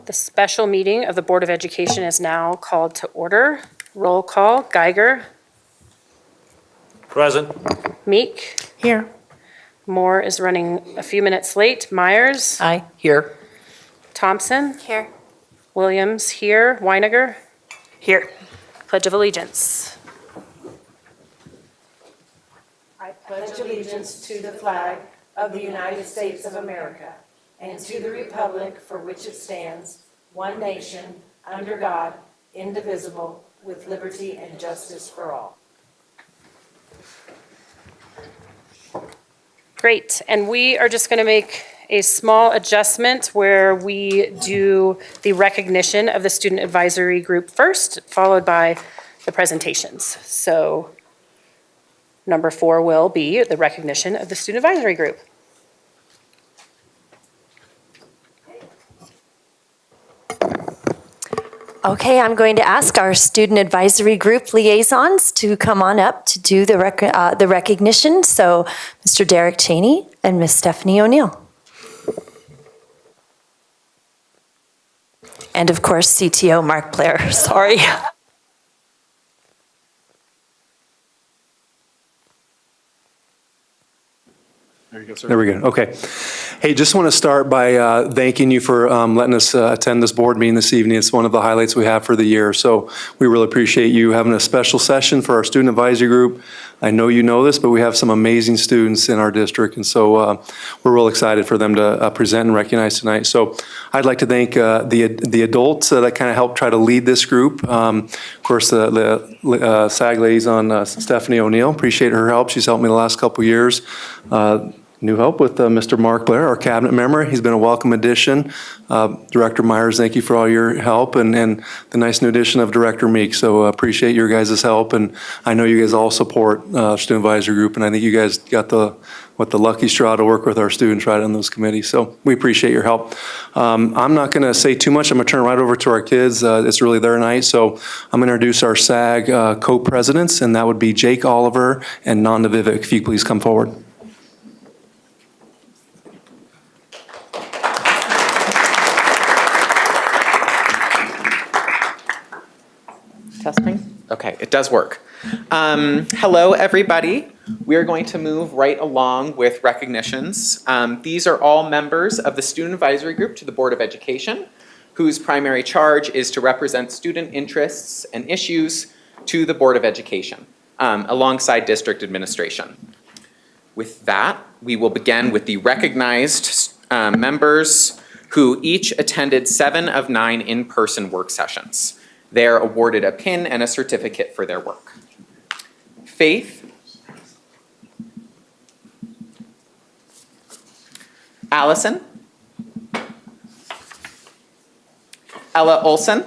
The special meeting of the Board of Education is now called to order. Roll call, Geiger. Present. Meek. Here. Moore is running a few minutes late. Myers. Aye. Here. Thompson. Here. Williams here. Weiniger. Here. Pledge of Allegiance. I pledge allegiance to the flag of the United States of America and to the republic for which it stands, one nation, under God, indivisible, with liberty and justice for all. Great, and we are just going to make a small adjustment where we do the recognition of the student advisory group first, followed by the presentations. So number 4 will be the recognition of the student advisory group. Okay, I'm going to ask our student advisory group liaisons to come on up to do the recognition. So Mr. Derek Cheney and Miss Stephanie O'Neill. And of course, CTO Mark Blair, sorry. There you go, sir. There we go. Okay. Hey, just want to start by thanking you for letting us attend this board meeting this evening. It's one of the highlights we have for the year. So we really appreciate you having a special session for our student advisory group. I know you know this, but we have some amazing students in our district. And so we're real excited for them to present and recognize tonight. So I'd like to thank the adults that kind of helped try to lead this group. Of course, the SAG liaison, Stephanie O'Neill. Appreciate her help. She's helped me the last couple of years. New help with Mr. Mark Blair, our cabinet member. He's been a welcome addition. Director Myers, thank you for all your help, and the nice new addition of Director Meek. So appreciate your guys' help, and I know you guys all support Student Advisory Group, and I think you guys got the lucky straw to work with our students right on those committees. So we appreciate your help. I'm not going to say too much. I'm going to turn right over to our kids. It's really their night. So I'm going to introduce our SAG co-presidents, and that would be Jake Oliver and Nanda Vivek. If you please come forward. Testing? Okay, it does work. Hello, everybody. We are going to move right along with recognitions. These are all members of the Student Advisory Group to the Board of Education, whose primary charge is to represent student interests and issues to the Board of Education, alongside district administration. With that, we will begin with the recognized members who each attended 7 of 9 in-person work sessions. They are awarded a pin and a certificate for their work. Faith, Allison, Ella Olson,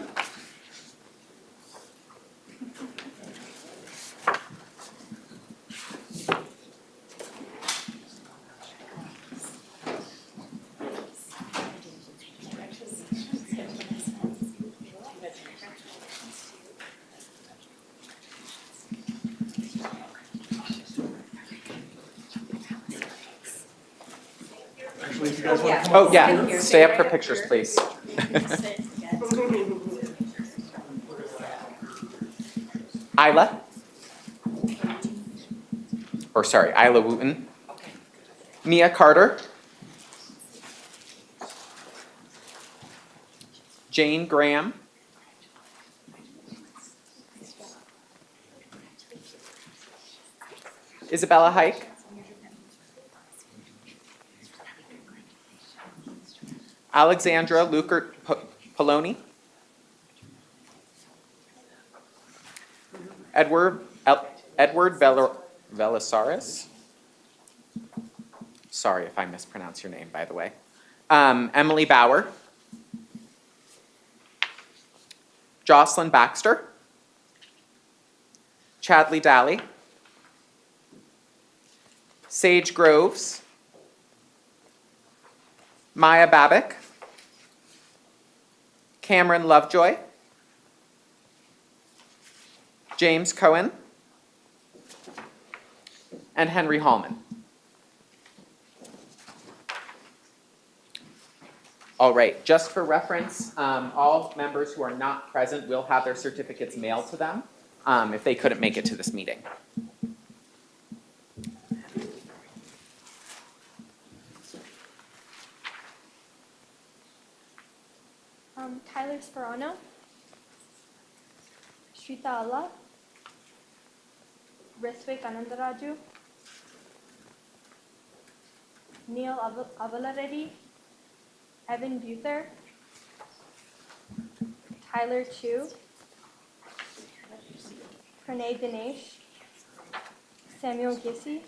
oh yeah, stay up for pictures, please. Isla, Isla Wooten, Mia Carter, Jane Graham, Isabella Hike, Alexandra Lukert Poloni, Edward Velisaris. Sorry if I mispronounce your name, by the way. Emily Bauer, Jocelyn Baxter, Chadley Daly, Sage Groves, Maya Babick, Cameron Lovejoy, James Cohen, and Henry Hallman. All right, just for reference, all members who are not present will have their certificates mailed to them if they couldn't make it to this meeting. Tyler Sperano, Shrita Allah, Riswik Anandaraju, Neil Avalareddy, Evan Buther, Tyler Chu, Pranay Dinesh, Samuel Gissi,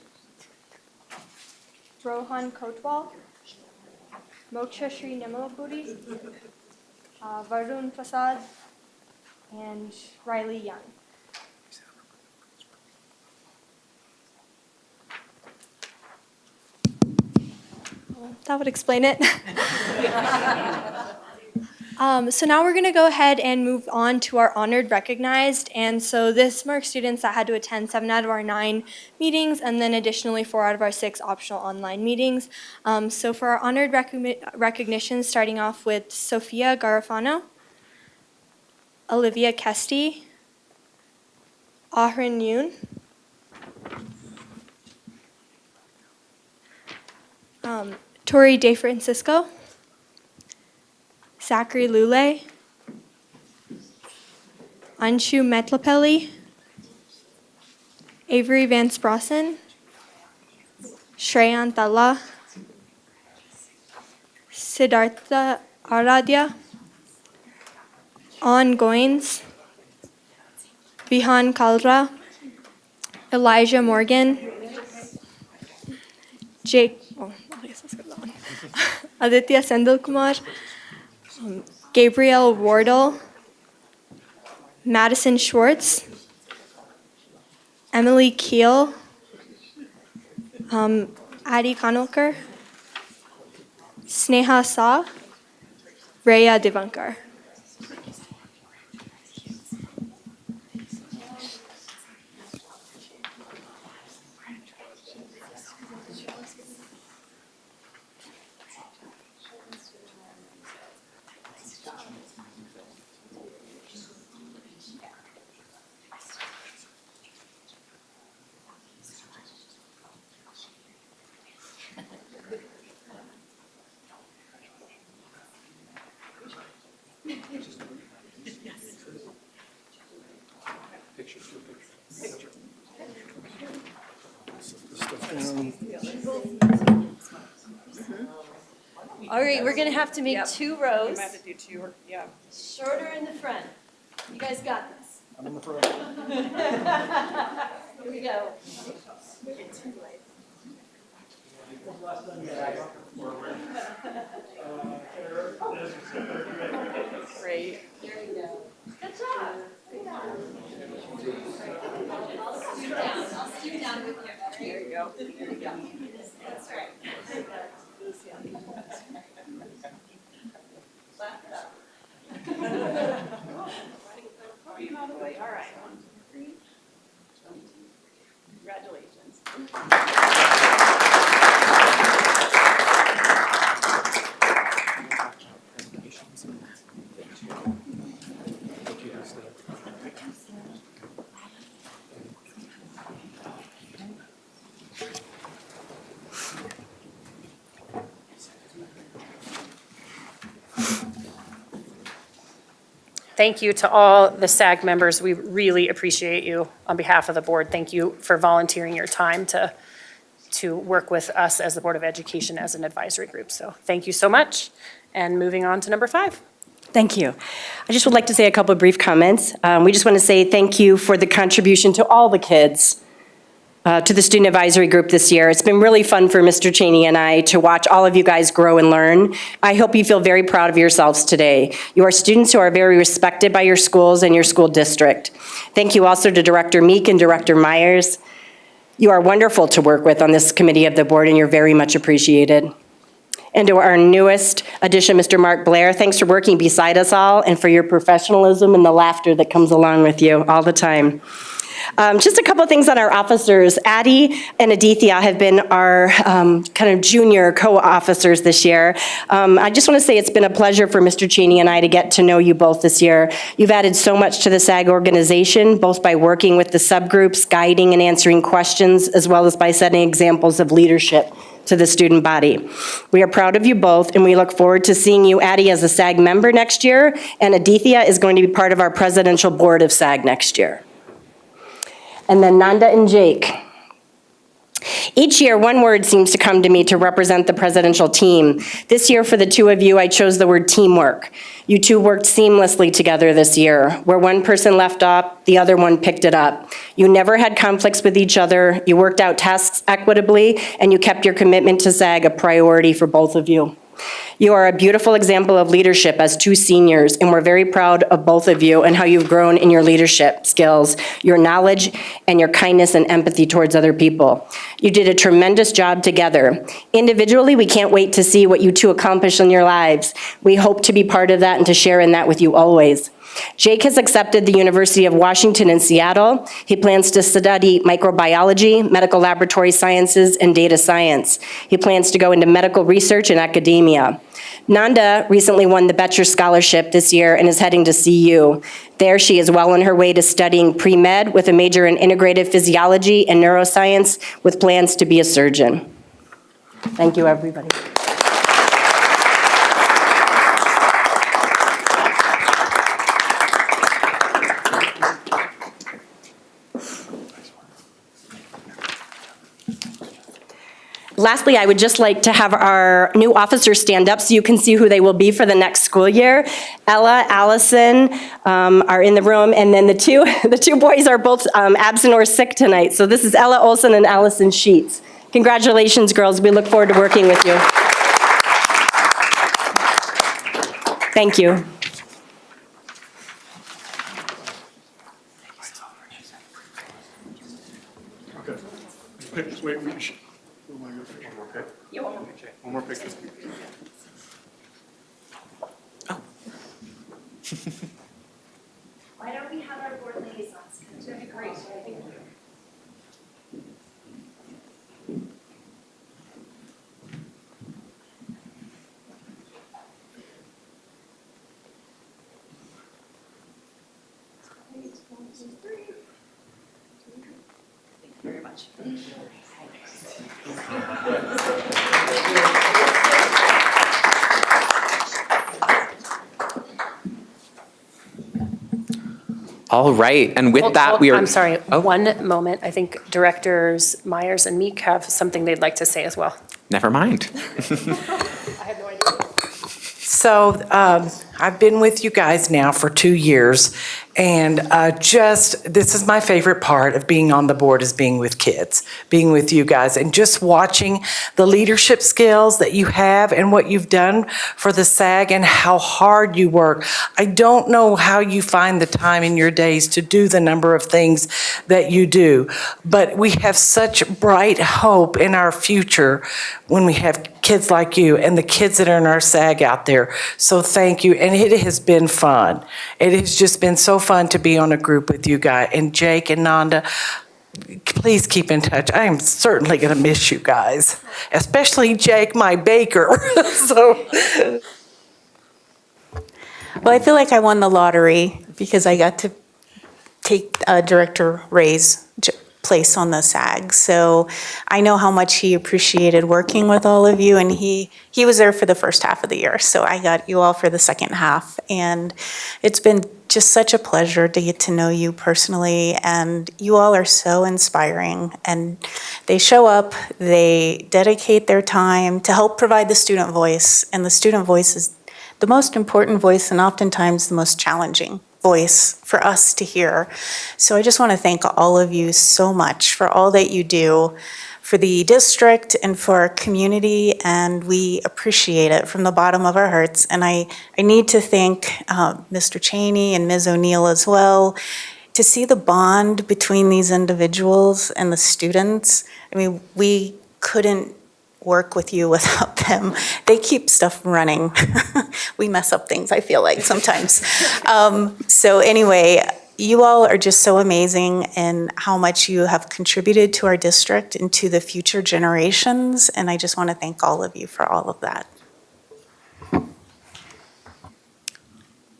Rohan Kotwal, Moksha Sri Nimalapuri, Varun Prasad, and Riley Young. Well, that would explain it. So now we're going to go ahead and move on to our honored recognized. And so this marks students that had to attend 7 out of our 9 meetings, and then additionally 4 out of our 6 optional online meetings. So for our honored recognition, starting off with Sophia Garofano, Olivia Kesty, Ahrin Yoon, Tori De Francisco, Zachary Lule, Anshu Metlapelli, Avery Van Sprossen, Shreyan Talla, Siddhartha Aradhya, An Goins, Vihan Kalra, Elijah Morgan, Aditya Sendilkumar, Gabriel Wardle, Madison Schwartz, Emily Keel, Adi Kanolkar, Sneha Sa, Rhea Divankar. All right, we're going to have to make 2 rows. We might have to do 2, yeah. Shorter in the front. You guys got this. I'm in the front. Here we go. Great. There we go. Good job. I'll scoot down with you. There you go. There you go. That's right. All right. 1, 2, 3. Congratulations. Thank you to all the SAG members. We really appreciate you on behalf of the board. Thank you for volunteering your time to work with us as the Board of Education as an advisory group. So thank you so much. And moving on to number 5. Thank you. I just would like to say a couple of brief comments. We just want to say thank you for the contribution to all the kids to the Student Advisory Group this year. It's been really fun for Mr. Cheney and I to watch all of you guys grow and learn. I hope you feel very proud of yourselves today. You are students who are very respected by your schools and your school district. Thank you also to Director Meek and Director Myers. You are wonderful to work with on this committee of the board, and you're very much appreciated. And to our newest addition, Mr. Mark Blair, thanks for working beside us all and for your professionalism and the laughter that comes along with you all the time. Just a couple things on our officers. Addie and Aditya have been our kind of junior co-officers this year. I just want to say it's been a pleasure for Mr. Cheney and I to get to know you both this year. You've added so much to the SAG organization, both by working with the subgroups, guiding and answering questions, as well as by setting examples of leadership to the student body. We are proud of you both, and we look forward to seeing you, Addie, as a SAG member next year, and Aditya is going to be part of our presidential board of SAG next year. And then Nanda and Jake. Each year, one word seems to come to me to represent the presidential team. This year, for the two of you, I chose the word teamwork. You two worked seamlessly together this year. Where one person left off, the other one picked it up. You never had conflicts with each other, you worked out tasks equitably, and you kept your commitment to SAG a priority for both of you. You are a beautiful example of leadership as two seniors, and we're very proud of both of you and how you've grown in your leadership skills, your knowledge, and your kindness and empathy towards other people. You did a tremendous job together. Individually, we can't wait to see what you two accomplish in your lives. We hope to be part of that and to share in that with you always. Jake has accepted the University of Washington in Seattle. He plans to study microbiology, medical laboratory sciences, and data science. He plans to go into medical research and academia. Nanda recently won the Betcher Scholarship this year and is heading to CU. There, she is well on her way to studying pre-med with a major in integrative physiology and neuroscience with plans to be a surgeon. Thank you, everybody. Lastly, I would just like to have our new officers stand up so you can see who they will be for the next school year. Ella, Allison are in the room, and then the two boys are both absent or sick tonight. So this is Ella Olson and Allison Sheets. Congratulations, girls. We look forward to working with you. Thank you. Okay. Wait, one more picture, okay? Yeah, one more picture. One more picture. Oh. Why don't we have our board liaisons? It's going to be great. Very much. All right, and with that, we are. I'm sorry, Oh. one moment. I think Directors Myers and Meek have something they'd like to say as well. Never mind. So I've been with you guys now for 2 years, and this is my favorite part of being on the board is being with kids, being with you guys, and just watching the leadership skills that you have and what you've done for the SAG and how hard you work. I don't know how you find the time in your days to do the number of things that you do, but we have such bright hope in our future when we have kids like you and the kids that are in our SAG out there. So thank you, and it has been fun. It has just been so fun to be on a group with you guys. And Jake and Nanda, please keep in touch. I am certainly going to miss you guys, especially Jake, my baker. So. Well, I feel like I won the lottery because I got to take Director Ray's place on the SAG. So I know how much he appreciated working with all of you, and he was there for the first half of the year. So I got you all for the second half, and it's been just such a pleasure to get to know you personally, and you all are so inspiring, and they show up, they dedicate their time to help provide the student voice, and the student voice is the most important voice and oftentimes the most challenging voice for us to hear. So I just want to thank all of you so much for all that you do for the district and for our community, and we appreciate it from the bottom of our hearts. And I need to thank Mr. Cheney and Ms. O'Neill as well. To see the bond between these individuals and the students, I mean, we couldn't work with you without them. They keep stuff running. We mess up things, I feel like, sometimes. So anyway, you all are just so amazing in how much you have contributed to our district and to the future generations, and I just want to thank all of you for all of that.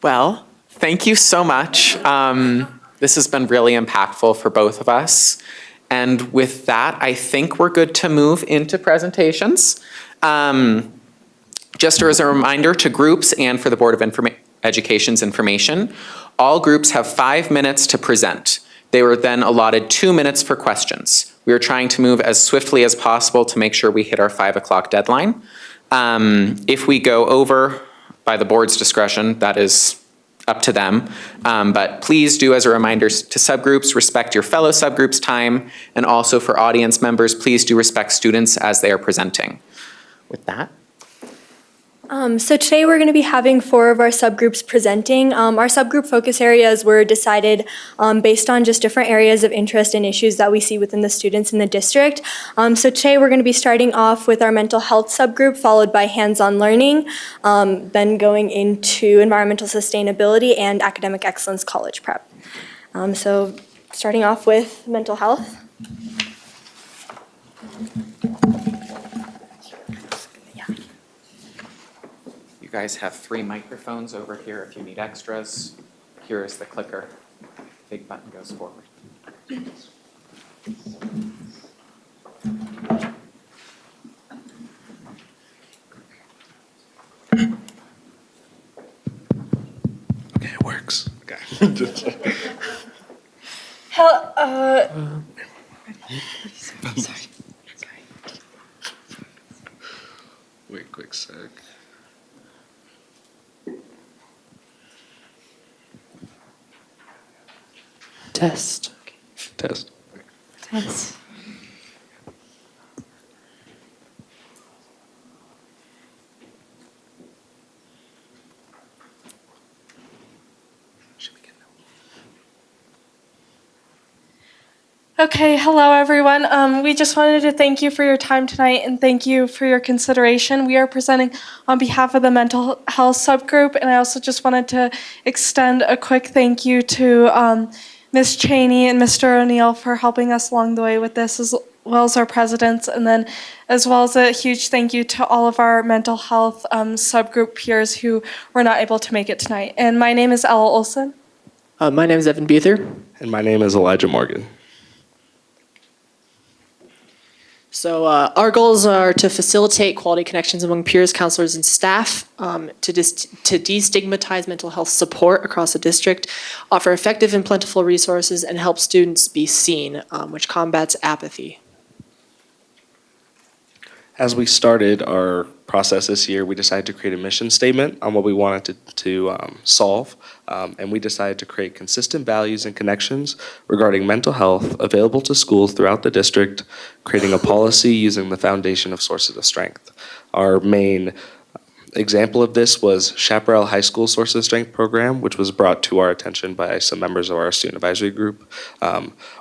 Well, thank you so much. This has been really impactful for both of us. And with that, I think we're good to move into presentations. Just as a reminder to groups and for the Board of Education's information, all groups have 5 minutes to present. They were then allotted 2 minutes for questions. We are trying to move as swiftly as possible to make sure we hit our 5 o'clock deadline. If we go over by the board's discretion, that is up to them. But please do, as a reminder to subgroups, respect your fellow subgroups' time, and also for audience members, please do respect students as they are presenting. With that. So today we're going to be having 4 of our subgroups presenting. Our subgroup focus areas were decided based on just different areas of interest and issues that we see within the students in the district. So today we're going to be starting off with our mental health subgroup, followed by hands-on learning, then going into environmental sustainability and academic excellence college prep. So starting off with mental health. You guys have 3 microphones over here if you need extras. Here is the clicker. Big button goes forward. Okay, it works. Okay. Wait, quick sec. Test. Test. Test. Okay, hello everyone. We just wanted to thank you for your time tonight and thank you for your consideration. We are presenting on behalf of the mental health subgroup, and I also just wanted to extend a quick thank you to Ms. Cheney and Mr. O'Neill for helping us along the way with this, as well as our presidents, and then as well as a huge thank you to all of our mental health subgroup peers who were not able to make it tonight. And my name is Ella Olson. My name is Evan Buther. And my name is Elijah Morgan. So our goals are to facilitate quality connections among peers, counselors, and staff, to destigmatize mental health support across the district, offer effective and plentiful resources, and help students be seen, which combats apathy. As we started our process this year, we decided to create a mission statement on what we wanted to solve, and we decided to create consistent values and connections regarding mental health available to schools throughout the district, creating a policy using the foundation of sources of strength. Our main example of this was Chaparral High School Sources of Strength program, which was brought to our attention by some members of our student advisory group.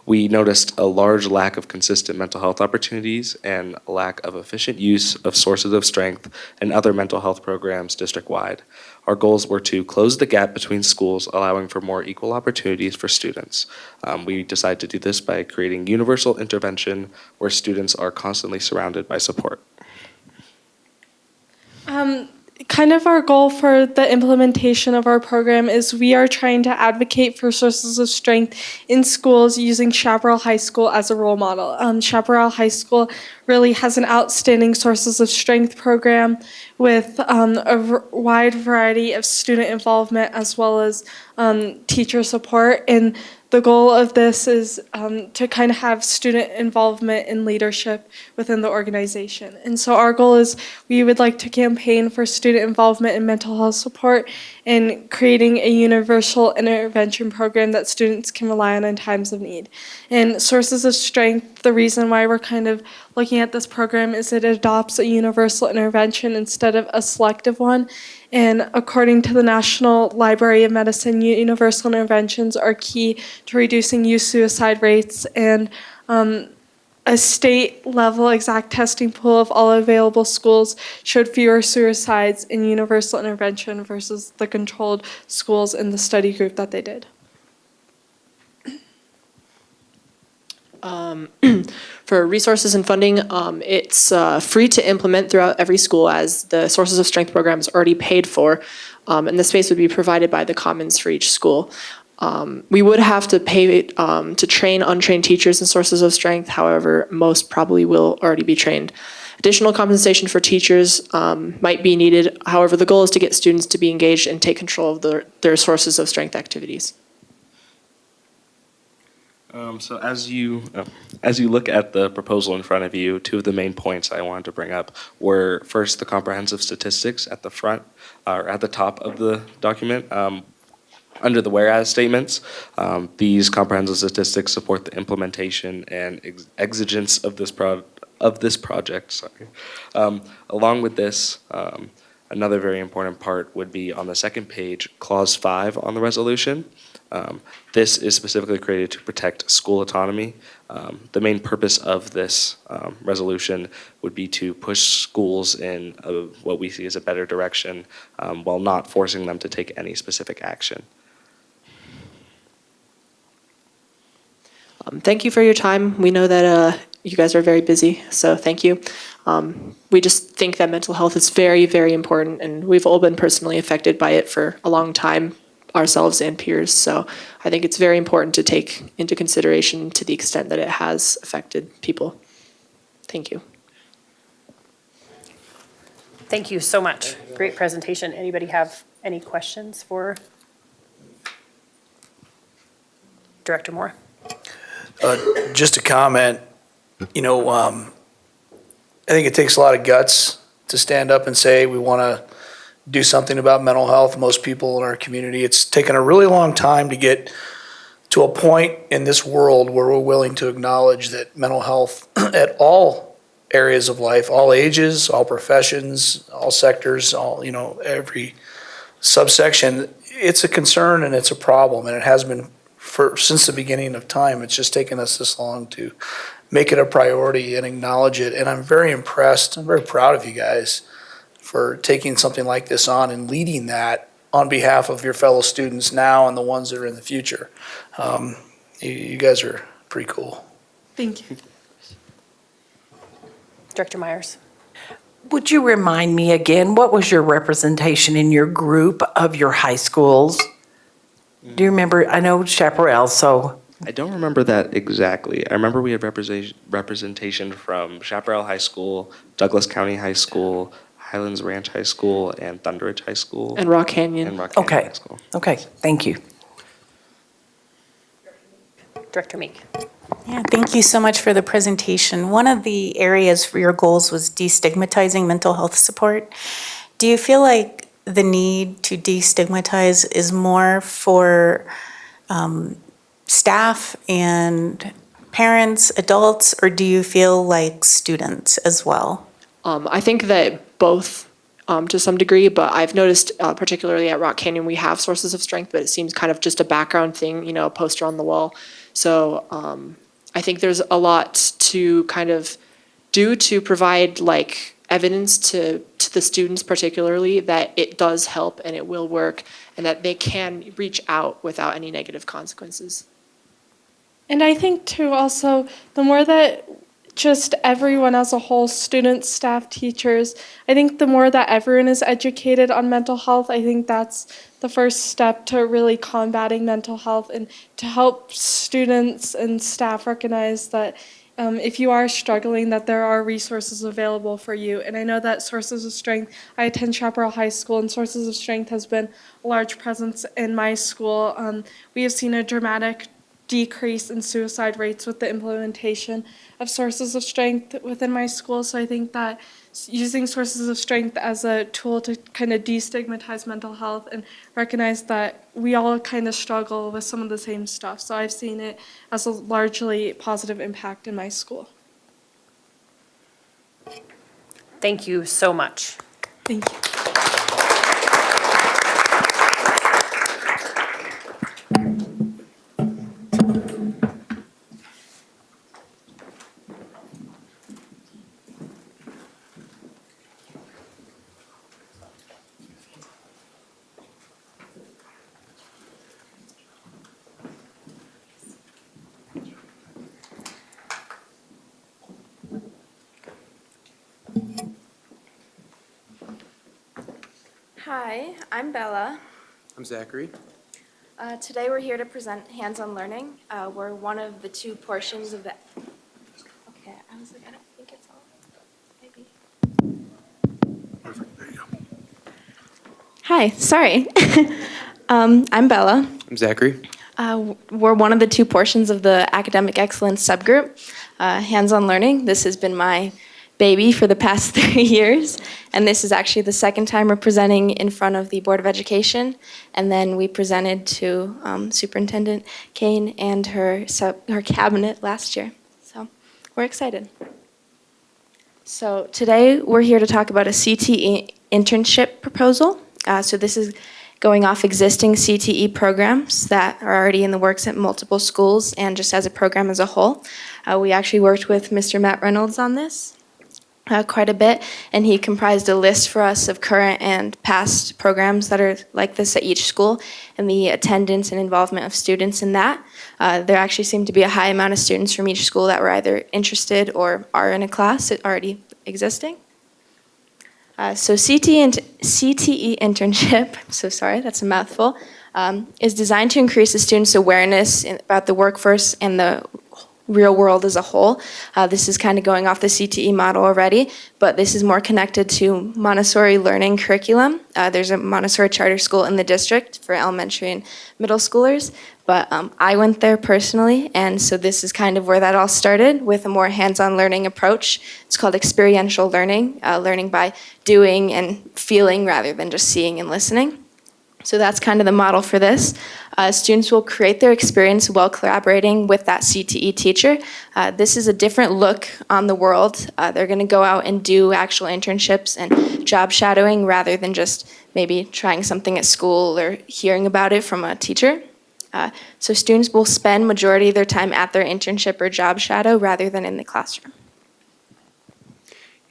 We noticed a large lack of consistent mental health opportunities and a lack of efficient use of sources of strength and other mental health programs district-wide. Our goals were to close the gap between schools, allowing for more equal opportunities for students. We decided to do this by creating universal intervention where students are constantly surrounded by support. Kind of our goal for the implementation of our program is we are trying to advocate for sources of strength in schools using Chaparral High School as a role model. Chaparral High School really has an outstanding sources of strength program with a wide variety of student involvement as well as teacher support. And the goal of this is to kind of have student involvement and leadership within the organization. And so our goal is we would like to campaign for student involvement in mental health support and creating a universal intervention program that students can rely on in times of need. And sources of strength, the reason why we're kind of looking at this program is it adopts a universal intervention instead of a selective one. And according to the National Library of Medicine, universal interventions are key to reducing youth suicide rates, and a state-level exact testing pool of all available schools showed fewer suicides in universal intervention versus the controlled schools in the study group that they did. for resources and funding, it's free to implement throughout every school as the Sources of Strength program is already paid for, and the space would be provided by the Commons for each school. We would have to pay to train untrained teachers in Sources of Strength. However, most probably will already be trained. Additional compensation for teachers might be needed. However, the goal is to get students to be engaged and take control of their Sources of Strength activities. So as you look at the proposal in front of you, two of the main points I wanted to bring up were first the comprehensive statistics at the front or at the top of the document. Under the whereas statements, these comprehensive statistics support the implementation and exigence of this project. Along with this, another very important part would be on the second page, clause 5 on the resolution. This is specifically created to protect school autonomy. The main purpose of this resolution would be to push schools in what we see as a better direction while not forcing them to take any specific action. Thank you for your time. We know that you guys are very busy, so thank you. We just think that mental health is very, very important, and we've all been personally affected by it for a long time, ourselves and peers. So I think it's very important to take into consideration to the extent that it has affected people. Thank you. Thank you so much. Great presentation. Anybody have any questions for Director Moore? Just a comment, I think it takes a lot of guts to stand up and say we want to do something about mental health. Most people in our community, it's taken a really long time to get to a point in this world where we're willing to acknowledge that mental health at all areas of life, all ages, all professions, all sectors, every subsection, it's a concern and it's a problem, and it has been since the beginning of time. It's just taken us this long to make it a priority and acknowledge it. And I'm very impressed. I'm very proud of you guys for taking something like this on and leading that on behalf of your fellow students now and the ones that are in the future. You guys are pretty cool. Thank you. Director Myers. Would you remind me again, what was your representation in your group of your high schools? Do you remember? I know Chaparral, so. I don't remember that exactly. I remember we had representation from Chaparral High School, Douglas County High School, Highlands Ranch High School, and Thunderbridge High School. And Rock Canyon. And Rock Canyon High School. Okay, thank you. Director Meek. Yeah, thank you so much for the presentation. One of the areas for your goals was destigmatizing mental health support. Do you feel like the need to destigmatize is more for staff and parents, adults, or do you feel like students as well? I think that both to some degree, but I've noticed particularly at Rock Canyon, we have Sources of Strength, but it seems kind of just a background thing, a poster on the wall. So I think there's a lot to kind of do to provide evidence to the students particularly that it does help and it will work and that they can reach out without any negative consequences. And I think too also, the more that just everyone as a whole, students, staff, teachers, I think the more that everyone is educated on mental health, I think that's the first step to really combating mental health and to help students and staff recognize that if you are struggling, that there are resources available for you. And I know that Sources of Strength, I attend Chaparral High School, and Sources of Strength has been a large presence in my school. We have seen a dramatic decrease in suicide rates with the implementation of Sources of Strength within my school. So I think that using Sources of Strength as a tool to kind of destigmatize mental health and recognize that we all kind of struggle with some of the same stuff. So I've seen it as a largely positive impact in my school. Thank you so much. Thank you. Hi, I'm Bella. I'm Zachary. Today we're here to present hands-on learning. We're one of the two portions of the. Okay, I was like, I don't think it's on. Maybe. Perfect, there you go. Hi, sorry. I'm Bella. I'm Zachary. We're one of the two portions of the academic excellence subgroup, hands-on learning. This has been my baby for the past 3 years, and this is actually the second time we're presenting in front of the Board of Education, and then we presented to Superintendent Kane and her cabinet last year. So we're excited. So today we're here to talk about a CTE internship proposal. So this is going off existing CTE programs that are already in the works at multiple schools and just as a program as a whole. We actually worked with Mr. Matt Reynolds on this quite a bit, and he comprised a list for us of current and past programs that are like this at each school and the attendance and involvement of students in that. There actually seemed to be a high amount of students from each school that were either interested or are in a class already existing. So CTE internship, so sorry, that's a mouthful, is designed to increase the students' awareness about the workforce and the real world as a whole. This is kind of going off the CTE model already, but this is more connected to Montessori learning curriculum. There's a Montessori charter school in the district for elementary and middle schoolers, but I went there personally, and so this is kind of where that all started with a more hands-on learning approach. It's called experiential learning, learning by doing and feeling rather than just seeing and listening. So that's kind of the model for this. Students will create their experience while collaborating with that CTE teacher. This is a different look on the world. They're going to go out and do actual internships and job shadowing rather than just maybe trying something at school or hearing about it from a teacher. So students will spend majority of their time at their internship or job shadow rather than in the classroom.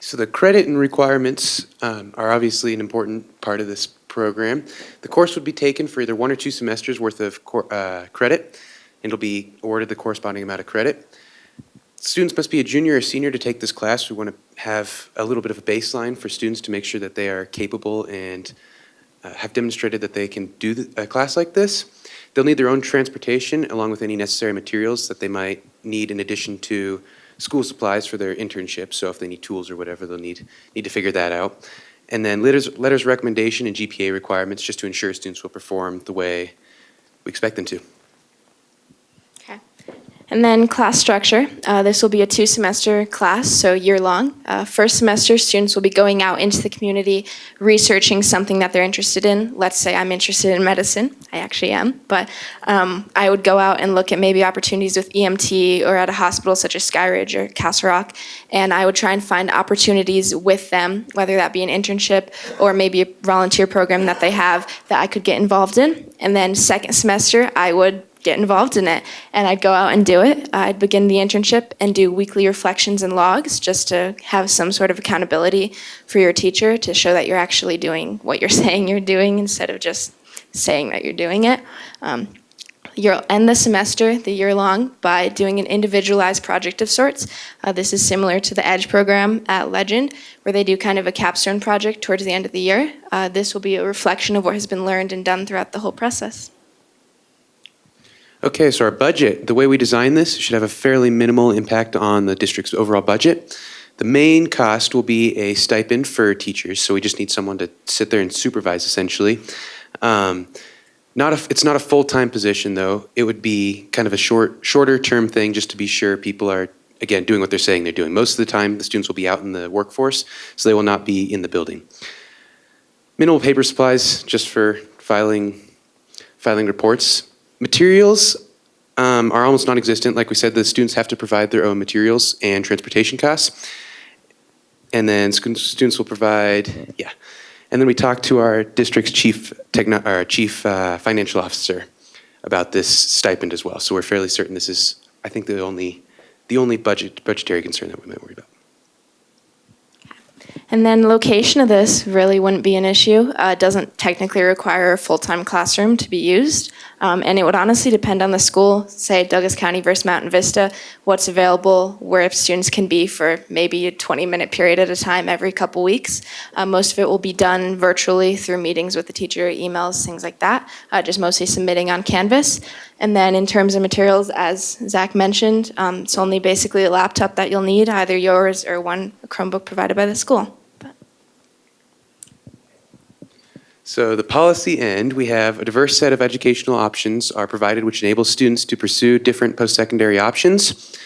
So the credit and requirements are obviously an important part of this program. The course would be taken for either 1 or 2 semesters worth of credit, and it'll be awarded the corresponding amount of credit. Students must be a junior or senior to take this class. We want to have a little bit of a baseline for students to make sure that they are capable and have demonstrated that they can do a class like this. They'll need their own transportation along with any necessary materials that they might need in addition to school supplies for their internship. So if they need tools or whatever, they'll need to figure that out. And then letters recommendation and GPA requirements just to ensure students will perform the way we expect them to. And then class structure. This will be a 2-semester class, so year-long. First semester, students will be going out into the community, researching something that they're interested in. Let's say I'm interested in medicine. I actually am. But I would go out and look at maybe opportunities with EMT or at a hospital such as Skyridge or Castle Rock, and I would try and find opportunities with them, whether that be an internship or maybe a volunteer program that they have that I could get involved in. And then second semester, I would get involved in it, and I'd go out and do it. I'd begin the internship and do weekly reflections and logs just to have some sort of accountability for your teacher to show that you're actually doing what you're saying you're doing instead of just saying that you're doing it. You'll end the semester, the year long, by doing an individualized project of sorts. This is similar to the EDGE program at Legend, where they do kind of a capstone project towards the end of the year. This will be a reflection of what has been learned and done throughout the whole process. Okay, so our budget, the way we design this should have a fairly minimal impact on the district's overall budget. The main cost will be a stipend for teachers, so we just need someone to sit there and supervise essentially. It's not a full-time position though. It would be kind of a shorter term thing just to be sure people are, again, doing what they're saying they're doing. Most of the time the students will be out in the workforce, so they will not be in the building. Minimal paper supplies just for filing reports. Materials are almost non-existent. Like we said, the students have to provide their own materials and transportation costs. And then students will provide, yeah. And then we talked to our district's chief financial officer about this stipend as well. So we're fairly certain this is, I think, the only budgetary concern that we might worry about. And then location of this really wouldn't be an issue. It doesn't technically require a full-time classroom to be used. And it would honestly depend on the school, say Douglas County versus Mountain Vista, what's available, where students can be for maybe a 20-minute period at a time every couple weeks. Most of it will be done virtually through meetings with the teacher, emails, things like that, just mostly submitting on Canvas. And then in terms of materials, as Zach mentioned, it's only basically a laptop that you'll need, either yours or a Chromebook provided by the school. So the policy end, we have a diverse set of educational options are provided which enable students to pursue different post-secondary options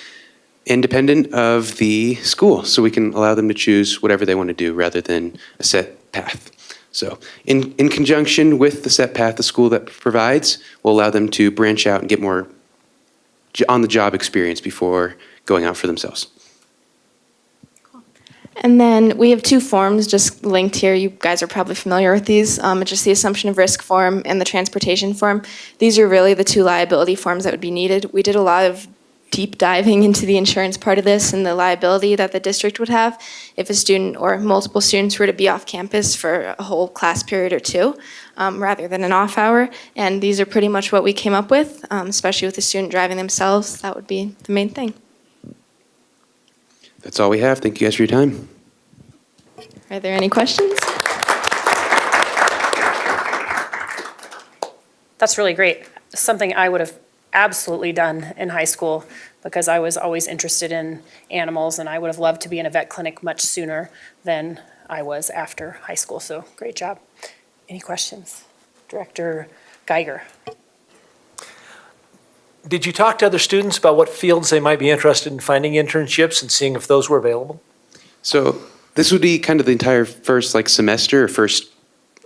independent of the school. So we can allow them to choose whatever they want to do rather than a set path. So in conjunction with the set path the school that provides, will allow them to branch out and get more on-the-job experience before going out for themselves. And then we have two forms just linked here. You guys are probably familiar with these. It's just the assumption of risk form and the transportation form. These are really the two liability forms that would be needed. We did a lot of deep diving into the insurance part of this and the liability that the district would have if a student or multiple students were to be off campus for a whole class period or two, rather than an off hour. And these are pretty much what we came up with, especially with the student driving themselves. That would be the main thing. That's all we have. Thank you guys for your time. Are there any questions? That's really great. Something I would have absolutely done in high school because I was always interested in animals and I would have loved to be in a vet clinic much sooner than I was after high school. So great job. Any questions? Director Geiger. Did you talk to other students about what fields they might be interested in finding internships and seeing if those were available? So this would be kind of the entire first semester or first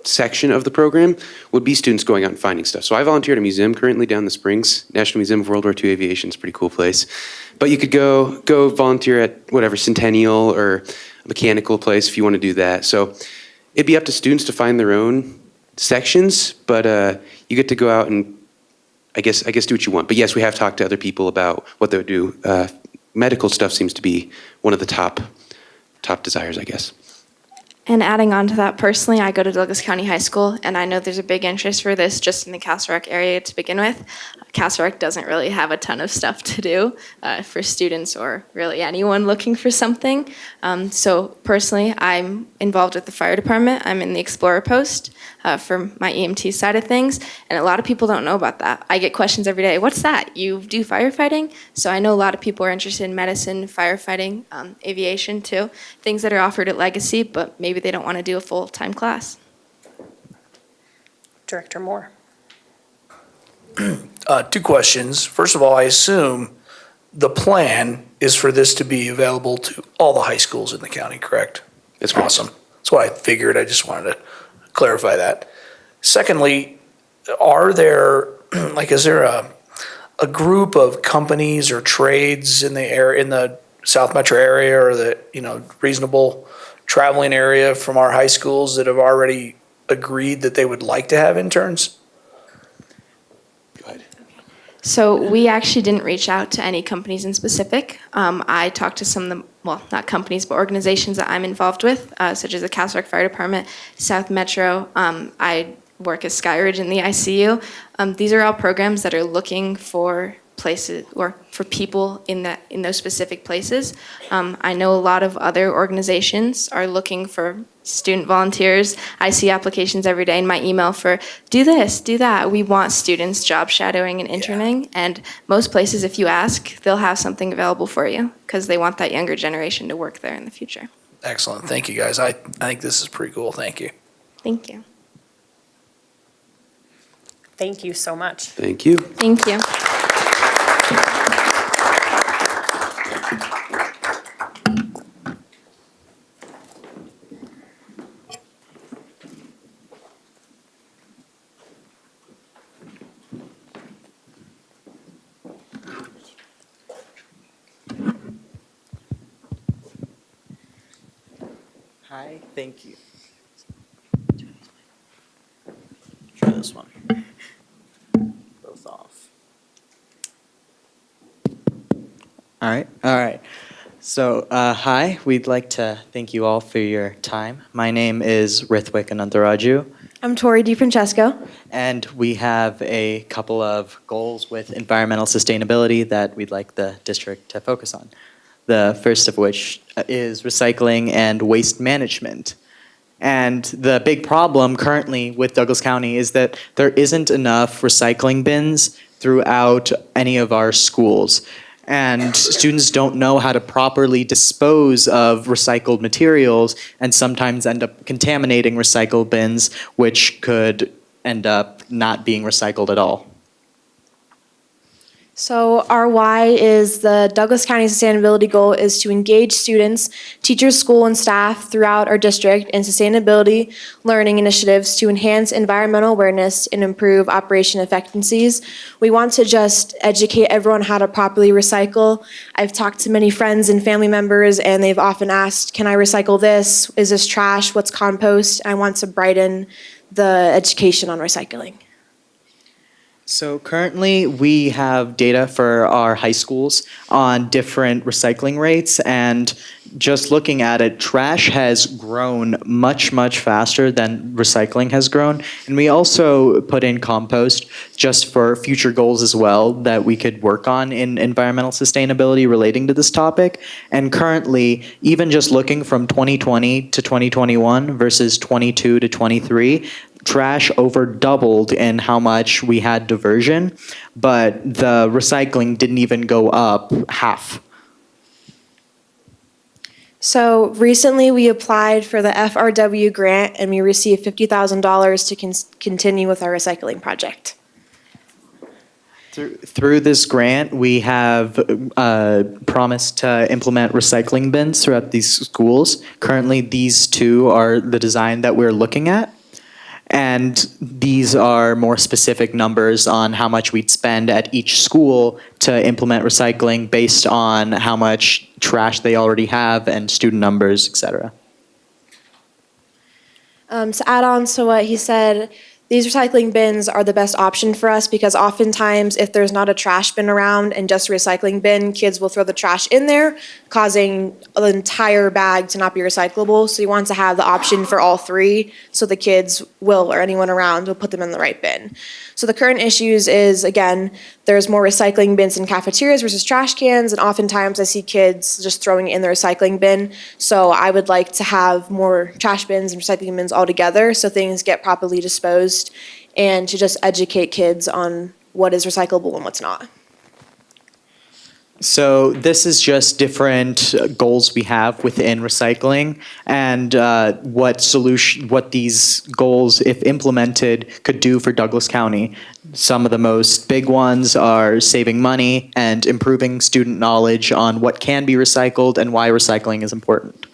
section of the program would be students going out and finding stuff. So I volunteer at a museum currently down in the Springs, National Museum of World War II Aviation. It's a pretty cool place. But you could go volunteer at whatever Centennial or a mechanical place if you want to do that. So it'd be up to students to find their own sections, but you get to go out and I guess do what you want. But yes, we have talked to other people about what they would do. Medical stuff seems to be one of the top desires, I guess. And adding on to that, personally, I go to Douglas County High School, and I know there's a big interest for this just in the Castle Rock area to begin with. Castle Rock doesn't really have a ton of stuff to do for students or really anyone looking for something. So personally, I'm involved with the fire department. I'm in the Explorer post for my EMT side of things, and a lot of people don't know about that. I get questions every day, what's that? You do firefighting? So I know a lot of people are interested in medicine, firefighting, aviation too, things that are offered at Legacy, but maybe they don't want to do a full-time class. Director Moore. Two questions. First of all, I assume the plan is for this to be available to all the high schools in the county, correct? That's correct. Awesome. That's what I figured. I just wanted to clarify that. Secondly, are there, is there a group of companies or trades in the area, in the South Metro area or the, reasonable traveling area from our high schools that have already agreed that they would like to have interns? So we actually didn't reach out to any companies in specific. I talked to some of the, well, not companies, but organizations that I'm involved with, such as the Castle Rock Fire Department, South Metro. I work at Skyridge in the ICU. These are all programs that are looking for places or for people in those specific places. I know a lot of other organizations are looking for student volunteers. I see applications every day in my email for do this, do that. We want students job shadowing and interning, and most places, if you ask, they'll have something available for you because they want that younger generation to work there in the future. Excellent. Thank you, guys. I think this is pretty cool. Thank you. Thank you. Thank you so much. Thank you. Thank you. Hi, thank you. Try this one. Both off. All right. So, hi, we'd like to thank you all for your time. My name is Rithwik Anantharaju, I'm Tori DiFrancesco. and we have a couple of goals with environmental sustainability that we'd like the district to focus on. The first of which is recycling and waste management. And the big problem currently with Douglas County is that there isn't enough recycling bins throughout any of our schools. And students don't know how to properly dispose of recycled materials and sometimes end up contaminating recycle bins, which could end up not being recycled at all. So our why is the Douglas County Sustainability Goal is to engage students, teachers, school, and staff throughout our district in sustainability learning initiatives to enhance environmental awareness and improve operation efficiencies. We want to just educate everyone how to properly recycle. I've talked to many friends and family members, and they've often asked, can I recycle this? Is this trash? What's compost? I want to brighten the education on recycling. So currently, we have data for our high schools on different recycling rates, and just looking at it, trash has grown much, much faster than recycling has grown. And we also put in compost just for future goals as well that we could work on in environmental sustainability relating to this topic. And currently, even just looking from 2020 to 2021 versus 22 to 23, trash over doubled in how much we had diversion, but the recycling didn't even go up half. So recently we applied for the FRW grant and we received $50,000 to continue with our recycling project. Through this grant, we have promised to implement recycling bins throughout these schools. Currently, these two are the design that we're looking at. And these are more specific numbers on how much we'd spend at each school to implement recycling based on how much trash they already have and student numbers, et cetera. To add on to what he said, these recycling bins are the best option for us because oftentimes if there's not a trash bin around and just a recycling bin, kids will throw the trash in there, causing the entire bag to not be recyclable. So you want to have the option for all three so the kids will, or anyone around, will put them in the right bin. So the current issues is, again, there's more recycling bins in cafeterias versus trash cans, and oftentimes I see kids just throwing it in the recycling bin. So I would like to have more trash bins and recycling bins all together so things get properly disposed, and to just educate kids on what is recyclable and what's not. So this is just different goals we have within recycling and what these goals, if implemented, could do for Douglas County. Some of the most big ones are saving money and improving student knowledge on what can be recycled and why recycling is important.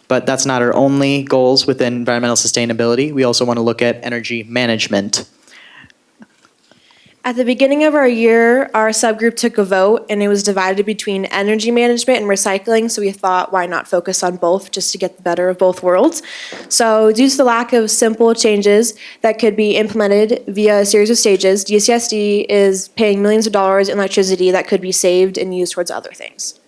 But that's not our only goals within environmental sustainability. We also want to look at energy management. At the beginning of our year, our subgroup took a vote and it was divided between energy management and recycling. So we thought, why not focus on both just to get the better of both worlds? So due to the lack of simple changes that could be implemented via a series of stages, DCSD is paying millions of dollars in electricity that could be saved and used towards other things.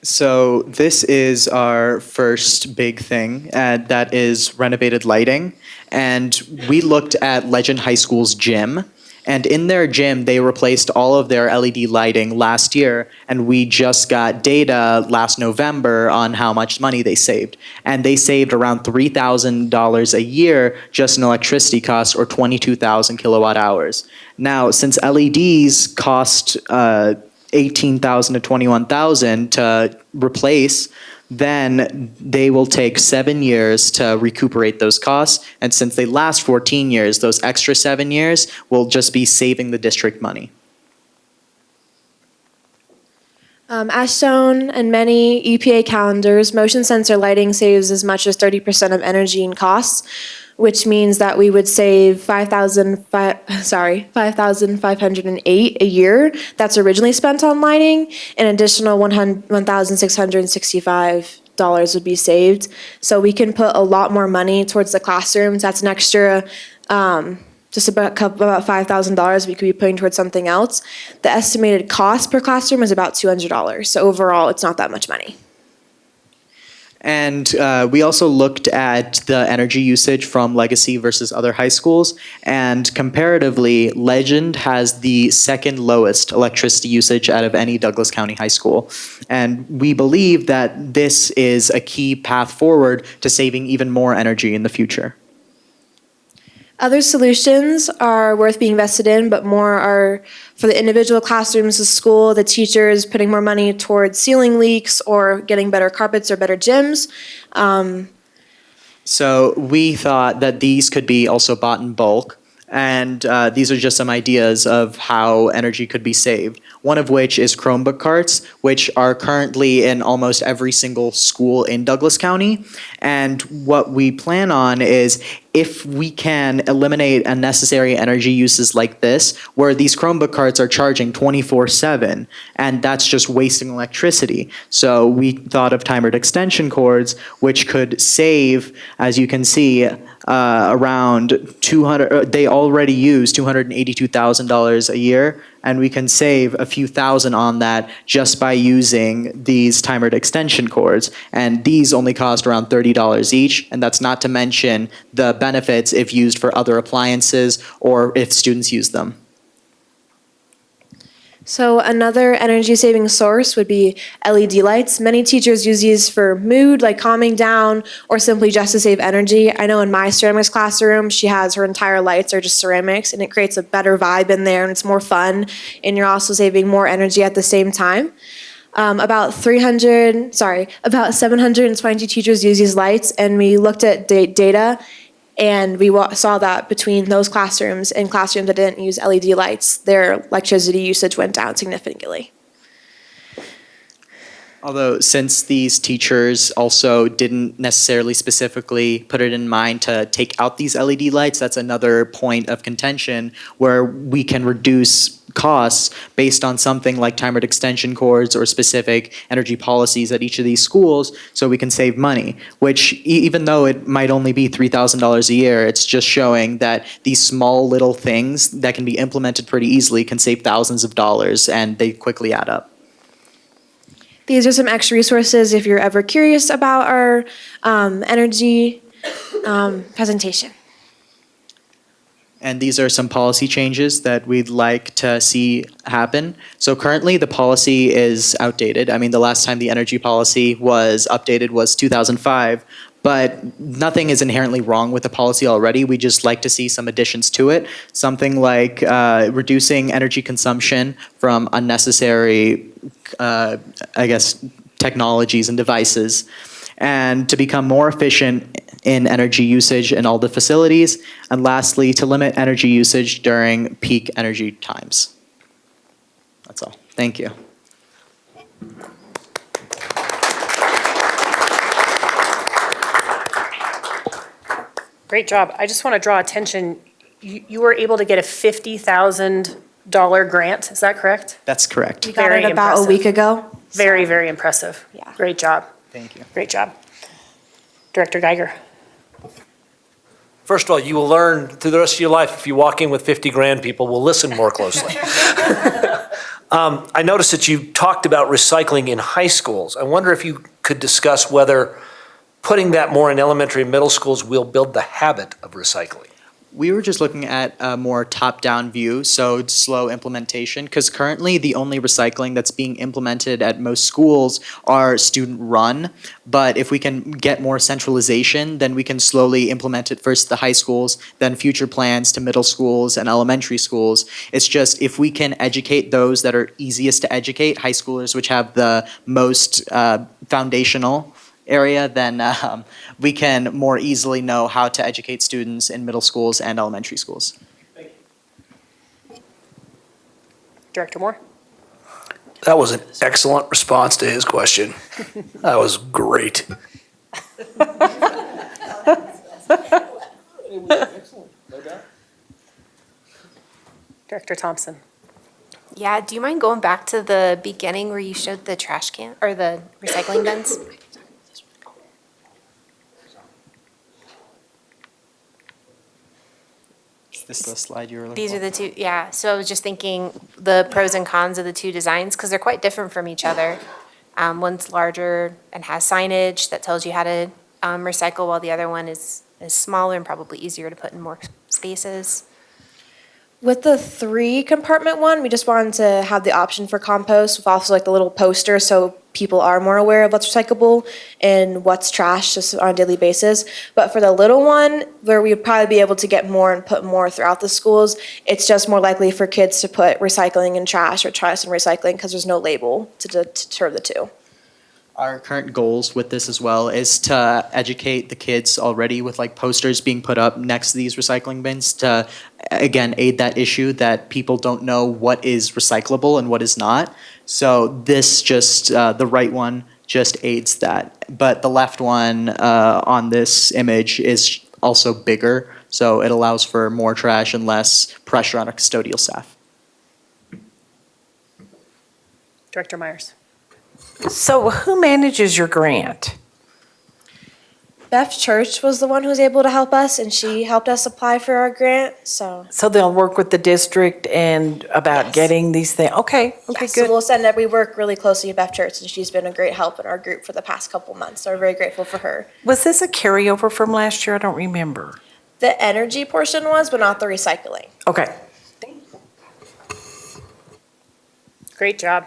So this is our first big thing, that is renovated lighting. And we looked at Legend High School's gym. And in their gym, they replaced all of their LED lighting last year, and we just got data last November on how much money they saved. And they saved around $3,000 a year just in electricity costs, or 22,000 kilowatt hours. Now, since LEDs cost $18,000 to $21,000 to replace, then they will take 7 years to recuperate those costs. And since they last 14 years, those extra 7 years will just be saving the district money. As shown in many EPA calendars, motion sensor lighting saves as much as 30% of energy and costs, which means that we would save $5,508 a year that's originally spent on lighting. An additional $1,665 would be saved. So we can put a lot more money towards the classrooms. That's an extra just about $5,000 we could be putting towards something else. The estimated cost per classroom is about $200. So overall, it's not that much money. And we also looked at the energy usage from Legacy versus other high schools. And comparatively, Legend has the second lowest electricity usage out of any Douglas County high school. And we believe that this is a key path forward to saving even more energy in the future. Other solutions are worth being invested in, but more are for the individual classrooms, the school, the teachers, putting more money towards ceiling leaks or getting better carpets or better gyms. So we thought that these could be also bought in bulk. And these are just some ideas of how energy could be saved. One of which is Chromebook carts, which are currently in almost every single school in Douglas County. And what we plan on is if we can eliminate unnecessary energy uses like this, where these Chromebook carts are charging 24/7, and that's just wasting electricity. So we thought of timered extension cords, which could save, as you can see, around 200, they already use $282,000 a year, and we can save a few thousand on that just by using these timered extension cords. And these only cost around $30 each, and that's not to mention the benefits if used for other appliances or if students use them. So another energy saving source would be LED lights. Many teachers use these for mood, like calming down, or simply just to save energy. I know in my ceramics classroom, she has her entire lights are just ceramics, and it creates a better vibe in there, and it's more fun, and you're also saving more energy at the same time. About 720 teachers use these lights, and we looked at data, and we saw that between those classrooms and classrooms that didn't use LED lights, their electricity usage went down significantly. Although since these teachers also didn't necessarily specifically put it in mind to take out these LED lights, that's another point of contention where we can reduce costs based on something like timered extension cords or specific energy policies at each of these schools, so we can save money, which even though it might only be $3,000 a year, it's just showing that these small little things that can be implemented pretty easily can save thousands of dollars, and they quickly add up. These are some extra resources if you're ever curious about our energy presentation. And these are some policy changes that we'd like to see happen. So currently the policy is outdated. I mean, the last time the energy policy was updated was 2005, but nothing is inherently wrong with the policy already. We just like to see some additions to it. Something like reducing energy consumption from unnecessary, technologies and devices, and to become more efficient in energy usage in all the facilities, and lastly, to limit energy usage during peak energy times. That's all. Thank you. Great job. I just want to draw attention, you were able to get a $50,000 grant, is that correct? That's correct. We got it about a week ago. Very, very impressive. Yeah. Great job. Thank you. Great job. Director Geiger. First of all, you will learn through the rest of your life, if you walk in with 50 grand, people will listen more closely. I noticed that you talked about recycling in high schools. I wonder if you could discuss whether putting that more in elementary and middle schools will build the habit of recycling. We were just looking at a more top-down view, so slow implementation, because currently the only recycling that's being implemented at most schools are student-run. But if we can get more centralization, then we can slowly implement it first at the high schools, then future plans to middle schools and elementary schools. It's just if we can educate those that are easiest to educate, high schoolers, which have the most foundational area, then we can more easily know how to educate students in middle schools and elementary schools. Thank you. Director Moore. That was an excellent response to his question. That was great. Director Thompson. Yeah, do you mind going back to the beginning where you showed the trash can or the recycling bins? This is the slide you were looking These for? are the two, yeah. So I was just thinking the pros and cons of the two designs, because they're quite different from each other. One's larger and has signage that tells you how to recycle, while the other one is smaller and probably easier to put in more spaces. With the 3-compartment one, we just wanted to have the option for compost with also like the little poster so people are more aware of what's recyclable and what's trash just on a daily basis. But for the little one, where we would probably be able to get more and put more throughout the schools, it's just more likely for kids to put recycling and trash or trash and recycling because there's no label to deter the two. Our current goals with this as well is to educate the kids already with like posters being put up next to these recycling bins to, again, aid that issue that people don't know what is recyclable and what is not. So this just, the right one just aids that. But the left one on this image is also bigger, so it allows for more trash and less pressure on our custodial staff. Director Myers. So who manages your grant? Beth Church was the one who was able to help us, and she helped us apply for our grant, so. So they'll work with the district and about getting these things, okay, Yes, good. so we'll send it, we work really closely with Beth Church, and she's been a great help in our group for the past couple months, so we're very grateful for her. Was this a carryover from last year? I don't remember. The energy portion was, but not the recycling. Okay. Great job.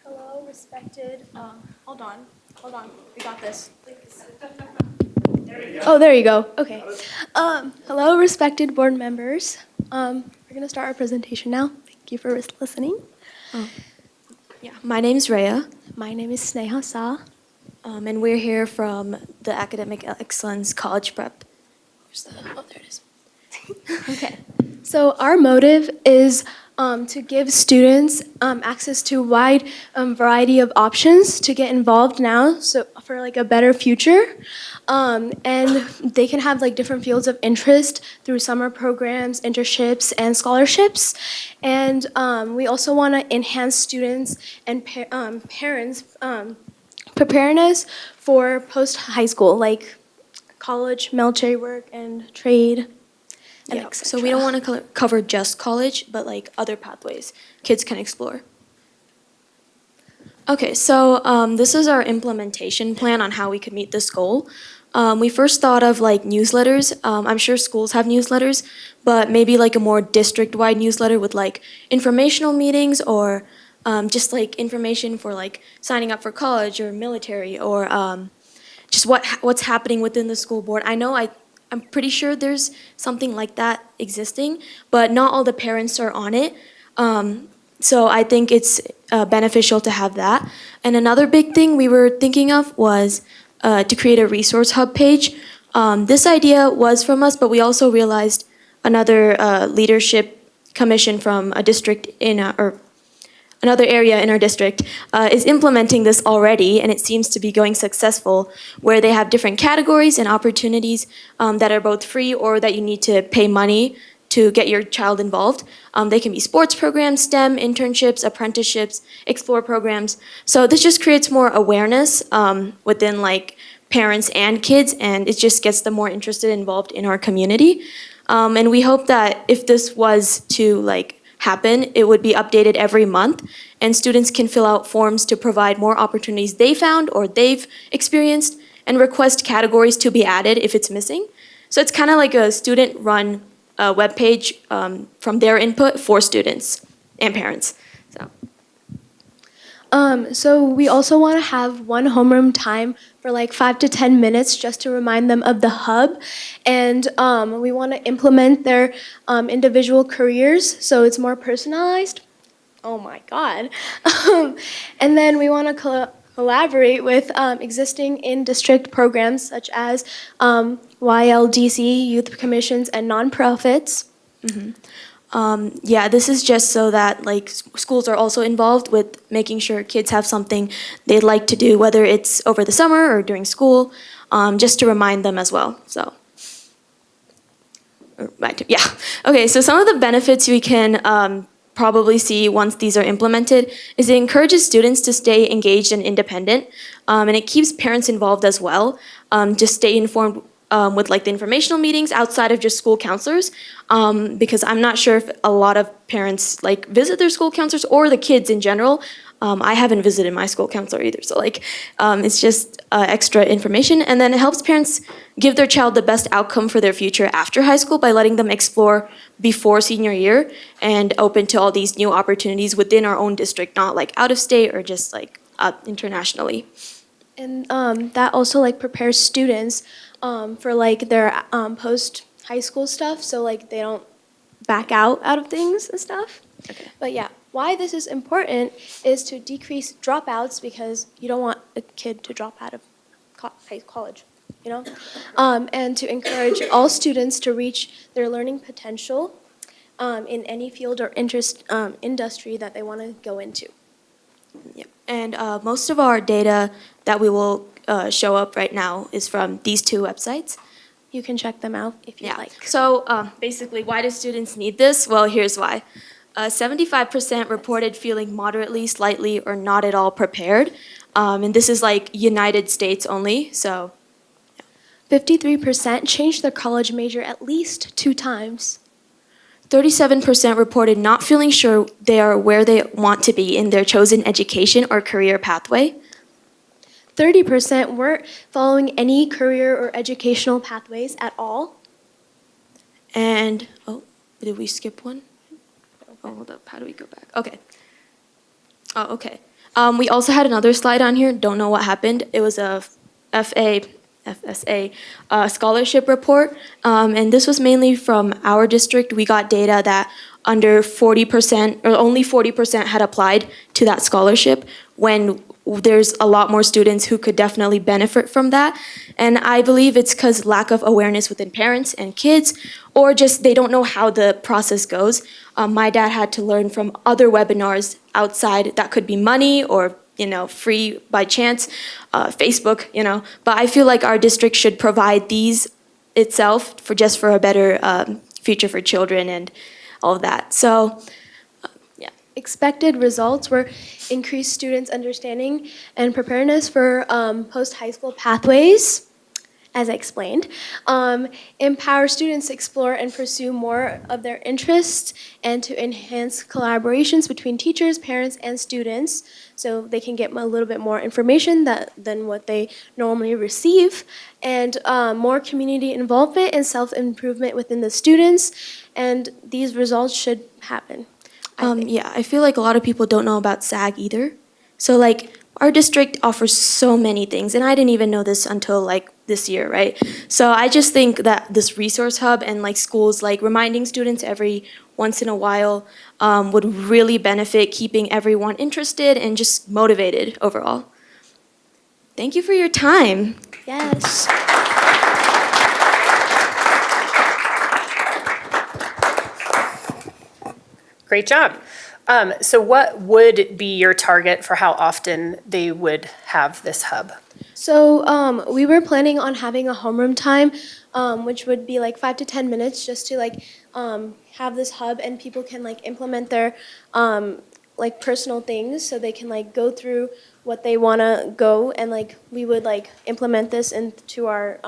Hello, respected, hold on, we got this. Oh, there you go, okay. Hello, respected board members. We're gonna start our presentation now. Thank you for listening. Yeah, my name's Rhea. My name is Sneha Sa, and we're here from the Academic Excellence College Prep. Oh, there it is. Okay, so our motive is to give students access to a wide variety of options to get involved now, so for like a better future. And they can have like different fields of interest through summer programs, internships, and scholarships. And we also want to enhance students and parents' preparedness for post-high school, like college, military work, and trade. And Yeah, so we don't want to cover just college, but like other pathways kids can explore. Okay, so this is our implementation plan on how we could meet this goal. We first thought of like newsletters. I'm sure schools have newsletters, but maybe like a more district-wide newsletter with like informational meetings or just like information for like signing up for college or military or just what's happening within the school board. I'm pretty sure there's something like that existing, but not all the parents are on it. So I think it's beneficial to have that. And another big thing we were thinking of was to create a resource hub page. This idea was from us, but we also realized another leadership commission from a district or another area in our district is implementing this already, and it seems to be going successful, where they have different categories and opportunities that are both free or that you need to pay money to get your child involved. They can be sports programs, STEM, internships, apprenticeships, explore programs. So this just creates more awareness within like parents and kids, and it just gets them more interested, involved in our community. And we hope that if this was to like happen, it would be updated every month, and students can fill out forms to provide more opportunities they found or they've experienced, and request categories to be added if it's missing. So it's kind of like a student-run webpage from their input for students and parents. So we also want to have one homeroom time for like 5 to 10 minutes just to remind them of the hub. And we want to implement their individual careers so it's more personalized. Oh my God. And then we want to collaborate with existing in-district programs such as YLDC, youth commissions, and nonprofits. Yeah, this is just so that like schools are also involved with making sure kids have something they'd like to do, whether it's over the summer or during school, just to remind them as well. So, Yeah. Okay, so some of the benefits we can probably see once these are implemented is it encourages students to stay engaged and independent, and it keeps parents involved as well. Just stay informed with like the informational meetings outside of just school counselors, because I'm not sure if a lot of parents like visit their school counselors or the kids in general. I haven't visited my school counselor either, so like it's just extra information, and then it helps parents give their child the best outcome for their future after high school by letting them explore before senior year and open to all these new opportunities within our own district, not like out of state or just like internationally. And that also like prepares students for like their post high school stuff, so like they don't back out of things and stuff. Okay. But yeah, why this is important is to decrease dropouts, because you don't want a kid to drop out of college, you know, and to encourage all students to reach their learning potential in any field or interest industry that they want to go into. Yep. And most of our data that we will show up right now is from these two websites. You can check them out if you like. So basically, why do students need this? Well, here's why. 75% reported feeling moderately, slightly, or not at all prepared. And this is like United States only, so. 53% changed their college major at least 2 times. 37% reported not feeling sure they are where they want to be in their chosen education or career pathway. 30% weren't following any career or educational pathways at all. And, oh, did we skip one? Oh, hold up, how do we go back? Okay. Oh, okay. We also had another slide on here, don't know what happened. It was a FSA scholarship report, and this was mainly from our district. We got data that under 40%, or only 40% had applied to that scholarship, when there's a lot more students who could definitely benefit from that. And I believe it's because lack of awareness within parents and kids, or just they don't know how the process goes. My dad had to learn from other webinars outside that could be money or free by chance, Facebook, But I feel like our district should provide these itself for a better future for children and all of that. So, yeah. Expected results were increased students' understanding and preparedness for post-high school pathways, as I explained. Empower students to explore and pursue more of their interests, and to enhance collaborations between teachers, parents, and students, so they can get a little bit more information than what they normally receive, and more community involvement and self-improvement within the students, and these results should happen. Yeah, I feel like a lot of people don't know about SAG either. So like our district offers so many things, and I didn't even know this until like this year, right? So I just think that this resource hub and like schools like reminding students every once in a while would really benefit keeping everyone interested and just motivated overall. Thank you for your time. Yes. Great job. So what would be your target for how often they would have this hub? So we were planning on having a homeroom time, which would be like 5 to 10 minutes, just to like have this hub, and people can like implement their like personal things, so they can like go through what they want to go, and like we would like implement this into our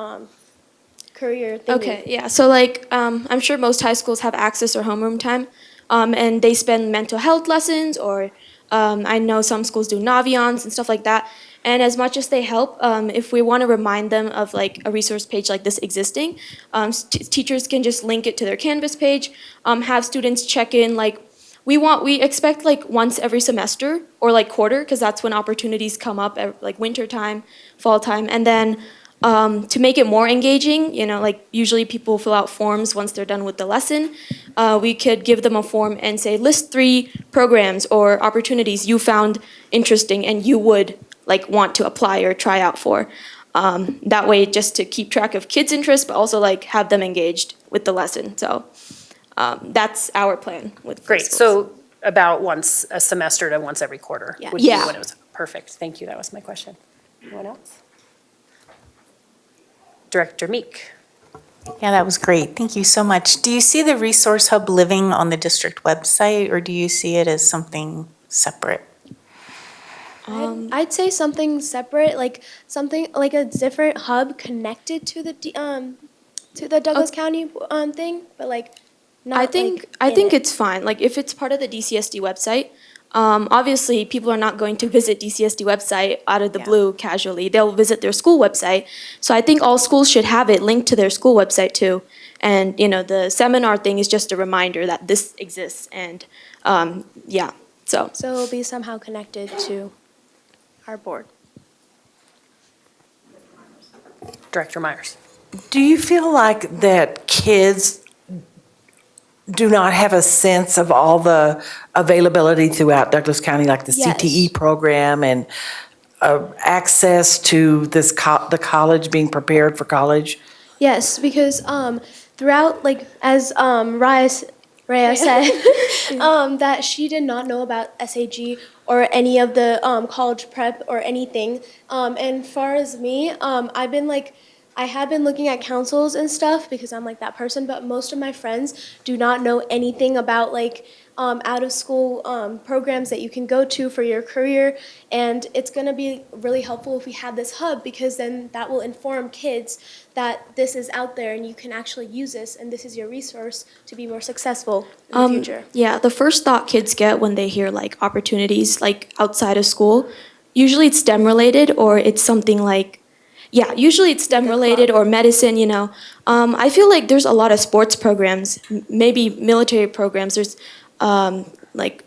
career thingy. Okay, yeah. So like I'm sure most high schools have access or homeroom time. And they spend mental health lessons, or I know some schools do Navions and stuff like that. And as much as they help, if we want to remind them of like a resource page like this existing, teachers can just link it to their Canvas page, have students check in. Like we expect like once every semester or like quarter, because that's when opportunities come up at like winter time, fall time, and then to make it more engaging, like usually people fill out forms once they're done with the lesson. We could give them a form and say, list 3 programs or opportunities you found interesting and you would like want to apply or try out for. That way, just to keep track of kids' interests, but also like have them engaged with the lesson. So that's our plan with Great. So about once a semester to once every quarter. Yeah. Would be Yeah. when it was perfect. Thank you. That was my question. Anyone else? Director Meek. Yeah, that was great. Thank you so much. Do you see the Resource Hub living on the district website, or do you see it as something separate? I'd say something separate, like something like a different hub connected to the Douglas County thing, but like not. I think it's fine. Like if it's part of the DCSD website, obviously people are not going to visit DCSD website out of the blue casually. They'll visit their school website. So I think all schools should have it linked to their school website too. And you know, the seminar thing is just a reminder that this exists. And yeah, so it'll be somehow connected to our board. Director Myers. Do you feel like that kids do not have a sense of all the availability throughout Douglas County, like the Yes. CTE program and access to this the college, being prepared for college? Yes, because throughout, like as Raya said, that she did not know about SAG or any of the college prep or anything. And far as me, I have been looking at councils and stuff because I'm like that person, but most of my friends do not know anything about like out of school programs that you can go to for your career. And it's going to be really helpful if we have this hub because then that will inform kids that this is out there and you can actually use this and this is your resource to be more successful in the future. Yeah, the first thought kids get when they hear like opportunities like outside of school, usually it's STEM related or it's something like, yeah, usually it's STEM related or medicine, you know. I feel like there's a lot of sports programs, maybe military programs. There's like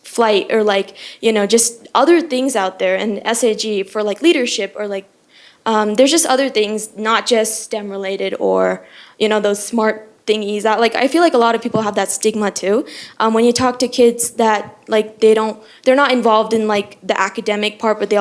flight or like, you know, just other things out there and SAG for like leadership or like, there's just other things, not just STEM related or, you know, those smart thingies that like I feel like a lot of people have that stigma too. When you talk to kids that like they're not involved in like the academic part, but they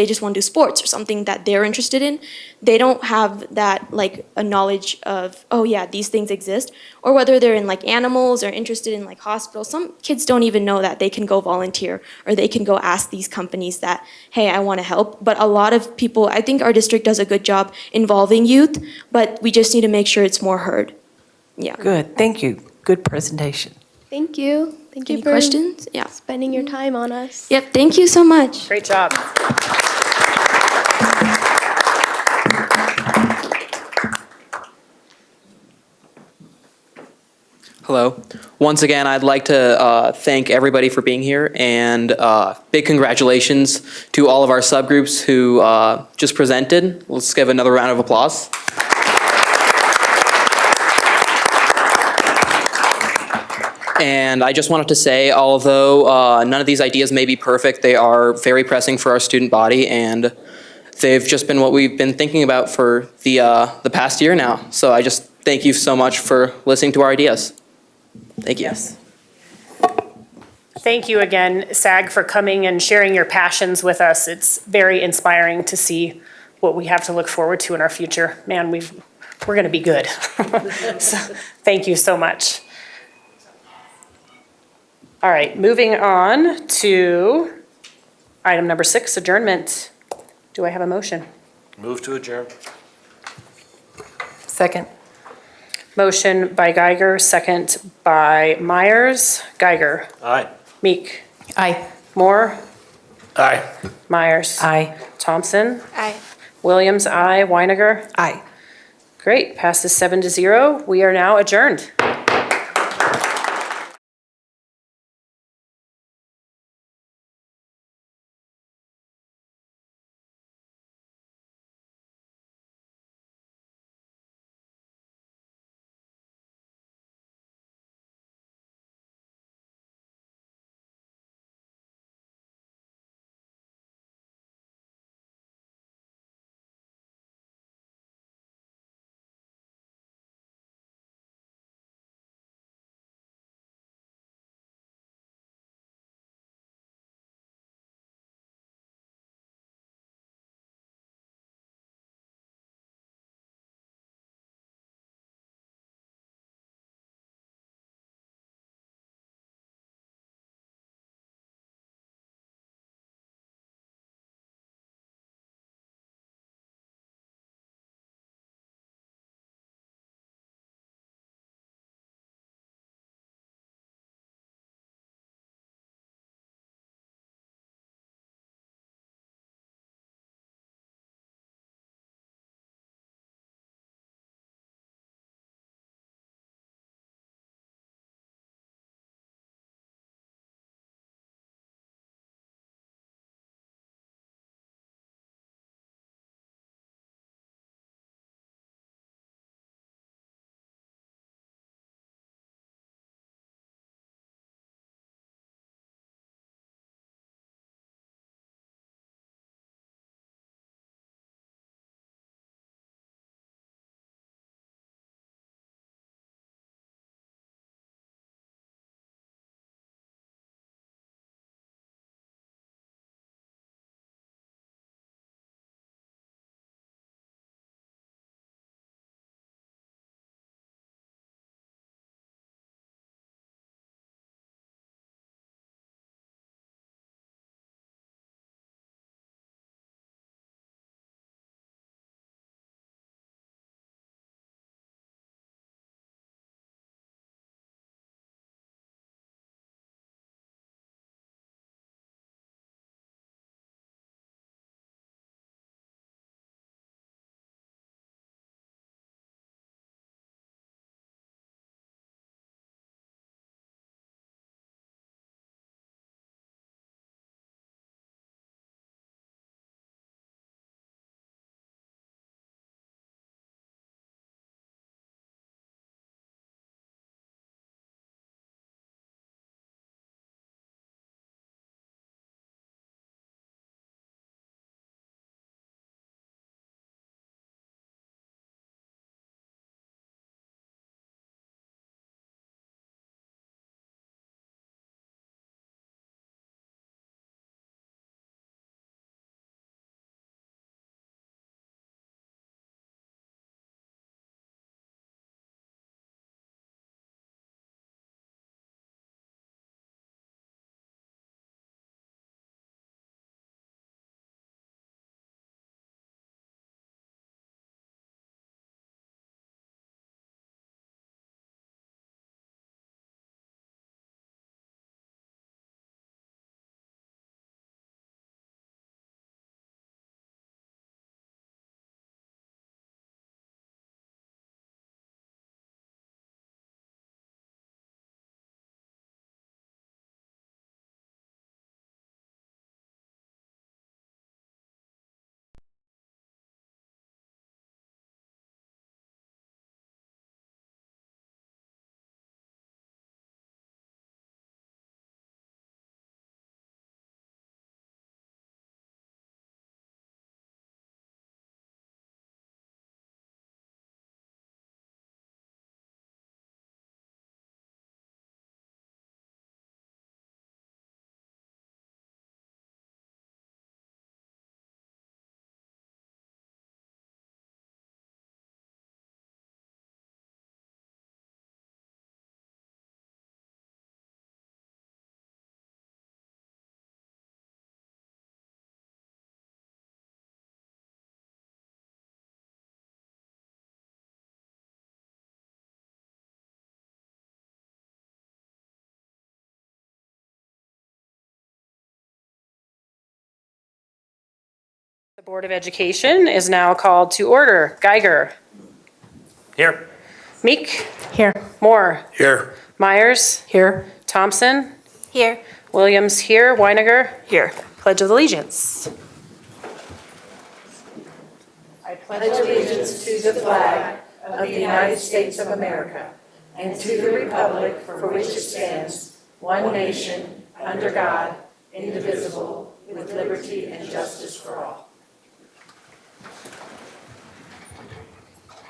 just want to do sports or something that they're interested in. They don't have that like a knowledge of, oh yeah, these things exist, or whether they're in like animals or interested in like hospitals. Some kids don't even know that they can go volunteer or they can go ask these companies that, hey, I want to help. But a lot of people, I think our district does a good job involving youth, but we just need to make sure it's more heard. Yeah. Good, thank you. Good presentation. Thank you. Thank you Any for questions? Yeah. spending your time on us. Yep, thank you so much. Great job. Hello. Once again, I'd like to thank everybody for being here and big congratulations to all of our subgroups who just presented. Let's give another round of applause. And I just wanted to say, although none of these ideas may be perfect, they are very pressing for our student body, and they've just been what we've been thinking about for the past year now. So I just thank you so much for listening to our ideas. Thank you. Yes. Thank you again, SAG, for coming and sharing your passions with us. It's very inspiring to see what we have to look forward to in our future. Man, we're going to be good. So, thank you so much. All right, moving on to item number 6, adjournment. Do I have a motion? Move to adjourn. Second. Motion by Geiger, second by Myers. Geiger. Aye. Meek. Aye. Moore. Aye. Myers. Aye. Thompson. Aye. Williams, aye. Weiniger. Aye. Great, passes 7-0. We are now adjourned. The Board of Education is now called to order. Geiger. Here. Meek. Here. Moore. Here. Myers. Here. Thompson. Here. Williams here. Weiniger. Here. Pledge of Allegiance. I pledge allegiance to the flag of the United States of America and to the republic for which it stands, one nation, under God, indivisible, with liberty and justice for all.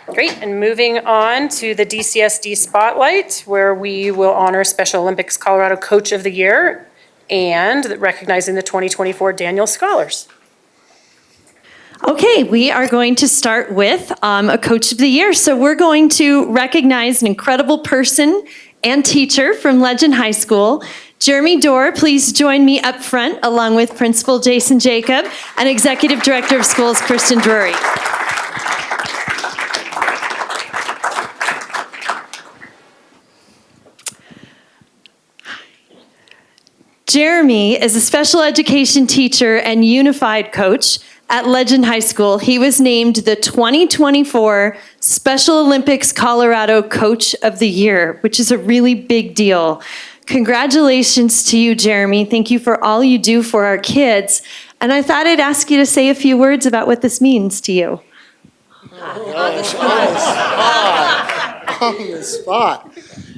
Great, and moving on to the DCSD Spotlight, where we will honor Special Olympics Colorado Coach of the Year and recognizing the 2024 Daniel Scholars. Okay, we are going to start with a Coach of the Year. So we're going to recognize an incredible person and teacher from Legend High School. Jeremy Dorr, please join me up front, along with Principal Jason Jacob and Executive Director of Schools, Kristen Drury. Jeremy is a special education teacher and unified coach at Legend High School. He was named the 2024 Special Olympics Colorado Coach of the Year, which is a really big deal. Congratulations to you, Jeremy. Thank you for all you do for our kids. And I thought I'd ask you to say a few words about what this means to you. On the spot.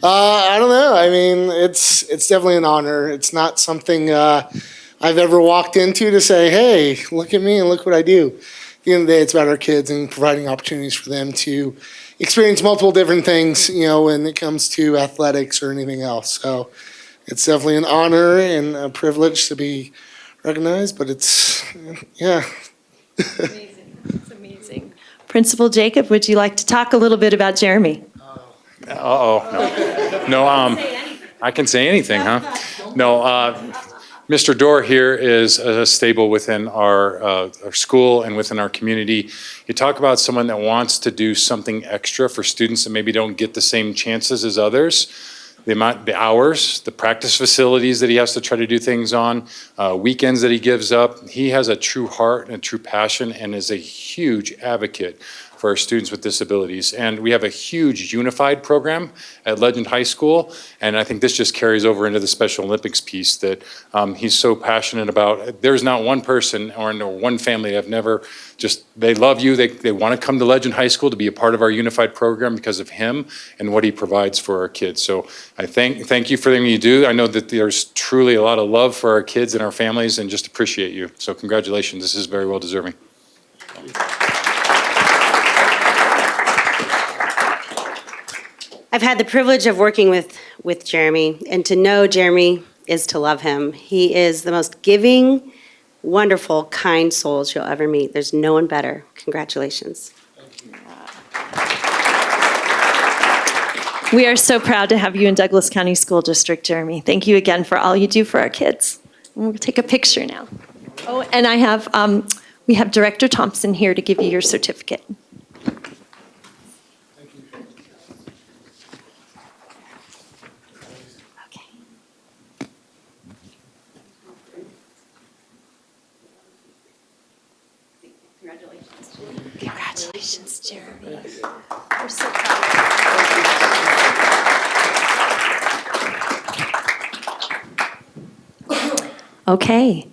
I don't know. I mean, it's definitely an honor. It's not something I've ever walked into to say, hey, look at me and look what I do. At the end of the day, it's about our kids and providing opportunities for them to experience multiple different things, you know, when it comes to athletics or anything else. So it's definitely an honor and a privilege to be recognized, but it's, yeah. Amazing. It's amazing. Principal Jacob, would you like to talk a little bit about Jeremy? No, I can say anything, huh? No, Mr. Dorr here is a stable within our school and within our community. You talk about someone that wants to do something extra for students that maybe don't get the same chances as others. The hours, the practice facilities that he has to try to do things on, weekends that he gives up. He has a true heart and a true passion and is a huge advocate for our students with disabilities. And we have a huge unified program at Legend High School. And I think this just carries over into the Special Olympics piece that he's so passionate about. There's not one person or one family that have never they love you. They want to come to Legend High School to be a part of our unified program because of him and what he provides for our kids. So I thank you for everything you do. I know that there's truly a lot of love for our kids and our families and just appreciate you. So congratulations. This is very well deserving. I've had the privilege of working with Jeremy, and to know Jeremy is to love him. He is the most giving, wonderful, kind souls you'll ever meet. There's no one better. Congratulations. We are so proud to have you in Douglas County School District, Jeremy. Thank you again for all you do for our kids. We'll take a picture now. Oh, and we have Director Thompson here to give you your certificate. Congratulations, Jeremy. We're so proud of you. Okay.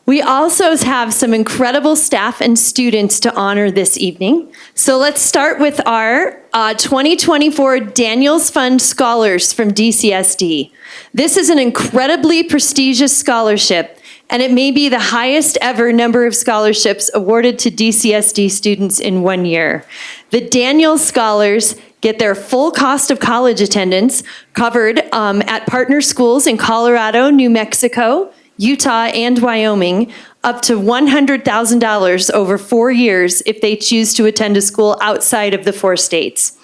We also have some incredible staff and students to honor this evening. So let's start with our 2024 Daniels Fund Scholars from DCSD. This is an incredibly prestigious scholarship, and it may be the highest ever number of scholarships awarded to DCSD students in 1 year. The Daniels Scholars get their full cost of college attendance covered at partner schools in Colorado, New Mexico, Utah, and Wyoming, up to $100,000 over 4 years if they choose to attend a school outside of the 4 states.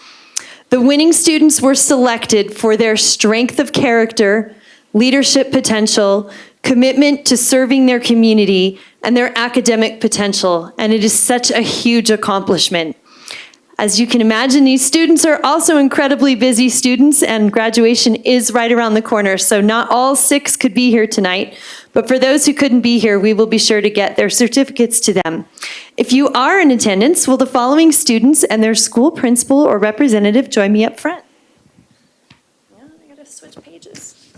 The winning students were selected for their strength of character, leadership potential, commitment to serving their community, and their academic potential, and it is such a huge accomplishment. As you can imagine, these students are also incredibly busy students, and graduation is right around the corner, so not all 6 could be here tonight. But for those who couldn't be here, we will be sure to get their certificates to them. If you are in attendance, will the following students and their school principal or representative join me up front? Yeah, I gotta switch pages.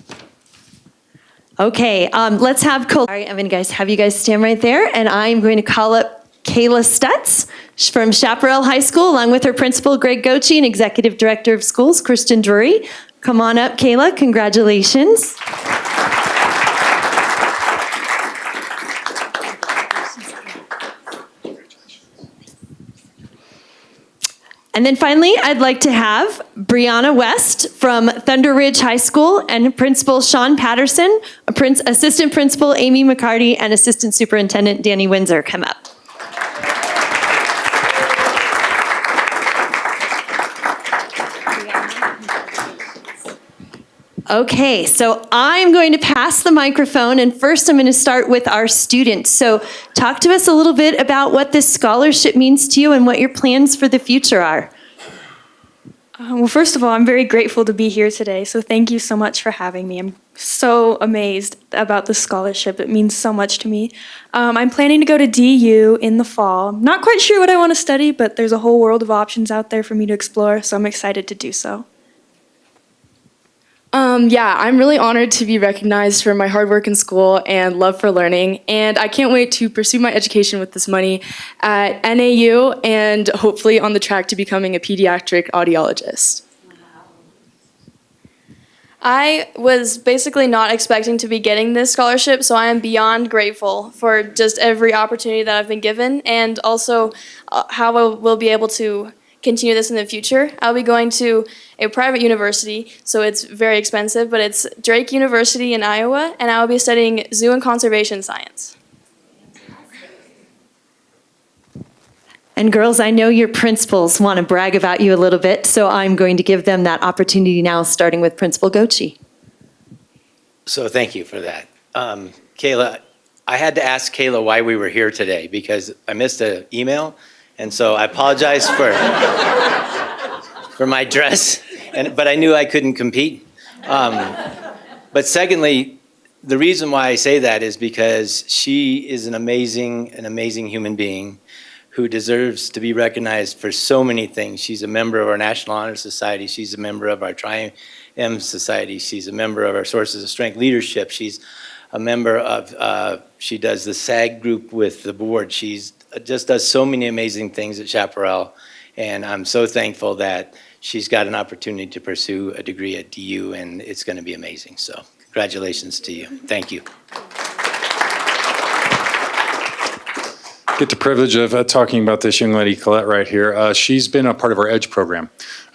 Okay, let's have Sorry, I'm gonna have you guys stand right there, and I'm going to call up Kayla Stutz from Chaparral High School, along with her principal, Greg Gochi, and Executive Director of Schools, Kristen Drury. Come on up, Kayla. Congratulations. And then finally, I'd like to have Brianna West from Thunder Ridge High School and Principal Sean Patterson, Assistant Principal Amy McCarty, and Assistant Superintendent Danny Windsor come up. Okay, so I'm going to pass the microphone, and first I'm going to start with our students. So talk to us a little bit about what this scholarship means to you and what your plans for the future are. Well, first of all, I'm very grateful to be here today, so thank you so much for having me. I'm so amazed about the scholarship. It means so much to me. I'm planning to go to DU in the fall. I'm not quite sure what I want to study, but there's a whole world of options out there for me to explore, so I'm excited to do so. Yeah, I'm really honored to be recognized for my hard work in school and love for learning, and I can't wait to pursue my education with this money at NAU and hopefully on the track to becoming a pediatric audiologist. I was basically not expecting to be getting this scholarship, so I am beyond grateful for just every opportunity that I've been given, and also how I will be able to continue this in the future. I'll be going to a private university, so it's very expensive, but it's Drake University in Iowa, and I'll be studying zoo and conservation science. And girls, I know your principals want to brag about you a little bit, so I'm going to give them that opportunity now, starting with Principal Gochi. So thank you for that. Kayla, I had to ask Kayla why we were here today because I missed an email, and so I apologize for my dress, but I knew I couldn't compete. But secondly, the reason why I say that is because she is an amazing human being who deserves to be recognized for so many things. She's a member of our National Honor Society. She's a member of our Tri-M Society. She's a member of our Sources of Strength Leadership. She's a member of, she does the SAG group with the board. She's just does so many amazing things at Chaparral. And I'm so thankful that she's got an opportunity to pursue a degree at DU, and it's going to be amazing. So congratulations to you. Thank you. Get the privilege of talking about this young lady, Colette, right here. She's been a part of our EDGE program.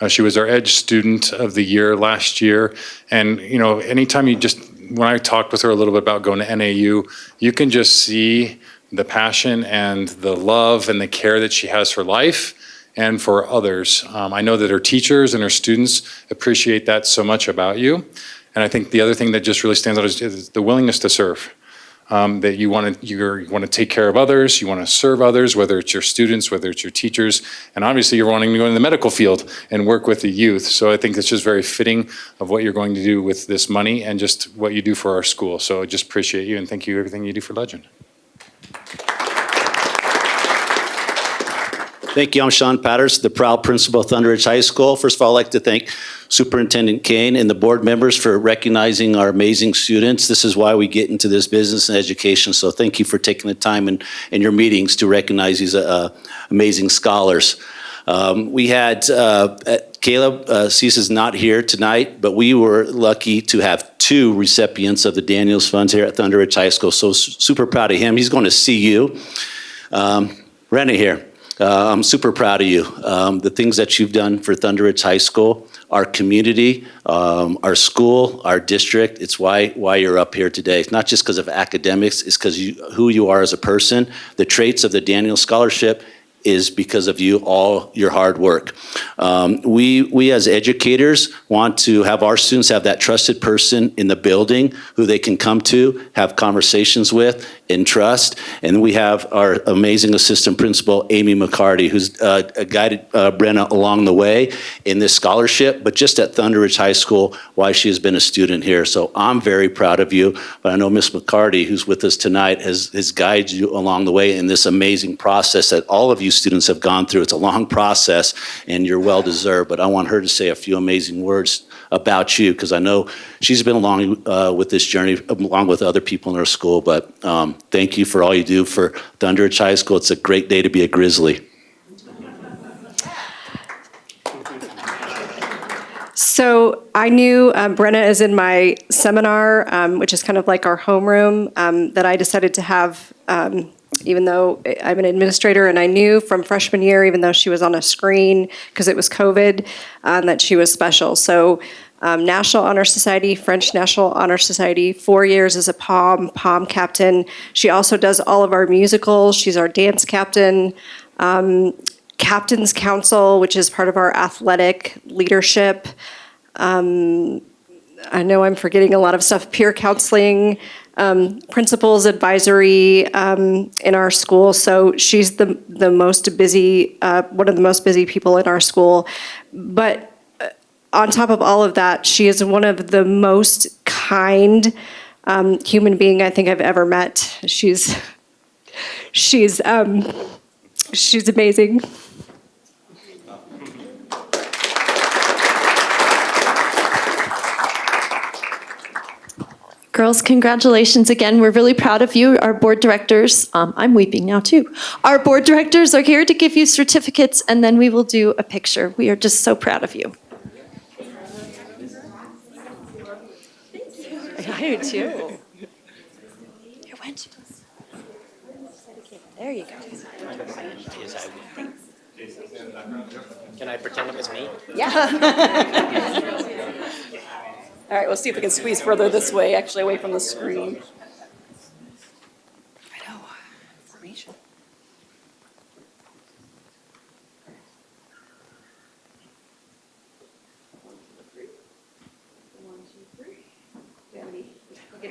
She was our EDGE Student of the Year last year. And, you know, anytime when I talked with her a little bit about going to NAU, you can just see the passion and the love and the care that she has for life and for others. I know that her teachers and her students appreciate that so much about you. And I think the other thing that just really stands out is the willingness to serve. That you want to take care of others, you want to serve others, whether it's your students, whether it's your teachers, and obviously you're wanting to go in the medical field and work with the youth. So I think it's just very fitting of what you're going to do with this money and just what you do for our school. So I just appreciate you and thank you for everything you do for Legend. Thank you. I'm Sean Patterson, the proud principal of Thunder Ridge High School. First of all, I'd like to thank Superintendent Kane and the board members for recognizing our amazing students. This is why we get into this business and education. So thank you for taking the time in your meetings to recognize these amazing scholars. We had Caleb Cease is not here tonight, but we were lucky to have 2 recipients of the Daniels Funds here at Thunder Ridge High School. So super proud of him. He's going to see you. Rennie here. I'm super proud of you. The things that you've done for Thunder Ridge High School, our community, our school, our district, it's why you're up here today. It's not just because of academics, it's because who you are as a person. The traits of the Daniel Scholarship is because of you, all your hard work. We as educators want to have our students have that trusted person in the building who they can come to, have conversations with, and trust. And we have our amazing assistant principal, Amy McCarty, who's guided Brenna along the way in this scholarship, but just at Thunder Ridge High School, why she has been a student here. So I'm very proud of you, but I know Miss McCarty, who's with us tonight, has guided you along the way in this amazing process that all of you students have gone through. It's a long process, and you're well-deserved, but I want her to say a few amazing words about you, because I know she's been along with this journey along with other people in our school, but thank you for all you do for Thunder Ridge High School. It's a great day to be a Grizzly. So I knew Brenna is in my seminar, which is kind of like our homeroom, that I decided to have, even though I'm an administrator, and I knew from freshman year, even though she was on a screen because it was COVID, that she was special. So National Honor Society, French National Honor Society, 4 years as a pom captain. She also does all of our musicals. She's our dance captain. Captain's Council, which is part of our athletic leadership. I know I'm forgetting a lot of stuff. Peer counseling, principals advisory in our school. So she's the most busy, one of the most busy people in our school. But on top of all of that, she is one of the most kind human being I think I've ever met. She's amazing. Girls, congratulations again. We're really proud of you. Our board directors, I'm weeping now too. Our board directors are here to give you certificates, and then we will do a picture. We are just so proud of you. I do too. Here, went. There you go. Can I pretend it was me? Yeah. All right, we'll see if we can squeeze further this way, actually away from the screen. I know, formation. We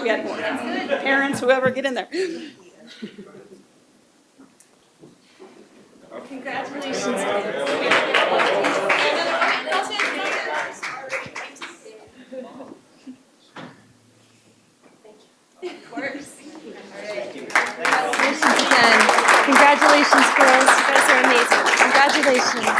had more. Parents, whoever, get in there. Congratulations. Of course. Congratulations again. Congratulations, girls. You guys are amazing. Congratulations.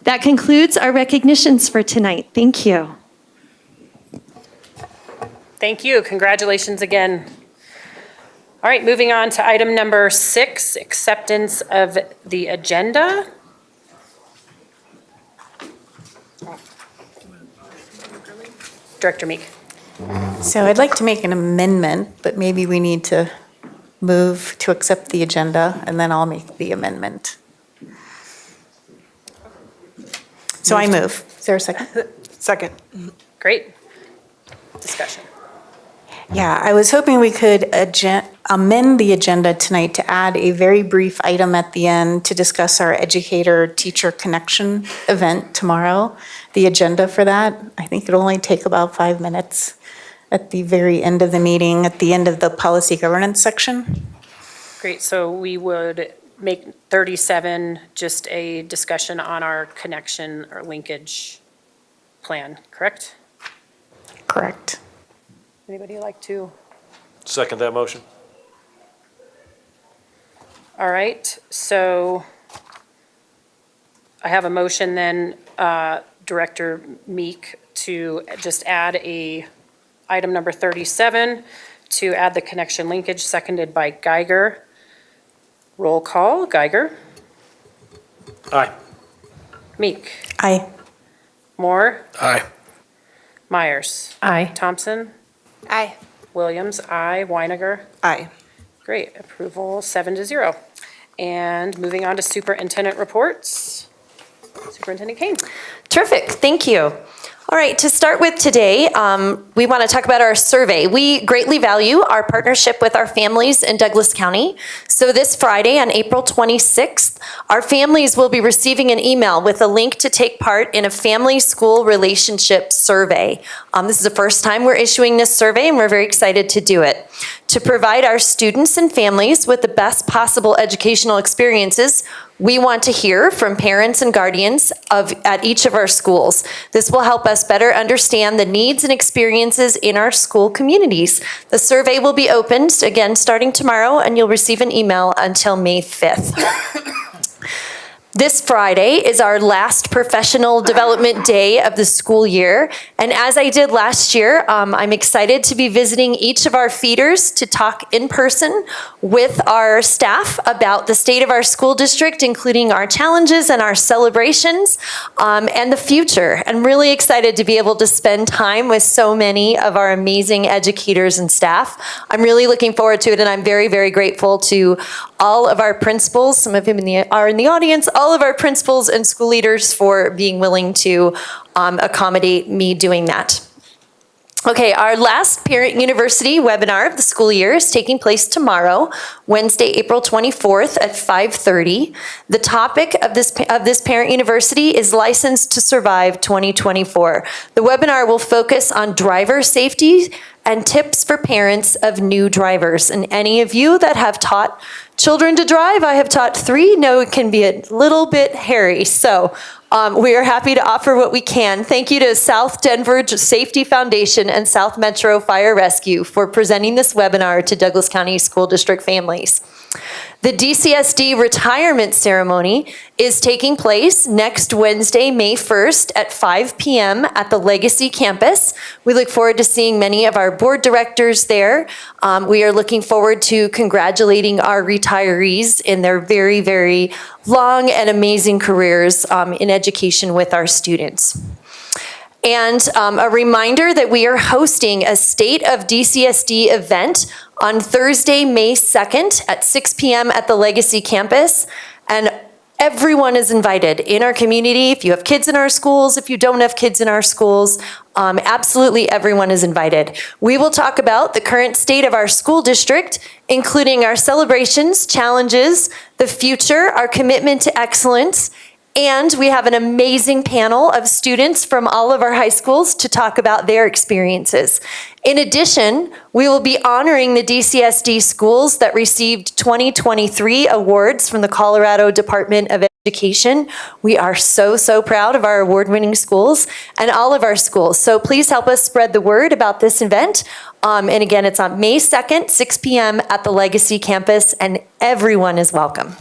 That concludes our recognitions for tonight. Thank you. Thank you. Congratulations again. All right, moving on to item number 6, acceptance of the agenda. Director Meek. So I'd like to make an amendment, but maybe we need to move to accept the agenda, and then I'll make the amendment. So I move. Is there a second? Second. Great. Discussion. Yeah, I was hoping we could amend the agenda tonight to add a very brief item at the end to discuss our educator-teacher connection event tomorrow. The agenda for that, I think it'll only take about 5 minutes at the very end of the meeting, at the end of the policy governance section. Great, so we would make 37 just a discussion on our connection or linkage plan, correct? Correct. Anybody like to? Second that motion. All right, so I have a motion then, Director Meek, to just add item number 37, to add the connection linkage, seconded by Geiger. Roll call, Geiger. Aye. Meek. Aye. Moore. Aye. Myers. Aye. Thompson. Aye. Williams. Aye. Weiniger. Aye. Great, approval 7-0. And moving on to superintendent reports. Superintendent Kane. Terrific, thank you. All right, to start with today, we want to talk about our survey. We greatly value our partnership with our families in Douglas County. So this Friday on April 26th, our families will be receiving an email with a link to take part in a family-school relationship survey. This is the first time we're issuing this survey, and we're very excited to do it. To provide our students and families with the best possible educational experiences, we want to hear from parents and guardians at each of our schools. This will help us better understand the needs and experiences in our school communities. The survey will be opened again starting tomorrow, and you'll receive an email until May 5th. This Friday is our last professional development day of the school year. And as I did last year, I'm excited to be visiting each of our feeders to talk in person with our staff about the state of our school district, including our challenges and our celebrations, and the future. I'm really excited to be able to spend time with so many of our amazing educators and staff. I'm really looking forward to it, and I'm very, very grateful to all of our principals, some of them are in the audience, all of our principals and school leaders for being willing to accommodate me doing that. Okay, our last Parent University webinar of the school year is taking place tomorrow, Wednesday, April 24th at 5:30. The topic of this Parent University is Licensed to Survive 2024. The webinar will focus on driver safety and tips for parents of new drivers. And any of you that have taught children to drive, I have taught 3, know it can be a little bit hairy. So we are happy to offer what we can. Thank you to South Denver Safety Foundation and South Metro Fire Rescue for presenting this webinar to Douglas County School District families. The DCSD retirement ceremony is taking place next Wednesday, May 1st at 5 p.m. at the Legacy campus. We look forward to seeing many of our board directors there. We are looking forward to congratulating our retirees in their very, very long and amazing careers in education with our students. And a reminder that we are hosting a State of DCSD event on Thursday, May 2nd at 6 p.m. at the Legacy campus. And everyone is invited in our community. If you have kids in our schools, if you don't have kids in our schools, absolutely everyone is invited. We will talk about the current state of our school district, including our celebrations, challenges, the future, our commitment to excellence, and we have an amazing panel of students from all of our high schools to talk about their experiences. In addition, we will be honoring the DCSD schools that received 2023 awards from the Colorado Department of Education. We are so, so proud of our award-winning schools and all of our schools. So please help us spread the word about this event. And again, it's on May 2nd, 6 p.m. at the Legacy campus, and everyone is welcome.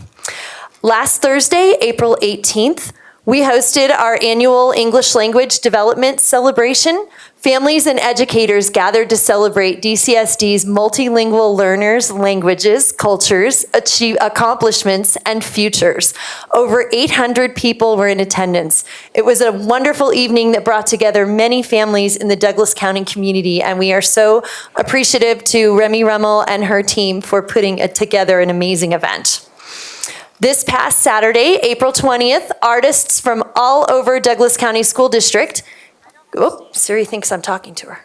Last Thursday, April 18th, we hosted our annual English Language Development Celebration. Families and educators gathered to celebrate DCSD's multilingual learners' languages, cultures, accomplishments, and futures. Over 800 people were in attendance. It was a wonderful evening that brought together many families in the Douglas County community, and we are so appreciative to Remy Rummel and her team for putting together an amazing event. This past Saturday, April 20th, artists from all over Douglas County School District, Siri thinks I'm talking to her.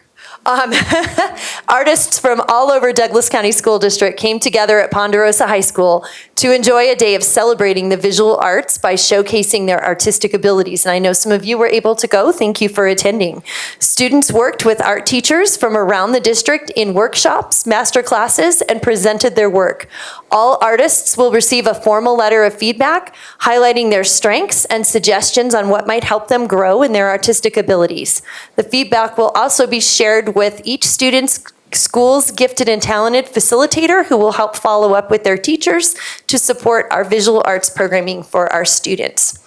Artists from all over Douglas County School District came together at Ponderosa High School to enjoy a day of celebrating the visual arts by showcasing their artistic abilities. And I know some of you were able to go. Thank you for attending. Students worked with art teachers from around the district in workshops, master classes, and presented their work. All artists will receive a formal letter of feedback highlighting their strengths and suggestions on what might help them grow in their artistic abilities. The feedback will also be shared with each student's school's gifted and talented facilitator who will help follow up with their teachers to support our visual arts programming for our students.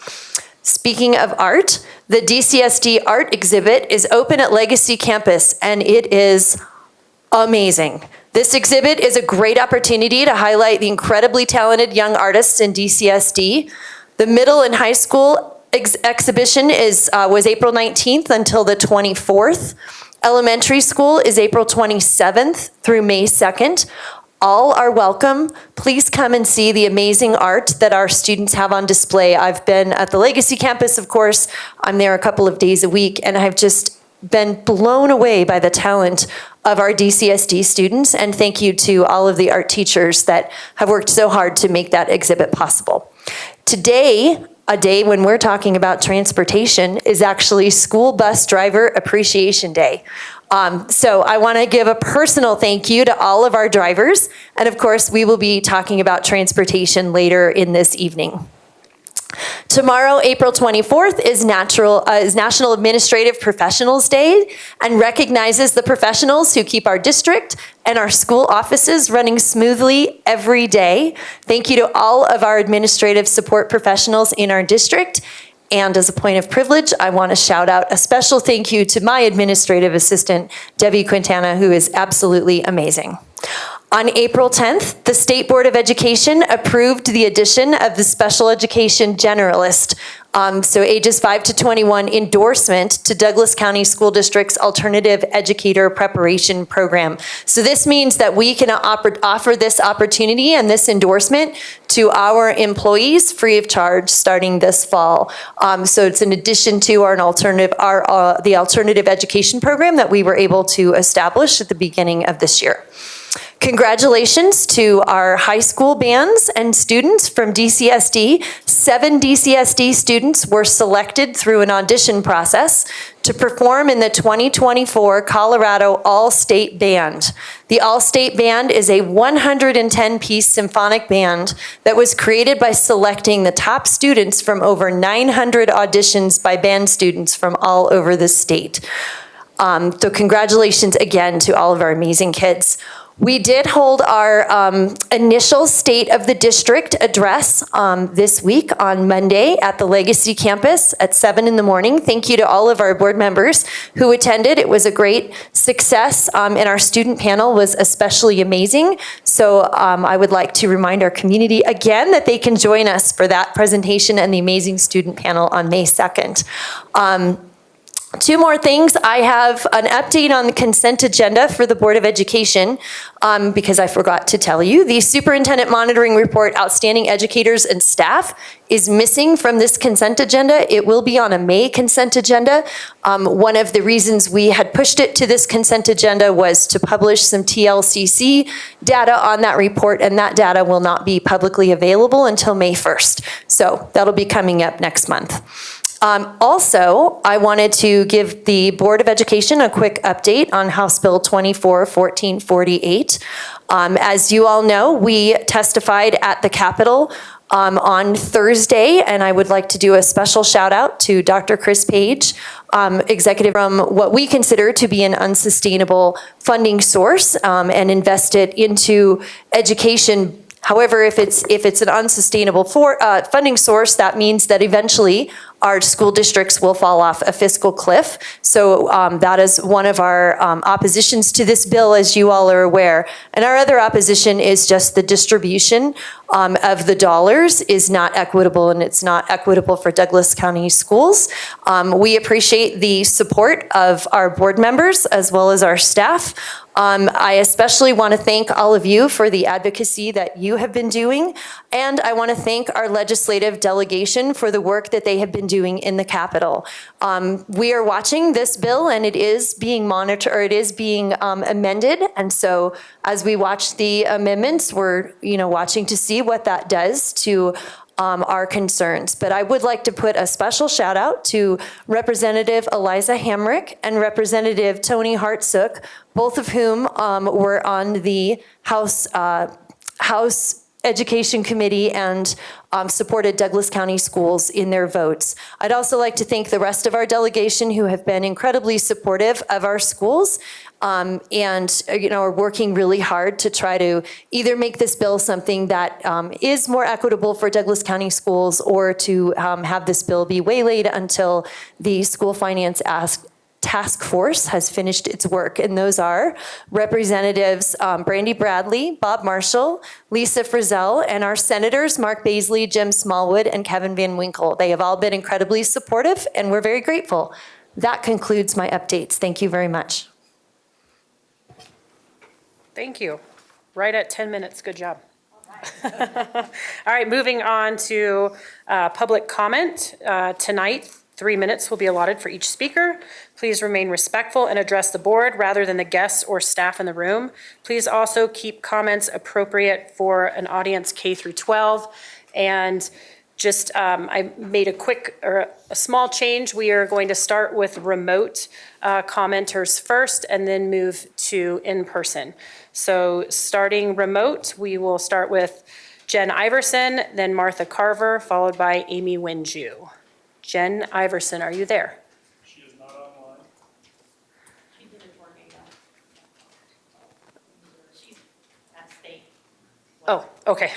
Speaking of art, the DCSD art exhibit is open at Legacy Campus, and it is amazing. This exhibit is a great opportunity to highlight the incredibly talented young artists in DCSD. The middle and high school exhibition was April 19th until the 24th. Elementary school is April 27th through May 2nd. All are welcome. Please come and see the amazing art that our students have on display. I've been at the Legacy campus, of course. I'm there a couple of days a week, and I've just been blown away by the talent of our DCSD students, and thank you to all of the art teachers that have worked so hard to make that exhibit possible. Today, a day when we're talking about transportation, is actually School Bus Driver Appreciation Day. So I want to give a personal thank you to all of our drivers, and of course, we will be talking about transportation later in this evening. Tomorrow, April 24th, is National Administrative Professionals Day and recognizes the professionals who keep our district and our school offices running smoothly every day. Thank you to all of our administrative support professionals in our district. And as a point of privilege, I want to shout out a special thank you to my administrative assistant, Debbie Quintana, who is absolutely amazing. On April 10th, the State Board of Education approved the addition of the Special Education Generalist, so ages 5 to 21, endorsement to Douglas County School District's Alternative Educator Preparation Program. So this means that we can offer this opportunity and this endorsement to our employees free of charge starting this fall. So it's in addition to the alternative education program that we were able to establish at the beginning of this year. Congratulations to our high school bands and students from DCSD. 7 DCSD students were selected through an audition process to perform in the 2024 Colorado All-State Band. The All-State Band is a 110-piece symphonic band that was created by selecting the top students from over 900 auditions by band students from all over the state. So congratulations again to all of our amazing kids. We did hold our initial State of the District address this week on Monday at the Legacy campus at 7 in the morning. Thank you to all of our board members who attended. It was a great success, and our student panel was especially amazing. So I would like to remind our community again that they can join us for that presentation and the amazing student panel on May 2nd. Two more things. I have an update on the consent agenda for the Board of Education because I forgot to tell you. The Superintendent Monitoring Report, Outstanding Educators and Staff, is missing from this consent agenda. It will be on a May consent agenda. One of the reasons we had pushed it to this consent agenda was to publish some TLCC data on that report, and that data will not be publicly available until May 1st. So that'll be coming up next month. Also, I wanted to give the Board of Education a quick update on House Bill 24-1448. As you all know, we testified at the Capitol on Thursday, and I would like to do a special shout out to Dr. Chris Page, executive from what we consider to be an unsustainable funding source, and invest it into education. However, if it's an unsustainable funding source, that means that eventually our school districts will fall off a fiscal cliff. So that is one of our oppositions to this bill, as you all are aware. And our other opposition is just the distribution of the dollars is not equitable, and it's not equitable for Douglas County schools. We appreciate the support of our board members as well as our staff. I especially want to thank all of you for the advocacy that you have been doing, and I want to thank our legislative delegation for the work that they have been doing in the Capitol. We are watching this bill, and it is being monitored, or it is being amended, and so as we watch the amendments, we're watching to see what that does to our concerns. But I would like to put a special shout out to Representative Eliza Hamrick and Representative Tony Hartsook, both of whom were on the House Education Committee and supported Douglas County schools in their votes. I'd also like to thank the rest of our delegation who have been incredibly supportive of our schools and are working really hard to try to either make this bill something that is more equitable for Douglas County schools, or to have this bill be waylaid until the school finance task force has finished its work. And those are Representatives Brandy Bradley, Bob Marshall, Lisa Frizzell, and our senators Mark Baisley, Jim Smallwood, and Kevin Van Winkle. They have all been incredibly supportive, and we're very grateful. That concludes my updates. Thank you very much. Thank you. Right at 10 minutes, good job. All right, moving on to public comment. Tonight, 3 minutes will be allotted for each speaker. Please remain respectful and address the board rather than the guests or staff in the room. Please also keep comments appropriate for an audience K through 12. And just, I made a small change. We are going to start with remote commenters first and then move to in-person. So starting remote, we will start with Jen Iverson, then Martha Carver, followed by Amy Winju. Jen Iverson, are you there? She is not online. She didn't work She's at state. Oh, okay.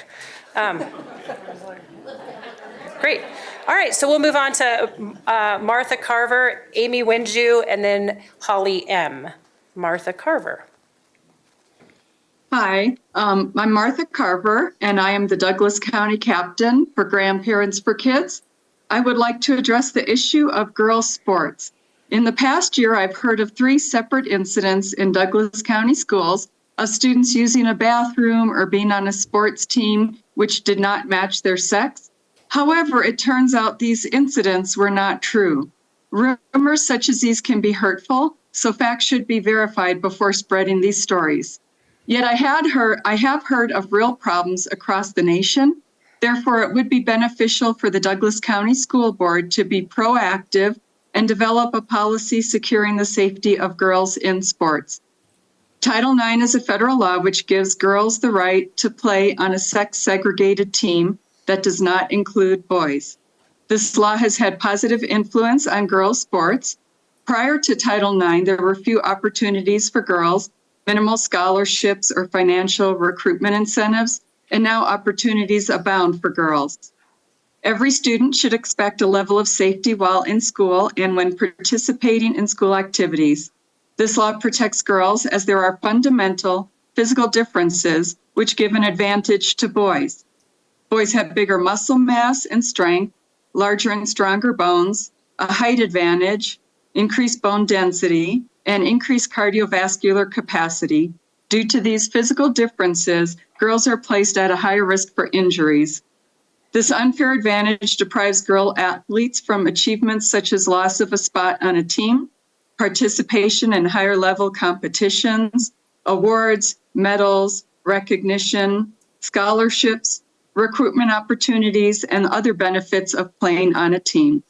Great. All right, so we'll move on to Martha Carver, Amy Winju, and then Holly M. Martha Carver. Hi, I'm Martha Carver, and I am the Douglas County Captain for Grandparents for Kids. I would like to address the issue of girls' sports. In the past year, I've heard of 3 separate incidents in Douglas County schools of students using a bathroom or being on a sports team which did not match their sex. However, it turns out these incidents were not true. Rumors such as these can be hurtful, so facts should be verified before spreading these stories. Yet I have heard of real problems across the nation. Therefore, it would be beneficial for the Douglas County School Board to be proactive and develop a policy securing the safety of girls in sports. Title IX is a federal law which gives girls the right to play on a sex-segregated team that does not include boys. This law has had positive influence on girls' sports. Prior to Title IX, there were few opportunities for girls, minimal scholarships or financial recruitment incentives, and now opportunities abound for girls. Every student should expect a level of safety while in school and when participating in school activities. This law protects girls as there are fundamental physical differences which give an advantage to boys. Boys have bigger muscle mass and strength, larger and stronger bones, a height advantage, increased bone density, and increased cardiovascular capacity. Due to these physical differences, girls are placed at a higher risk for injuries. This unfair advantage deprives girl athletes from achievements such as loss of a spot on a team, participation in higher level competitions, awards, medals, recognition, scholarships, recruitment opportunities, and other benefits of playing on a team.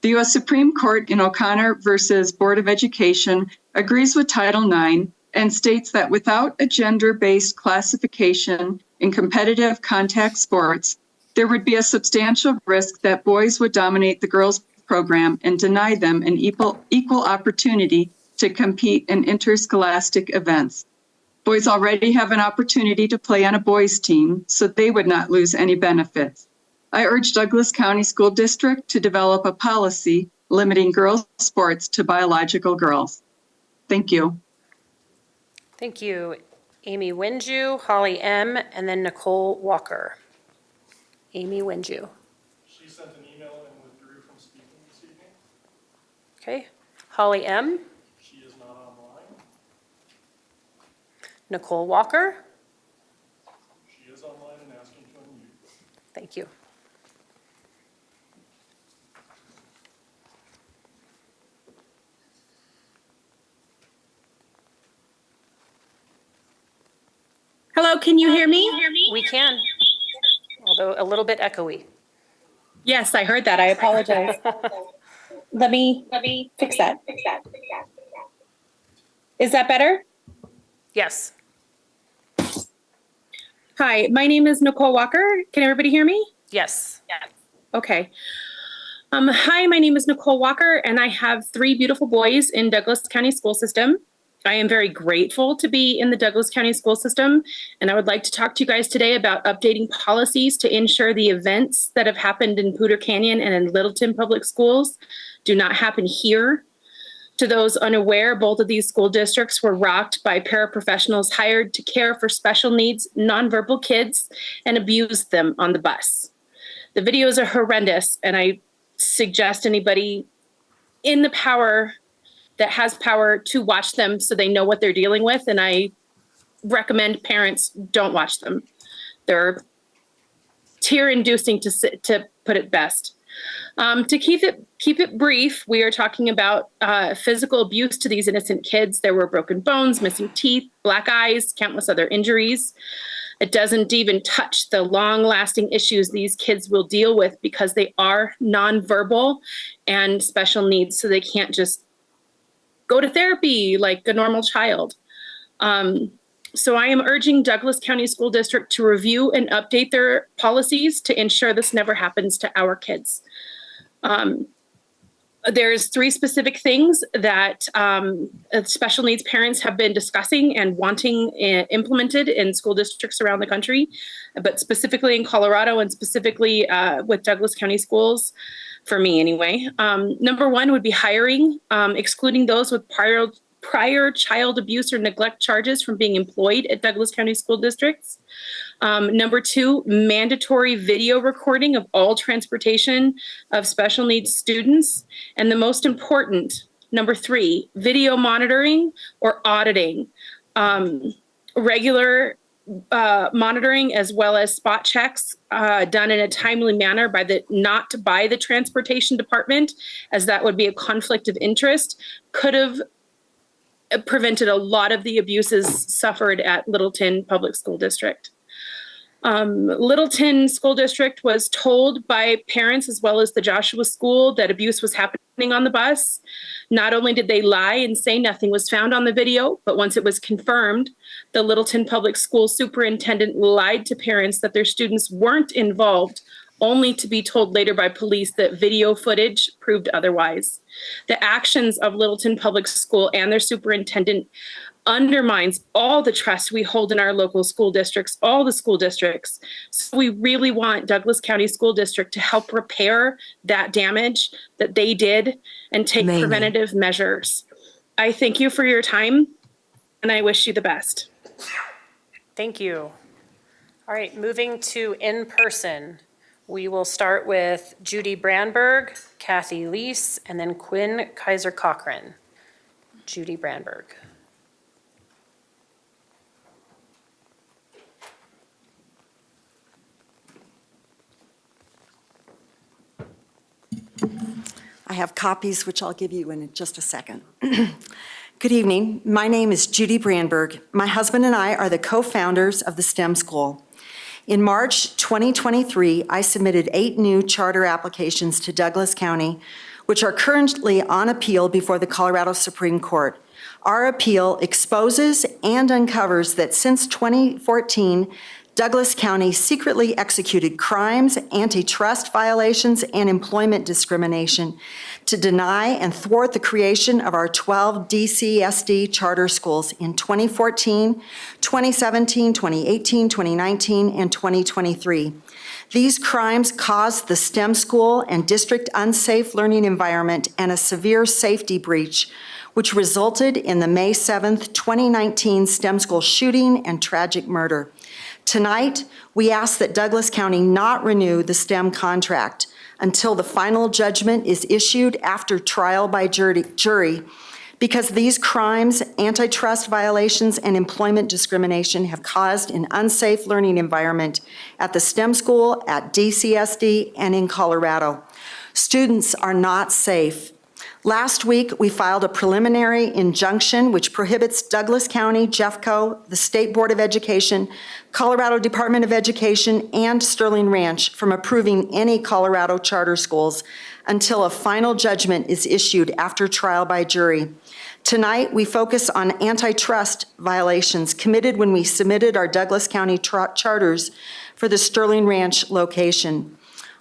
The U.S. Supreme Court in O'Connor versus Board of Education agrees with Title IX and states that without a gender-based classification in competitive contact sports, there would be a substantial risk that boys would dominate the girls' program and deny them an equal opportunity to compete in interscholastic events. Boys already have an opportunity to play on a boys' team, so they would not lose any benefits. I urge Douglas County School District to develop a policy limiting girls' sports to biological girls. Thank you. Thank you, Amy Winju, Holly M., and then Nicole Walker. Amy Winju. She sent an email and withdrew from speaking this evening. Okay. Holly M. She is not online. Nicole Walker. She is online and asking to unmute. Thank you. Hello, can you hear me? We can, although a little bit echoey. Yes, I heard that. I apologize. Let me fix that. Is that better? Yes. Hi, my name is Nicole Walker. Can everybody hear me? Yes. Okay. Hi, my name is Nicole Walker, and I have 3 beautiful boys in Douglas County School System. I am very grateful to be in the Douglas County School System, and I would like to talk to you guys today about updating policies to ensure the events that have happened in Poudre Canyon and in Littleton Public Schools do not happen here. To those unaware, both of these school districts were rocked by paraprofessionals hired to care for special needs nonverbal kids and abused them on the bus. The videos are horrendous, and I suggest anybody in the power that has power to watch them so they know what they're dealing with. And I recommend parents don't watch them. They're tear-inducing to put it best. To keep it brief, we are talking about physical abuse to these innocent kids. There were broken bones, missing teeth, black eyes, countless other injuries. It doesn't even touch the long-lasting issues these kids will deal with because they are nonverbal and special needs, so they can't just go to therapy like a normal child. So I am urging Douglas County School District to review and update their policies to ensure this never happens to our kids. There's 3 specific things that special needs parents have been discussing and wanting implemented in school districts around the country, but specifically in Colorado and specifically with Douglas County Schools, for me anyway. Number 1 would be hiring, excluding those with prior child abuse or neglect charges from being employed at Douglas County School Districts. Number 2, mandatory video recording of all transportation of special needs students. And the most important, number 3, video monitoring or auditing. Regular monitoring as well as spot checks done in a timely manner not by the transportation department, as that would be a conflict of interest, could have prevented a lot of the abuses suffered at Littleton Public School District. Littleton School District was told by parents as well as the Joshua School that abuse was happening on the bus. Not only did they lie and say nothing was found on the video, but once it was confirmed, the Littleton Public School Superintendent lied to parents that their students weren't involved, only to be told later by police that video footage proved otherwise. The actions of Littleton Public School and their superintendent undermines all the trust we hold in our local school districts, all the school districts. So we really want Douglas County School District to help repair that damage that they did and take preventative measures. I thank you for your time, and I wish you the best. Thank you. All right, moving to in-person. We will start with Judy Brandberg, Kathy Leese, and then Quinn Kaiser Cochran. Judy Brandberg. I have copies, which I'll give you in just a second. Good evening. My name is Judy Brandberg. My husband and I are the co-founders of the STEM School. In March 2023, I submitted 8 new charter applications to Douglas County, which are currently on appeal before the Colorado Supreme Court. Our appeal exposes and uncovers that since 2014, Douglas County secretly executed crimes, antitrust violations, and employment discrimination to deny and thwart the creation of our 12 DCSD charter schools in 2014, 2017, 2018, 2019, and 2023. These crimes caused the STEM school and district unsafe learning environment and a severe safety breach, which resulted in the May 7th, 2019 STEM school shooting and tragic murder. Tonight, we ask that Douglas County not renew the STEM contract until the final judgment is issued after trial by jury, because these crimes, antitrust violations, and employment discrimination have caused an unsafe learning environment at the STEM school, at DCSD, and in Colorado. Students are not safe. Last week, we filed a preliminary injunction which prohibits Douglas County, Jeffco, the State Board of Education, Colorado Department of Education, and Sterling Ranch from approving any Colorado charter schools until a final judgment is issued after trial by jury. Tonight, we focus on antitrust violations committed when we submitted our Douglas County charters for the Sterling Ranch location.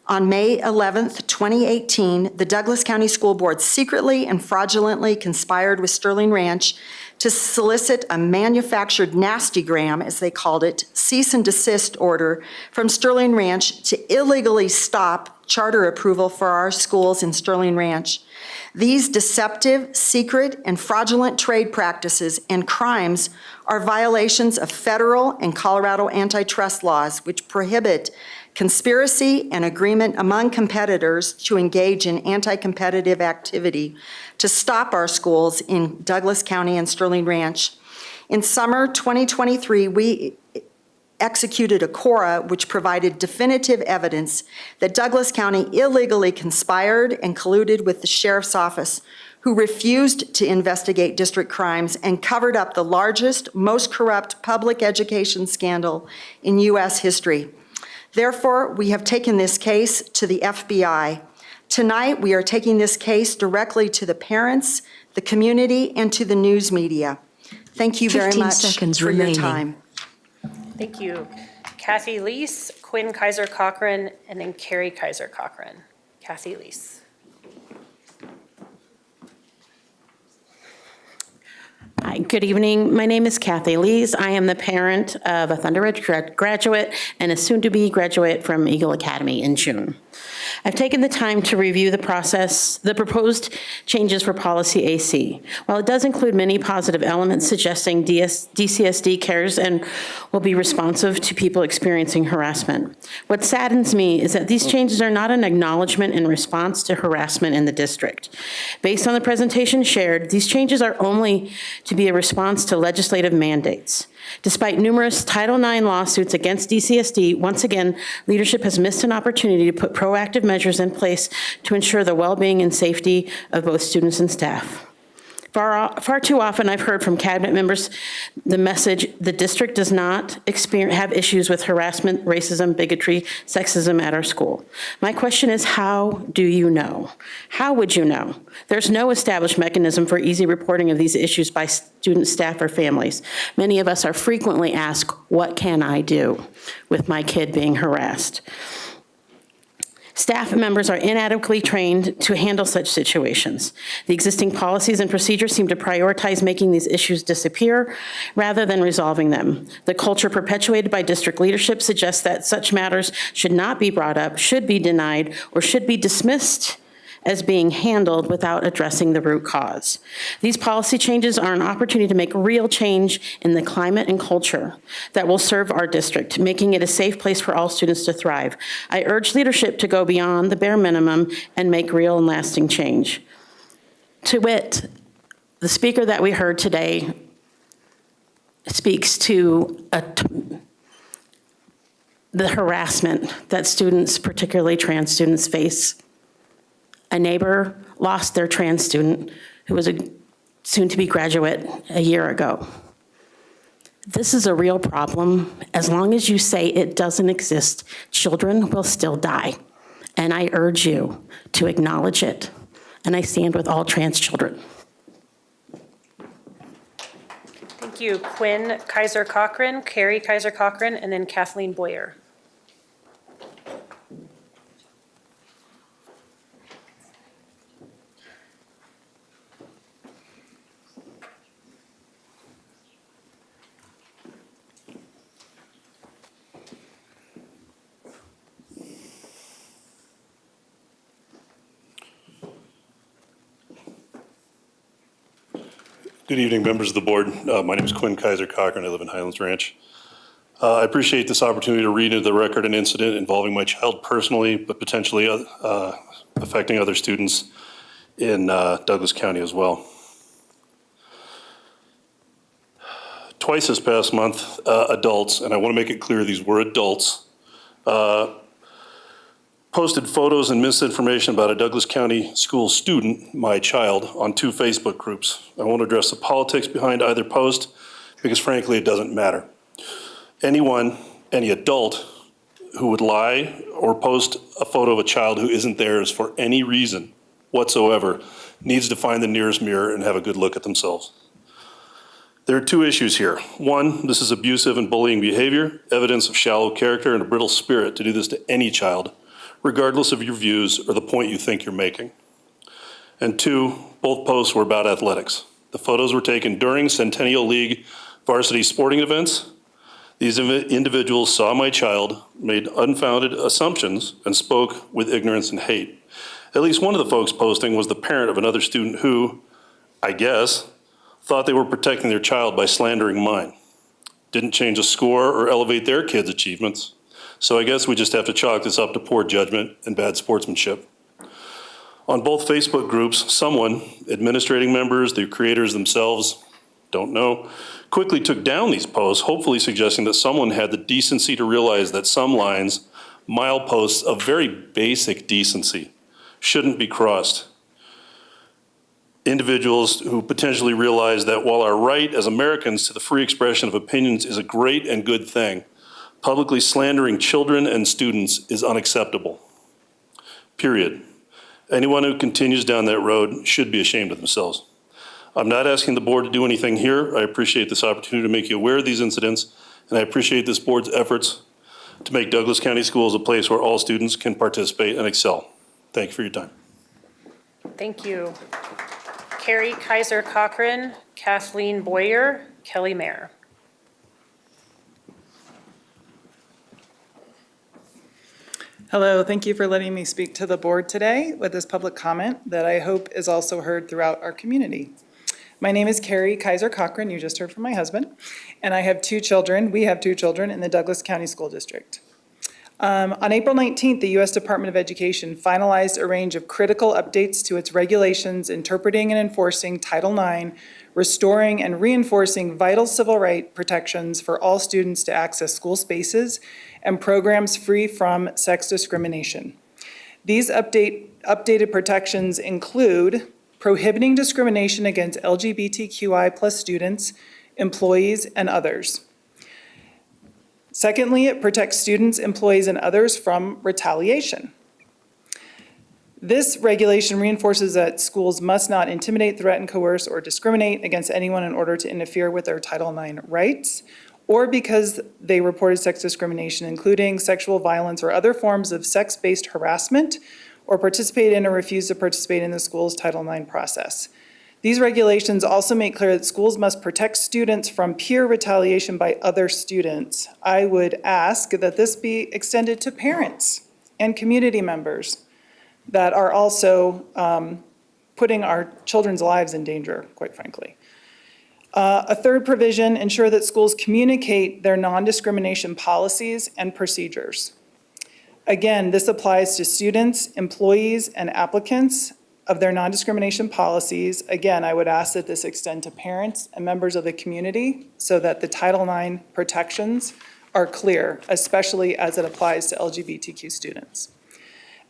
On May 11th, 2018, the Douglas County School Board secretly and fraudulently conspired with Sterling Ranch to solicit a manufactured nastygram, as they called it, cease and desist order from Sterling Ranch to illegally stop charter approval for our schools in Sterling Ranch. These deceptive, secret, and fraudulent trade practices and crimes are violations of federal and Colorado antitrust laws, which prohibit conspiracy and agreement among competitors to engage in anti-competitive activity to stop our schools in Douglas County and Sterling Ranch. In summer 2023, we executed a CORA which provided definitive evidence that Douglas County illegally conspired and colluded with the sheriff's office, who refused to investigate district crimes and covered up the largest, most corrupt public education scandal in U.S. history. Therefore, we have taken this case to the FBI. Tonight, we are taking this case directly to the parents, the community, and to the news media. Thank you very 15 much seconds for remaining. your time. Thank you. Kathy Lees, Quinn Kaiser Cochran, and then Carrie Kaiser Cochran. Kathy Lees. Hi, good evening. My name is Kathy Lees. I am the parent of a Thunder Ridge graduate and a soon-to-be graduate from Eagle Academy in June. I've taken the time to review the proposed changes for policy AC. While it does include many positive elements suggesting DCSD cares and will be responsive to people experiencing harassment, what saddens me is that these changes are not an acknowledgement in response to harassment in the district. Based on the presentation shared, these changes are only to be a response to legislative mandates. Despite numerous Title IX lawsuits against DCSD, once again, leadership has missed an opportunity to put proactive measures in place to ensure the well-being and safety of both students and staff. Far too often, I've heard from cabinet members the message, the district does not have issues with harassment, racism, bigotry, sexism at our school. My question is, how do you know? How would you know? There's no established mechanism for easy reporting of these issues by students, staff, or families. Many of us are frequently asked, what can I do with my kid being harassed? Staff members are inadequately trained to handle such situations. The existing policies and procedures seem to prioritize making these issues disappear rather than resolving them. The culture perpetuated by district leadership suggests that such matters should not be brought up, should be denied, or should be dismissed as being handled without addressing the root cause. These policy changes are an opportunity to make real change in the climate and culture that will serve our district, making it a safe place for all students to thrive. I urge leadership to go beyond the bare minimum and make real and lasting change. To wit, the speaker that we heard today speaks to the harassment that students, particularly trans students, face. A neighbor lost their trans student who was a soon-to-be graduate a year ago. This is a real problem. As long as you say it doesn't exist, children will still die. And I urge you to acknowledge it. And I stand with all trans children. Thank you. Quinn Kaiser Cochran, Carrie Kaiser Cochran, and then Kathleen Boyer. Good evening, members of the board. My name is Quinn Kaiser Cochran. I live in Highlands Ranch. I appreciate this opportunity to read into the record an incident involving my child personally, but potentially affecting other students in Douglas County as well. Twice this past month, adults, and I want to make it clear these were adults, posted photos and misinformation about a Douglas County school student, my child, on 2 Facebook groups. I won't address the politics behind either post because frankly it doesn't matter. Anyone, any adult who would lie or post a photo of a child who isn't theirs for any reason whatsoever needs to find the nearest mirror and have a good look at themselves. There are 2 issues here. 1, this is abusive and bullying behavior, evidence of shallow character and a brittle spirit to do this to any child, regardless of your views or the point you think you're making. And 2, both posts were about athletics. The photos were taken during Centennial League varsity sporting events. These individuals saw my child, made unfounded assumptions, and spoke with ignorance and hate. At least one of the folks posting was the parent of another student who, I guess, thought they were protecting their child by slandering mine. Didn't change a score or elevate their kids' achievements. So I guess we just have to chalk this up to poor judgment and bad sportsmanship. On both Facebook groups, someone, administrating members, the creators themselves, don't know, quickly took down these posts, hopefully suggesting that someone had the decency to realize that some lines, mileposts of very basic decency, shouldn't be crossed. Individuals who potentially realize that while our right as Americans to the free expression of opinions is a great and good thing, publicly slandering children and students is unacceptable. Period. Anyone who continues down that road should be ashamed of themselves. I'm not asking the board to do anything here. I appreciate this opportunity to make you aware of these incidents, and I appreciate this board's efforts to make Douglas County Schools a place where all students can participate and excel. Thank you for your time. Thank you. Carrie Kaiser Cochran, Kathleen Boyer, Kelly Mayer. Hello, thank you for letting me speak to the board today with this public comment that I hope is also heard throughout our community. My name is Carrie Kaiser Cochran, you just heard from my husband, and I have 2 children. We have 2 children in the Douglas County School District. On April 19th, the U.S. Department of Education finalized a range of critical updates to its regulations interpreting and enforcing Title IX, restoring and reinforcing vital civil right protections for all students to access school spaces and programs free from sex discrimination. These updated protections include prohibiting discrimination against LGBTQI+ students, employees, and others. Secondly, it protects students, employees, and others from retaliation. This regulation reinforces that schools must not intimidate, threaten, coerce, or discriminate against anyone in order to interfere with their Title IX rights, or because they reported sex discrimination, including sexual violence or other forms of sex-based harassment, or participate in or refuse to participate in the school's Title IX process. These regulations also make clear that schools must protect students from peer retaliation by other students. I would ask that this be extended to parents and community members that are also putting our children's lives in danger, quite frankly. A third provision, ensure that schools communicate their non-discrimination policies and procedures. Again, this applies to students, employees, and applicants of their non-discrimination policies. Again, I would ask that this extend to parents and members of the community so that the Title IX protections are clear, especially as it applies to LGBTQ students.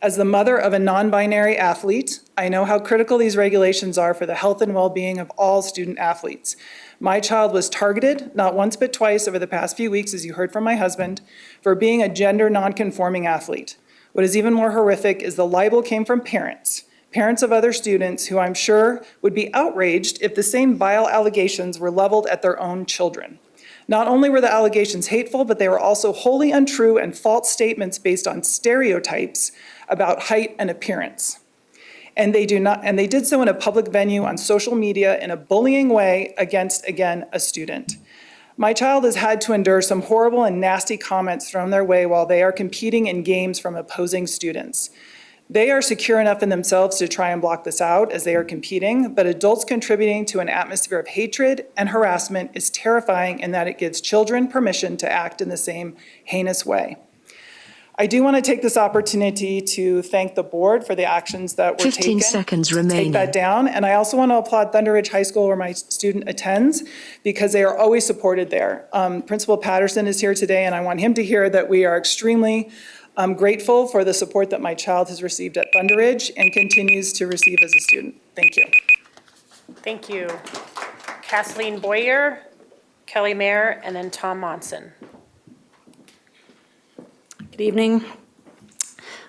As the mother of a non-binary athlete, I know how critical these regulations are for the health and well-being of all student athletes. My child was targeted, not once but twice over the past few weeks, as you heard from my husband, for being a gender non-conforming athlete. What is even more horrific is the libel came from parents of other students who I'm sure would be outraged if the same vile allegations were leveled at their own children. Not only were the allegations hateful, but they were also wholly untrue and false statements based on stereotypes about height and appearance. And they did so in a public venue on social media in a bullying way against, again, a student. My child has had to endure some horrible and nasty comments thrown their way while they are competing in games from opposing students. They are secure enough in themselves to try and block this out as they are competing, but adults contributing to an atmosphere of hatred and harassment is terrifying in that it gives children permission to act in the same heinous way. I do want to take this opportunity to thank the board for the actions that were 15 taken seconds to remaining. take that down. And I also want to applaud Thunder Ridge High School where my student attends because they are always supported there. Principal Patterson is here today and I want him to hear that we are extremely grateful for the support that my child has received at Thunder Ridge and continues to receive as a student. Thank you. Thank you. Kathleen Boyer, Kelly Mayer, and then Tom Monson. Good evening.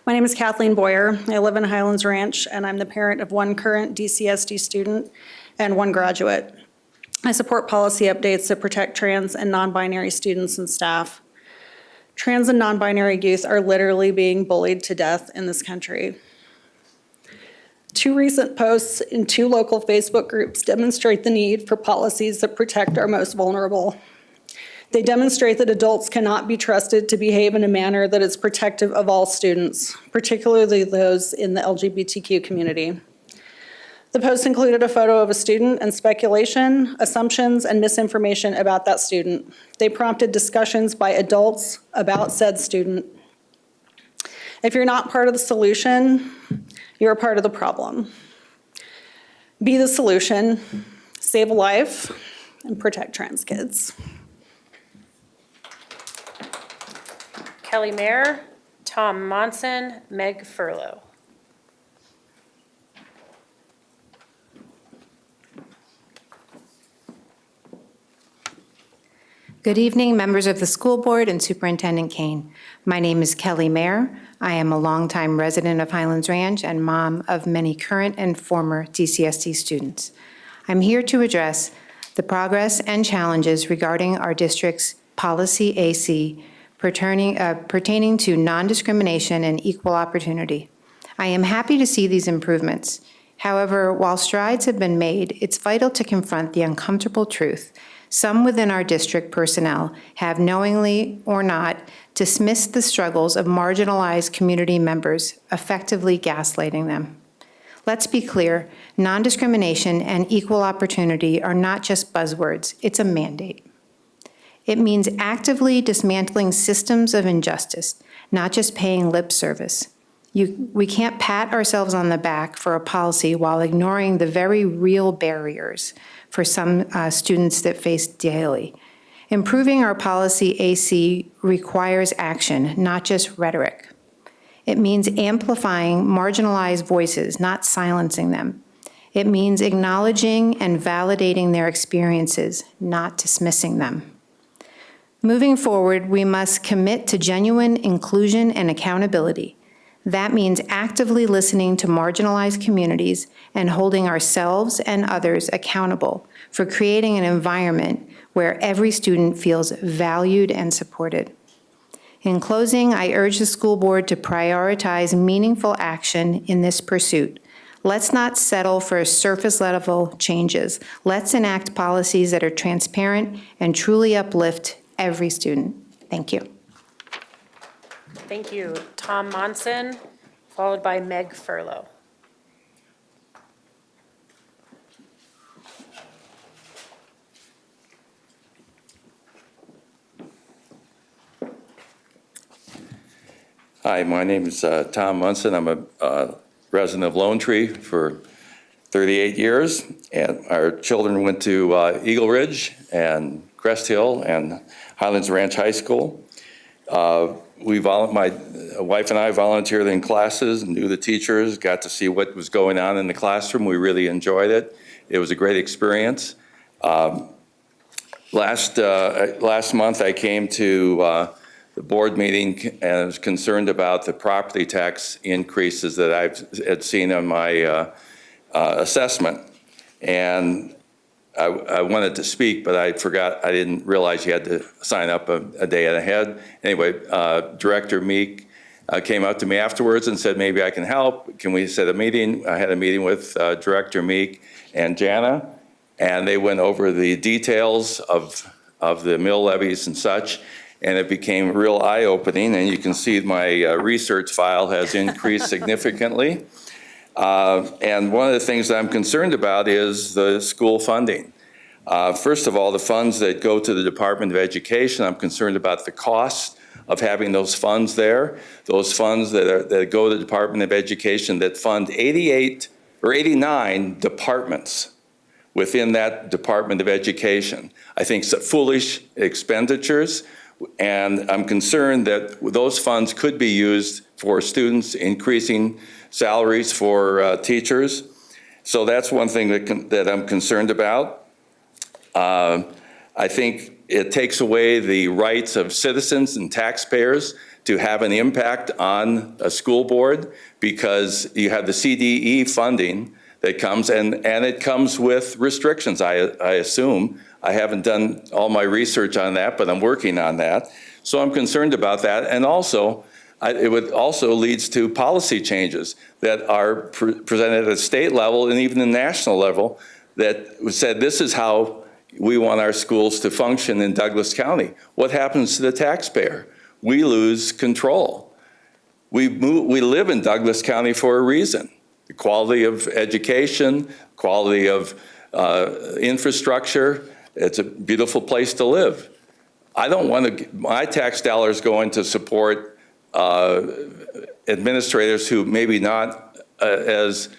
My name is Kathleen Boyer. I live in Highlands Ranch, and I'm the parent of one current DCSD student and one graduate. I support policy updates that protect trans and non-binary students and staff. Trans and non-binary youth are literally being bullied to death in this country. 2 recent posts in 2 local Facebook groups demonstrate the need for policies that protect our most vulnerable. They demonstrate that adults cannot be trusted to behave in a manner that is protective of all students, particularly those in the LGBTQ community. The post included a photo of a student and speculation, assumptions, and misinformation about that student. They prompted discussions by adults about said student. If you're not part of the solution, you're a part of the problem. Be the solution, save a life, and protect trans kids. Kelly Mayer, Tom Monson, Meg Furlow. Good evening, members of the school board and Superintendent Kane. My name is Kelly Mayer. I am a longtime resident of Highlands Ranch and mom of many current and former DCSD students. I'm here to address the progress and challenges regarding our district's policy AC pertaining to non-discrimination and equal opportunity. I am happy to see these improvements. However, while strides have been made, it's vital to confront the uncomfortable truth. Some within our district personnel have knowingly or not dismissed the struggles of marginalized community members, effectively gaslighting them. Let's be clear, non-discrimination and equal opportunity are not just buzzwords, it's a mandate. It means actively dismantling systems of injustice, not just paying lip service. We can't pat ourselves on the back for a policy while ignoring the very real barriers for some students that face daily. Improving our policy AC requires action, not just rhetoric. It means amplifying marginalized voices, not silencing them. It means acknowledging and validating their experiences, not dismissing them. Moving forward, we must commit to genuine inclusion and accountability. That means actively listening to marginalized communities and holding ourselves and others accountable for creating an environment where every student feels valued and supported. In closing, I urge the school board to prioritize meaningful action in this pursuit. Let's not settle for surface-level changes. Let's enact policies that are transparent and truly uplift every student. Thank you. Thank you. Tom Monson, followed by Meg Furlow. Hi, my name is Tom Munson. I'm a resident of Lone Tree for 38 years, and our children went to Eagle Ridge and Crest Hill and Highlands Ranch High School. My wife and I volunteered in classes, knew the teachers, got to see what was going on in the classroom. We really enjoyed it. It was a great experience. Last month, I came to the board meeting and I was concerned about the property tax increases that had seen on my assessment. And I wanted to speak, but I forgot, I didn't realize you had to sign up a day ahead. Anyway, Director Meek came up to me afterwards and said, maybe I can help. Can we set a meeting? I had a meeting with Director Meek and Jana, and they went over the details of the mill levies and such, and it became real eye-opening, and you can see my research file has increased significantly. And one of the things that I'm concerned about is the school funding. First of all, the funds that go to the Department of Education, I'm concerned about the cost of having those funds there. Those funds that go to the Department of Education that fund 88 or 89 departments within that Department of Education. I think it's foolish expenditures, and I'm concerned that those funds could be used for students, increasing salaries for teachers. So that's one thing that I'm concerned about. I think it takes away the rights of citizens and taxpayers to have an impact on a school board, because you have the CDE funding that comes, and it comes with restrictions, I assume. I haven't done all my research on that, but I'm working on that. So I'm concerned about that. And also, it would also leads to policy changes that are presented at a state level and even the national level that said this is how we want our schools to function in Douglas County. What happens to the taxpayer? We lose control. We live in Douglas County for a reason. The quality of education, quality of infrastructure. It's a beautiful place to live. I don't want my tax dollars going to support administrators who maybe not as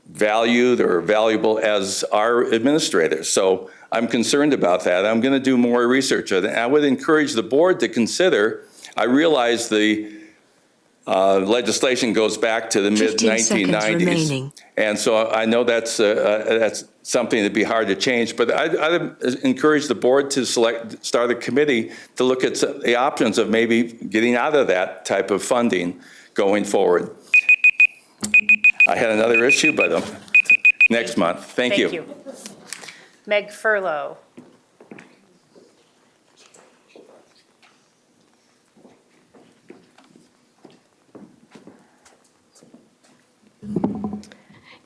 valued or valuable as our administrators. So I'm concerned about that. I'm going to do more research on it. I would encourage the board to consider, I realize the legislation goes back to the 15 seconds mid-1990s. remaining. And so I know that's something that'd be hard to change, but I'd encourage the board to start a committee to look at the options of maybe getting out of that type of funding going forward. I had another issue, but next month. Thank you. Meg Furlow.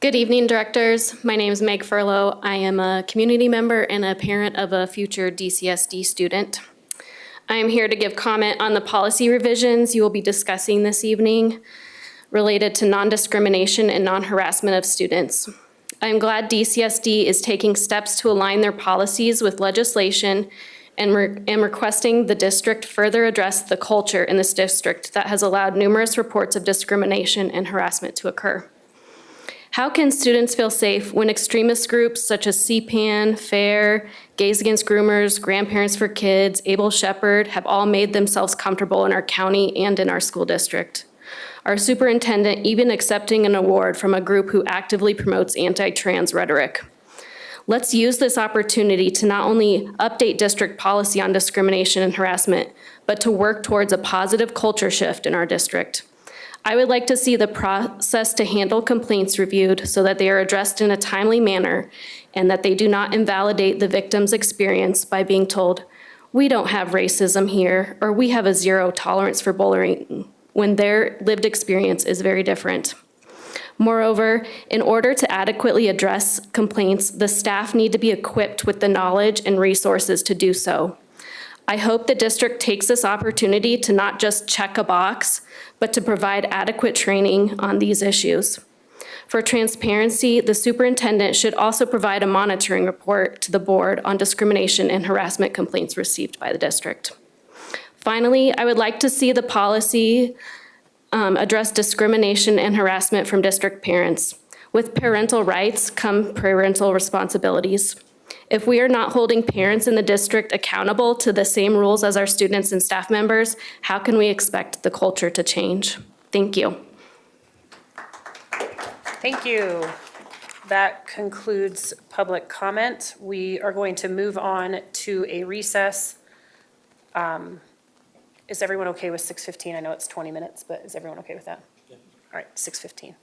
Good evening, directors. My name is Meg Furlow. I am a community member and a parent of a future DCSD student. I am here to give comment on the policy revisions you will be discussing this evening related to non-discrimination and non-harassment of students. I am glad DCSD is taking steps to align their policies with legislation and am requesting the district further address the culture in this district that has allowed numerous reports of discrimination and harassment to occur. How can students feel safe when extremist groups such as CPAN, FAIR, Gays Against Groomers, Grandparents for Kids, Able Shepherd have all made themselves comfortable in our county and in our school district? Our superintendent even accepting an award from a group who actively promotes anti-trans rhetoric. Let's use this opportunity to not only update district policy on discrimination and harassment, but to work towards a positive culture shift in our district. I would like to see the process to handle complaints reviewed so that they are addressed in a timely manner and that they do not invalidate the victim's experience by being told, we don't have racism here, or we have a zero tolerance for bullying, when their lived experience is very different. Moreover, in order to adequately address complaints, the staff need to be equipped with the knowledge and resources to do so. I hope the district takes this opportunity to not just check a box, but to provide adequate training on these issues. For transparency, the superintendent should also provide a monitoring report to the board on discrimination and harassment complaints received by the district. Finally, I would like to see the policy address discrimination and harassment from district parents. With parental rights come parental responsibilities. If we are not holding parents in the district accountable to the same rules as our students and staff members, how can we expect the culture to change? Thank you. Thank you. That concludes public comment. We are going to move on to a recess. Is everyone okay with 6:15? I know it's 20 minutes, but is everyone okay with that? Yeah. All right, 6:15.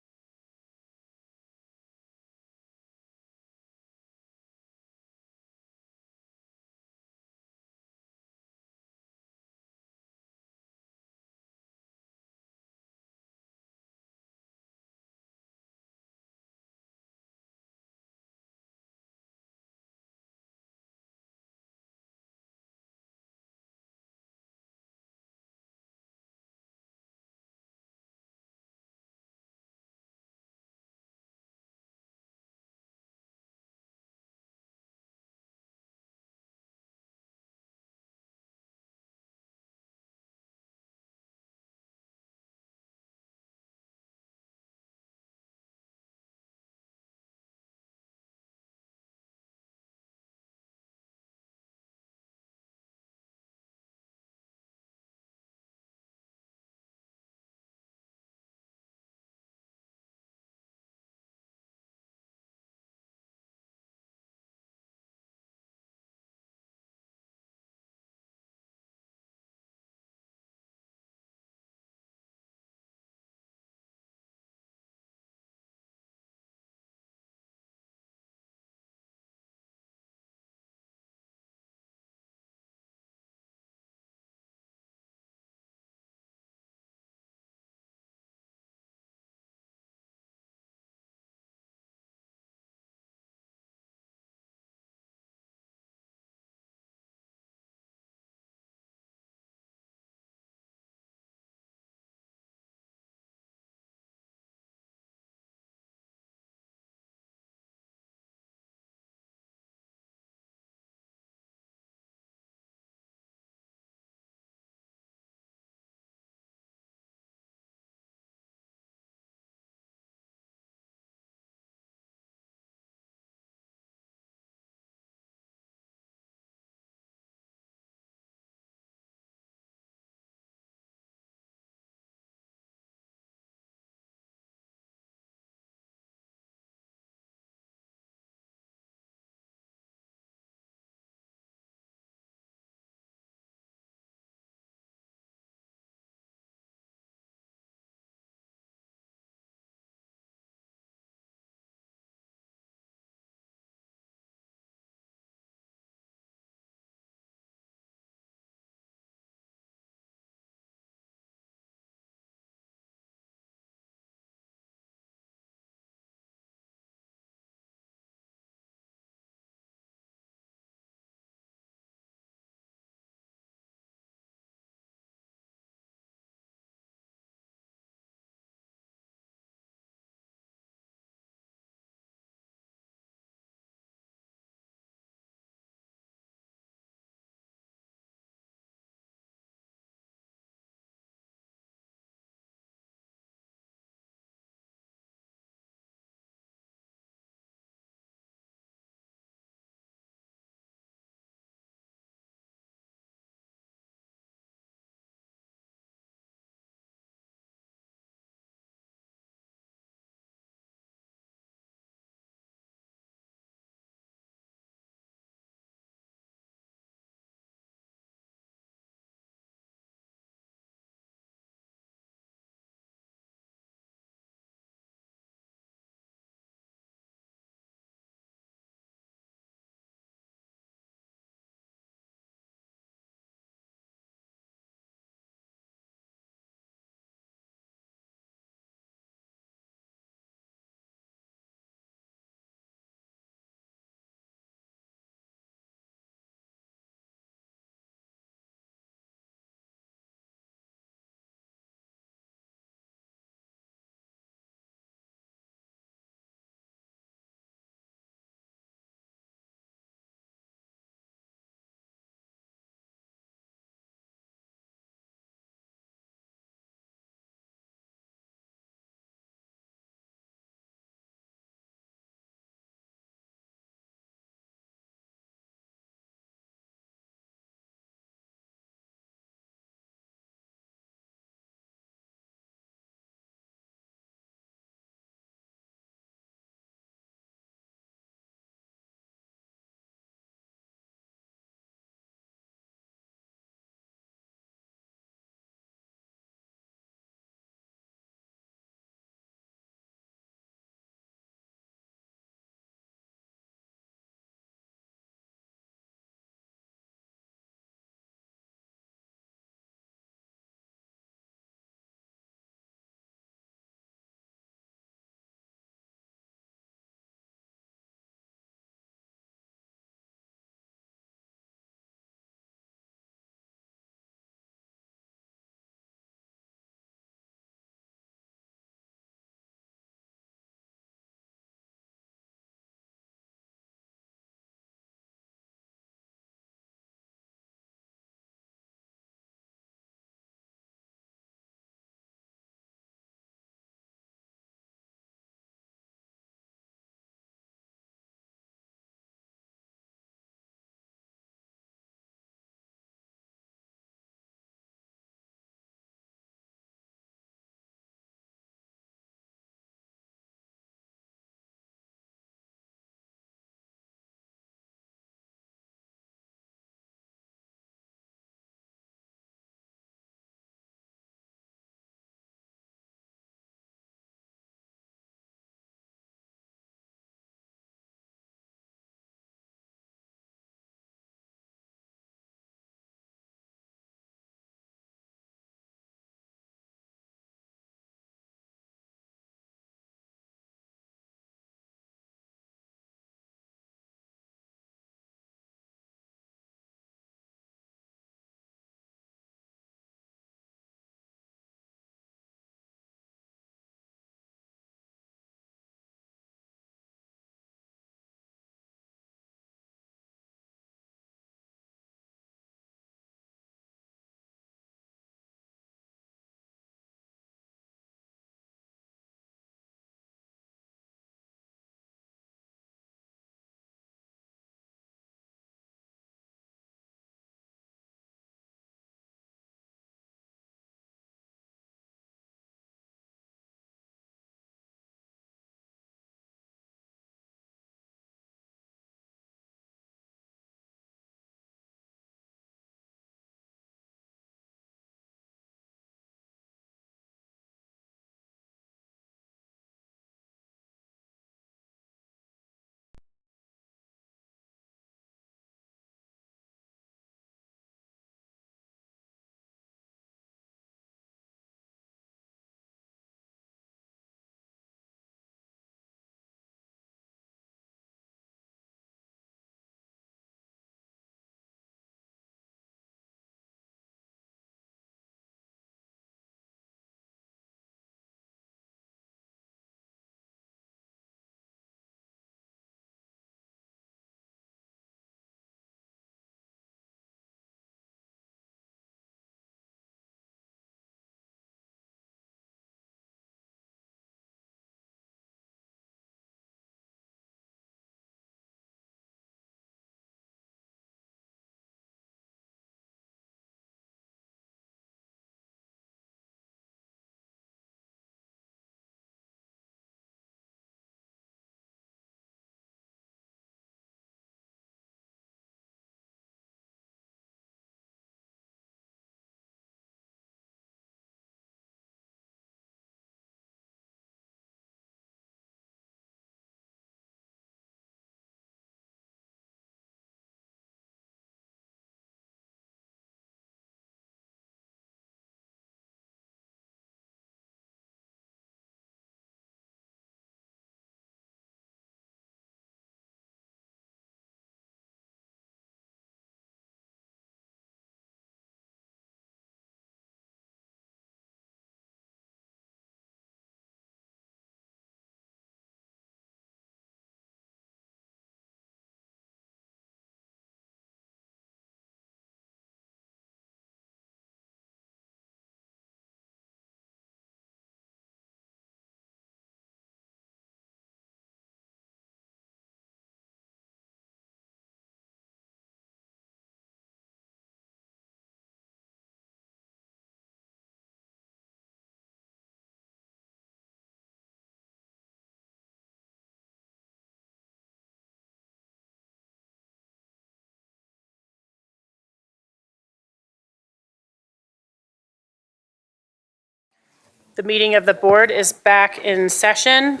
The meeting of the board is back in session.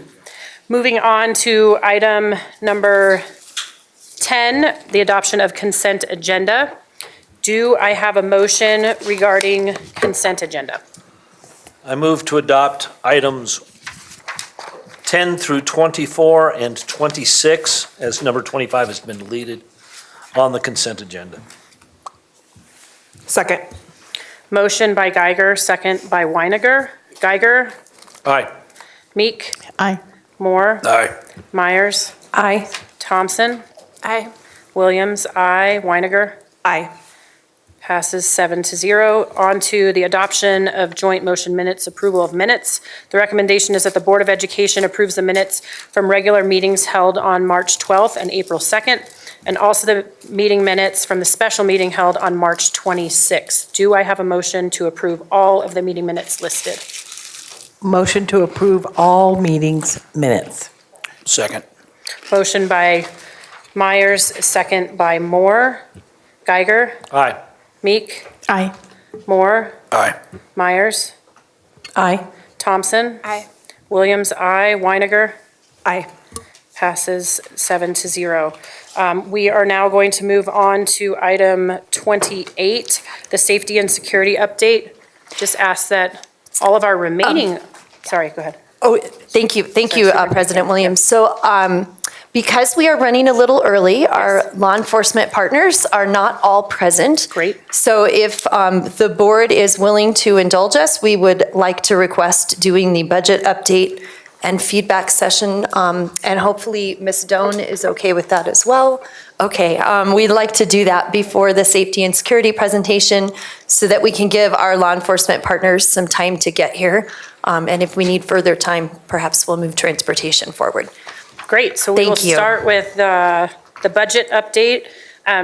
Moving on to item number 10, the adoption of consent agenda. Do I have a motion regarding consent agenda? I move to adopt items 10 through 24 and 26, as number 25 has been deleted, on the consent agenda. Second. Motion by Geiger, second by Weiniger. Geiger? Aye. Meek? Aye. Moore? Aye. Myers? Aye. Thompson? Aye. Williams? Aye. Weiniger? Aye. Passes 7-0. On to the adoption of joint motion minutes, approval of minutes. The recommendation is that the Board of Education approves the minutes from regular meetings held on March 12th and April 2nd, and also the meeting minutes from the special meeting held on March 26th. Do I have a motion to approve all of the meeting minutes listed? Motion to approve all meetings minutes. Second. Motion by Myers, second by Moore. Geiger? Aye. Meek? Aye. Moore? Aye. Myers? Aye. Thompson? Aye. Williams? Aye. Weiniger? Aye. Passes 7-0. We are now going to move on to item 28, the safety and security update. Just ask that all of our remaining, sorry, go ahead. Oh, thank you, President Williams. So because we are running a little early, our law enforcement partners are not all present. Great. So if the board is willing to indulge us, we would like to request doing the budget update and feedback session, and hopefully Ms. Doan is okay with that as well. Okay, we'd like to do that before the safety and security presentation so that we can give our law enforcement partners some time to get here. And if we need further time, perhaps we'll move transportation forward. Great, so we will Thank you. start with the budget update.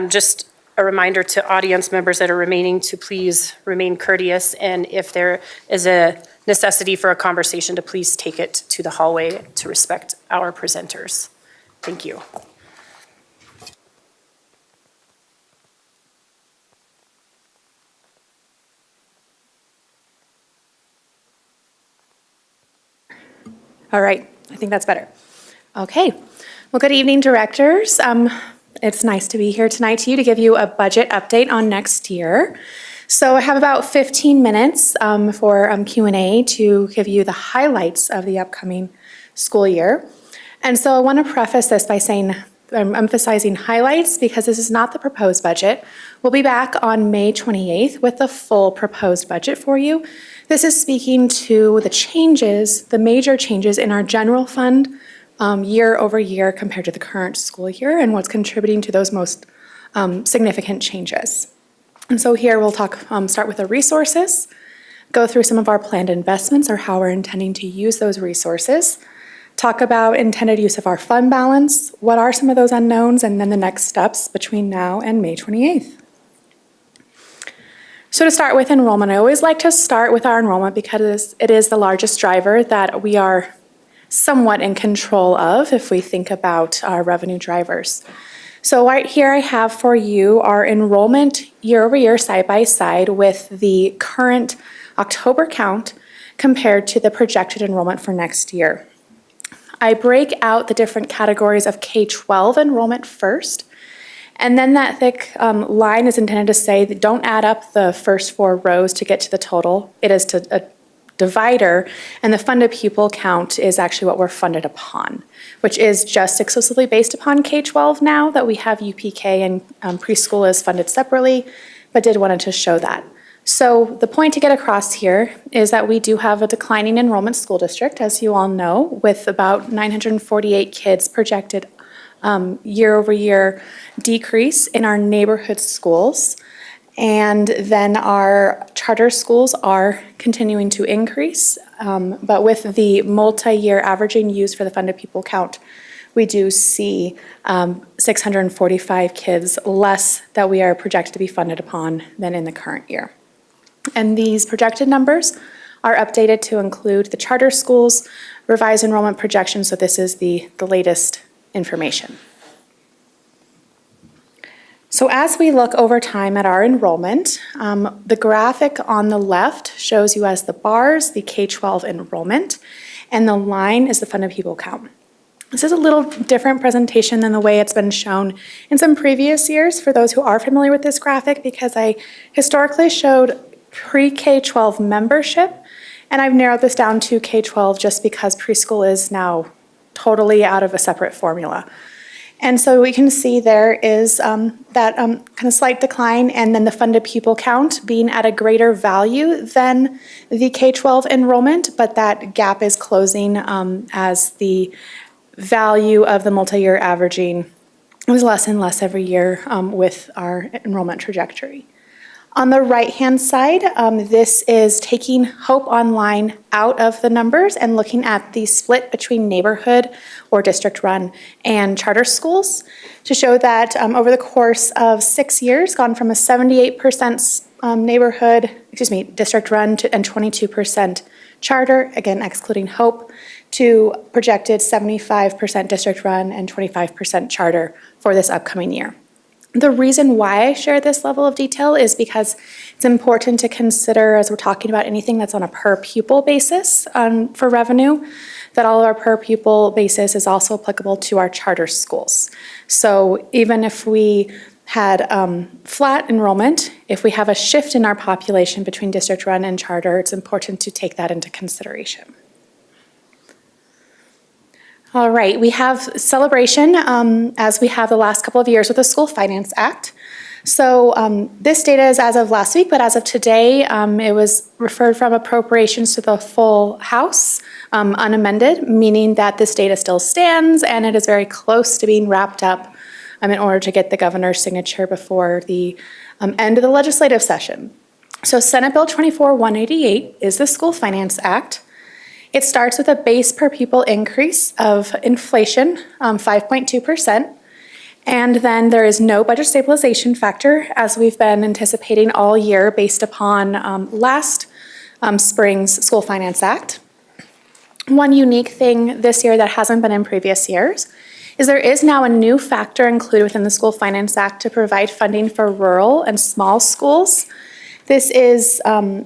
Just a reminder to audience members that are remaining to please remain courteous, and if there is a necessity for a conversation, to please take it to the hallway to respect our presenters. Thank you. All right, I think that's better. Okay, well, good evening, directors. It's nice to be here tonight to give you a budget update on next year. So I have about 15 minutes for Q&A to give you the highlights of the upcoming school year. And so I want to preface this by saying I'm emphasizing highlights because this is not the proposed budget. We'll be back on May 28th with the full proposed budget for you. This is speaking to the changes, the major changes in our general fund year over year compared to the current school year and what's contributing to those most significant changes. And so here we'll start with the resources, go through some of our planned investments or how we're intending to use those resources, talk about intended use of our fund balance, what are some of those unknowns, and then the next steps between now and May 28th. So to start with enrollment, I always like to start with our enrollment because it is the largest driver that we are somewhat in control of if we think about our revenue drivers. So right here I have for you our enrollment year over year side by side with the current October count compared to the projected enrollment for next year. I break out the different categories of K-12 enrollment first, and then that thick line is intended to say that don't add up the first 4 rows to get to the total. It is a divider, and the funded pupil count is actually what we're funded upon, which is just exclusively based upon K-12 now that we have UPK and preschool is funded separately, but did wanted to show that. So the point to get across here is that we do have a declining enrollment school district, as you all know, with about 948 kids projected year over year decrease in our neighborhood schools. And then our charter schools are continuing to increase, but with the multi-year averaging used for the funded pupil count, we do see 645 kids less that we are projected to be funded upon than in the current year. And these projected numbers are updated to include the charter schools, revised enrollment projections, so this is the latest information. So as we look over time at our enrollment, the graphic on the left shows you as the bars the K-12 enrollment, and the line is the funded pupil count. This is a little different presentation than the way it's been shown in some previous years for those who are familiar with this graphic, because I historically showed pre-K-12 membership, and I've narrowed this down to K-12 just because preschool is now totally out of a separate formula. And so we can see there is that kind of slight decline, and then the funded pupil count being at a greater value than the K-12 enrollment, but that gap is closing as the value of the multi-year averaging was less and less every year with our enrollment trajectory. On the right-hand side, this is taking Hope Online out of the numbers and looking at the split between neighborhood or district-run and charter schools to show that over the course of 6 years, gone from a 78% district-run and 22% charter, again excluding Hope, to projected 75% district-run and 25% charter for this upcoming year. The reason why I share this level of detail is because it's important to consider, as we're talking about anything that's on a per pupil basis for revenue, that all of our per pupil basis is also applicable to our charter schools. So even if we had flat enrollment, if we have a shift in our population between district run and charter, it's important to take that into consideration. All right, we have celebration as we have the last couple of years with the School Finance Act. So this data is as of last week, but as of today, it was referred from appropriations to the full House, unamended, meaning that this data still stands and it is very close to being wrapped up in order to get the governor's signature before the end of the legislative session. So Senate Bill 24-188 is the School Finance Act. It starts with a base per pupil increase of inflation, 5.2%, and then there is no budget stabilization factor, as we've been anticipating all year based upon last spring's School Finance Act. One unique thing this year that hasn't been in previous years is there is now a new factor included within the School Finance Act to provide funding for rural and small schools. This is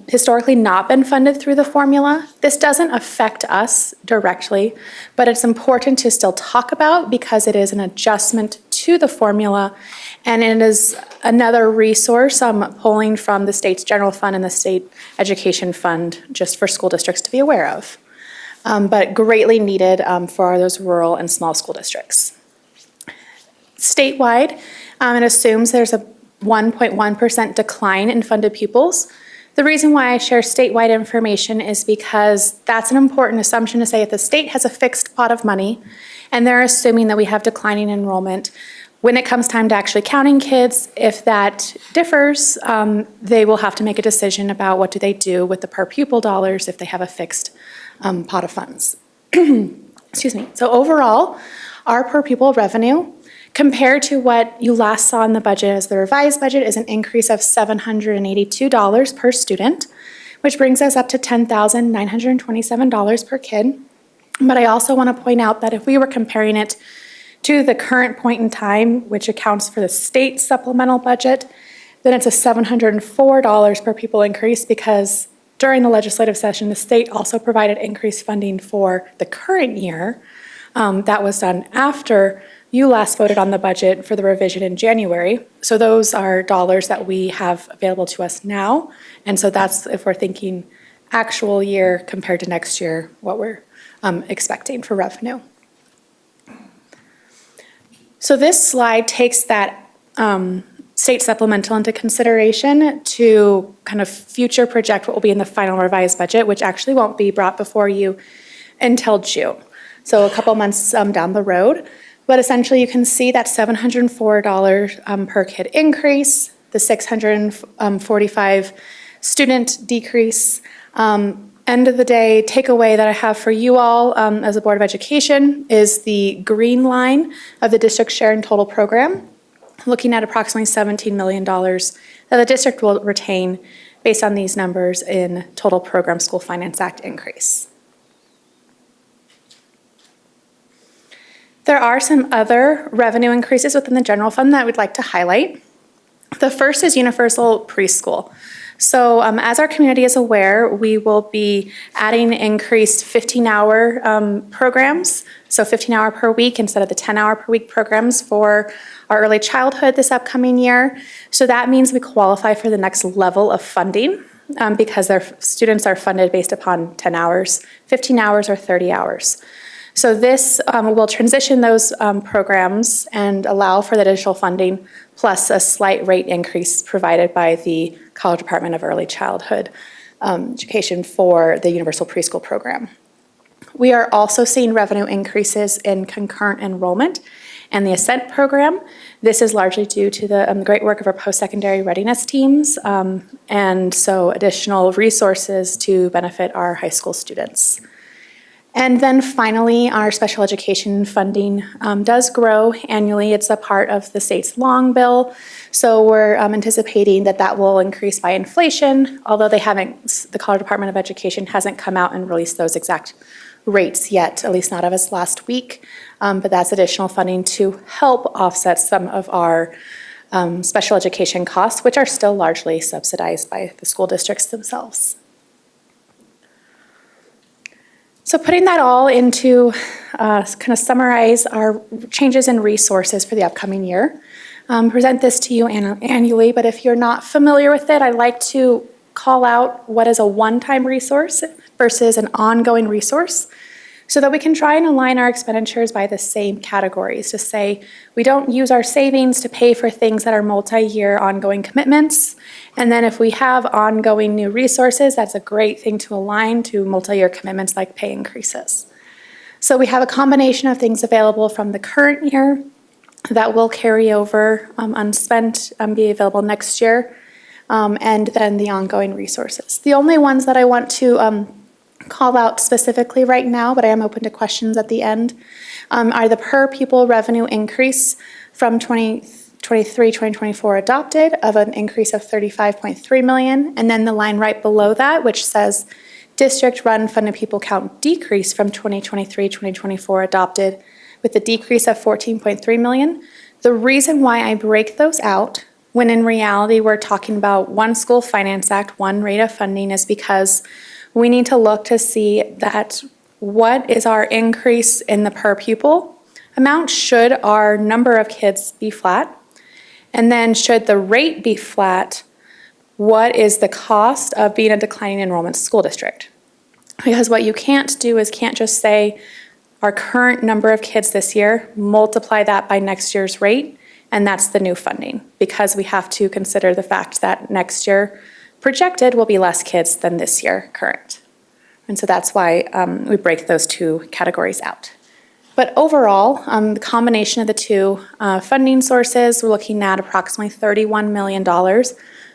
historically not been funded through the formula. This doesn't affect us directly, but it's important to still talk about because it is an adjustment to the formula, and it is another resource pulling from the state's general fund and the state education fund just for school districts to be aware of, but greatly needed for those rural and small school districts. Statewide, it assumes there's a 1.1% decline in funded pupils. The reason why I share statewide information is because that's an important assumption to say if the state has a fixed pot of money and they're assuming that we have declining enrollment, when it comes time to actually counting kids, if that differs, they will have to make a decision about what do they do with the per pupil dollars if they have a fixed pot of funds. Excuse me. So overall, our per pupil revenue compared to what you last saw in the budget as the revised budget is an increase of $782 per student, which brings us up to $10,927 per kid. But I also want to point out that if we were comparing it to the current point in time, which accounts for the state supplemental budget, then it's a $704 per pupil increase because during the legislative session, the state also provided increased funding for the current year. That was done after you last voted on the budget for the revision in January. So those are dollars that we have available to us now. And so that's if we're thinking actual year compared to next year, what we're expecting for revenue. So this slide takes that state supplemental into consideration to kind of future project what will be in the final revised budget, which actually won't be brought before you until June. So a couple months down the road. But essentially, you can see that $704 per kid increase, the 645 student decrease. End of the day, takeaway that I have for you all as a Board of Education is the green line of the district share in total program, looking at approximately $17 million that the district will retain based on these numbers in total program School Finance Act increase. There are some other revenue increases within the general fund that we'd like to highlight. The first is universal preschool. So as our community is aware, we will be adding increased 15-hour programs, so 15-hour per week instead of the 10-hour per week programs for our early childhood this upcoming year. So that means we qualify for the next level of funding because their students are funded based upon 10 hours, 15 hours, or 30 hours. So this will transition those programs and allow for the additional funding plus a slight rate increase provided by the College Department of Early Childhood Education for the Universal Preschool Program. We are also seeing revenue increases in concurrent enrollment and the Ascent program. This is largely due to the great work of our post-secondary readiness teams and so additional resources to benefit our high school students. And then finally, our special education funding does grow annually. It's a part of the state's long bill. So we're anticipating that that will increase by inflation, although the College Department of Education hasn't come out and released those exact rates yet, at least not of us last week. But that's additional funding to help offset some of our special education costs, which are still largely subsidized by the school districts themselves. So putting that all into kind of summarize our changes in resources for the upcoming year. Present this to you annually, but if you're not familiar with it, I'd like to call out what is a one-time resource versus an ongoing resource so that we can try and align our expenditures by the same categories to say we don't use our savings to pay for things that are multi-year ongoing commitments. And then if we have ongoing new resources, that's a great thing to align to multi-year commitments like pay increases. So we have a combination of things available from the current year that will carry over unspent, be available next year, and then the ongoing resources. The only ones that I want to call out specifically right now, but I am open to questions at the end, are the per pupil revenue increase from 2023-2024 adopted of an increase of $35.3 million, and then the line right below that, which says district-run funded pupil count decrease from 2023-2024 adopted with a decrease of $14.3 million. The reason why I break those out, when in reality we're talking about one school finance act, one rate of funding, is because we need to look to see that what is our increase in the per pupil amount should our number of kids be flat, and then should the rate be flat, what is the cost of being a declining enrollment school district? Because what you can't do is can't just say our current number of kids this year, multiply that by next year's rate, and that's the new funding, because we have to consider the fact that next year projected will be less kids than this year current. And so that's why we break those two categories out. But overall, the combination of the two funding sources, we're looking at approximately $31 million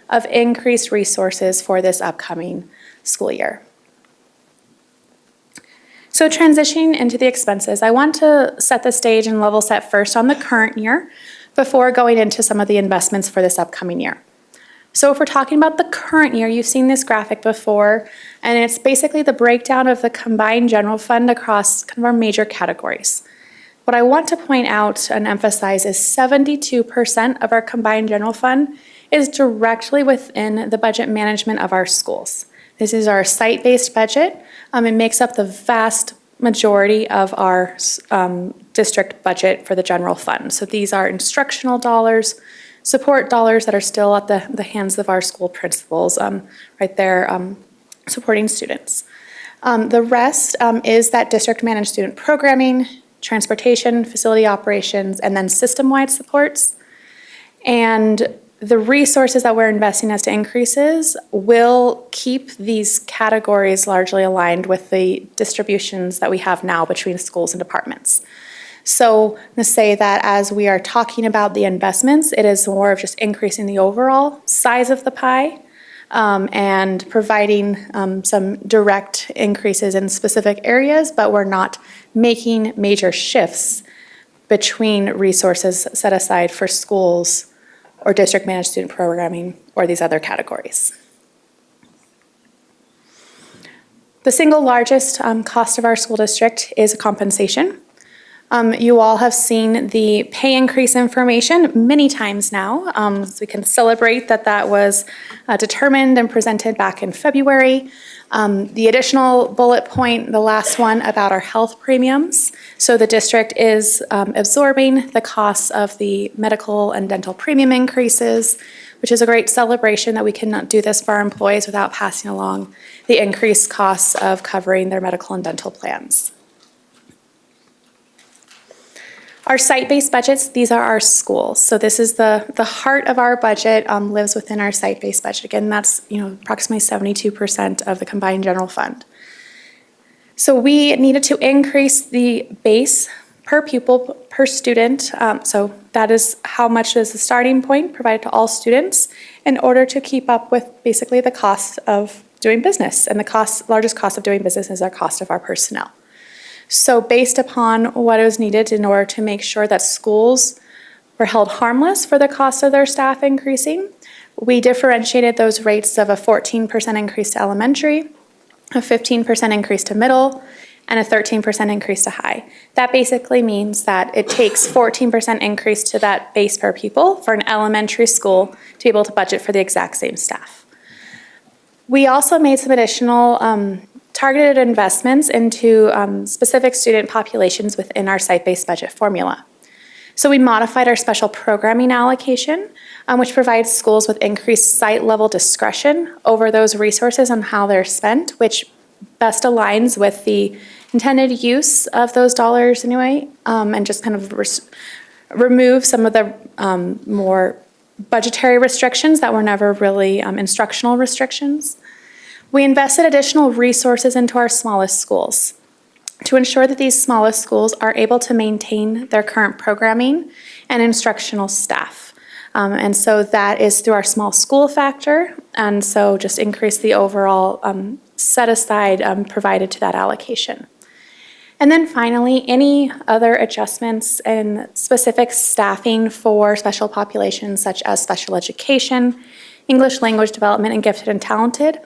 of increased resources for this upcoming school year. So transitioning into the expenses, I want to set the stage and level set first on the current year before going into some of the investments for this upcoming year. So if we're talking about the current year, you've seen this graphic before, and it's basically the breakdown of the combined general fund across kind of our major categories. What I want to point out and emphasize is 72% of our combined general fund is directly within the budget management of our schools. This is our site-based budget. It makes up the vast majority of our district budget for the general fund. So these are instructional dollars, support dollars that are still at the hands of our school principals, right there supporting students. The rest is that district managed student programming, transportation, facility operations, and then system-wide supports. And the resources that we're investing as to increases will keep these categories largely aligned with the distributions that we have now between schools and departments. So I'm going to say that as we are talking about the investments, it is more of just increasing the overall size of the pie and providing some direct increases in specific areas, but we're not making major shifts between resources set aside for schools or district managed student programming or these other categories. The single largest cost of our school district is compensation. You all have seen the pay increase information many times now, so we can celebrate that that was determined and presented back in February. The additional bullet point, the last one about our health premiums. So the district is absorbing the costs of the medical and dental premium increases, which is a great celebration that we cannot do this for our employees without passing along the increased costs of covering their medical and dental plans. Our site-based budgets, these are our schools. So this is the heart of our budget, lives within our site-based budget. Again, that's approximately 72% of the combined general fund. So we needed to increase the base per pupil per student. So that is how much is the starting point provided to all students in order to keep up with basically the cost of doing business. And the largest cost of doing business is our cost of our personnel. So based upon what was needed in order to make sure that schools were held harmless for the cost of their staff increasing, we differentiated those rates of a 14% increase to elementary, a 15% increase to middle, and a 13% increase to high. That basically means that it takes 14% increase to that base per pupil for an elementary school to be able to budget for the exact same staff. We also made some additional targeted investments into specific student populations within our site-based budget formula. So we modified our special programming allocation, which provides schools with increased site-level discretion over those resources and how they're spent, which best aligns with the intended use of those dollars anyway, and just kind of remove some of the more budgetary restrictions that were never really instructional restrictions. We invested additional resources into our smallest schools to ensure that these smallest schools are able to maintain their current programming and instructional staff. And so that is through our small school factor, and so just increase the overall set aside provided to that allocation. And then finally, any other adjustments in specific staffing for special populations such as special education, English language development, and gifted and talented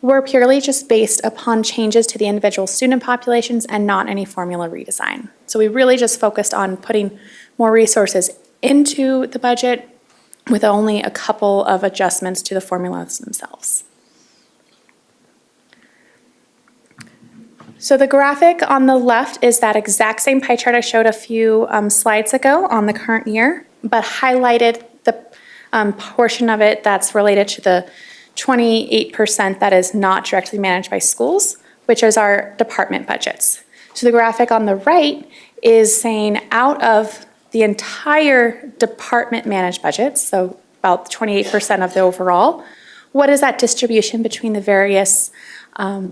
were purely just based upon changes to the individual student populations and not any formula redesign. So we really just focused on putting more resources into the budget with only a couple of adjustments to the formulas themselves. So the graphic on the left is that exact same pie chart I showed a few slides ago on the current year, but highlighted the portion of it that's related to the 28% that is not directly managed by schools, which is our department budgets. So the graphic on the right is saying out of the entire department managed budgets, so about 28% of the overall, what is that distribution between the various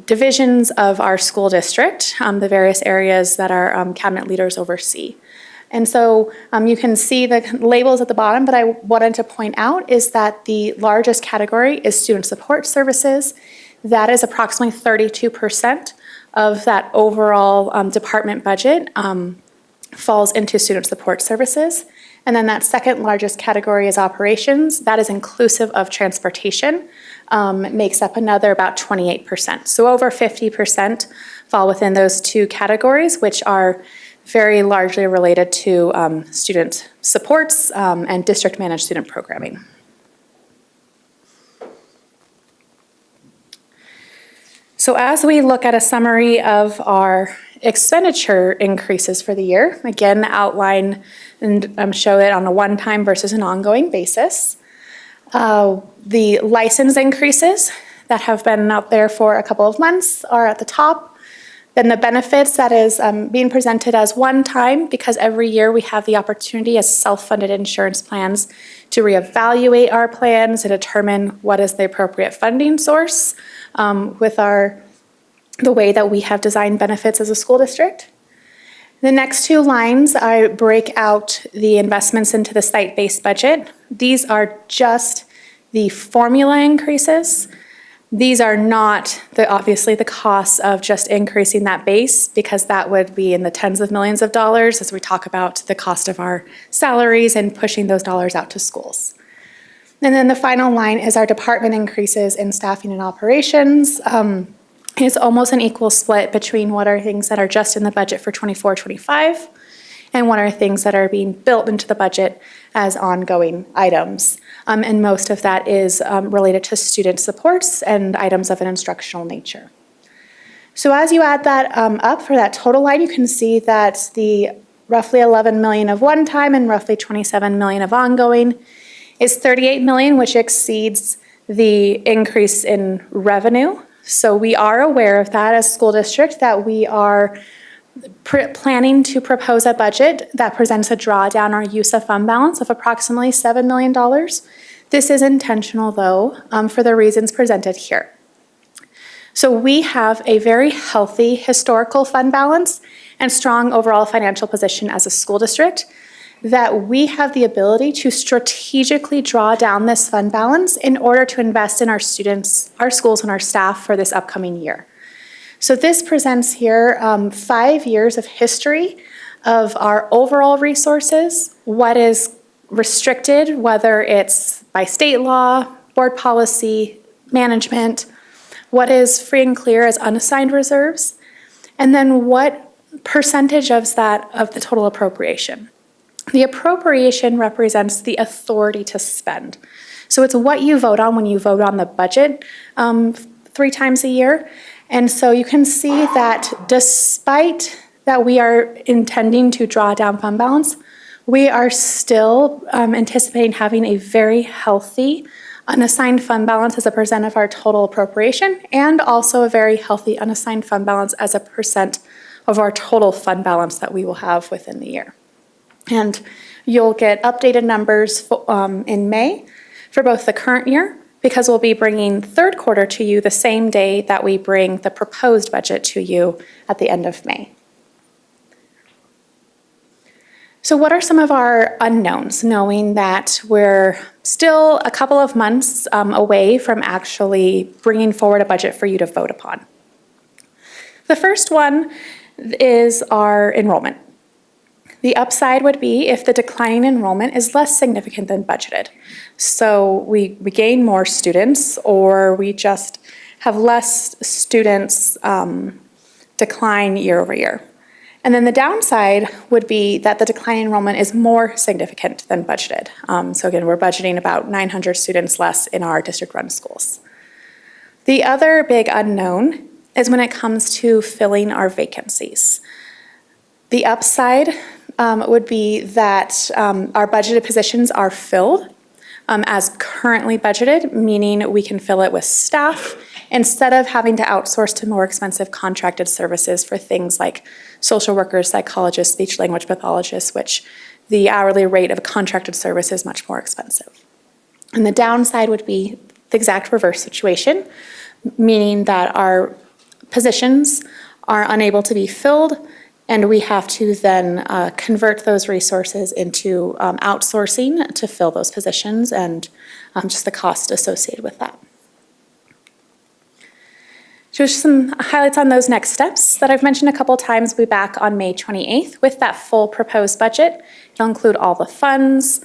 divisions of our school district, the various areas that our cabinet leaders oversee. And so you can see the labels at the bottom, but I wanted to point out is that the largest category is student support services. That is approximately 32% of that overall department budget falls into student support services. And then that second largest category is operations. That is inclusive of transportation. It makes up another about 28%. So over 50% fall within those two categories, which are very largely related to student supports and district managed student programming. So as we look at a summary of our expenditure increases for the year, again, outline and show it on a one-time versus an ongoing basis. The license increases that have been out there for a couple of months are at the top. Then the benefits that is being presented as one time, because every year we have the opportunity as self-funded insurance plans to reevaluate our plans and determine what is the appropriate funding source with the way that we have designed benefits as a school district. The next two lines, I break out the investments into the site-based budget. These are just the formula increases. These are not, obviously, the costs of just increasing that base, because that would be in the tens of millions of dollars as we talk about the cost of our salaries and pushing those dollars out to schools. And then the final line is our department increases in staffing and operations. It's almost an equal split between what are things that are just in the budget for 24-25 and what are things that are being built into the budget as ongoing items. And most of that is related to student supports and items of an instructional nature. So as you add that up for that total line, you can see that the roughly 11 million of one-time and roughly 27 million of ongoing is 38 million, which exceeds the increase in revenue. So we are aware of that as a school district, that we are planning to propose a budget that presents a drawdown or use of fund balance of approximately $7 million. This is intentional, though, for the reasons presented here. So we have a very healthy historical fund balance and strong overall financial position as a school district, that we have the ability to strategically draw down this fund balance in order to invest in our students, our schools, and our staff for this upcoming year. So this presents here 5 years of history of our overall resources, what is restricted, whether it's by state law, board policy, management, what is free and clear as unassigned reserves, and then what percentage of that of the total appropriation. The appropriation represents the authority to spend. So it's what you vote on when you vote on the budget 3 times a year. And so you can see that despite that we are intending to draw down fund balance, we are still anticipating having a very healthy unassigned fund balance as a percent of our total appropriation, and also a very healthy unassigned fund balance as a percent of our total fund balance that we will have within the year. And you'll get updated numbers in May for both the current year, because we'll be bringing third quarter to you the same day that we bring the proposed budget to you at the end of May. So what are some of our unknowns, knowing that we're still a couple of months away from actually bringing forward a budget for you to vote upon? The first one is our enrollment. The upside would be if the declining enrollment is less significant than budgeted. So we gain more students, or we just have less students decline year over year. And then the downside would be that the declining enrollment is more significant than budgeted. So again, we're budgeting about 900 students less in our district-run schools. The other big unknown is when it comes to filling our vacancies. The upside would be that our budgeted positions are filled as currently budgeted, meaning we can fill it with staff instead of having to outsource to more expensive contracted services for things like social workers, psychologists, speech language pathologists, which the hourly rate of a contracted service is much more expensive. And the downside would be the exact reverse situation, meaning that our positions are unable to be filled, and we have to then convert those resources into outsourcing to fill those positions, and just the cost associated with that. Just some highlights on those next steps that I've mentioned a couple times. We'll be back on May 28th with that full proposed budget. It'll include all the funds,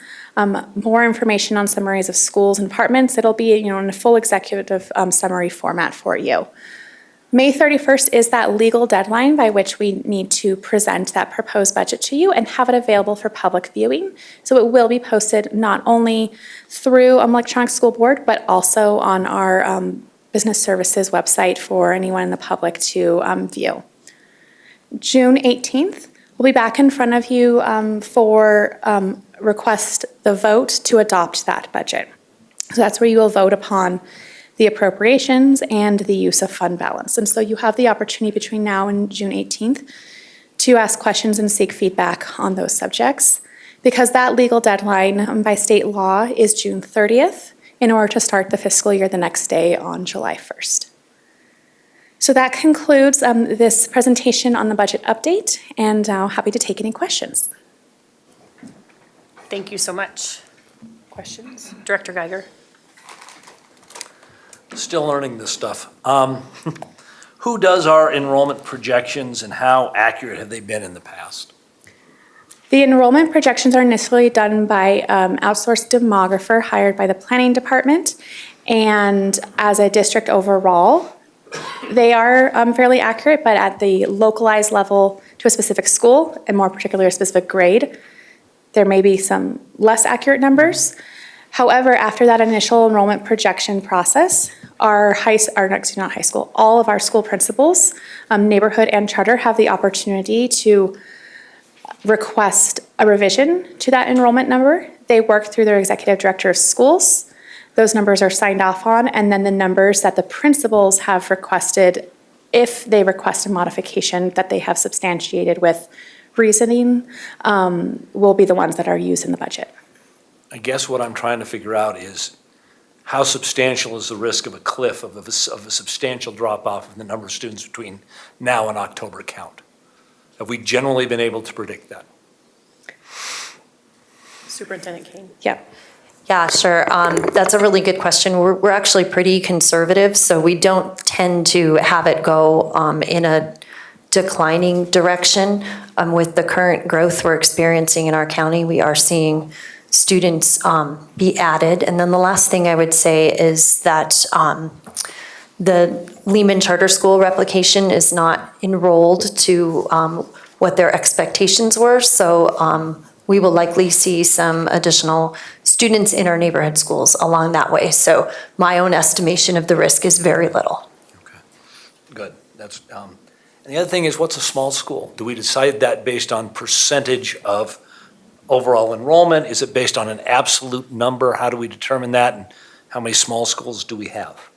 more information on summaries of schools and departments. It'll be, in a full executive summary format for you. May 31st is that legal deadline by which we need to present that proposed budget to you and have it available for public viewing. So it will be posted not only through electronic school board, but also on our business services website for anyone in the public to view. June 18th, we'll be back in front of you for request the vote to adopt that budget. So that's where you will vote upon the appropriations and the use of fund balance. And so you have the opportunity between now and June 18th to ask questions and seek feedback on those subjects, because that legal deadline by state law is June 30th in order to start the fiscal year the next day on July 1st. So that concludes this presentation on the budget update, and now happy to take any questions. Thank you so much. Questions? Director Geiger. Still learning this stuff. Who does our enrollment projections, and how accurate have they been in the past? The enrollment projections are initially done by outsourced demographer hired by the planning department, and as a district overall, they are fairly accurate, but at the localized level to to a specific school, and more particularly a specific grade, there may be some less accurate numbers. However, after that initial enrollment projection process, all of our school principals, neighborhood and charter, have the opportunity to request a revision to that enrollment number. They work through their executive director of schools. Those numbers are signed off on, and then the numbers that the principals have requested, if they request a modification that they have substantiated with reasoning, will be the ones that are used in the budget. I guess what I'm trying to figure out is how substantial is the risk of a cliff, of a substantial drop-off in the number of students between now and October count? Have we generally been able to predict that? Superintendent Kane. Yep. Yeah, sure. That's a really good question. We're actually pretty conservative, so we don't tend to have it go in a declining direction. With the current growth we're experiencing in our county, we are seeing students be added. And then the last thing I would say is that the Lehman Charter School replication is not enrolled to what their expectations were. So we will likely see some additional students in our neighborhood schools along that way. So my own estimation of the risk is very little. Okay, good. That's and the other thing is, what's a small school? Do we decide that based on percentage of overall enrollment? Is it based on an absolute number? How do we determine that? And how many small schools do we have?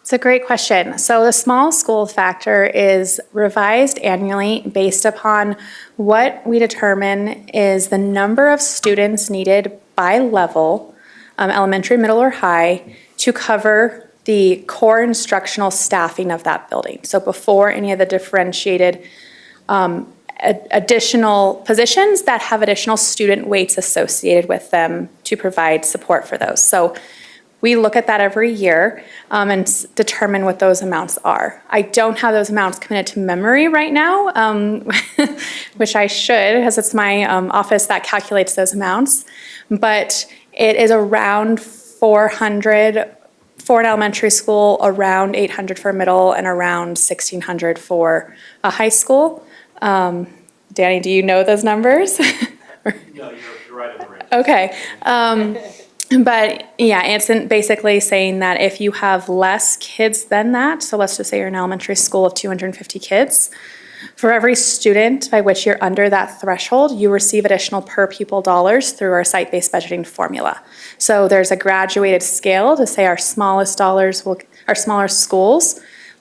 It's a great question. So the small school factor is revised annually based upon what we determine is the number of students needed by level, elementary, middle, or high, to cover the core instructional staffing of that building. So before any of the differentiated additional positions that have additional student weights associated with them to provide support for those. So we look at that every year and determine what those amounts are. I don't have those amounts committed to memory right now, which I should, because it's my office that calculates those amounts. But it is around 400 for an elementary school, around 800 for middle, and around 1,600 for a high school. Danny, do you know those numbers? No, you're right in the range. Okay. But yeah, it's basically saying that if you have less kids than that, so let's just say you're an elementary school of 250 kids, for every student by which you're under that threshold, you receive additional per pupil dollars through our site-based budgeting formula. So there's a graduated scale to say our smaller schools will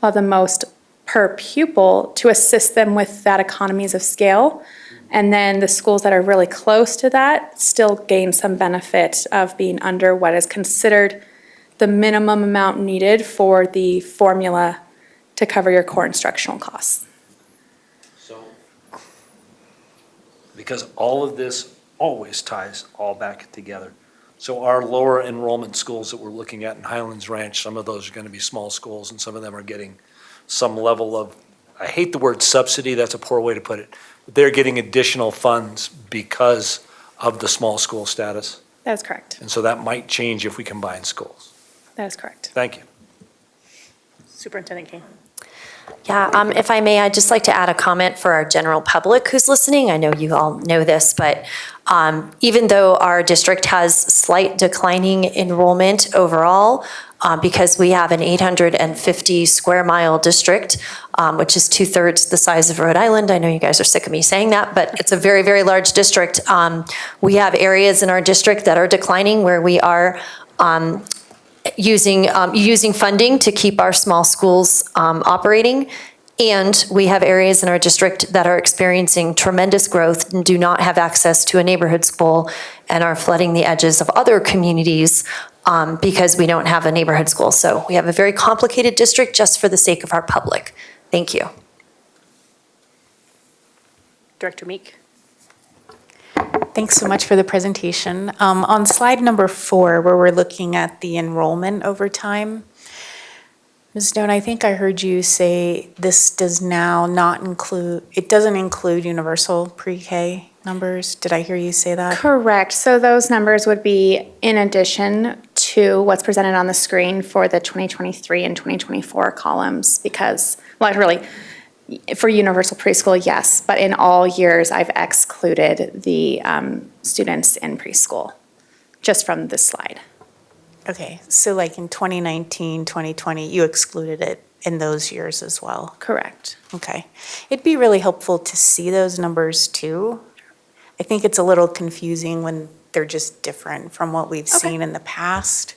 have the most per pupil to assist them with that economies of scale. And then the schools that are really close to that still gain some benefit of being under what is considered the minimum amount needed for the formula to cover your core instructional costs. So, because all of this always ties all back together. So our lower enrollment schools that we're looking at in Highlands Ranch, some of those are going to be small schools, and some of them are getting some level of, I hate the word subsidy, that's a poor way to put it. They're getting additional funds because of the small school status. That is correct. And so that might change if we combine schools. That is correct. Thank you. Superintendent Kane. Yeah, if I may, I'd just like to add a comment for our general public who's listening. I know you all know this, but even though our district has slight declining enrollment overall, because we have an 850 square mile district, which is 2/3 the size of Rhode Island. I know you guys are sick of me saying that, but it's a very, very large district. We have areas in our district that are declining where we are using funding to keep our small schools operating. And we have areas in our district that are experiencing tremendous growth and do not have access to a neighborhood school and are flooding the edges of other communities because we don't have a neighborhood school. So we have a very complicated district just for the sake of our public. Thank you. Director Meek. Thanks so much for the presentation. On slide number 4, where we're looking at the enrollment over time, Ms. Stone, I think I heard you say this does now not include, it doesn't include universal pre-K numbers. Did I hear you say that? Correct. So those numbers would be in addition to what's presented on the screen for the 2023 and 2024 columns because, well, really, For universal preschool, yes, but in all years, I've excluded the students in preschool, just from this slide. Okay, so like in 2019, 2020, you excluded it in those years as well? Correct. Okay. It'd be really helpful to see those numbers too. I think it's a little confusing when they're just different from what we've seen in the past.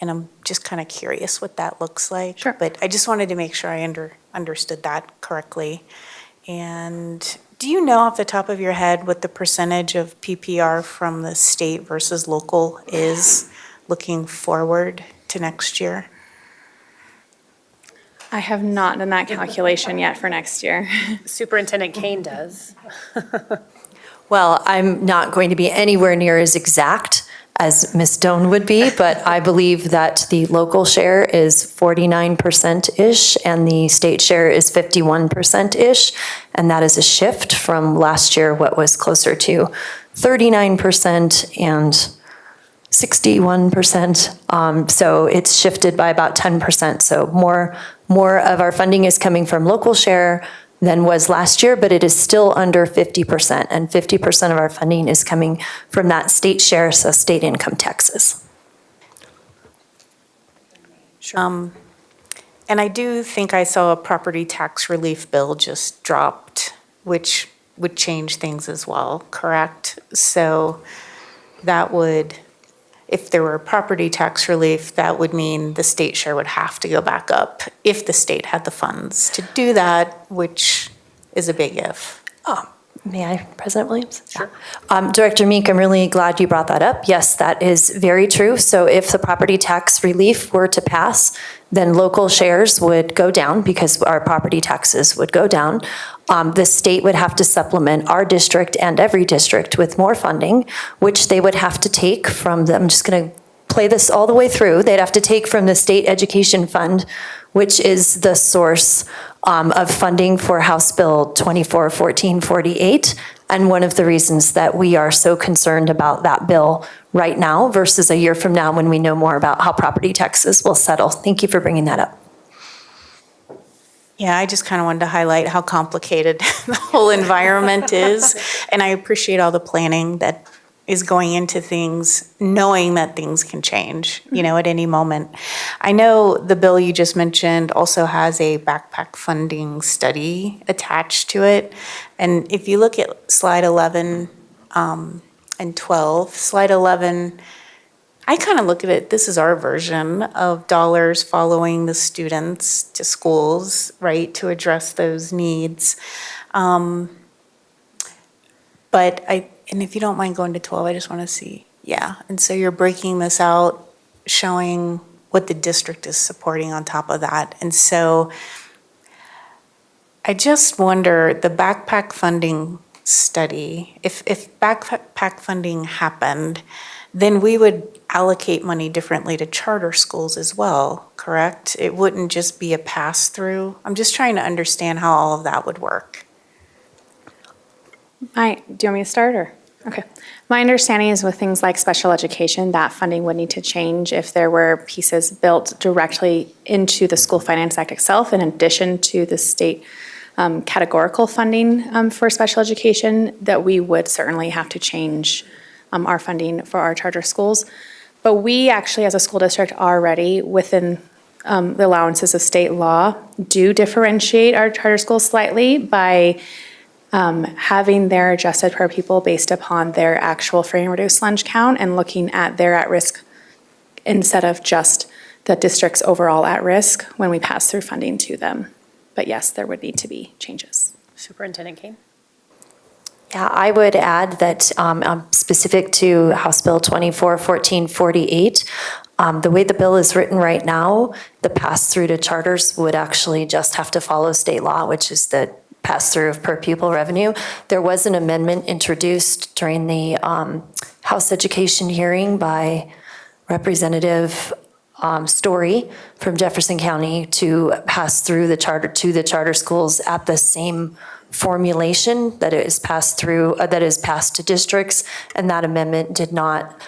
And I'm just kind of curious what that looks like. Sure. But I just wanted to make sure I understood that correctly. And do you know off the top of your head what the percentage of PPR from the state versus local is looking forward to next year? I have not done that calculation yet for next year. Superintendent Kane does. Well, I'm not going to be anywhere near as exact as Ms. Doan would be, but I believe that the local share is 49%-ish and the state share is 51%-ish. And that is a shift from last year, what was closer to 39% and 61%. So it's shifted by about 10%. So more of our funding is coming from local share than was last year, but it is still under 50%. And 50% of our funding is coming from that state share, so state income taxes. And I do think I saw a property tax relief bill just dropped, which would change things as well, correct? So that would, if there were property tax relief, that would mean the state share would have to go back up if the state had the funds to do that, which is a big if. May I, President Williams? Sure. Director Meek, I'm really glad you brought that up. Yes, that is very true. So if the property tax relief were to pass, then local shares would go down because our property taxes would go down. The state would have to supplement our district and every district with more funding, which they would have to take from the, I'm just going to play this all the way through. They'd have to take from the state education fund, which is the source of funding for House Bill 241448. And one of the reasons that we are so concerned about that bill right now versus a year from now when we know more about how property taxes will settle. Thank you for bringing that up. Yeah, I just kind of wanted to highlight how complicated the whole environment is. And I appreciate all the planning that is going into things, knowing that things can change, at any moment. I know the bill you just mentioned also has a backpack funding study attached to it. And if you look at slide 11 and 12, slide 11, I kind of look at it, this is our version of dollars following the students to schools, right, to address those needs. And if you don't mind going to 12, I just want to see, yeah. And so you're breaking this out, showing what the district is supporting on top of that. And so I just wonder, the backpack funding study, if backpack funding happened, then we would allocate money differently to charter schools as well, correct? It wouldn't just be a pass-through. I'm just trying to understand how all of that would work. Do you want me to start or? Okay. My understanding is with things like special education, that funding would need to change if there were pieces built directly into the School Finance Act itself in addition to the state categorical funding for special education, that we would certainly have to change our funding for our charter schools. But we actually, as a school district, already within the allowances of state law, do differentiate our charter schools slightly by having their adjusted per pupil based upon their actual free and reduced lunch count and looking at their at-risk instead of just the district's overall at-risk when we pass through funding to them. But yes, there would need to be changes. Superintendent Kane? Yeah, I would add that specific to House Bill 241448, the way the bill is written right now, the pass-through to charters would actually just have to follow state law, which is the pass-through of per pupil revenue. There was an amendment introduced during the House Education hearing by Representative Story from Jefferson County to pass through the charter to the charter schools at the same formulation that it is passed through, that is passed to districts, and that amendment did not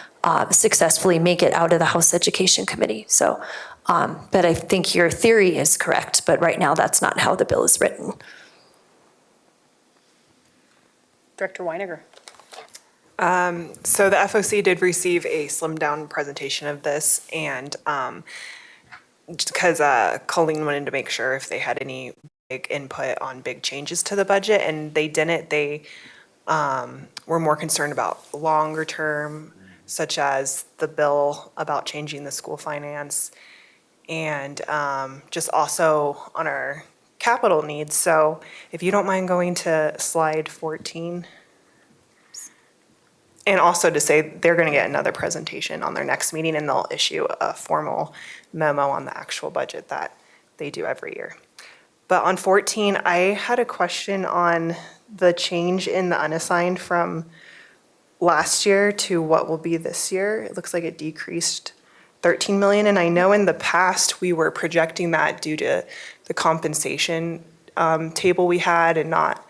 successfully make it out of the House Education Committee. So, but I think your theory is correct, but right now that's not how the bill is written. Director Weiniger. So the FOC did receive a slimmed down presentation of this, and just because Colleen wanted to make sure if they had any big input on big changes to the budget, and they didn't. They were more concerned about longer term, such as the bill about changing the school finance, and just also on our capital needs. So if you don't mind going to slide 14. And also to say they're going to get another presentation on their next meeting, and they'll issue a formal memo on the actual budget that they do every year. But on 14, I had a question on the change in the unassigned from last year to what will be this year. It looks like it decreased 13 million, and I know in the past we were projecting that due to the compensation table we had and not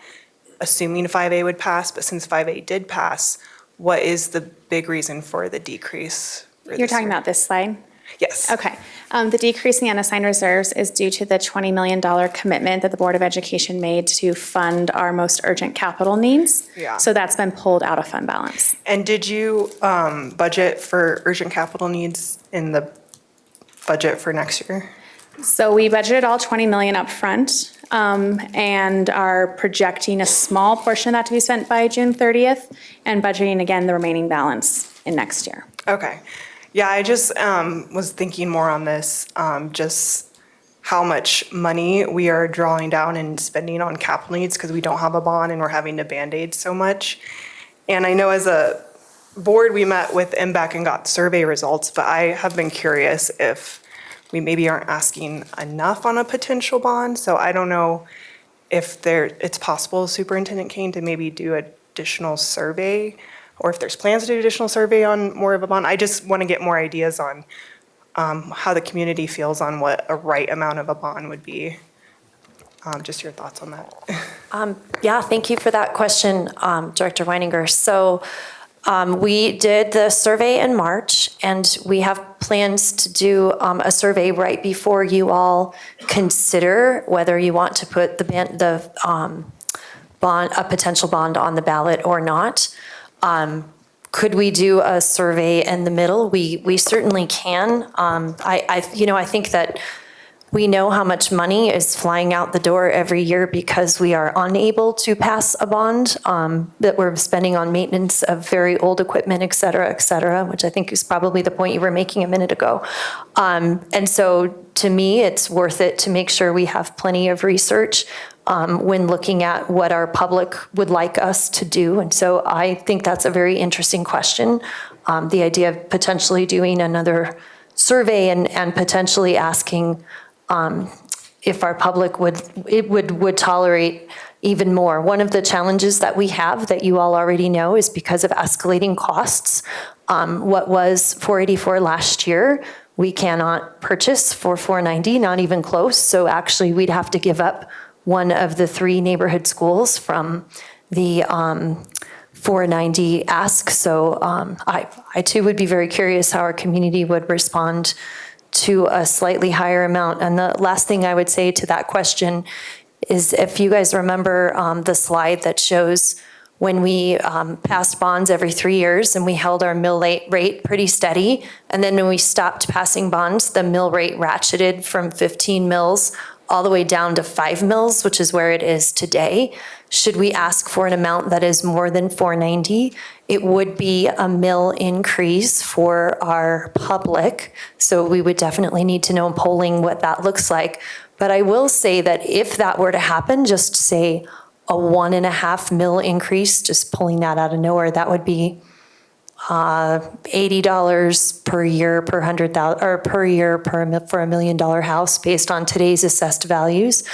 assuming 5A would pass, but since 5A did pass, what is the big reason for the decrease? You're talking about this slide? Yes. Okay. The decrease in the unassigned reserves is due to the $20 million commitment that the Board of Education made to fund our most urgent capital needs. Yeah. So that's been pulled out of fund balance. And did you budget for urgent capital needs in the budget for next year? So we budgeted all 20 million up front, and are projecting a small portion of that to be spent by June 30th and budgeting again the remaining balance in next year. Okay. Yeah, I just was thinking more on this, just how much money we are drawing down and spending on capital needs because we don't have a bond and we're having to Band-Aid so much. And I know as a board, we met with MBAC and got survey results, but I have been curious if we maybe aren't asking enough on a potential bond. So I don't know if it's possible, Superintendent Kane, to maybe do additional survey, or if there's plans to do additional survey on more of a bond. I just want to get more ideas on how the community feels on what a right amount of a bond would be. Just your thoughts on that. Yeah, thank you for that question, Director Weininger. So we did the survey in March, and we have plans to do a survey right before you all consider whether you want to put the bond, a potential bond on the ballot or not. Could we do a survey in the middle? We certainly can. I think that we know how much money is flying out the door every year because we are unable to pass a bond that we're spending on maintenance of very old equipment, et cetera, which I think is probably the point you were making a minute ago. And so to me, it's worth it to make sure we have plenty of research when looking at what our public would like us to do. And so I think that's a very interesting question. The idea of potentially doing another survey and potentially asking if our public would tolerate even more. One of the challenges that we have that you all already know is because of escalating costs. What was $484 last year, we cannot purchase for $490, not even close. So actually we'd have to give up one of the 3 neighborhood schools from the $490 ask. So I too would be very curious how our community would respond to a slightly higher amount. And the last thing I would say to that question is if you guys remember the slide that shows when we passed bonds every 3 years and we held our mill rate pretty steady, and then when we stopped passing bonds, the mill rate ratcheted from 15 mills all the way down to 5 mills, which is where it is today. Should we ask for an amount that is more than $490, it would be a mill increase for our public. So we would definitely need to know in polling what that looks like. But I will say that if that were to happen, just say a 1.5 mil increase, just pulling that out of nowhere, that would be $80 per year per 100,000, or per year for $1 million house based on today's assessed values.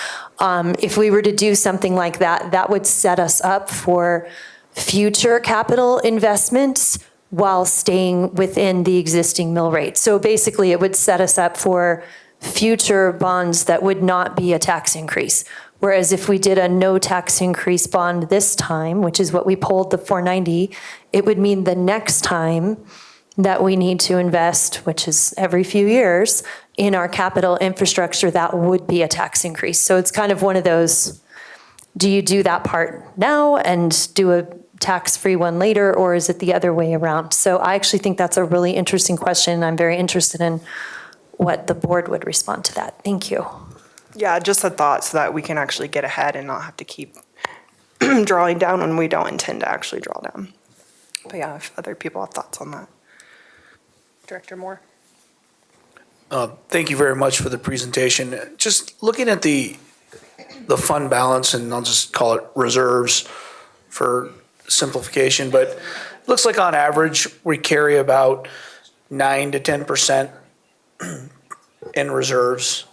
If we were to do something like that, that would set us up for future capital investments while staying within the existing mill rate. So basically, it would set us up for future bonds that would not be a tax increase. Whereas if we did a no tax increase bond this time, which is what we pulled the $490, it would mean the next time that we need to invest, which is every few years, in our capital infrastructure, that would be a tax increase. So it's kind of one of those, do you do that part now and do a tax-free one later, or is it the other way around? So I actually think that's a really interesting question. I'm very interested in what the board would respond to that. Thank you. Yeah, just a thought so that we can actually get ahead and not have to keep drawing down when we don't intend to actually draw down. But yeah, if other people have thoughts on that. Director Moore? Thank you very much for the presentation. Just looking at the fund balance, and I'll just call it reserves for simplification, but it looks like on average, we carry about 9 to 10% in reserves.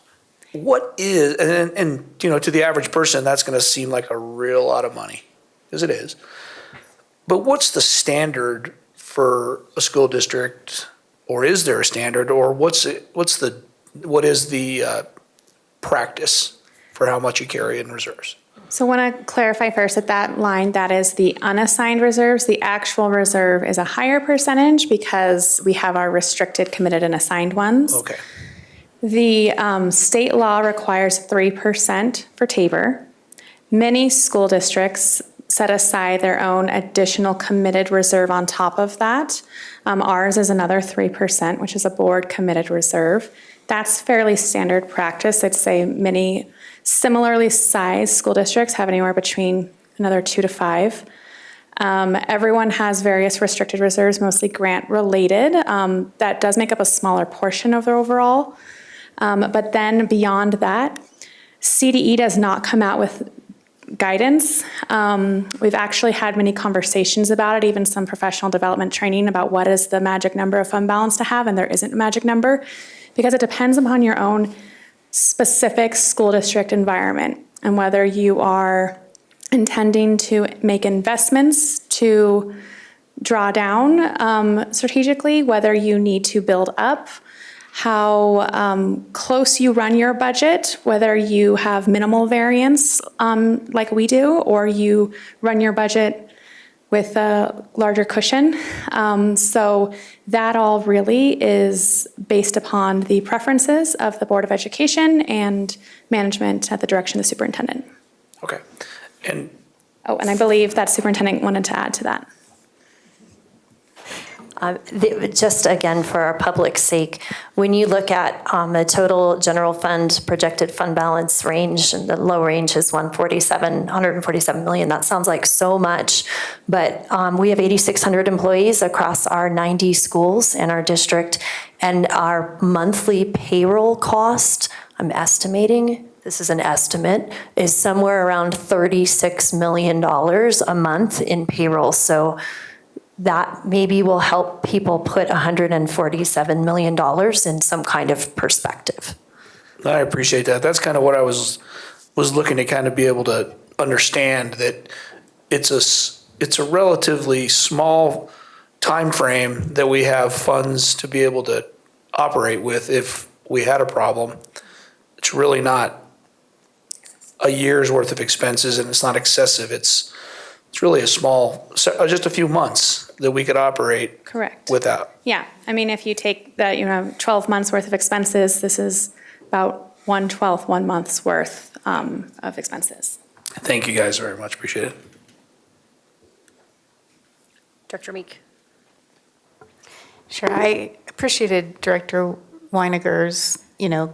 What is, and you know, to the average person, that's going to seem like a real lot of money, because it is. But what's the standard for a school district, or is there a standard, or what is the practice for how much you carry in reserves? So I want to clarify first that that line, that is the unassigned reserves. The actual reserve is a higher percentage because we have our restricted, committed, and assigned ones. Okay. The state law requires 3% for TABOR. Many school districts set aside their own additional committed reserve on top of that. Ours is another 3%, which is a board committed reserve. That's fairly standard practice. I'd say many similarly sized school districts have anywhere between another 2 to 5. Everyone has various restricted reserves, mostly grant related. That does make up a smaller portion of the overall. But then beyond that, CDE does not come out with guidance. We've actually had many conversations about it, even some professional development training about what is the magic number of fund balance to have, and there isn't a magic number because it depends upon your own specific school district environment and whether you are intending to make investments to draw down strategically, whether you need to build up, how close you run your budget, whether you have minimal variance like we do, or you run your budget with a larger cushion. So that all really is based upon the preferences of the Board of Education and management at the direction of the superintendent. Okay. And I believe that superintendent wanted to add to that. Just again, for our public's sake, when you look at the total general fund projected fund balance range, and the low range is 147 million, that sounds like so much, but we have 8,600 employees across our 90 schools in our district, and our monthly payroll cost, I'm estimating, this is an estimate, is somewhere around $36 million a month in payroll. So that maybe will help people put $147 million in some kind of perspective. I appreciate that. That's kind of what I was looking to kind of be able to understand, that it's a relatively small time frame that we have funds to be able to operate with if we had a problem. It's really not a year's worth of expenses, and it's not excessive. It's really a small, just a few months that we could operate. Correct. Without. Yeah, I mean, if you take that, 12 months worth of expenses, this is about 1/12, 1 month's worth of expenses. Thank you guys very much. Appreciate it. Director Meek. Sure, I appreciated Director Weiniger's,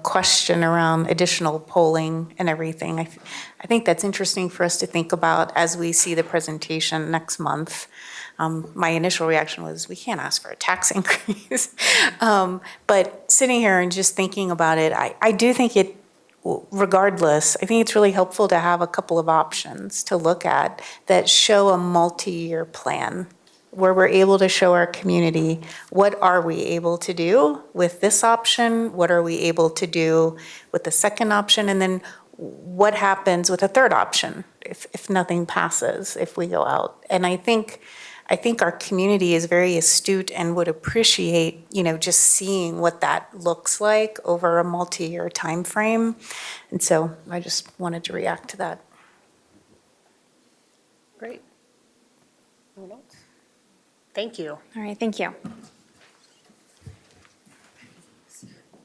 question around additional polling and everything. I think that's interesting for us to think about as we see the presentation next month. My initial reaction was, we can't ask for a tax increase. But sitting here and just thinking about it, I do think regardless, I think it's really helpful to have a couple of options to look at that show a multi-year plan, where we're able to show our community, what are we able to do with this option? What are we able to do with the second option? And then what happens with a third option if nothing passes, if we go out? And I think our community is very astute and would appreciate, just seeing what that looks like over a multi-year time frame. And so I just wanted to react to that. Great. Anyone else? Thank you. All right, thank you.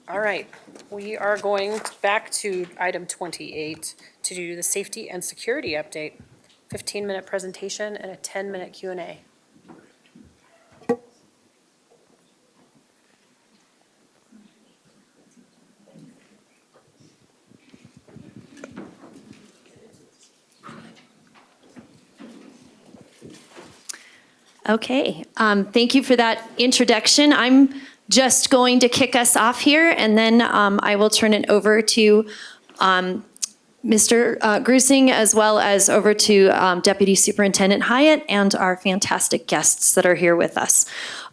All right, we are going back to item 28 to do the safety and security update. 15-minute presentation and a 10-minute Q&A. Okay, thank you for that introduction. I'm just going to kick us off here, and then I will turn it over to Mr. Grusing, as well as over to Deputy Superintendent Hyatt and our fantastic guests that are here with us.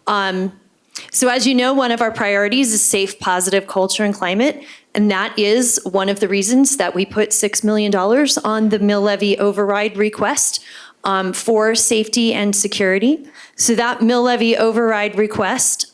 So as you know, one of our priorities is safe, positive culture and climate, and that is one of the reasons that we put $6 million on the mill levy override request for safety and security. So that mill levy override request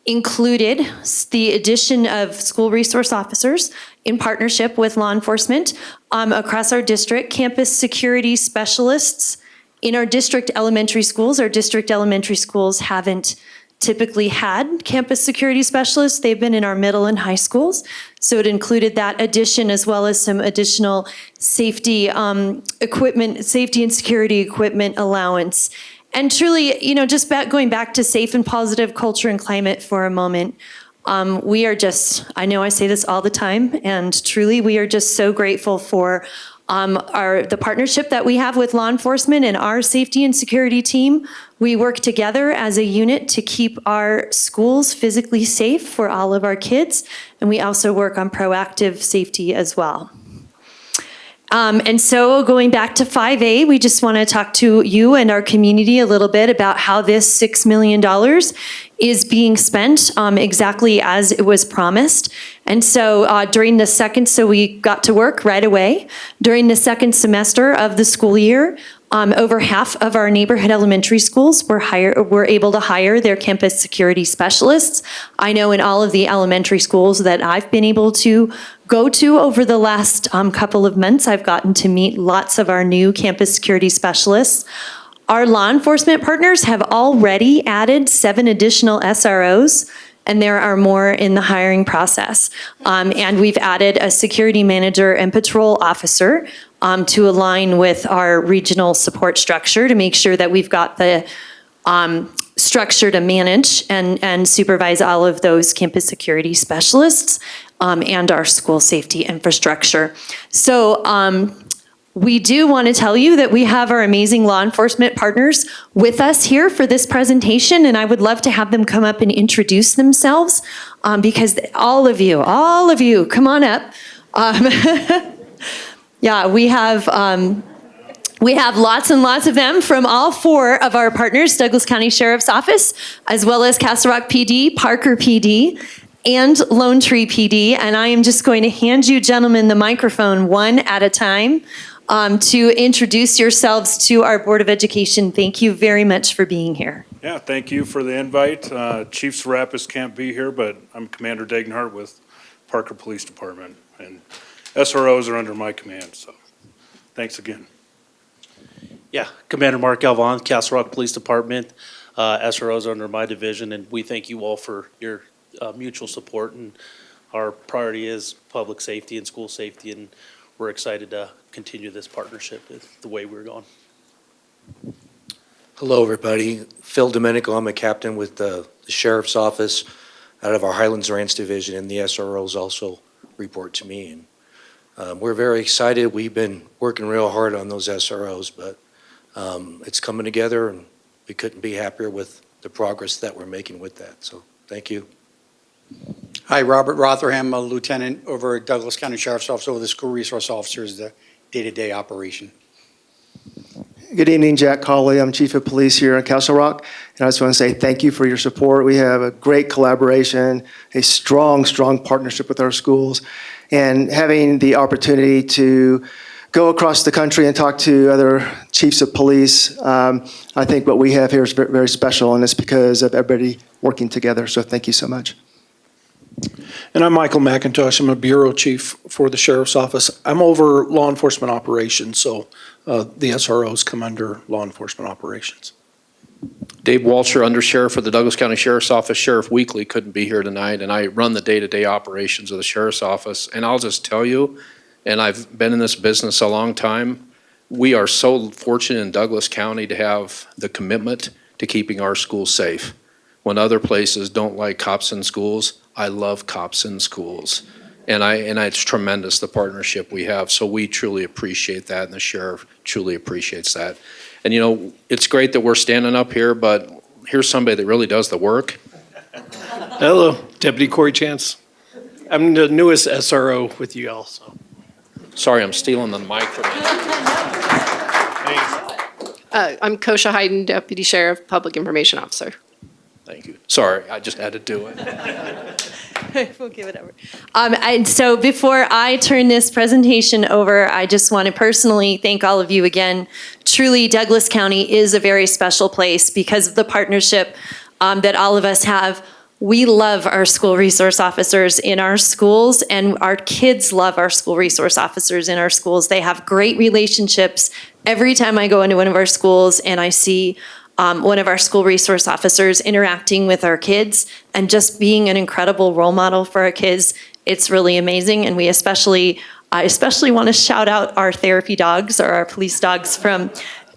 included the addition of school resource officers in partnership with law enforcement across our district, campus security specialists in our district elementary schools. Our district elementary schools haven't typically had campus security specialists. They've been in our middle and high schools. So it included that addition, as well as some additional safety equipment, safety and security equipment allowance. And truly, just going back to safe and positive culture and climate for a moment, we are just, I know I say this all the time, and truly we are just so grateful for the partnership that we have with law enforcement and our safety and security team. We work together as a unit to keep our schools physically safe for all of our kids, and we also work on proactive safety as well. And so going back to 5A, we just want to talk to you and our community a little bit about how this $6 million is being spent exactly as it was promised. And so so we got to work right away. During the second semester of the school year, over half of our neighborhood elementary schools were able to hire their campus security specialists. I know in all of the elementary schools that I've been able to go to over the last couple of months, I've gotten to meet lots of our new campus security specialists. Our law enforcement partners have already added 7 additional SROs, and there are more in the hiring process. And we've added a security manager and patrol officer to align with our regional support structure to make sure that we've got the structure to manage and supervise all of those campus security specialists and our school safety infrastructure. So we do want to tell you that we have our amazing law enforcement partners with us here for this presentation, and I would love to have them come up and introduce themselves because all of you, come on up. Yeah, we have lots and lots of them from all 4 of our partners, Douglas County Sheriff's Office, as well as Castle Rock PD, Parker PD, and Lone Tree PD. And I am just going to hand you gentlemen the microphone one at a time to introduce yourselves to our Board of Education. Thank you very much for being here. Yeah, thank you for the invite. Chief Serapis can't be here, but I'm Commander Degenhart with Parker Police Department, and SROs are under my command, so thanks again. Yeah, Commander Mark Galvan, Castle Rock Police Department. SROs are under my division, and we thank you all for your mutual support. And our priority is public safety and school safety, and we're excited to continue this partnership the way we're going. Hello, everybody. Phil Domenico, I'm a captain with the Sheriff's Office out of our Highlands Ranch Division, and the SROs also report to me. And we're very excited. We've been working real hard on those SROs, but it's coming together, and we couldn't be happier with the progress that we're making with that. So thank you. Hi, Robert Rotherham, a lieutenant over at Douglas County Sheriff's Office, over the school resource officers, the day-to-day operation. Good evening, Jack Cawley. I'm Chief of Police here in Castle Rock, and I just want to say thank you for your support. We have a great collaboration, a strong partnership with our schools, and having the opportunity to go across the country and talk to other chiefs of police. I think what we have here is very special, and it's because of everybody working together. So thank you so much. And I'm Michael McIntosh. I'm a bureau chief for the Sheriff's Office. I'm over law enforcement operations, so the SROs come under law enforcement operations. Dave Walsher, Undersheriff for the Douglas County Sheriff's Office. Sheriff Weekly couldn't be here tonight, and I run the day-to-day operations of the Sheriff's Office. And I'll just tell you, and I've been in this business a long time, we are so fortunate in Douglas County to have the commitment to keeping our schools safe. When other places don't like cops in schools, I love cops in schools. And it's tremendous, the partnership we have. So we truly appreciate that, and the sheriff truly appreciates that. And you know, it's great that we're standing up here, but here's somebody that really does the work. Hello, Deputy Corey Chance. I'm the newest SRO with you all, so. Sorry, I'm stealing the mic from you. I'm Kosha Hayden, Deputy Sheriff, Public Information Officer. Thank you. Sorry, I just had to do it. We'll give it over. And so before I turn this presentation over, I just want to personally thank all of you again. Truly, Douglas County is a very special place because of the partnership that all of us have. We love our school resource officers in our schools, and our kids love our school resource officers in our schools. They have great relationships. Every time I go into one of our schools and I see one of our school resource officers interacting with our kids and just being an incredible role model for our kids, it's really amazing. And I especially want to shout out our therapy dogs, or our police dogs from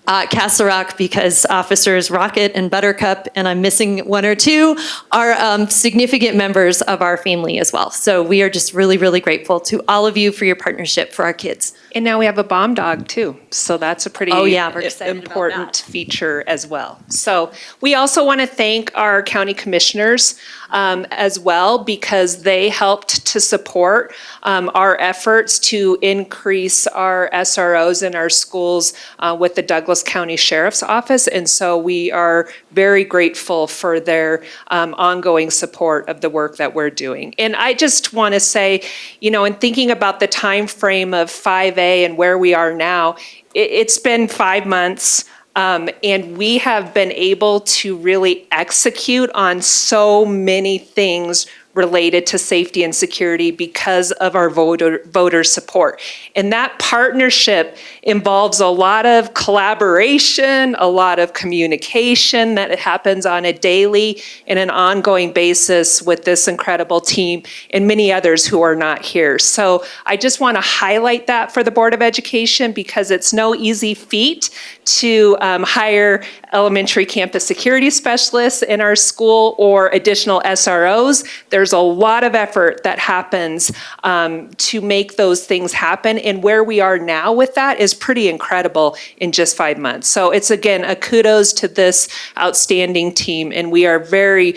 Castle Rock, because officers Rocket and Buttercup, and I'm missing one or two, are significant members of our family as well. So we are just really, really grateful to all of you for your partnership for our kids. And now we have a bomb dog too. So that's a pretty we're excited important feature as well. So we also want to thank our county commissioners as well, because they helped to support our efforts to increase our SROs in our schools with the Douglas County Sheriff's Office. And so we are very grateful for their ongoing support of the work that we're doing. And I just want to say, you know, in thinking about the time frame of 5A and where we are now, it's been 5 months. And we have been able to really execute on so many things related to safety and security because of our voter support. And that partnership involves a lot of collaboration, a lot of communication that happens on a daily and an ongoing basis with this incredible team and many others who are not here. So I just want to highlight that for the Board of Education, because it's no easy feat to hire elementary campus security specialists in our school or additional SROs. There's a lot of effort that happens to make those things happen. And where we are now with that is pretty incredible in just 5 months. So it's, again, a kudos to this outstanding team. And we are very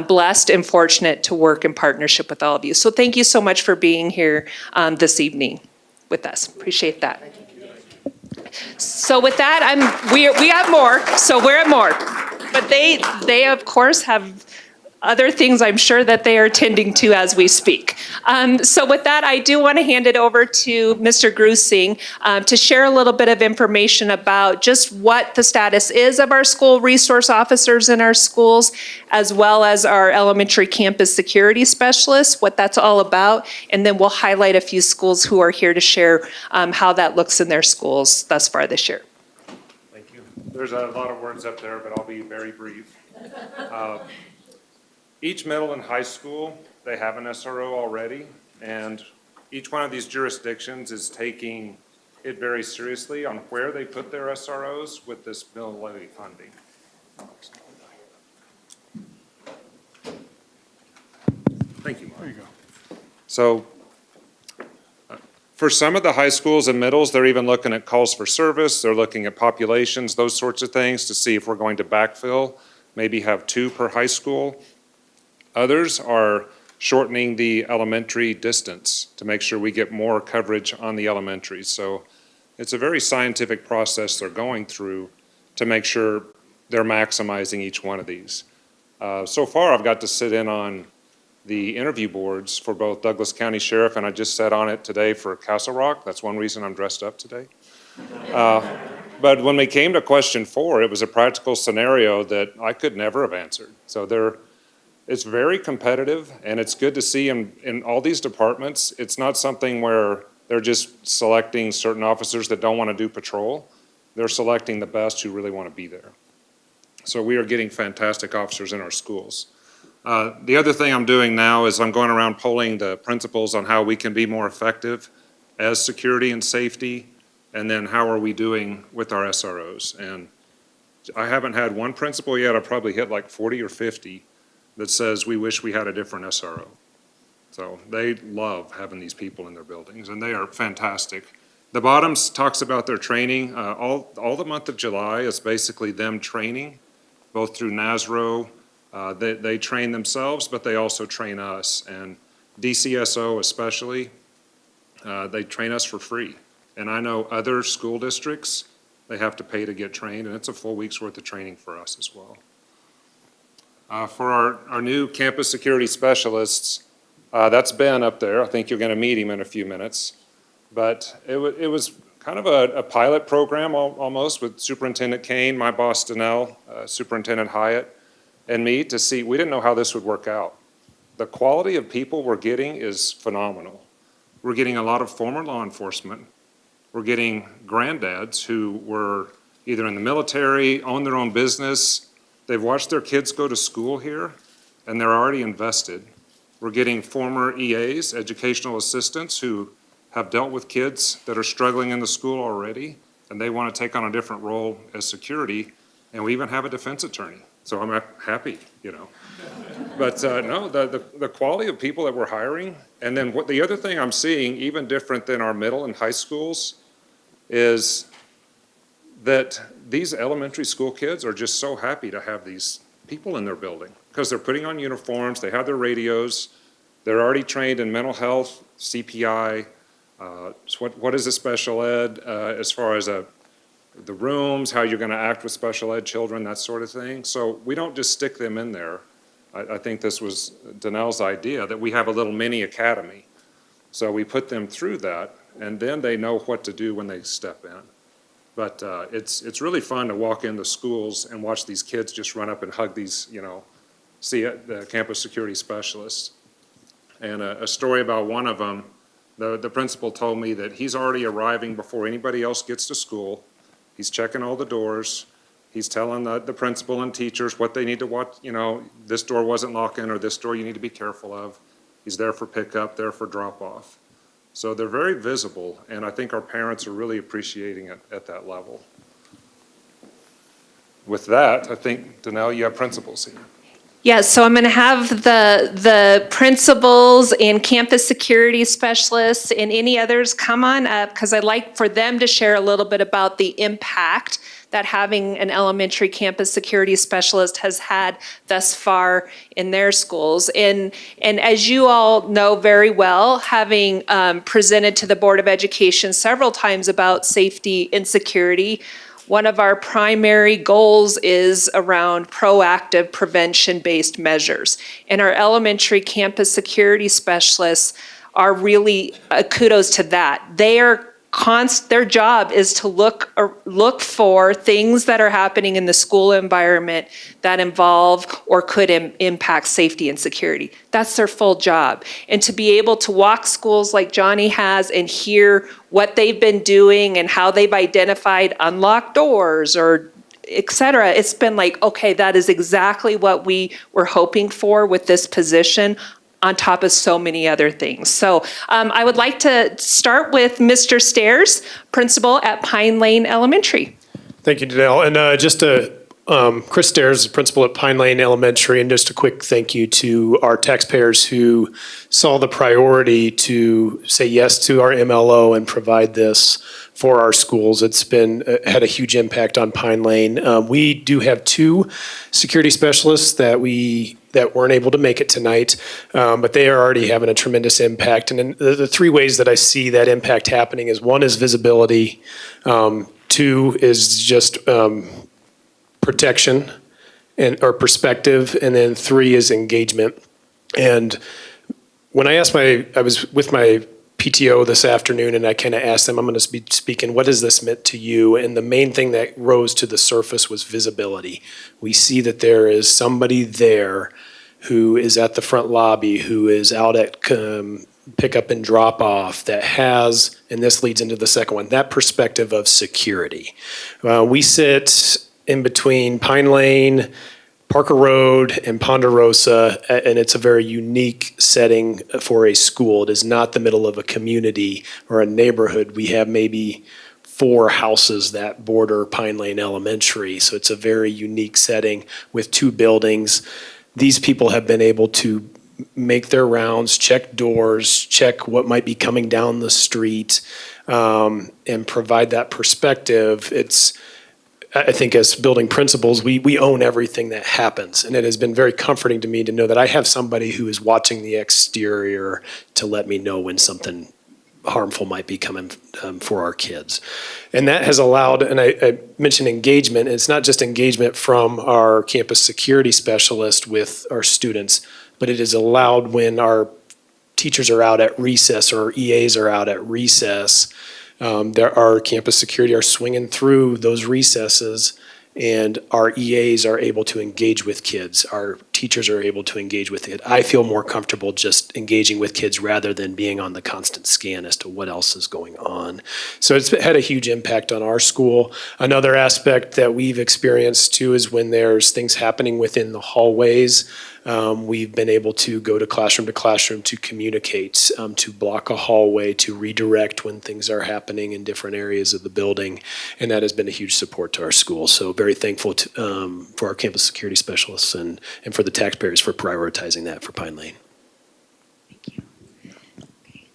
blessed and fortunate to work in partnership with all of you. So thank you so much for being here this evening with us. Appreciate that. So with that, we have more, so we're at more. But they of course have other things I'm sure that they are tending to as we speak. So with that, I do want to hand it over to Mr. Grusing to share a little bit of information about just what the status is of our school resource officers in our schools, as well as our elementary campus security specialists, what that's all about, and then we'll highlight a few schools who are here to share how that looks in their schools thus far this year. Thank you. There's a lot of words up there, but I'll be very brief. Each middle and high school, they have an SRO already, and each one of these jurisdictions is taking it very seriously on where they put their SROs with this mill levy funding. Thank you, Mark. There you go. So for some of the high schools and middles, they're even looking at calls for service. They're looking at populations, those sorts of things, to see if we're going to backfill, maybe have 2 per high school. Others are shortening the elementary distance to make sure we get more coverage on the elementary. So it's a very scientific process they're going through to make sure they're maximizing each one of these. So far, I've got to sit in on the interview boards for both Douglas County Sheriff, and I just sat on it today for Castle Rock. That's one reason I'm dressed up today. But when we came to question 4, it was a practical scenario that I could never have answered. So it's very competitive, and it's good to see in all these departments. It's not something where they're just selecting certain officers that don't want to do patrol. They're selecting the best who really want to be there. So we are getting fantastic officers in our schools. The other thing I'm doing now is I'm going around polling the principals on how we can be more effective as security and safety And then how are we doing with our SROs? And I haven't had one principal yet, I've probably hit like 40 or 50 that says we wish we had a different SRO. So they love having these people in their buildings, and they are fantastic. The bottom talks about their training. All the month of July is basically them training, both through NASRO. They train themselves, but they also train us. And DCSO especially, they train us for free. And I know other school districts, they have to pay to get trained, and it's a full week's worth of training for us as well. For our new campus security specialists, that's Ben up there. I think you're going to meet him in a few minutes. But it was kind of a pilot program almost with Superintendent Kane, my boss Danelle, Superintendent Hyatt, and me to see. We didn't know how this would work out. The quality of people we're getting is phenomenal. We're getting a lot of former law enforcement. We're getting granddads who were either in the military, own their own business. They've watched their kids go to school here, and they're already invested. We're getting former EAs, educational assistants, who have dealt with kids that are struggling in the school already, and they want to take on a different role as security. And we even have a defense attorney. So I'm happy, you know. But no, the quality of people that we're hiring, and then the other thing I'm seeing, even different than our middle and high schools, is that these elementary school kids are just so happy to have these people in their building because they're putting on uniforms, they have their radios, they're already trained in mental health, CPI, what is a special ed as far as the rooms, how you're going to act with special ed children, that sort of thing. So we don't just stick them in there. I think this was Danelle's idea, that we have a little mini academy. So we put them through that, and then they know what to do when they step in. But it's really fun to walk in the schools and watch these kids just run up and hug these, the campus security specialists. And a story about one of them, the principal told me that he's already arriving before anybody else gets to school. He's checking all the doors. He's telling the principal and teachers what they need to watch, this door wasn't locking or this door you need to be careful of. He's there for pickup, there for drop off. So they're very visible, and I think our parents are really appreciating it at that level. With that, I think, Danelle, you have principals here. Yes, so I'm going to have the principals and campus security specialists and any others come on up because I'd like for them to share a little bit about the impact that having an elementary campus security specialist has had thus far in their schools. And as you all know very well, having presented to the Board of Education several times about safety and security, one of our primary goals is around proactive prevention-based measures. And our elementary campus security specialists are really kudos to that. Their job is to look for things that are happening in the school environment that involve or could impact safety and security. That's their full job. And to be able to walk schools like Johnny has and hear what they've been doing and how they've identified unlocked doors or et cetera, it's been like, okay, that is exactly what we were hoping for with this position, on top of so many other things. So I would like to start with Mr. Stairs, principal at Pine Lane Elementary. Thank you, Danelle. And Chris Stairs, principal at Pine Lane Elementary, and just a quick thank you to our taxpayers who saw the priority to say yes to our MLO and provide this for our schools. It's had a huge impact on Pine Lane. We do have 2 security specialists that weren't able to make it tonight, but they are already having a tremendous impact. And then the 3 ways that I see that impact happening is 1 is visibility, 2 is just protection or perspective, and then 3 is engagement. And when I was with my PTO this afternoon, and I kind of asked them, I'm going to be speaking, what has this meant to you? And the main thing that rose to the surface was visibility. We see that there is somebody there who is at the front lobby, who is out at pickup and drop off, that has, and this leads into the second one, that perspective of security. We sit in between Pine Lane, Parker Road, and Ponderosa, and it's a very unique setting for a school. It is not the middle of a community or a neighborhood. We have maybe 4 houses that border Pine Lane Elementary. So it's a very unique setting with 2 buildings. These people have been able to make their rounds, check doors, check what might be coming down the street, and provide that perspective. I think as building principals, we own everything that happens. And it has been very comforting to me to know that I have somebody who is watching the exterior to let me know when something harmful might be coming for our kids. And that has allowed, and I mentioned engagement, and it's not just engagement from our campus security specialist with our students, but it is allowed when our teachers are out at recess or EAs are out at recess, our campus security are swinging through those recesses, and our EAs are able to engage with kids. Our teachers are able to engage with it. I feel more comfortable just engaging with kids rather than being on the constant scan as to what else is going on. So it's had a huge impact on our school. Another aspect that we've experienced too is when there's things happening within the hallways. We've been able to go to classroom to communicate, to block a hallway, to redirect when things are happening in different areas of the building. And that has been a huge support to our school. So very thankful for our campus security specialists and for the taxpayers for prioritizing that for Pine Lane.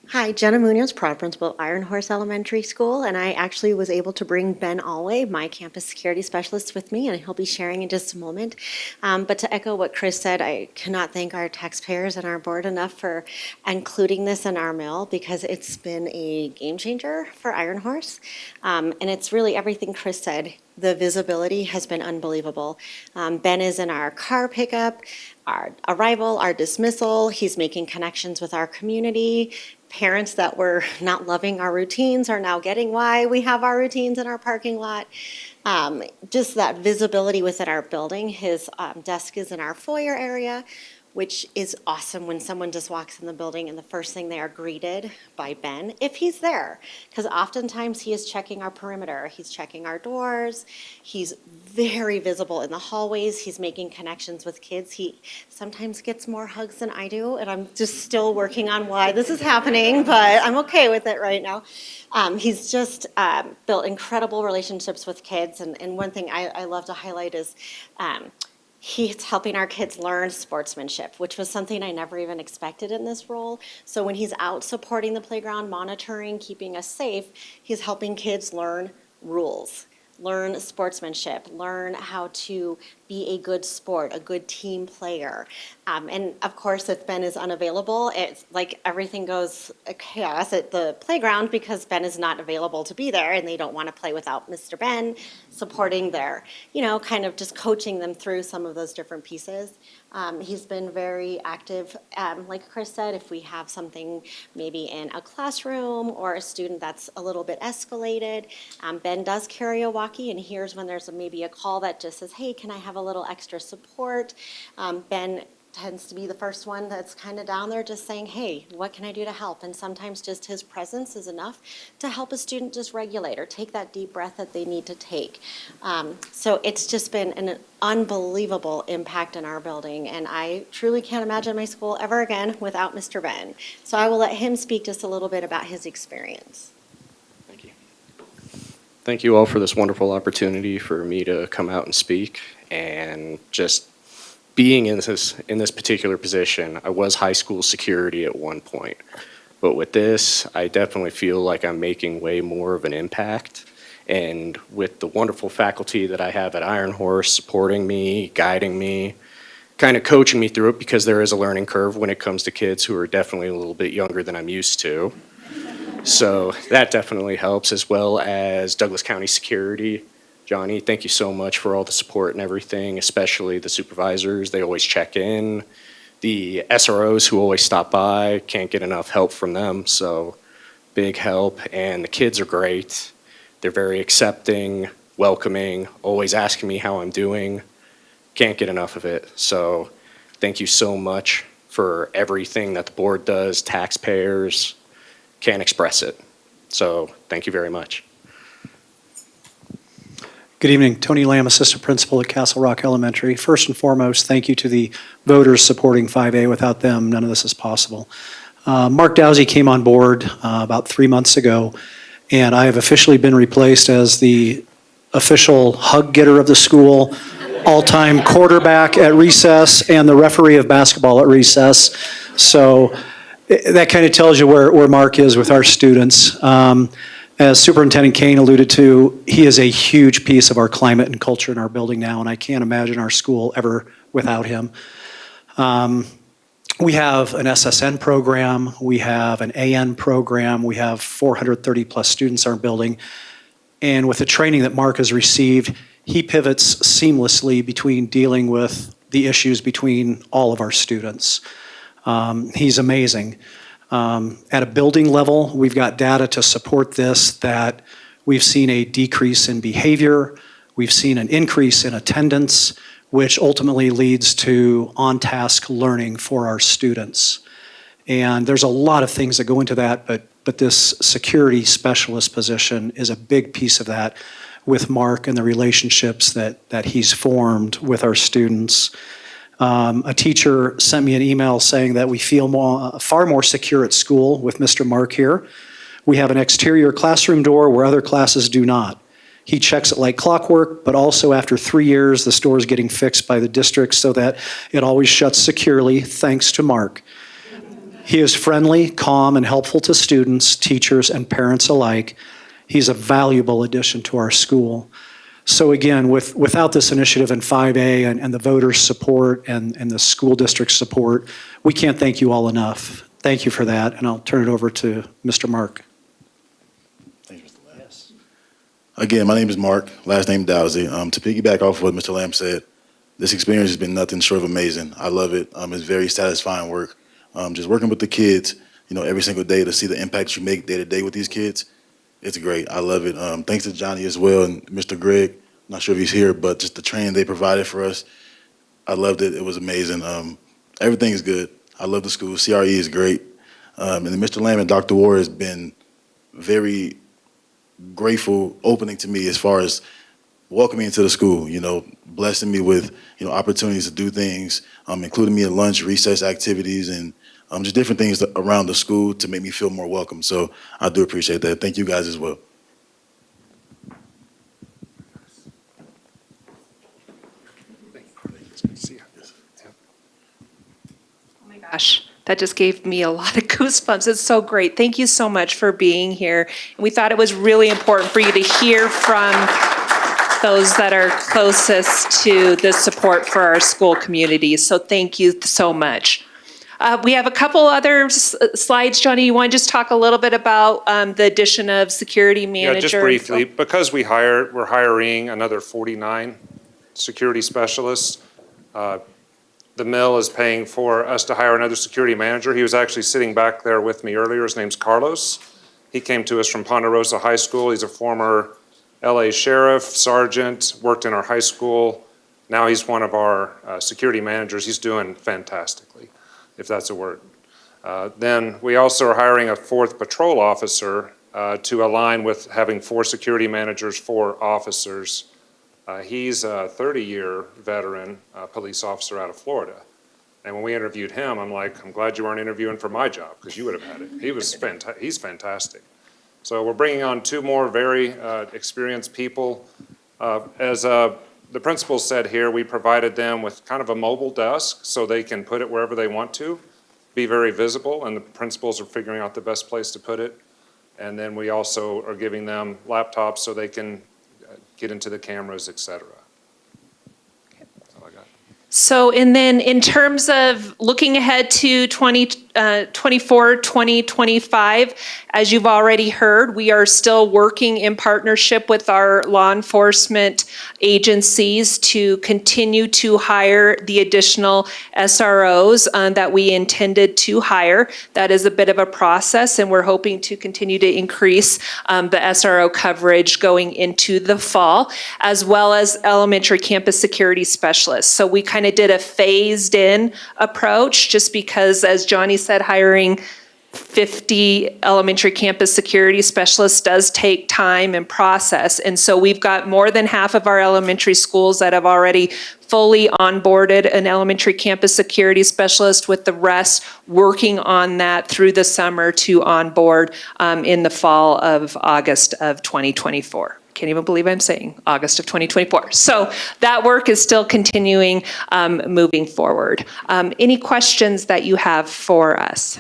Hi, Jenna Munoz, proud principal of Iron Horse Elementary School, and I actually was able to bring Ben Alway, my campus security specialist, with me, and he'll be sharing in just a moment. But to echo what Chris said, I cannot thank our taxpayers and our board enough for including this in our mill, because it's been a game changer for Iron Horse. And it's really everything Chris said. The visibility has been unbelievable. Ben is in our car pickup, our arrival, our dismissal. He's making connections with our community. Parents that were not loving our routines are now getting why we have our routines in our parking lot. Just that visibility within our building. His desk is in our foyer area, which is awesome when someone just walks in the building and the first thing they are greeted by Ben, if he's there. Because oftentimes he is checking our perimeter, he's checking our doors, he's very visible in the hallways, he's making connections with kids. He sometimes gets more hugs than I do, and I'm just still working on why this is happening, but I'm okay with it right now. He's just built incredible relationships with kids, and one thing I love to highlight is he's helping our kids learn sportsmanship, which was something I never even expected in this role. So when he's out supporting the playground, monitoring, keeping us safe, he's helping kids learn rules, learn sportsmanship, learn how to be a good sport, a good team player. And of course, if Ben is unavailable, it's like everything goes chaos at the playground because Ben is not available to be there and they don't want to play without Mr. Ben supporting their, kind of just coaching them through some of those different pieces. He's been very active. Like Chris said, if we have something maybe in a classroom or a student that's a little bit escalated, Ben does carry a walkie and hears when there's maybe a call that just says, hey, can I have a little extra support? Ben tends to be the first one that's kind of down there just saying, hey, what can I do to help? And sometimes just his presence is enough to help a student just regulate or take that deep breath that they need to take. So it's just been an unbelievable impact in our building, and I truly can't imagine my school ever again without Mr. Ben. So I will let him speak just a little bit about his experience. Thank you all for this wonderful opportunity for me to come out and speak. And just being in this particular position, I was high school security at one point. But with this, I definitely feel like I'm making way more of an impact. And with the wonderful faculty that I have at Iron Horse supporting me, guiding me, kind of coaching me through it, because there is a learning curve when it comes to kids who are definitely a little bit younger than I'm used to. So that definitely helps, as well as Douglas County Security. Johnny, thank you so much for all the support and everything, especially the supervisors. They always check in. The SROs who always stop by, can't get enough help from them, so big help. And the kids are great. They're very accepting, welcoming, always asking me how I'm doing. Can't get enough of it. So thank you so much for everything that the board does, taxpayers. Can't express it. So thank you very much. Good evening. Tony Lamb, Assistant Principal at Castle Rock Elementary. First and foremost, thank you to the voters supporting 5A. Without them, none of this is possible. Mark Dowsey came on board about 3 months ago, And I have officially been replaced as the official hug getter of the school, all-time quarterback at recess, and the referee of basketball at recess. So that kind of tells you where Mark is with our students. As Superintendent Kane alluded to, he is a huge piece of our climate and culture in our building now, and I can't imagine our school ever without him. We have an SSN program, we have an AN program, we have 430 plus students in our building. And with the training that Mark has received, he pivots seamlessly between dealing with the issues between all of our students. He's amazing. At a building level, we've got data to support this, that we've seen a decrease in behavior, we've seen an increase in attendance, which ultimately leads to on-task learning for our students. And there's a lot of things that go into that, but this security specialist position is a big piece of that with Mark and the relationships that he's formed with our students. A teacher sent me an email saying that we feel far more secure at school with Mr. Mark here. We have an exterior classroom door where other classes do not. He checks it like clockwork, but also after 3 years, the store is getting fixed by the district so that it always shuts securely, thanks to Mark. He is friendly, calm, and helpful to students, teachers, and parents alike. He's a valuable addition to our school. So again, without this initiative in 5A and the voters' support and the school district support, we can't thank you all enough. Thank you for that, and I'll turn it over to Mr. Mark. Again, my name is Mark, last name Dowsey. To piggyback off what Mr. Lamb said, this experience has been nothing short of amazing. I love it. It's very satisfying work. Just working with the kids, every single day to see the impact you make day to day with these kids, it's great. I love it. Thanks to Johnny as well and Mr. Greg. I'm not sure if he's here, but just the training they provided for us, I loved it. It was amazing. Everything is good. I love the school. CRE is great. And then Mr. Lamb and Dr. Ward has been very grateful opening to me as far as welcoming me into the school, blessing me with, opportunities to do things, including me at lunch, recess activities, and just different things around the school to make me feel more welcome. So I do appreciate that. Thank you guys as well. Oh my gosh, that just gave me a lot of goosebumps. It's so great. Thank you so much for being here. And we thought it was really important for you to hear from those that are closest to the support for our school community. So thank you so much. We have a couple other slides. Johnny, you want to just talk a little bit about the addition of security manager? Yeah, just briefly, because we're hiring another 49 security specialists. The mill is paying for us to hire another security manager. He was actually sitting back there with me earlier. His name's Carlos. He came to us from Ponderosa High School. He's a former LA sheriff, sergeant, worked in our high school. Now he's one of our security managers. He's doing fantastically, if that's a word. Then we also are hiring a 4th patrol officer to align with having 4 security managers, 4 officers. He's a 30-year veteran police officer out of Florida. And when we interviewed him, I'm like, I'm glad you weren't interviewing for my job because you would have had it. He's fantastic. So we're bringing on 2 more very experienced people. As the principal said here, we provided them with kind of a mobile desk so they can put it wherever they want to, be very visible, and the principals are figuring out the best place to put it. And then we also are giving them laptops so they can get into the cameras, et cetera. That's all I got. So, and then in terms of looking ahead to 2024, 2025, as you've already heard, we are still working in partnership with our law enforcement agencies to continue to hire the additional SROs that we intended to hire. That is a bit of a process, and we're hoping to continue to increase the SRO coverage going into the fall, as well as elementary campus security specialists. So we kind of did a phased in approach just because, as Johnny said, hiring 50 elementary campus security specialists does take time and process. And so we've got more than half of our elementary schools that have already fully onboarded an elementary campus security specialist, with the rest working on that through the summer to onboard in the fall of August of 2024. Can't even believe I'm saying August of 2024. So that work is still continuing, moving forward. Any questions that you have for us?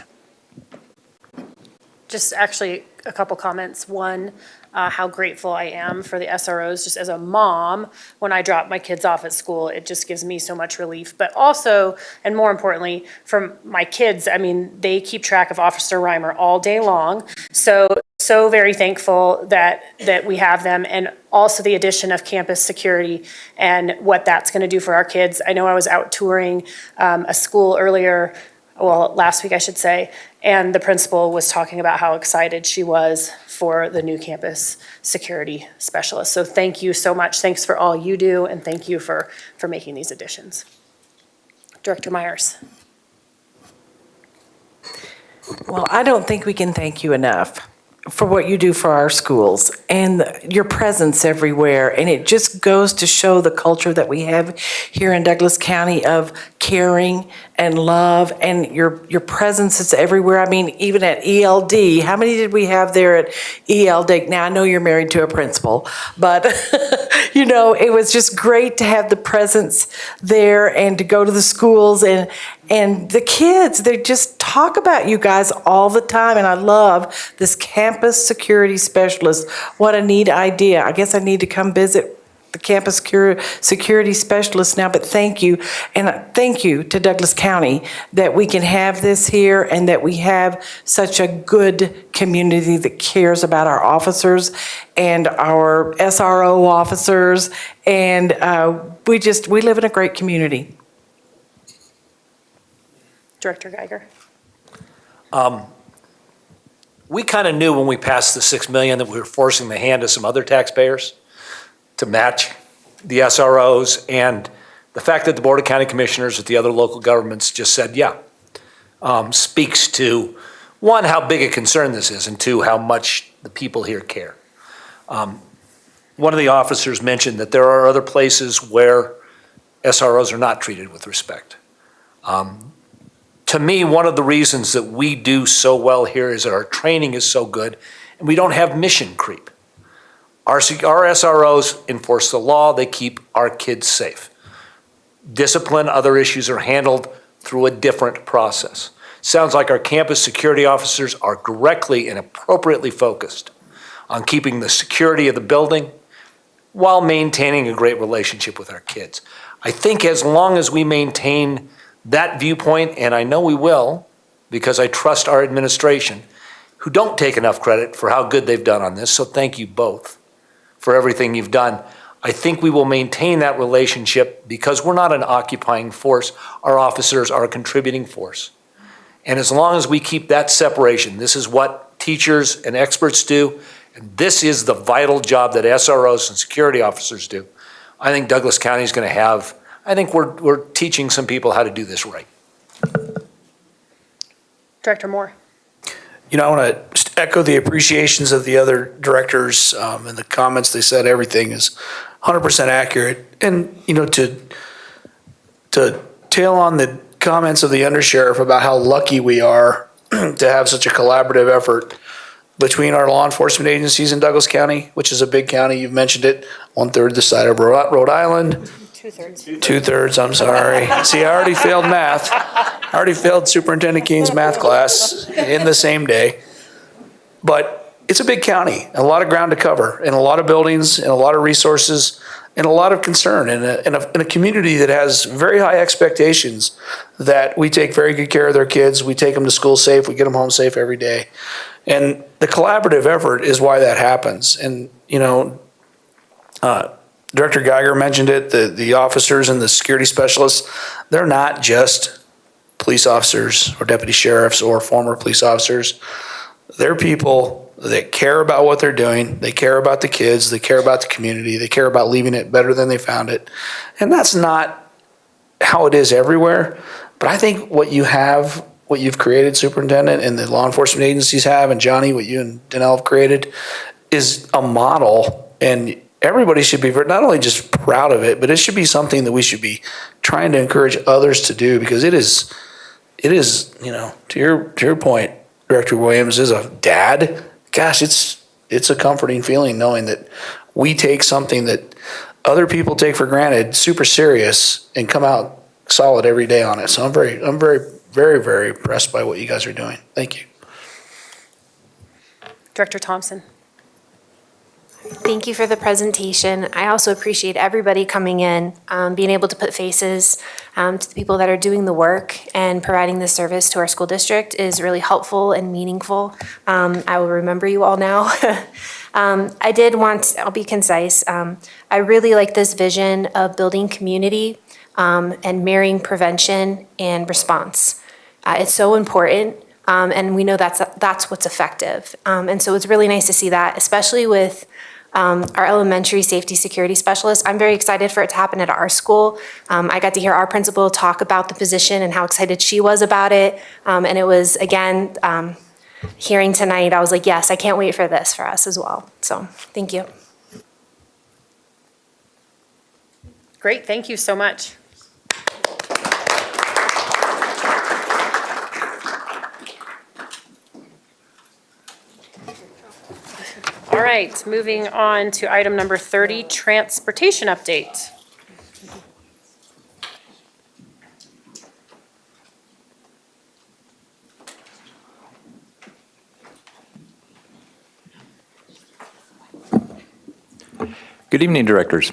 Just actually a couple comments. One, how grateful I am for the SROs. Just as a mom, when I drop my kids off at school, it just gives me so much relief. But also, and more importantly, for my kids, I mean, they keep track of Officer Reimer all day long. So very thankful that we have them, and also the addition of campus security and what that's going to do for our kids. I know I was out touring a school earlier, well, last week I should say, and the principal was talking about how excited she was for the new campus security specialist. So thank you so much. Thanks for all you do, and thank you for making these additions. Director Myers. Well, I don't think we can thank you enough for what you do for our schools and your presence everywhere. And it just goes to show the culture that we have here in Douglas County of caring and love, and your presence is everywhere. I mean, even at ELD, how many did we have there at ELD? Now, I know you're married to a principal, but you know, it was just great to have the presence there and to go to the schools, and the kids, they just talk about you guys all the time. And I love this campus security specialist. What a neat idea. I guess I need to come visit the campus security specialist now, but thank you. And thank you to Douglas County that we can have this here, and that we have such a good community that cares about our officers and our SRO officers. And we live in a great community. Director Geiger. We kind of knew when we passed the $6 million that we were forcing the hand of some other taxpayers to match the SROs, and the fact that the Board of County Commissioners at the other local governments just said, yeah, speaks to, one, how big a concern this is, and two, how much the people here care. One of the officers mentioned that there are other places where SROs are not treated with respect. To me, one of the reasons that we do so well here is that our training is so good, and we don't have mission creep. Our SROs enforce the law. They keep our kids safe. Discipline, other issues are handled through a different process. Sounds like our campus security officers are directly and appropriately focused on keeping the security of the building while maintaining a great relationship with our kids. I think as long as we maintain that viewpoint, and I know we will, because I trust our administration, who don't take enough credit for how good they've done on this, so thank you both for everything you've done. I think we will maintain that relationship because we're not an occupying force. Our officers are a contributing force. And as long as we keep that separation, this is what teachers and experts do, and this is the vital job that SROs and security officers do. I think Douglas County is going to have, I think we're teaching some people how to do this right. Director Moore. You know, I want to just echo the appreciations of the other directors and the comments they said. Everything is 100% accurate. And, you know, to tail on the comments of the undersheriff about how lucky we are to have such a collaborative effort between our law enforcement agencies in Douglas County, which is a big county. You've mentioned it, 1/3 the side of Rhode Island. 2/3. 2/3, I'm sorry. See, I already failed math. I already failed Superintendent Keene's math class in the same day. But it's a big county, a lot of ground to cover, and a lot of buildings, and a lot of resources, and a lot of concern, and a community that has very high expectations that we take very good care of their kids, we take them to school safe, we get them home safe every day. And the collaborative effort is why that happens. And, you know, Director Geiger mentioned it, the officers and the security specialists, they're not just police officers or deputy sheriffs or former police officers. They're people that care about what they're doing. They care about the kids. They care about the community. They care about leaving it better than they found it. And that's not how it is everywhere. But I think what you have what you've created, Superintendent, and the law enforcement agencies have, and Johnny, what you and Danelle have created, is a model, and everybody should be not only just proud of it, but it should be something that we should be trying to encourage others to do, because it is, to your point, Director Williams, as a dad, gosh, it's a comforting feeling knowing that we take something that other people take for granted super serious and come out solid every day on it. So I'm very, very, very impressed by what you guys are doing. Thank you. Director Thompson. Thank you for the presentation. I also appreciate everybody coming in, being able to put faces to the people that are doing the work and providing the service to our school district is really helpful and meaningful. I will remember you all now. I'll be concise. I really like this vision of building community and marrying prevention and response. It's so important, and we know that's what's effective. And so it's really nice to see that, especially with our elementary safety security specialist. I'm very excited for it to happen at our school. I got to hear our principal talk about the position and how excited she was about it. And it was, again, hearing tonight, I was like, yes, I can't wait for this for us as well. So thank you. Great, thank you so much. All right, moving on to item number 30, transportation update. Good evening, directors.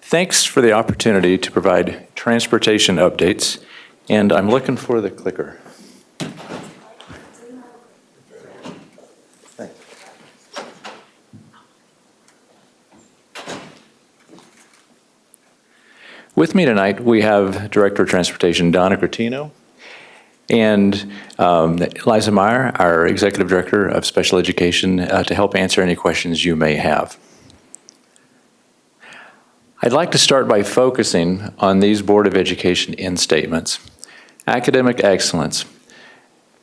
Thanks for the opportunity to provide transportation updates, and I'm looking for the clicker. With me tonight, we have Director of Transportation Donna Cretino and Liza Meyer, our Executive Director of Special Education, to help answer any questions you may have. I'd like to start by focusing on these Board of Education end statements. Academic excellence.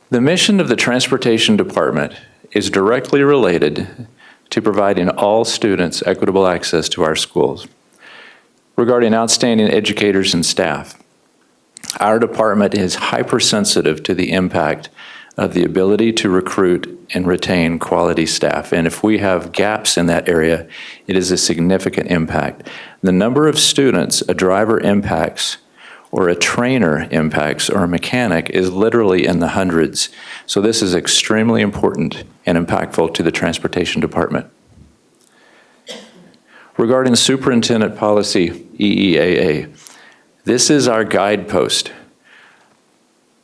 The mission of the Transportation Department is directly related to providing all students equitable access to our schools. Regarding outstanding educators and staff, our department is hypersensitive to the impact of the ability to recruit and retain quality staff. And if we have gaps in that area, it is a significant impact. The number of students a driver impacts or a trainer impacts or a mechanic is literally in the hundreds. So this is extremely important and impactful to the Transportation Department. Regarding Superintendent Policy EEAA, this is our guidepost.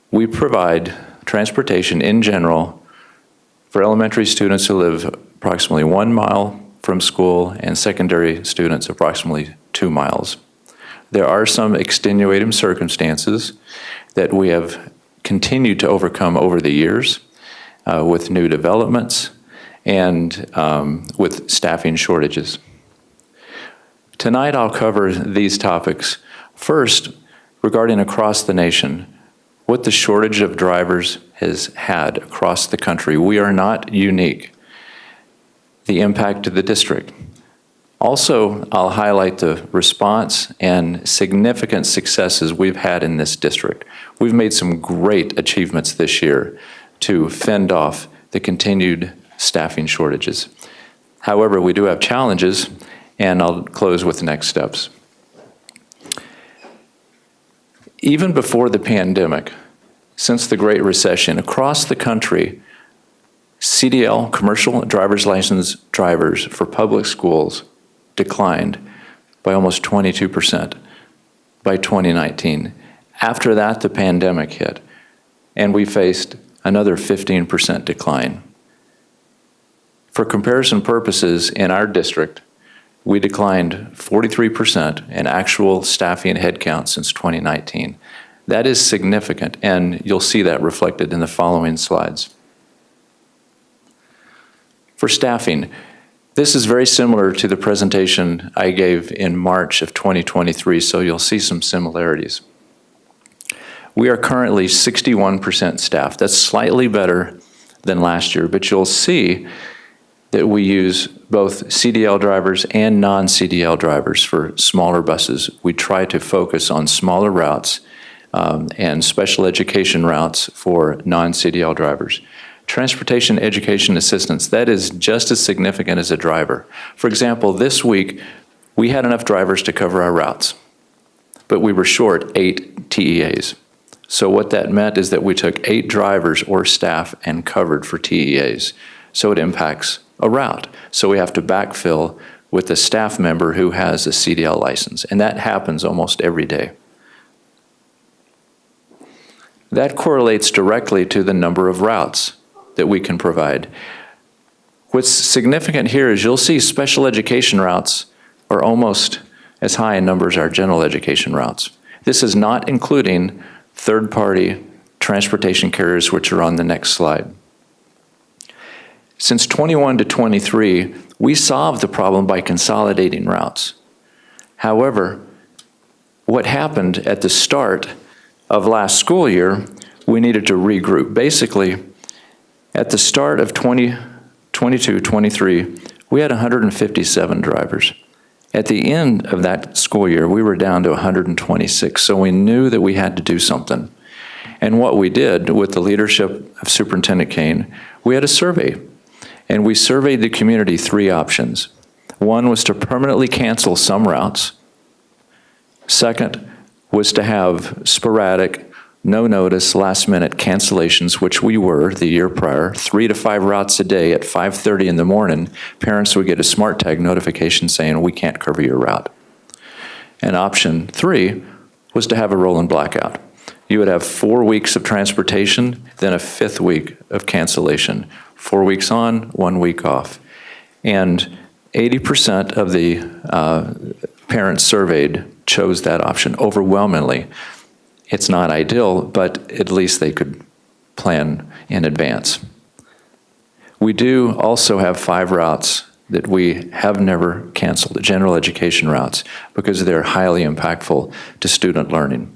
We provide transportation in general for elementary students who live approximately 1 mile from school and secondary students approximately 2 miles. There are some extenuating circumstances that we have continued to overcome over the years with new developments and with staffing shortages. Tonight I'll cover these topics. First, regarding across the nation, what the shortage of drivers has had across the country. We are not unique. The impact to the district. Also, I'll highlight the response and significant successes we've had in this district. We've made some great achievements this year to fend off the continued staffing shortages. However, we do have challenges, and I'll close with the next steps. Even before the pandemic, since the Great Recession, across the country, CDL, commercial driver's license drivers for public schools, declined by almost 22% by 2019. After that, the pandemic hit, and we faced another 15% decline. For comparison purposes, in our district, we declined 43% in actual staffing headcount since 2019. That is significant, and you'll see that reflected in the following slides. For staffing, this is very similar to the presentation I gave in March of 2023, so you'll see some similarities. We are currently 61% staffed. That's slightly better than last year, but you'll see that we use both CDL drivers and non-CDL drivers for smaller buses. We try to focus on smaller routes and special education routes for non-CDL drivers. Transportation education assistance, that is just as significant as a driver. For example, this week, we had enough drivers to cover our routes, but we were short 8 TEAs. So what that meant is that we took 8 drivers or staff and covered for TEAs. So it impacts a route. So we have to backfill with a staff member who has a CDL license, and that happens almost every day. That correlates directly to the number of routes that we can provide. What's significant here is you'll see special education routes are almost as high in numbers as our general education routes. This is not including third-party transportation carriers, which are on the next slide. Since 21 to 23, we solved the problem by consolidating routes. However, what happened at the start of last school year, we needed to regroup. Basically, at the start of 2022-23, we had 157 drivers. At the end of that school year, we were down to 126, so we knew that we had to do something. And what we did with the leadership of Superintendent Kane, we had a survey. And we surveyed the community 3 options. One was to permanently cancel some routes. Second was to have sporadic, no-notice, last-minute cancellations, which we were the year prior, 3 to 5 routes a day at 5:30 in the morning. Parents would get a smart tag notification saying, we can't cover your route. And option 3 was to have a rolling blackout. You would have 4 weeks of transportation, then a 5th week of cancellation. 4 weeks on, 1 week off. And 80% of the parents surveyed chose that option overwhelmingly. It's not ideal, but at least they could plan in advance. We do also have 5 routes that we have never canceled, general education routes, because they're highly impactful to student learning.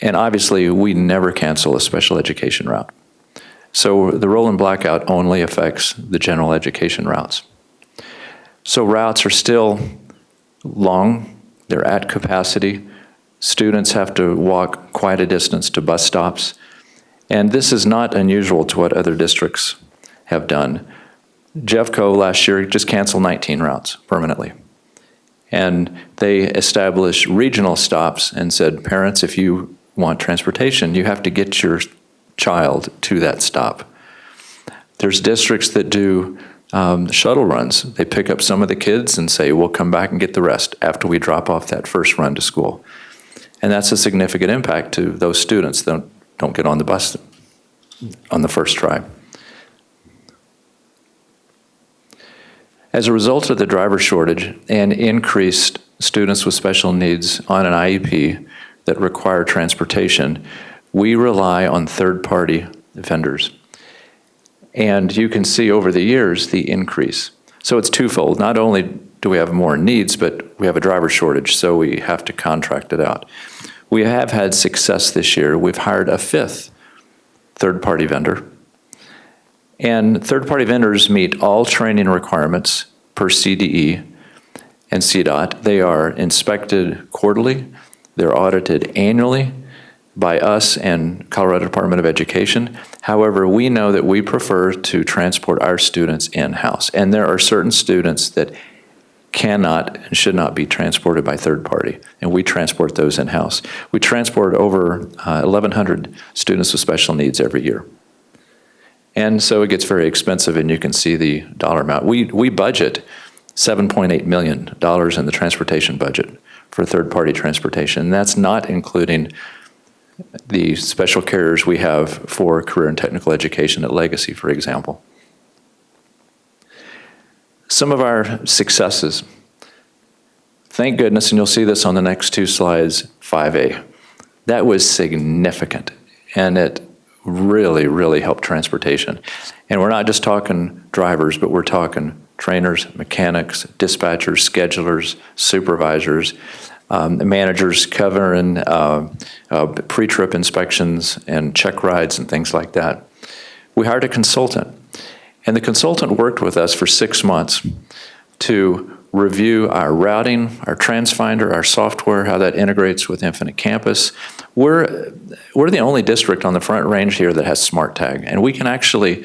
And obviously, we never cancel a special education route. So the rolling blackout only affects the general education routes. So routes are still long, they're at capacity. Students have to walk quite a distance to bus stops. And this is not unusual to what other districts have done. Jeffco last year just canceled 19 routes permanently. And they established regional stops and said, parents, if you want transportation, you have to get your child to that stop. There's districts that do shuttle runs. They pick up some of the kids and say, we'll come back and get the rest after we drop off that first run to school. And that's a significant impact to those students that don't get on the bus on the first try. As a result of the driver shortage and increased students with special needs on an IEP that require transportation, we rely on third-party vendors. And you can see over the years the increase. So it's twofold. Not only do we have more needs, but we have a driver shortage, so we have to contract it out. We have had success this year. We've hired a 5th third-party vendor. And third-party vendors meet all training requirements per CDE and CDOT. They are inspected quarterly. They're audited annually by us and Colorado Department of Education. However, we know that we prefer to transport our students in-house. And there are certain students that cannot and should not be transported by third party, and we transport those in-house. We transport over 1,100 students with special needs every year. And so it gets very expensive, and you can see the dollar amount. We budget $7.8 million in the transportation budget for third-party transportation, and that's not including the special carriers we have for career and technical education at Legacy, for example. Some of our successes. Thank goodness, and you'll see this on the next 2 slides, 5A. That was significant, and it really, really helped transportation. And we're not just talking drivers, but we're talking trainers, mechanics, dispatchers, schedulers, supervisors. managers covering pre-trip inspections and check rides and things like that. We hired a consultant, and the consultant worked with us for 6 months to review our routing, our TransFinder, our software, how that integrates with Infinite Campus. We're the only district on the Front Range here that has Smart Tag, and we can actually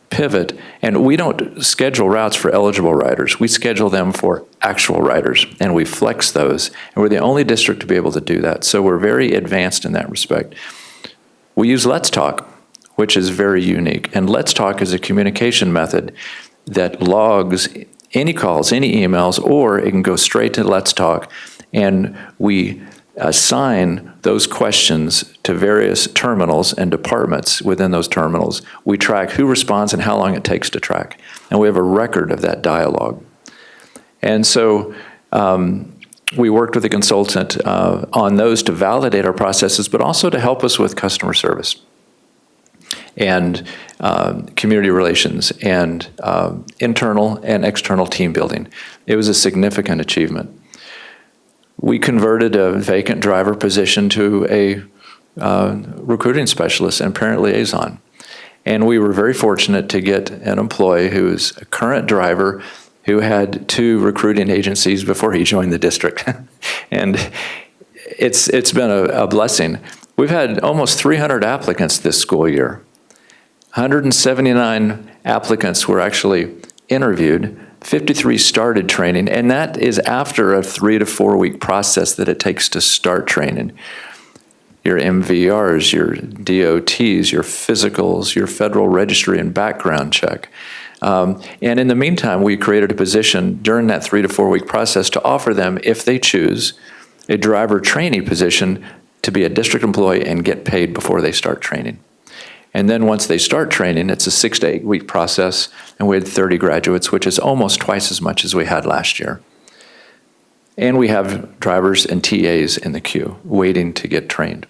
pivot, and we don't schedule routes for eligible riders. We schedule them for actual riders, and we flex those, and we're the only district to be able to do that. So we're very advanced in that respect. We use Let's Talk, which is very unique, and Let's Talk is a communication method that logs any calls, any emails, or it can go straight to Let's Talk, and we assign those questions to various terminals and departments within those terminals. We track who responds and how long it takes to track, and we have a record of that dialogue. And so we worked with a consultant on those to validate our processes, but also to help us with customer service and community relations and internal and external team building. It was a significant achievement. We converted a vacant driver position to a recruiting specialist and parent liaison. And we were very fortunate to get an employee who is a current driver who had 2 recruiting agencies before he joined the district. And it's been a blessing. We've had almost 300 applicants this school year. 179 applicants were actually interviewed. 53 started training, and that is after a 3 to 4 week process that it takes to start training. Your MVRs, your DOTs, your physicals, your federal registry and background check. And in the meantime, we created a position during that 3 to 4 week process to offer them, if they choose, a driver trainee position to be a district employee and get paid before they start training. And then once they start training, it's a 6 to 8 week process, and we had 30 graduates, which is almost twice as much as we had last year. And we have drivers and TAs in the queue waiting to get trained.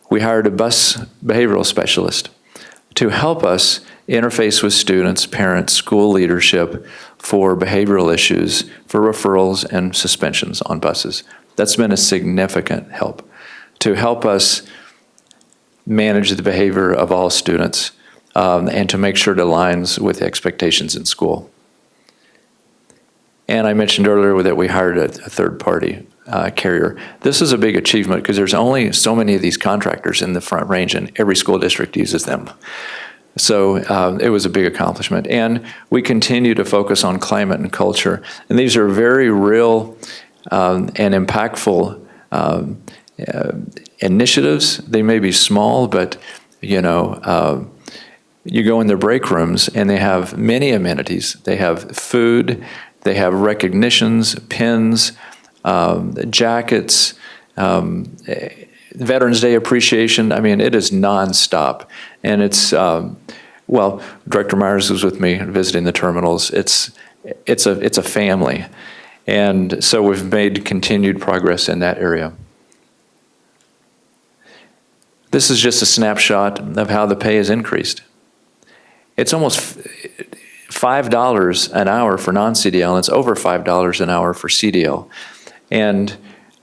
We hired a bus behavioral specialist to help us interface with students, parents, school leadership for behavioral issues, for referrals and suspensions on buses. That's been a significant help to help us manage the behavior of all students and to make sure it aligns with expectations in school. And I mentioned earlier that we hired a third-party carrier. This is a big achievement because there's only so many of these contractors in the Front Range, and every school district uses them. So it was a big accomplishment. And we continue to focus on climate and culture. And these are very real and impactful initiatives. They may be small, but you go in their break rooms and they have many amenities. They have food, they have recognitions, pins, jackets, Veterans Day appreciation. I mean, it is nonstop. And it's, Director Myers was with me visiting the terminals. It's a family. And so we've made continued progress in that area. This is just a snapshot of how the pay has increased. It's almost $5 an hour for non-CDL, and it's over $5 an hour for CDL. And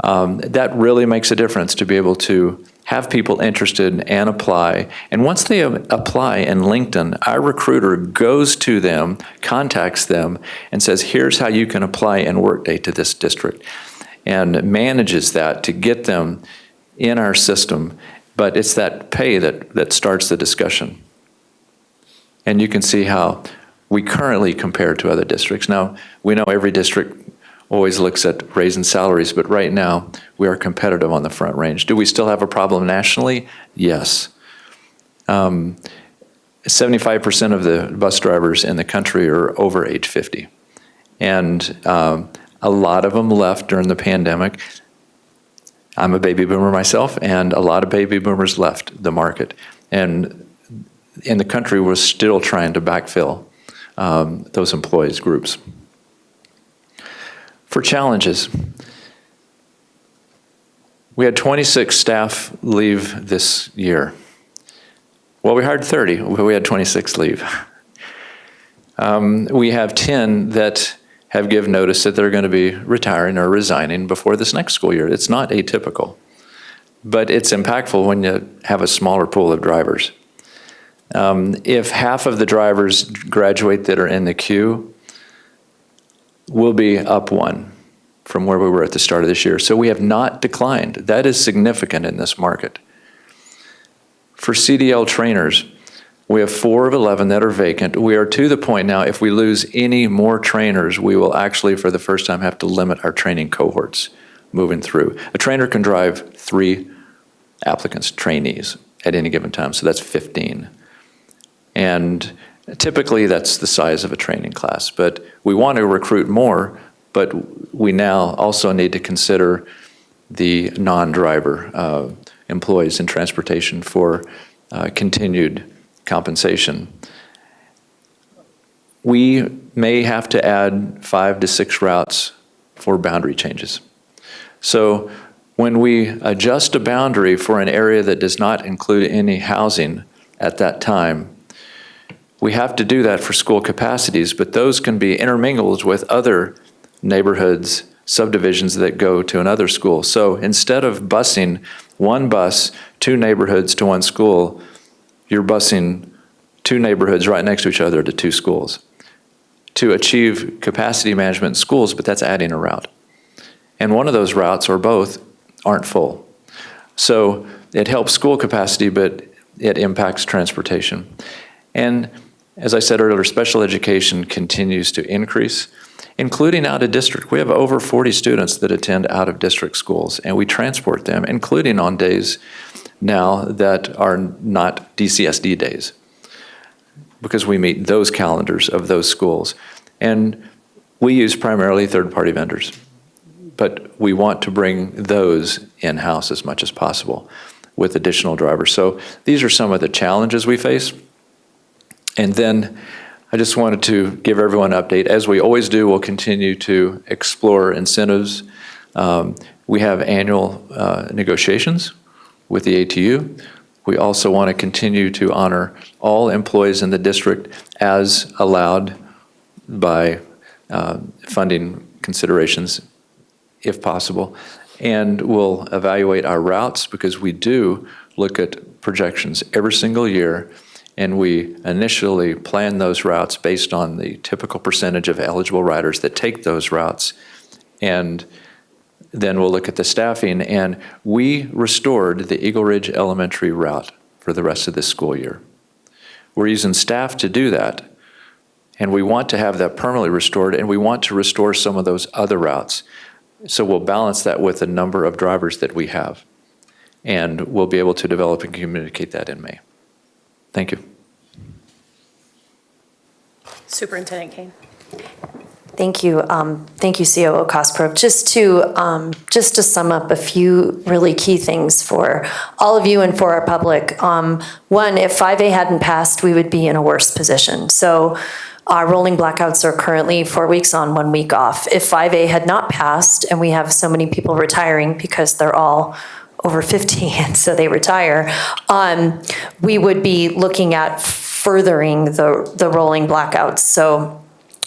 that really makes a difference to be able to have people interested and apply. And once they apply in LinkedIn, our recruiter goes to them, contacts them, and says, here's how you can apply in Workday to this district, and manages that to get them in our system. But it's that pay that starts the discussion. And you can see how we currently compare to other districts. Now, we know every district always looks at raising salaries, but right now we are competitive on the Front Range. Do we still have a problem nationally? Yes. 75% of the bus drivers in the country are over age 50. And a lot of them left during the pandemic. I'm a baby boomer myself, and a lot of baby boomers left the market. And in the country, we're still trying to backfill those employees groups. For challenges, we had 26 staff leave this year. Well, we hired 30, but we had 26 leave. We have 10 that have given notice that they're going to be retiring or resigning before this next school year. It's not atypical, but it's impactful when you have a smaller pool of drivers. If half of the drivers graduate that are in the queue, we'll be up one from where we were at the start of this year. So we have not declined. That is significant in this market. For CDL trainers, we have 4 of 11 that are vacant. We are to the point now, if we lose any more trainers, we will actually, for the first time, have to limit our training cohorts moving through. A trainer can drive 3 applicants, trainees, at any given time, so that's 15. And typically, that's the size of a training class. But we want to recruit more, but we now also need to consider the non-driver employees in transportation for continued compensation. We may have to add 5 to 6 routes for boundary changes. So when we adjust a boundary for an area that does not include any housing at that time, we have to do that for school capacities, but those can be intermingled with other neighborhoods, subdivisions that go to another school. So instead of busing one bus, 2 neighborhoods to 1 school, you're busing 2 neighborhoods right next to each other to 2 schools to achieve capacity management in schools, but that's adding a route. And one of those routes, or both, aren't full. So it helps school capacity, but it impacts transportation. And as I said earlier, special education continues to increase, including out of district. We have over 40 students that attend out of district schools, and we transport them, including on days now that are not DCSD days, because we meet those calendars of those schools. And we use primarily third-party vendors, but we want to bring those in-house as much as possible with additional drivers. So these are some of the challenges we face. And then I just wanted to give everyone an update. As we always do, we'll continue to explore incentives. We have annual negotiations with the ATU. We also want to continue to honor all employees in the district as allowed by funding considerations, if possible. And we'll evaluate our routes, because we do look at projections every single year, and we initially plan those routes based on the typical percentage of eligible riders that take those routes. And then we'll look at the staffing, and we restored the Eagle Ridge Elementary route for the rest of this school year. We're using staff to do that, and we want to have that permanently restored, and we want to restore some of those other routes. So we'll balance that with the number of drivers that we have, and we'll be able to develop and communicate that in May. Thank you. Superintendent Kane. Thank you. Thank you, COO Cosgrove. Just to sum up a few really key things for all of you and for our public. One, if 5A hadn't passed, we would be in a worse position. So our rolling blackouts are currently 4 weeks on, 1 week off. If 5A had not passed, and we have so many people retiring because they're all over 50 and so they retire, we would be looking at furthering the rolling blackouts. So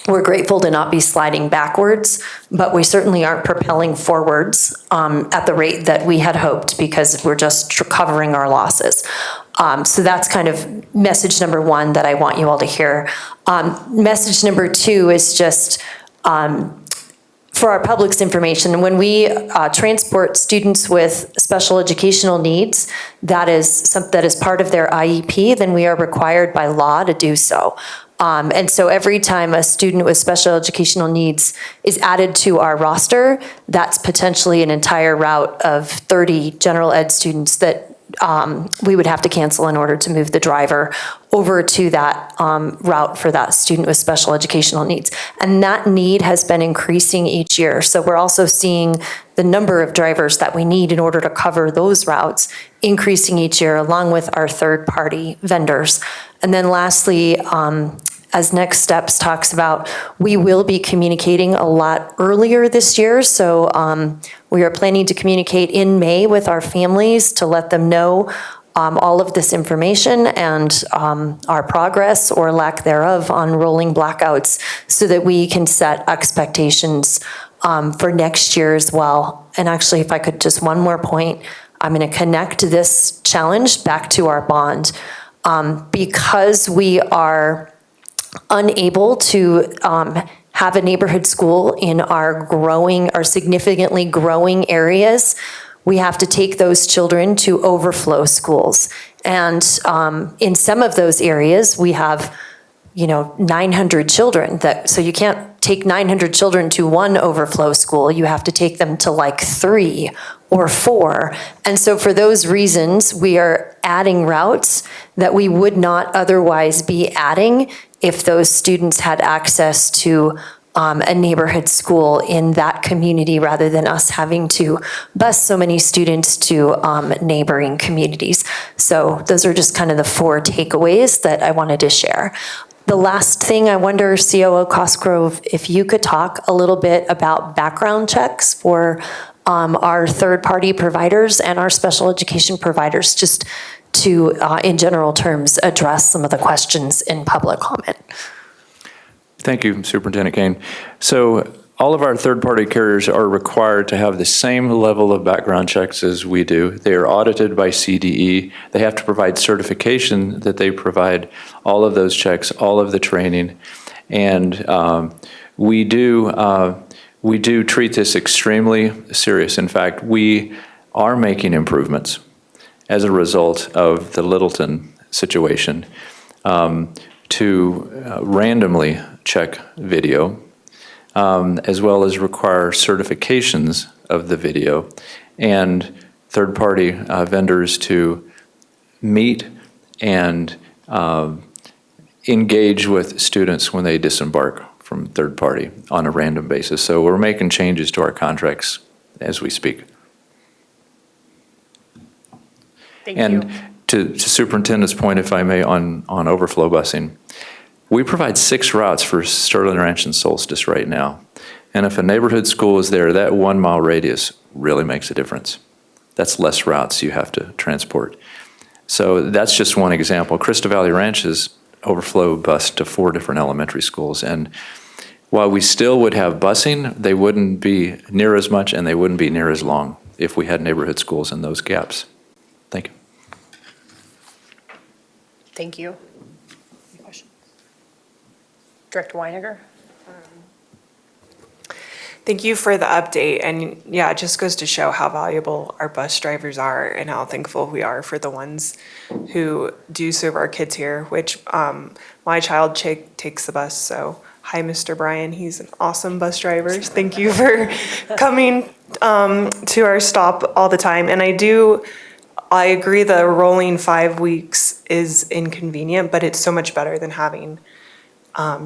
we're grateful to not be sliding backwards, but we certainly aren't propelling forwards at the rate that we had hoped, because we're just covering our losses. So that's kind of message number 1 that I want you all to hear. Message number 2 is just for our public's information. When we transport students with special educational needs, that is part of their IEP, then we are required by law to do so. And so every time a student with special educational needs is added to our roster, that's potentially an entire route of 30 general ed students that we would have to cancel in order to move the driver over to that route for that student with special educational needs. And that need has been increasing each year. So we're also seeing the number of drivers that we need in order to cover those routes increasing each year, along with our third-party vendors. And then lastly, as next steps talks about, we will be communicating a lot earlier this year. So we are planning to communicate in May with our families to let them know all of this information and our progress or lack thereof on rolling blackouts so that we can set expectations for next year as well. And actually, if I could just one more point, I'm going to connect this challenge back to our bond. Because we are unable to have a neighborhood school in our significantly growing areas, we have to take those children to overflow schools. And in some of those areas, we have 900 children. So you can't take 900 children to one overflow school. You have to take them to like 3 or 4. And so for those reasons, we are adding routes that we would not otherwise be adding if those students had access to a neighborhood school in that community rather than us having to bus so many students to neighboring communities. So those are just kind of the 4 takeaways that I wanted to share. The last thing, I wonder, COO Cosgrove, if you could talk a little bit about background checks for our third-party providers and our special education providers, just to, in general terms, address some of the questions in public comment. Thank you, Superintendent Kane. So all of our third-party carriers are required to have the same level of background checks as we do. They are audited by CDE. They have to provide certification that they provide all of those checks, all of the training. And we do treat this extremely serious. In fact, we are making improvements as a result of the Littleton situation to randomly check video, as well as require certifications of the video, and third-party vendors to meet and engage with students when they disembark from third party on a random basis. So we're making changes to our contracts as we speak. Thank you. And to Superintendent's point, if I may, on overflow busing, we provide 6 routes for Sterling Ranch and Solstice right now. And if a neighborhood school is there, that 1 mile radius really makes a difference. That's less routes you have to transport. So that's just one example. Crystal Valley Ranch is overflow bus to 4 different elementary schools. And while we still would have busing, they wouldn't be near as much and they wouldn't be near as long if we had neighborhood schools in those gaps. Thank you. Thank you. Any questions? Director Weiniger? Thank you for the update. And yeah, it just goes to show how valuable our bus drivers are and how thankful we are for the ones who do serve our kids here, which my child takes the bus. So hi, Mr. Brian. He's an awesome bus driver. Thank you for coming to our stop all the time. And I agree the rolling 5 weeks is inconvenient, but it's so much better than having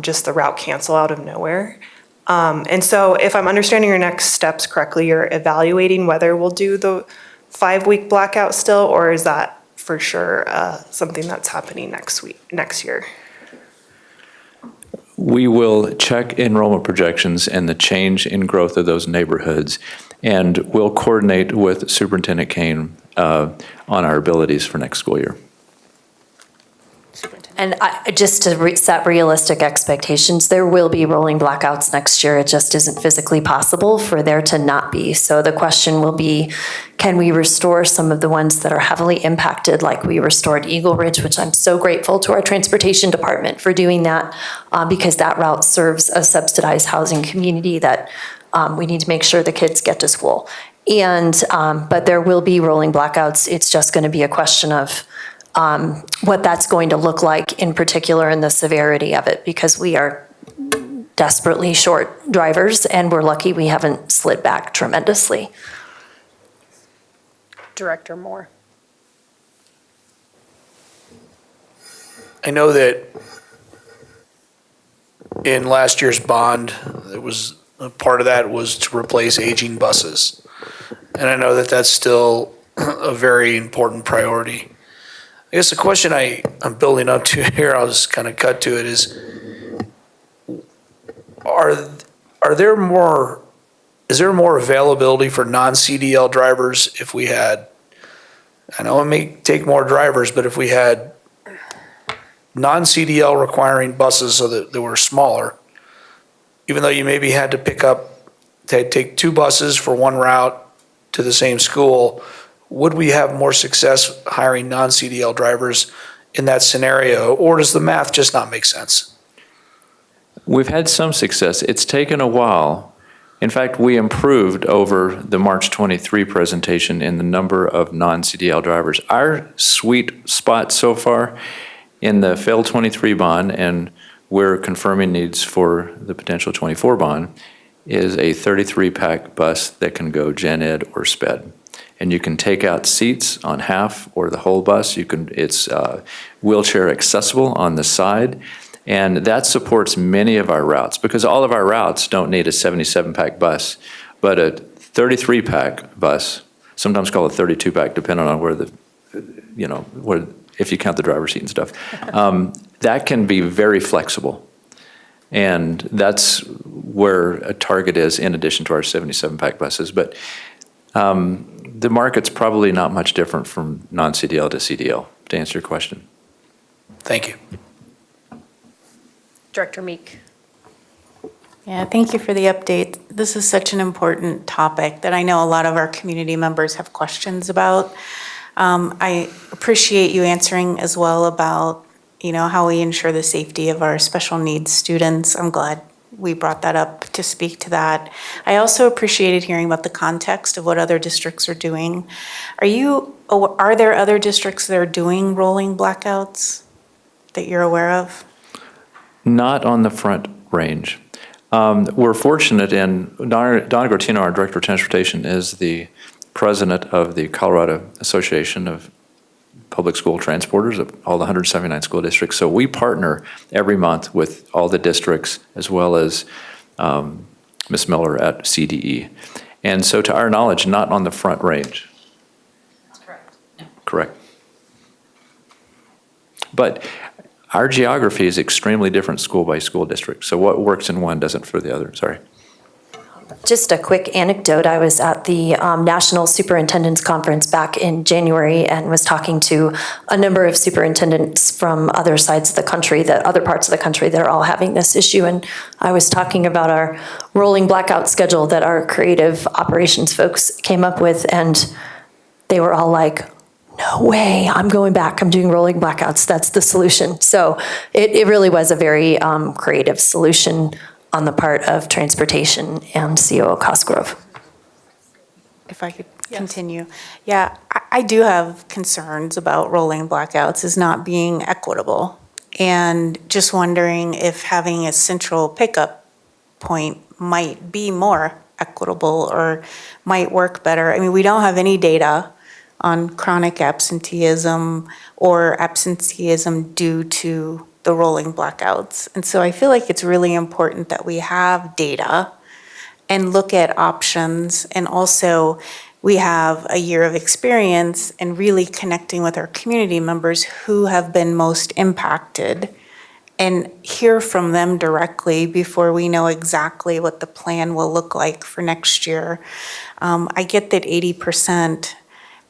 just the route cancel out of nowhere. And so if I'm understanding your next steps correctly, you're evaluating whether we'll do the 5-week blackout still, or is that for sure something that's happening next year? We will check enrollment projections and the change in growth of those neighborhoods, and we'll coordinate with Superintendent Kane on our abilities for next school year. And just to set realistic expectations, there will be rolling blackouts next year. It just isn't physically possible for there to not be. So the question will be, can we restore some of the ones that are heavily impacted, like we restored Eagle Ridge, which I'm so grateful to our transportation department for doing that, because that route serves a subsidized housing community that we need to make sure the kids get to school. And but there will be rolling blackouts. It's just going to be a question of what that's going to look like, in particular in the severity of it, because we are desperately short drivers and we're lucky we haven't slid back tremendously. Director Moore. I know that in last year's bond, it was a part of that was to replace aging buses. And I know that that's still a very important priority. I guess the question I'm building up to here, I'll just kind of cut to it, is is there more availability for non-CDL drivers if we had I know it may take more drivers, but if we had non-CDL requiring buses so that they were smaller, even though you maybe had to take 2 buses for 1 route to the same school, would we have more success hiring non-CDL drivers in that scenario, or does the math just not make sense? We've had some success. It's taken a while. In fact, we improved over the March 23 presentation in the number of non-CDL drivers. Our sweet spot so far in the failed 23 bond, and we're confirming needs for the potential 24 bond, is a 33-pack bus that can go gen ed or sped. And you can take out seats on half or the whole bus. It's wheelchair accessible on the side. And that supports many of our routes, because all of our routes don't need a 77-pack bus, but a 33-pack bus, sometimes called a 32-pack, depending on where if you count the driver's seat and stuff, that can be very flexible. And that's where a target is in addition to our 77-pack buses. But the market's probably not much different from non-CDL to CDL, to answer your question. Thank you. Director Meek. Yeah, thank you for the update. This is such an important topic that I know a lot of our community members have questions about. I appreciate you answering as well about, how we ensure the safety of our special needs students. I'm glad we brought that up to speak to that. I also appreciated hearing about the context of what other districts are doing. Are there other districts that are doing rolling blackouts that you're aware of? Not on the Front Range. We're fortunate in, Donna Gortino, our Director of Transportation, is the president of the Colorado Association of Public School Transporters of all the 179 school districts. So we partner every month with all the districts, as well as Ms. Miller at CDE. And so to our knowledge, not on the Front Range. That's correct. No. Correct. But our geography is extremely different school by school district. So what works in one doesn't for the other. Sorry. Just a quick anecdote. I was at the National Superintendent's Conference back in January and was talking to a number of superintendents from other parts of the country that are all having this issue. And I was talking about our rolling blackout schedule that our creative operations folks came up with, and they were all like, no way, I'm going back, I'm doing rolling blackouts, that's the solution. So it really was a very creative solution on the part of transportation and COO Cosgrove. If I could continue. Yeah, I do have concerns about rolling blackouts as not being equitable. And just wondering if having a central pickup point might be more equitable or might work better. I mean, we don't have any data on chronic absenteeism or absenteeism due to the rolling blackouts. And so I feel like it's really important that we have data and look at options. And also we have a year of experience in really connecting with our community members who have been most impacted and hear from them directly before we know exactly what the plan will look like for next year. I get that 80%,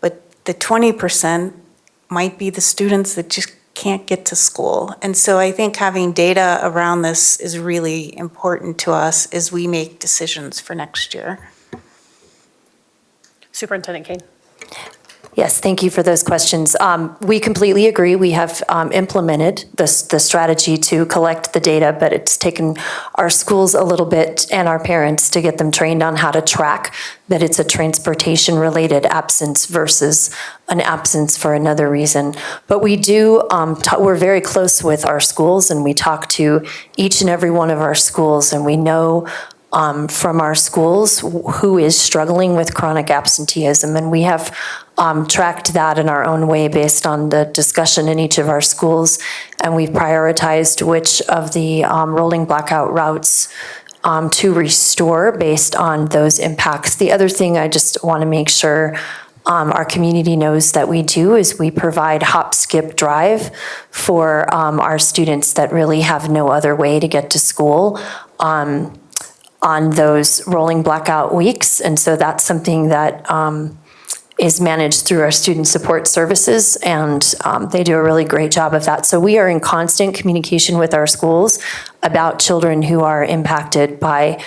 but the 20% might be the students that just can't get to school. And so I think having data around this is really important to us as we make decisions for next year. Superintendent Kane. Yes, thank you for those questions. We completely agree. We have implemented the strategy to collect the data, but it's taken our schools a little bit and our parents to get them trained on how to track that it's a transportation-related absence versus an absence for another reason. But we do, we're very close with our schools, and we talk to each and every one of our schools, and we know from our schools who is struggling with chronic absenteeism, and we have tracked that in our own way based on the discussion in each of our schools, and we've prioritized which of the rolling blackout routes to restore based on those impacts. The other thing I just want to make sure our community knows that we do is we provide hop, skip, drive for our students that really have no other way to get to school on those rolling blackout weeks. And so that's something that is managed through our student support services, and they do a really great job of that. So we are in constant communication with our schools about children who are impacted by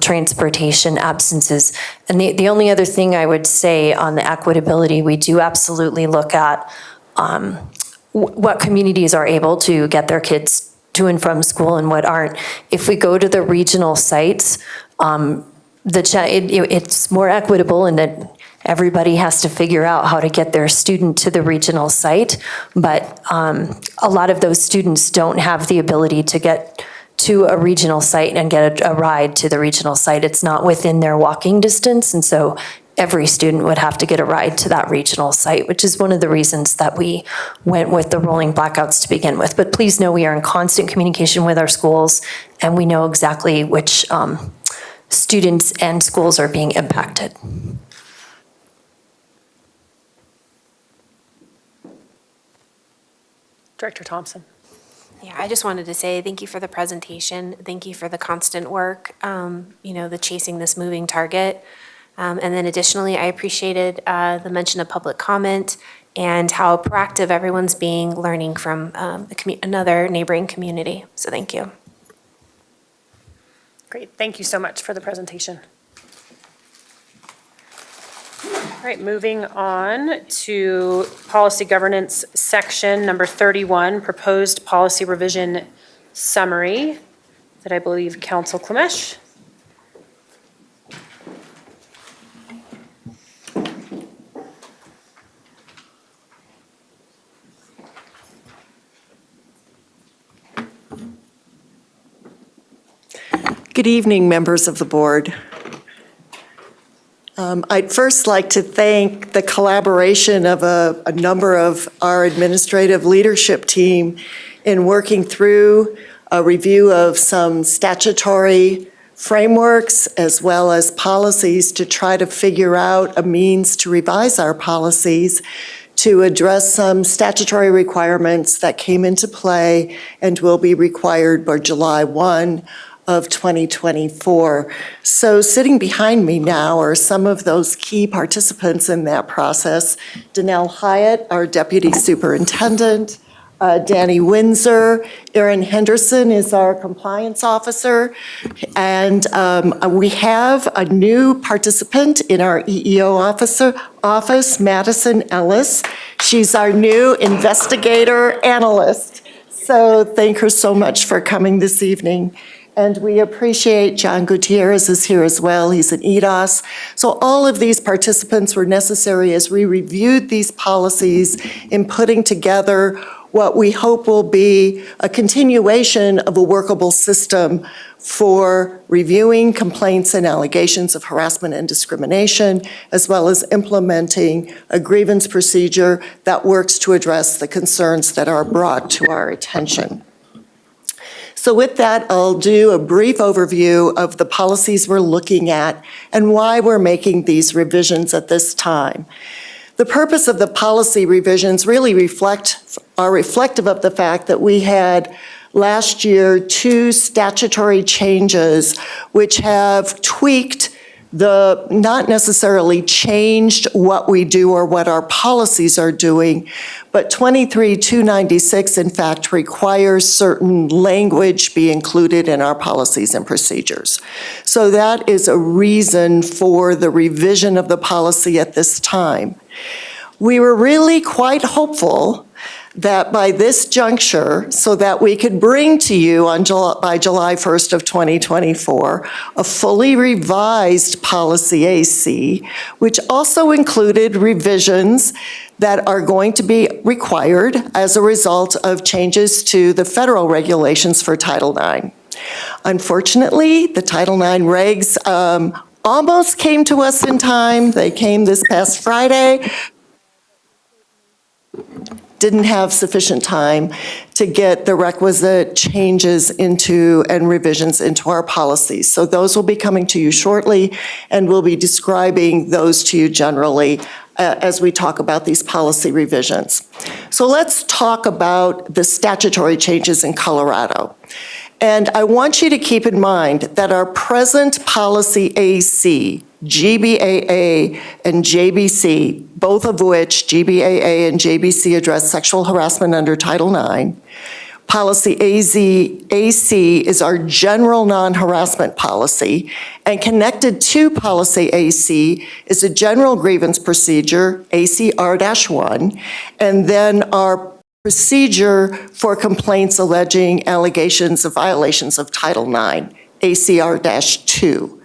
transportation absences. And the only other thing I would say on the equitability, we do absolutely look at what communities are able to get their kids to and from school and what aren't. If we go to the regional sites, it's more equitable in that everybody has to figure out how to get their student to the regional site, but a lot of those students don't have the ability to get to a regional site and get a ride to the regional site. It's not within their walking distance, and so every student would have to get a ride to that regional site, which is one of the reasons that we went with the rolling blackouts to begin with. But please know we are in constant communication with our schools, and we know exactly which students and schools are being impacted. Director Thompson. Yeah, I just wanted to say thank you for the presentation. Thank you for the constant work, the chasing this moving target. And then additionally, I appreciated the mention of public comment and how proactive everyone's being learning from another neighboring community. So thank you. Great, thank you so much for the presentation. All right, moving on to policy governance section number 31, proposed policy revision summary that I believe Council Klemesh. Good evening, members of the board. I'd first like to thank the collaboration of a number of our administrative leadership team in working through a review of some statutory frameworks as well as policies to try to figure out a means to revise our policies to address some statutory requirements that came into play and will be required by July 1 of 2024. So sitting behind me now are some of those key participants in that process. Danelle Hyatt, our Deputy Superintendent, Danny Windsor, Erin Henderson is our Compliance Officer, and we have a new participant in our EEO office, Madison Ellis. She's our new investigator analyst. So thank her so much for coming this evening. And we appreciate John Gutierrez is here as well. He's an EDOS. So all of these participants were necessary as we reviewed these policies in putting together what we hope will be a continuation of a workable system for reviewing complaints and allegations of harassment and discrimination, as well as implementing a grievance procedure that works to address the concerns that are brought to our attention. So with that, I'll do a brief overview of the policies we're looking at and why we're making these revisions at this time. The purpose of the policy revisions really are reflective of the fact that we had last year 2 statutory changes which have tweaked not necessarily changed what we do or what our policies are doing, but 23-296 in fact requires certain language be included in our policies and procedures. So that is a reason for the revision of the policy at this time. We were really quite hopeful that by this juncture, so that we could bring to you by July 1st of 2024, a fully revised policy AC, which also included revisions that are going to be required as a result of changes to the federal regulations for Title IX. Unfortunately, the Title IX regs almost came to us in time. They came this past Friday. Didn't have sufficient time to get the requisite changes into and revisions into our policies. So those will be coming to you shortly, and we'll be describing those to you generally as we talk about these policy revisions. So let's talk about the statutory changes in Colorado. And I want you to keep in mind that our present policy AC GBAA and JBC, both of which, GBAA and JBC, address sexual harassment under Title IX. Policy AC is our general non-harassment policy, and connected to Policy AC is a general grievance procedure, ACR-1, and then our procedure for complaints alleging allegations of violations of Title IX, ACR-2.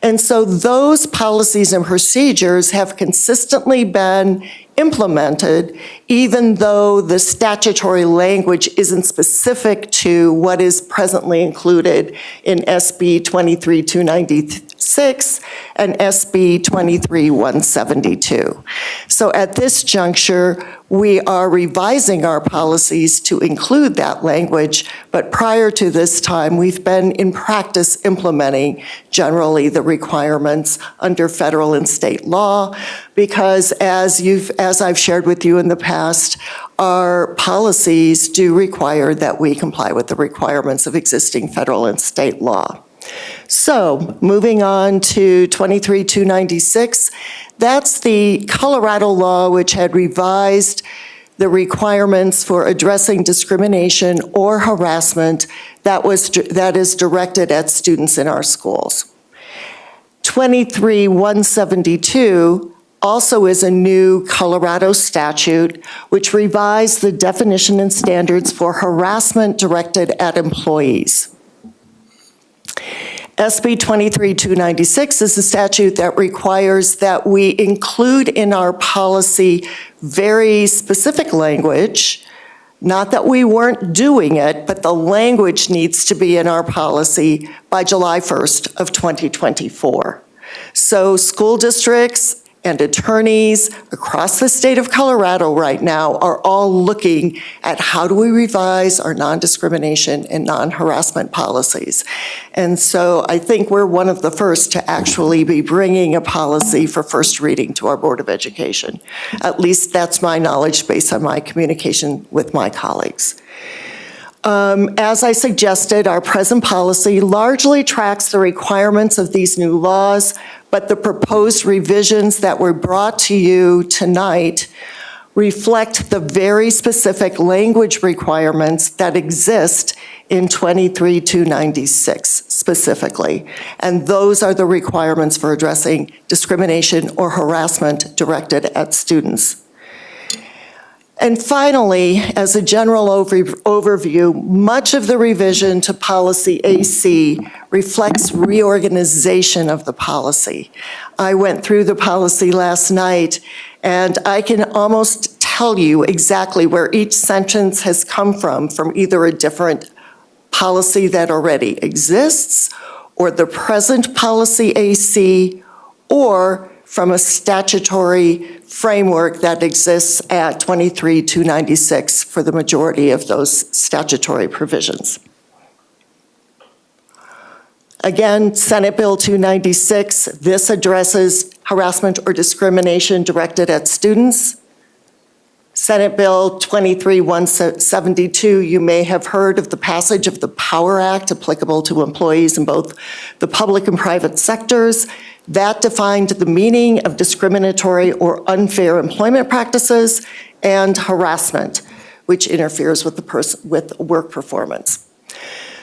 And so those policies and procedures have consistently been implemented, even though the statutory language isn't specific to what is presently included in SB 23296 and SB 23172. So at this juncture, we are revising our policies to include that language, but prior to this time, we've been in practice implementing generally the requirements under federal and state law, because as I've shared with you in the past, our policies do require that we comply with the requirements of existing federal and state law. So moving on to 23296, that's the Colorado law which had revised the requirements for addressing discrimination or harassment that is directed at students in our schools. 23172 also is a new Colorado statute which revised the definition and standards for harassment directed at employees. SB 23296 is a statute that requires that we include in our policy very specific language, not that we weren't doing it, but the language needs to be in our policy by July 1st of 2024. So school districts and attorneys across the state of Colorado right now are all looking at how do we revise our non-discrimination and non-harassment policies. And so I think we're one of the first to actually be bringing a policy for first reading to our Board of Education. At least that's my knowledge based on my communication with my colleagues. As I suggested, our present policy largely tracks the requirements of these new laws, but the proposed revisions that were brought to you tonight reflect the very specific language requirements that exist in 23296 specifically. And those are the requirements for addressing discrimination or harassment directed at students. And finally, as a general overview, much of the revision to Policy AC reflects reorganization of the policy. I went through the policy last night, and I can almost tell you exactly where each sentence has come from either a different policy that already exists, or the present Policy AC, or from a statutory framework that exists at 23296 for the majority of those statutory provisions. Again, Senate Bill 296, this addresses harassment or discrimination directed at students. Senate Bill 23172, you may have heard of the passage of the Power Act applicable to employees in both the public and private sectors. That defined the meaning of discriminatory or unfair employment practices and harassment, which interferes with with work performance.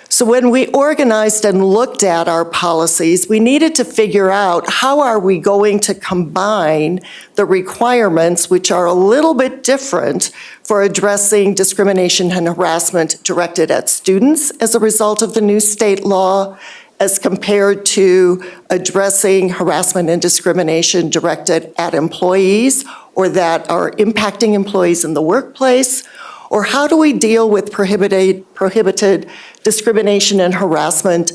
So when we organized and looked at our policies, we needed to figure out how are we going to combine the requirements, which are a little bit different for addressing discrimination and harassment directed at students as a result of the new state law, as compared to addressing harassment and discrimination directed at employees or that are impacting employees in the workplace, or how do we deal with prohibited discrimination and harassment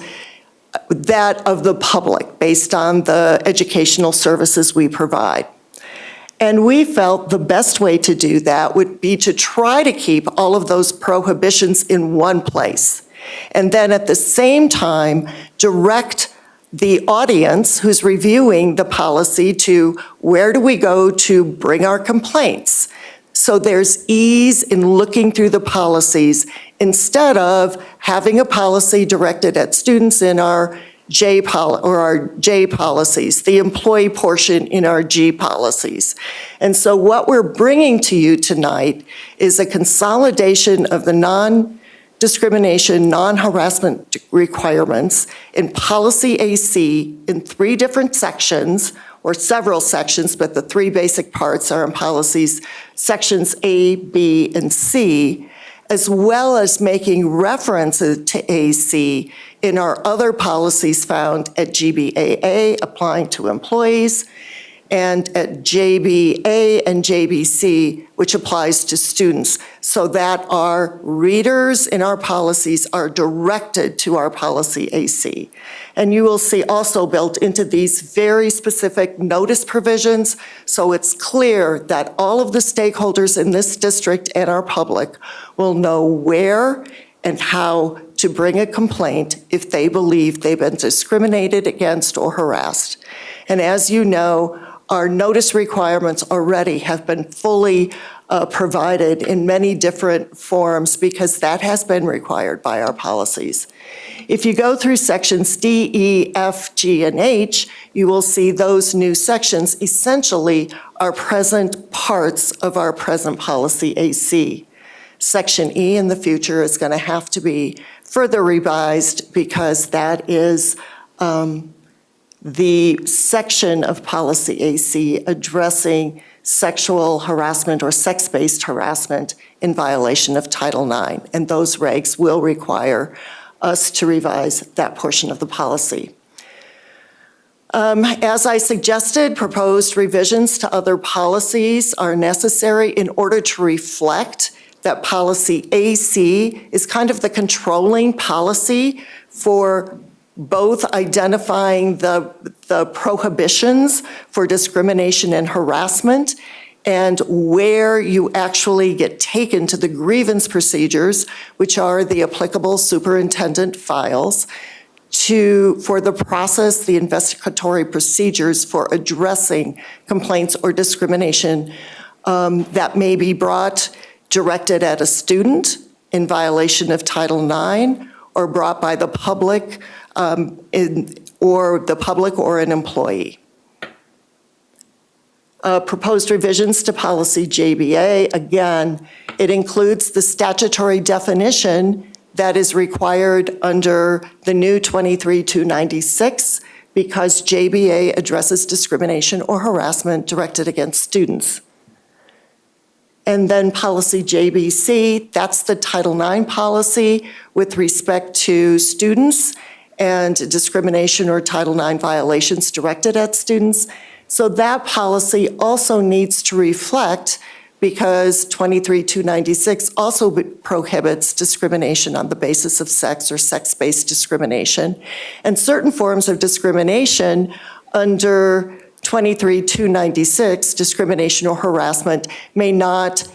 that of the public based on the educational services we provide. And we felt the best way to do that would be to try to keep all of those prohibitions in one place. And then at the same time, direct the audience who's reviewing the policy to where do we go to bring our complaints. So there's ease in looking through the policies instead of having a policy directed at students in our our J policies, the employee portion in our G policies. And so what we're bringing to you tonight is a consolidation of the non-discrimination, non-harassment requirements in policy AC in 3 different sections, or several sections, but the 3 basic parts are in policies sections A, B, and C, as well as making references to AC in our other policies found at GBAA, applying to employees, and at JBA and JBC, which applies to students, so that our readers in our policies are directed to our policy AC. And you will see also built into these very specific notice provisions, so it's clear that all of the stakeholders in this district and our public will know where and how to bring a complaint if they believe they've been discriminated against or harassed. And as you know, our notice requirements already have been fully provided in many different forms because that has been required by our policies. If you go through sections D, E, F, G, and H, you will see those new sections essentially are present parts of our present policy AC. Section E in the future is going to have to be further revised because that is the section of policy AC addressing sexual harassment or sex-based harassment in violation of Title IX, and those regs will require us to revise that portion of the policy. As I suggested, proposed revisions to other policies are necessary in order to reflect that policy AC is kind of the controlling policy for both identifying the prohibitions for discrimination and harassment and where you actually get taken to the grievance procedures, which are the applicable superintendent files, for the process, the investigatory procedures for addressing complaints or discrimination that may be brought directed at a student in violation of Title IX or brought by the public or an employee. Proposed revisions to policy JBA, again, it includes the statutory definition that is required under the new 23-296 because JBA addresses discrimination or harassment directed against students. And then policy JBC, that's the Title IX policy with respect to students and discrimination or Title IX violations directed at students. So that policy also needs to reflect, because 23-296 also prohibits discrimination on the basis of sex or sex-based discrimination. And certain forms of discrimination under 23-296, discrimination or harassment, may not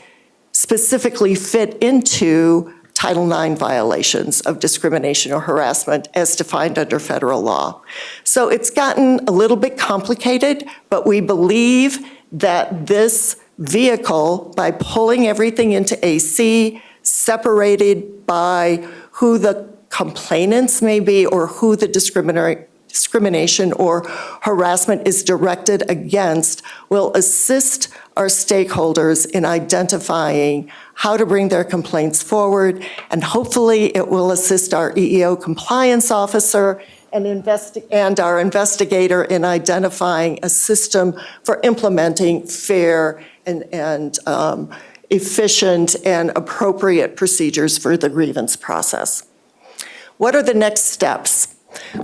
specifically fit into Title IX violations of discrimination or harassment as defined under federal law. So it's gotten a little bit complicated, but we believe that this vehicle, by pulling everything into AC, separated by who the complainants may be or who the discrimination or harassment is directed against, will assist our stakeholders in identifying how to bring their complaints forward, and hopefully it will assist our EEO compliance officer and our investigator in identifying a system for implementing fair and efficient and appropriate procedures for the grievance process. What are the next steps?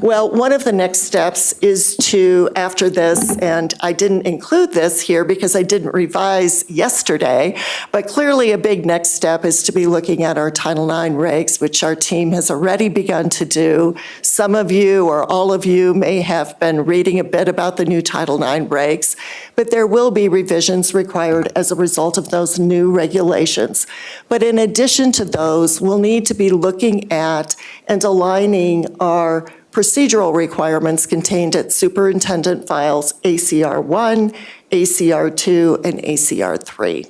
Well, one of the next steps is to, after this, and I didn't include this here because I didn't revise yesterday, but clearly a big next step is to be looking at our Title IX regs, which our team has already begun to do. Some of you or all of you may have been reading a bit about the new Title IX regs, but there will be revisions required as a result of those new regulations. But in addition to those, we'll need to be looking at and aligning our procedural requirements contained at Superintendent Files ACR 1, ACR 2, and ACR 3.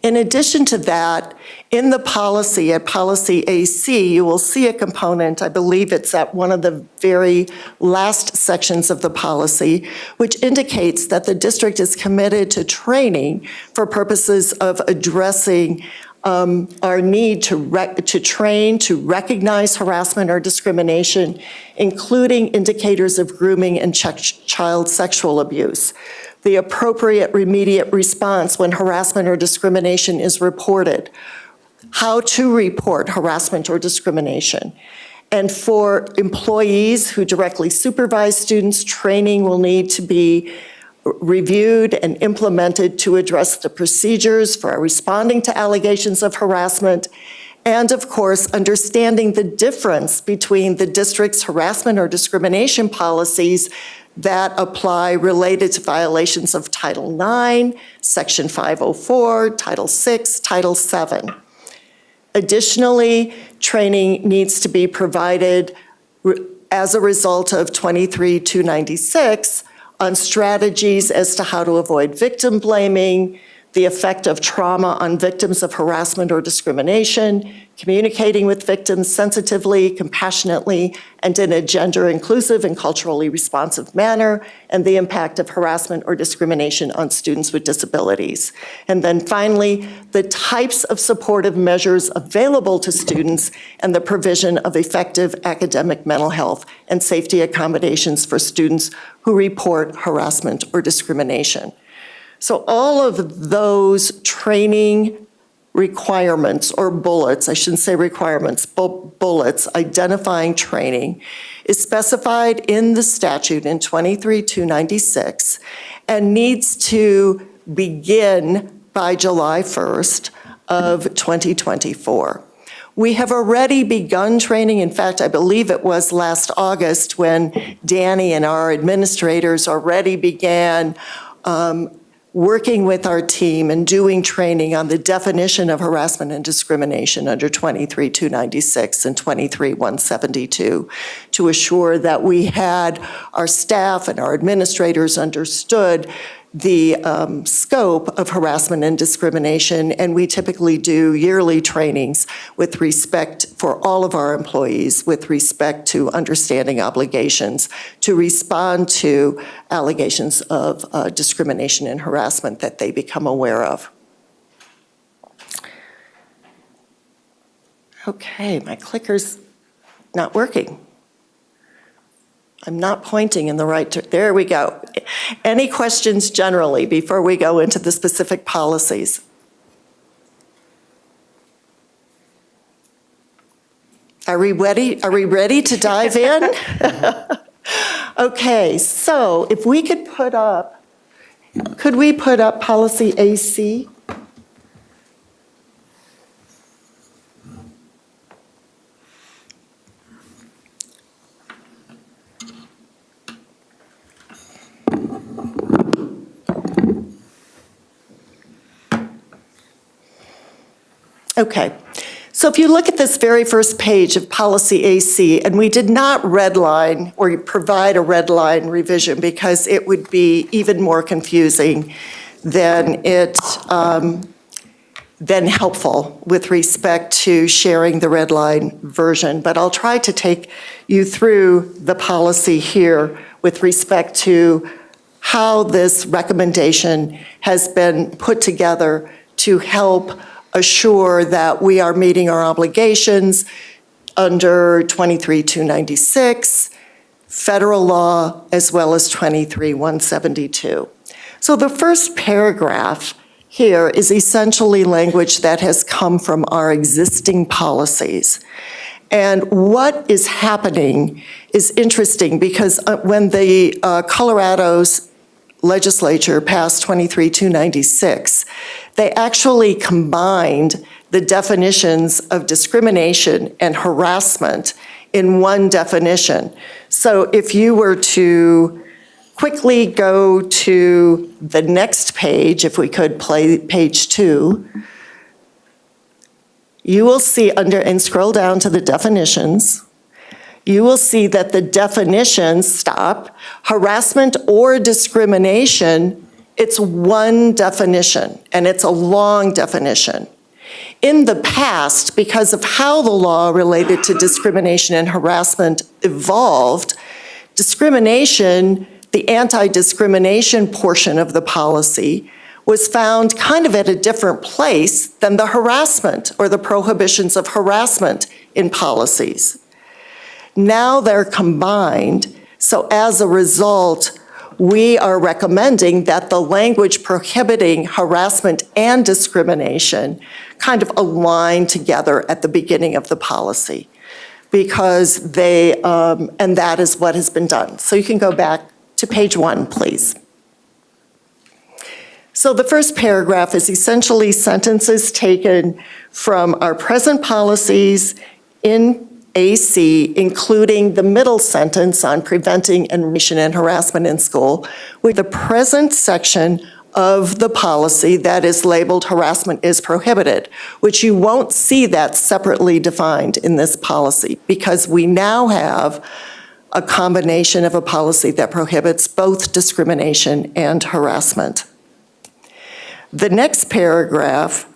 In addition to that, in the policy, at policy AC, you will see a component, I believe it's at one of the very last sections of the policy, which indicates that the district is committed to training for purposes of addressing our need to train to recognize harassment or discrimination, including indicators of grooming and child sexual abuse, the appropriate immediate response when harassment or discrimination is reported, how to report harassment or discrimination. And for employees who directly supervise students, training will need to be reviewed and implemented to address the procedures for responding to allegations of harassment, and of course, understanding the difference between the district's harassment or discrimination policies that apply related to violations of Title IX, Section 504, Title VI, Title VII. Additionally, training needs to be provided as a result of 23-296 on strategies as to how to avoid victim blaming, the effect of trauma on victims of harassment or discrimination, communicating with victims sensitively, compassionately, and in a gender-inclusive and culturally responsive manner, and the impact of harassment or discrimination on students with disabilities. And then finally, the types of supportive measures available to students and the provision of effective academic mental health and safety accommodations for students who report harassment or discrimination. So all of those training requirements or bullets, I shouldn't say requirements, but bullets identifying training is specified in the statute in 23-296 and needs to begin by July 1st of 2024. We have already begun training. In fact, I believe it was last August when Danny and our administrators already began working with our team and doing training on the definition of harassment and discrimination under 23-296 and 23-172 to assure that we had our staff and our administrators understood the scope of harassment and discrimination, and we typically do yearly trainings with respect for all of our employees with respect to understanding obligations to respond to allegations of discrimination and harassment that they become aware of. Okay, my clicker's not working. I'm not pointing in the right direction. There we go. Any questions generally before we go into the specific policies? Are we ready? Are we ready to dive in? Okay, so if we could we put up policy AC? Okay, so if you look at this very first page of policy AC, and we did not redline or provide a redline revision because it would be even more confusing than helpful with respect to sharing the redline version. But I'll try to take you through the policy here with respect to how this recommendation has been put together to help assure that we are meeting our obligations under 23-296, federal law, as well as 23-172. So the first paragraph here is essentially language that has come from our existing policies. And what is happening is interesting because when the Colorado's legislature passed 23-296, they actually combined the definitions of discrimination and harassment in one definition. So if you were to quickly go to the next page, if we could play page 2, you will see under, and scroll down to the definitions, you will see that the definitions stop. Harassment or discrimination It's one definition, and it's a long definition. In the past, because of how the law related to discrimination and harassment evolved, discrimination, the anti-discrimination portion of the policy, was found kind of at a different place than the harassment or the prohibitions of harassment in policies. Now they're combined, so as a result, we are recommending that the language prohibiting harassment and discrimination kind of align together at the beginning of the policy, because they, and that is what has been done. So you can go back to page 1, please. So the first paragraph is essentially sentences taken from our present policies in AC, including the middle sentence on preventing and harassment in school, with the present section of the policy that is labeled harassment is prohibited, which you won't see that separately defined in this policy, because we now have a combination of a policy that prohibits both discrimination and harassment. The next paragraph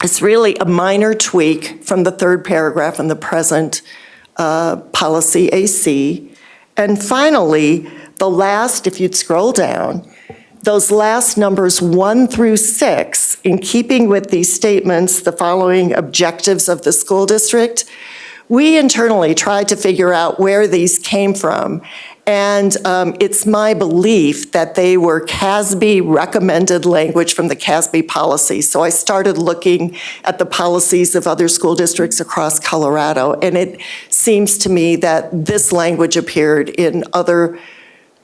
is really a minor tweak from the third paragraph in the present policy AC. And finally, the last, if you'd scroll down, those last numbers 1 through 6, in keeping with these statements, the following objectives of the school district, we internally tried to figure out where these came from. And it's my belief that they were CASB recommended language from the CASB policy. So I started looking at the policies of other school districts across Colorado, and it seems to me that this language appeared in other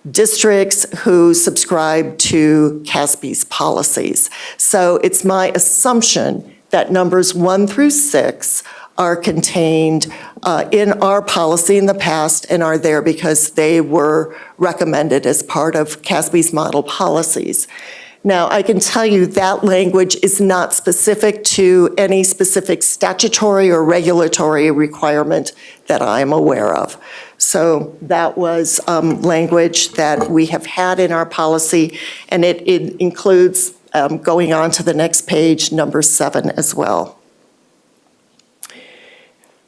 districts who subscribe to CASB's policies. So it's my assumption that numbers 1 through 6 are contained in our policy in the past and are there because they were recommended as part of CASB's model policies. Now, I can tell you that language is not specific to any specific statutory or regulatory requirement that I'm aware of. So that was language that we have had in our policy, and it includes, going on to the next page, number 7 as well.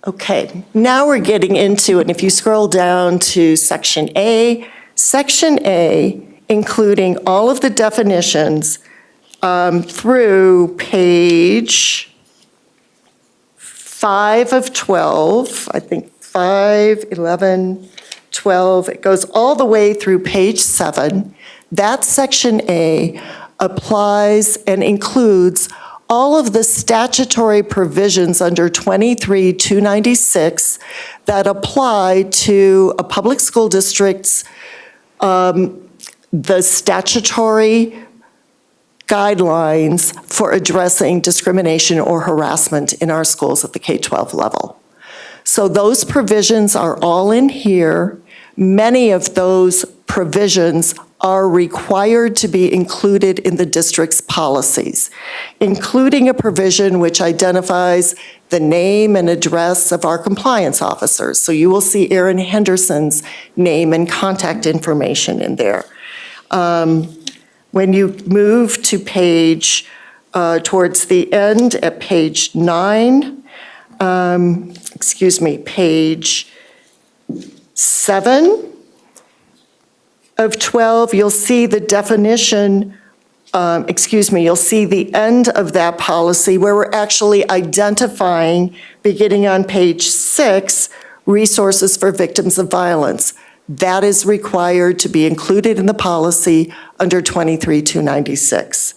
Okay, now we're getting into, and if you scroll down to Section A, including all of the definitions through page 5 of 12, I think 5, 11, 12, it goes all the way through page 7. That Section A applies and includes all of the statutory provisions under 23-296 that apply to a public school district's the statutory guidelines for addressing discrimination or harassment in our schools at the K-12 level. So those provisions are all in here. Many of those provisions are required to be included in the district's policies, including a provision which identifies the name and address of our compliance officers. So you will see Erin Henderson's name and contact information in there. When you move to page, towards the end at page 9, page 7 of 12, you'll see the definition, you'll see the end of that policy where we're actually identifying, beginning on page 6, resources for victims of violence. That is required to be included in the policy under 23-296,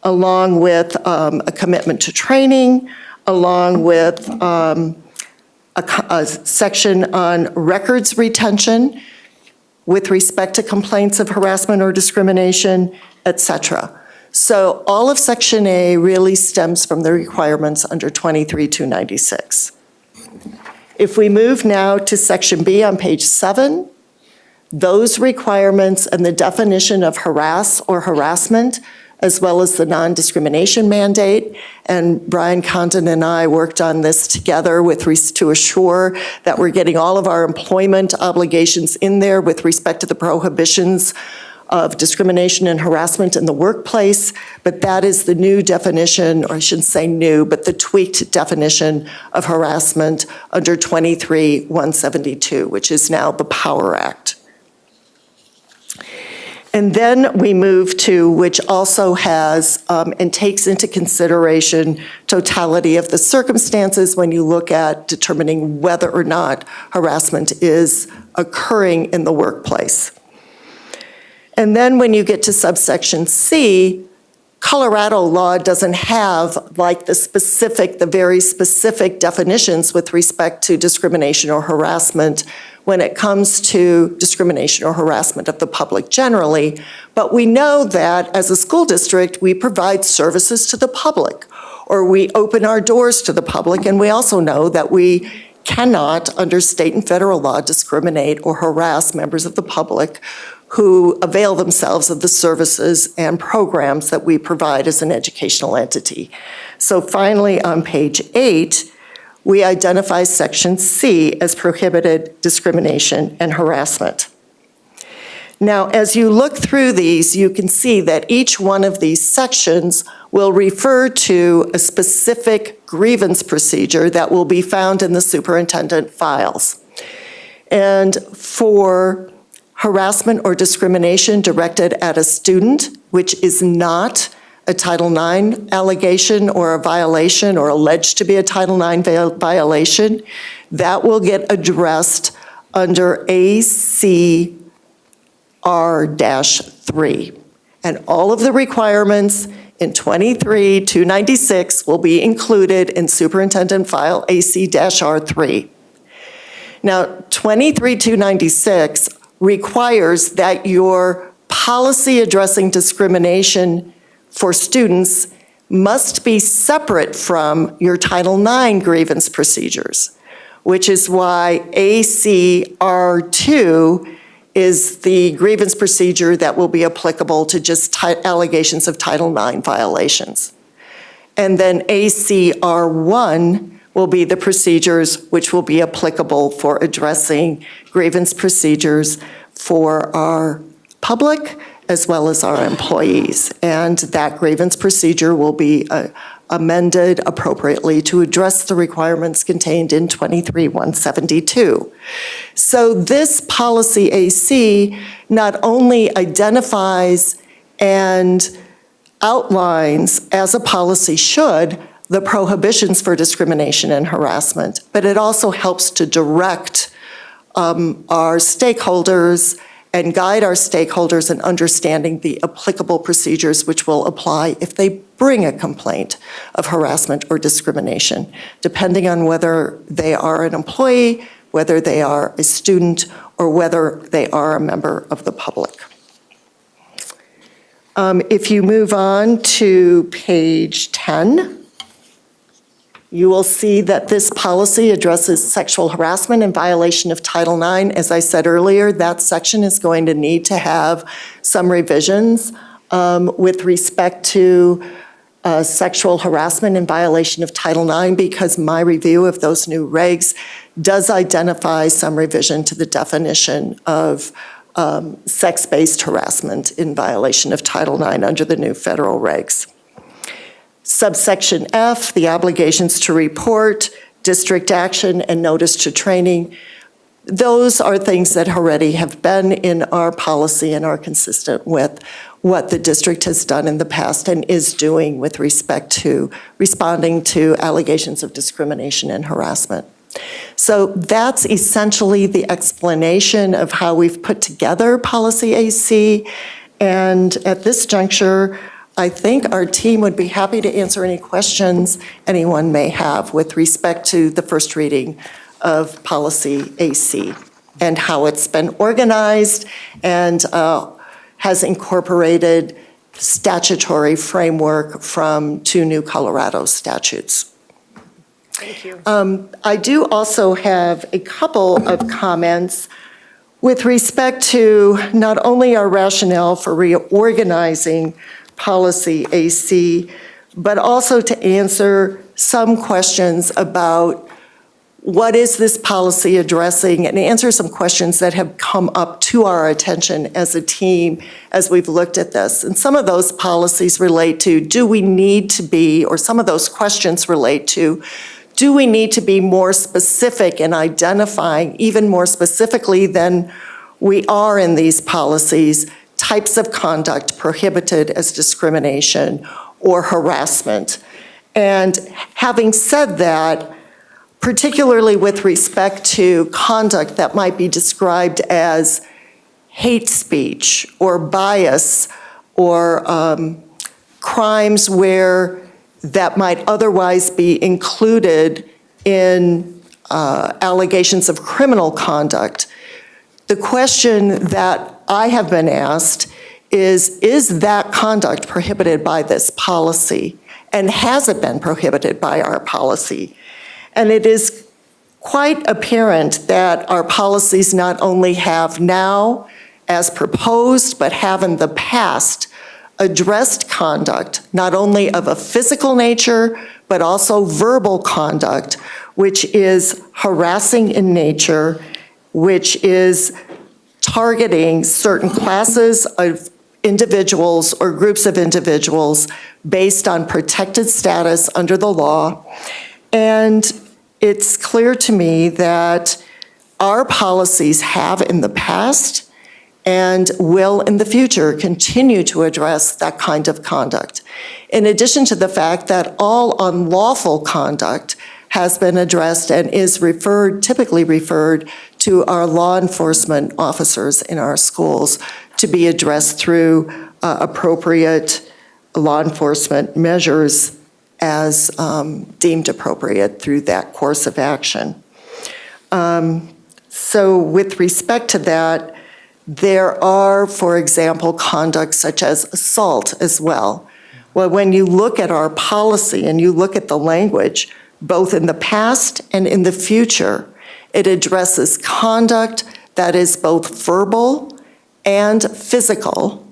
along with a commitment to training, along with a section on records retention with respect to complaints of harassment or discrimination, etc. So all of Section A really stems from the requirements under 23-296. If we move now to Section B on page 7, those requirements and the definition of harass or harassment, as well as the non-discrimination mandate, and Brian Condon and I worked on this together to assure that we're getting all of our employment obligations in there with respect to the prohibitions of discrimination and harassment in the workplace, but that is the new definition, or I shouldn't say new, but the tweaked definition of harassment under 23-172, which is now the Power Act. And then we move to, which also has and takes into consideration totality of the circumstances when you look at determining whether or not harassment is occurring in the workplace. And then when you get to subsection C, Colorado law doesn't have like the very specific definitions with respect to discrimination or harassment when it comes to discrimination or harassment of the public generally. But we know that as a school district, we provide services to the public, or we open our doors to the public, and we also know that we cannot, under state and federal law, discriminate or harass members of the public who avail themselves of the services and programs that we provide as an educational entity. So finally, on page 8, we identify section C as prohibited discrimination and harassment. Now, as you look through these, you can see that each one of these sections will refer to a specific grievance procedure that will be found in the superintendent files. And for harassment or discrimination directed at a student, which is not a Title IX allegation or a violation or alleged to be a Title IX violation, that will get addressed under ACR-3. And all of the requirements in 23-296 will be included in Superintendent File AC-R3. Now, 23-296 requires that your policy addressing discrimination for students must be separate from your Title IX grievance procedures, which is why ACR2 is the grievance procedure that will be applicable to just allegations of Title IX violations. And then ACR1 will be the procedures which will be applicable for addressing grievance procedures for our public as well as our employees. And that grievance procedure will be amended appropriately to address the requirements contained in 23-172. So this policy AC not only identifies and outlines, as a policy should, the prohibitions for discrimination and harassment, but it also helps to direct our stakeholders and guide our stakeholders in understanding the applicable procedures which will apply if they bring a complaint of harassment or discrimination, depending on whether they are an employee, whether they are a student, or whether they are a member of the public. If you move on to page 10, you will see that this policy addresses sexual harassment in violation of Title IX. As I said earlier, that section is going to need to have some revisions with respect to sexual harassment in violation of Title IX, because my review of those new regs does identify some revision to the definition of sex-based harassment in violation of Title IX under the new federal regs. Subsection F, the obligations to report, district action, and notice to training, those are things that already have been in our policy and are consistent with what the district has done in the past and is doing with respect to responding to allegations of discrimination and harassment. So that's essentially the explanation of how we've put together policy AC. And at this juncture, I think our team would be happy to answer any questions anyone may have with respect to the first reading of policy AC and how it's been organized and has incorporated statutory framework from 2 new Colorado statutes. Thank you. I do also have a couple of comments with respect to not only our rationale for reorganizing policy AC, but also to answer some questions about what is this policy addressing, and answer some questions that have come up to our attention as a team as we've looked at this. And some of those policies relate to, do we need to be, or some of those questions relate to, do we need to be more specific in identifying, even more specifically than we are in these policies, types of conduct prohibited as discrimination or harassment? And having said that, particularly with respect to conduct that might be described as hate speech or bias or crimes where that might otherwise be included in allegations of criminal conduct, the question that I have been asked is that conduct prohibited by this policy? And has it been prohibited by our policy? And it is quite apparent that our policies not only have now, as proposed, but have in the past addressed conduct, not only of a physical nature, but also verbal conduct, which is harassing in nature, which is targeting certain classes of individuals or groups of individuals based on protected status under the law. And it's clear to me that our policies have in the past and will in the future continue to address that kind of conduct. In addition to the fact that all unlawful conduct has been addressed and is typically referred to our law enforcement officers in our schools to be addressed through appropriate law enforcement measures as deemed appropriate through that course of action. So with respect to that, there are, for example, conduct such as assault as well. Well, when you look at our policy and you look at the language, both in the past and in the future, it addresses conduct that is both verbal and physical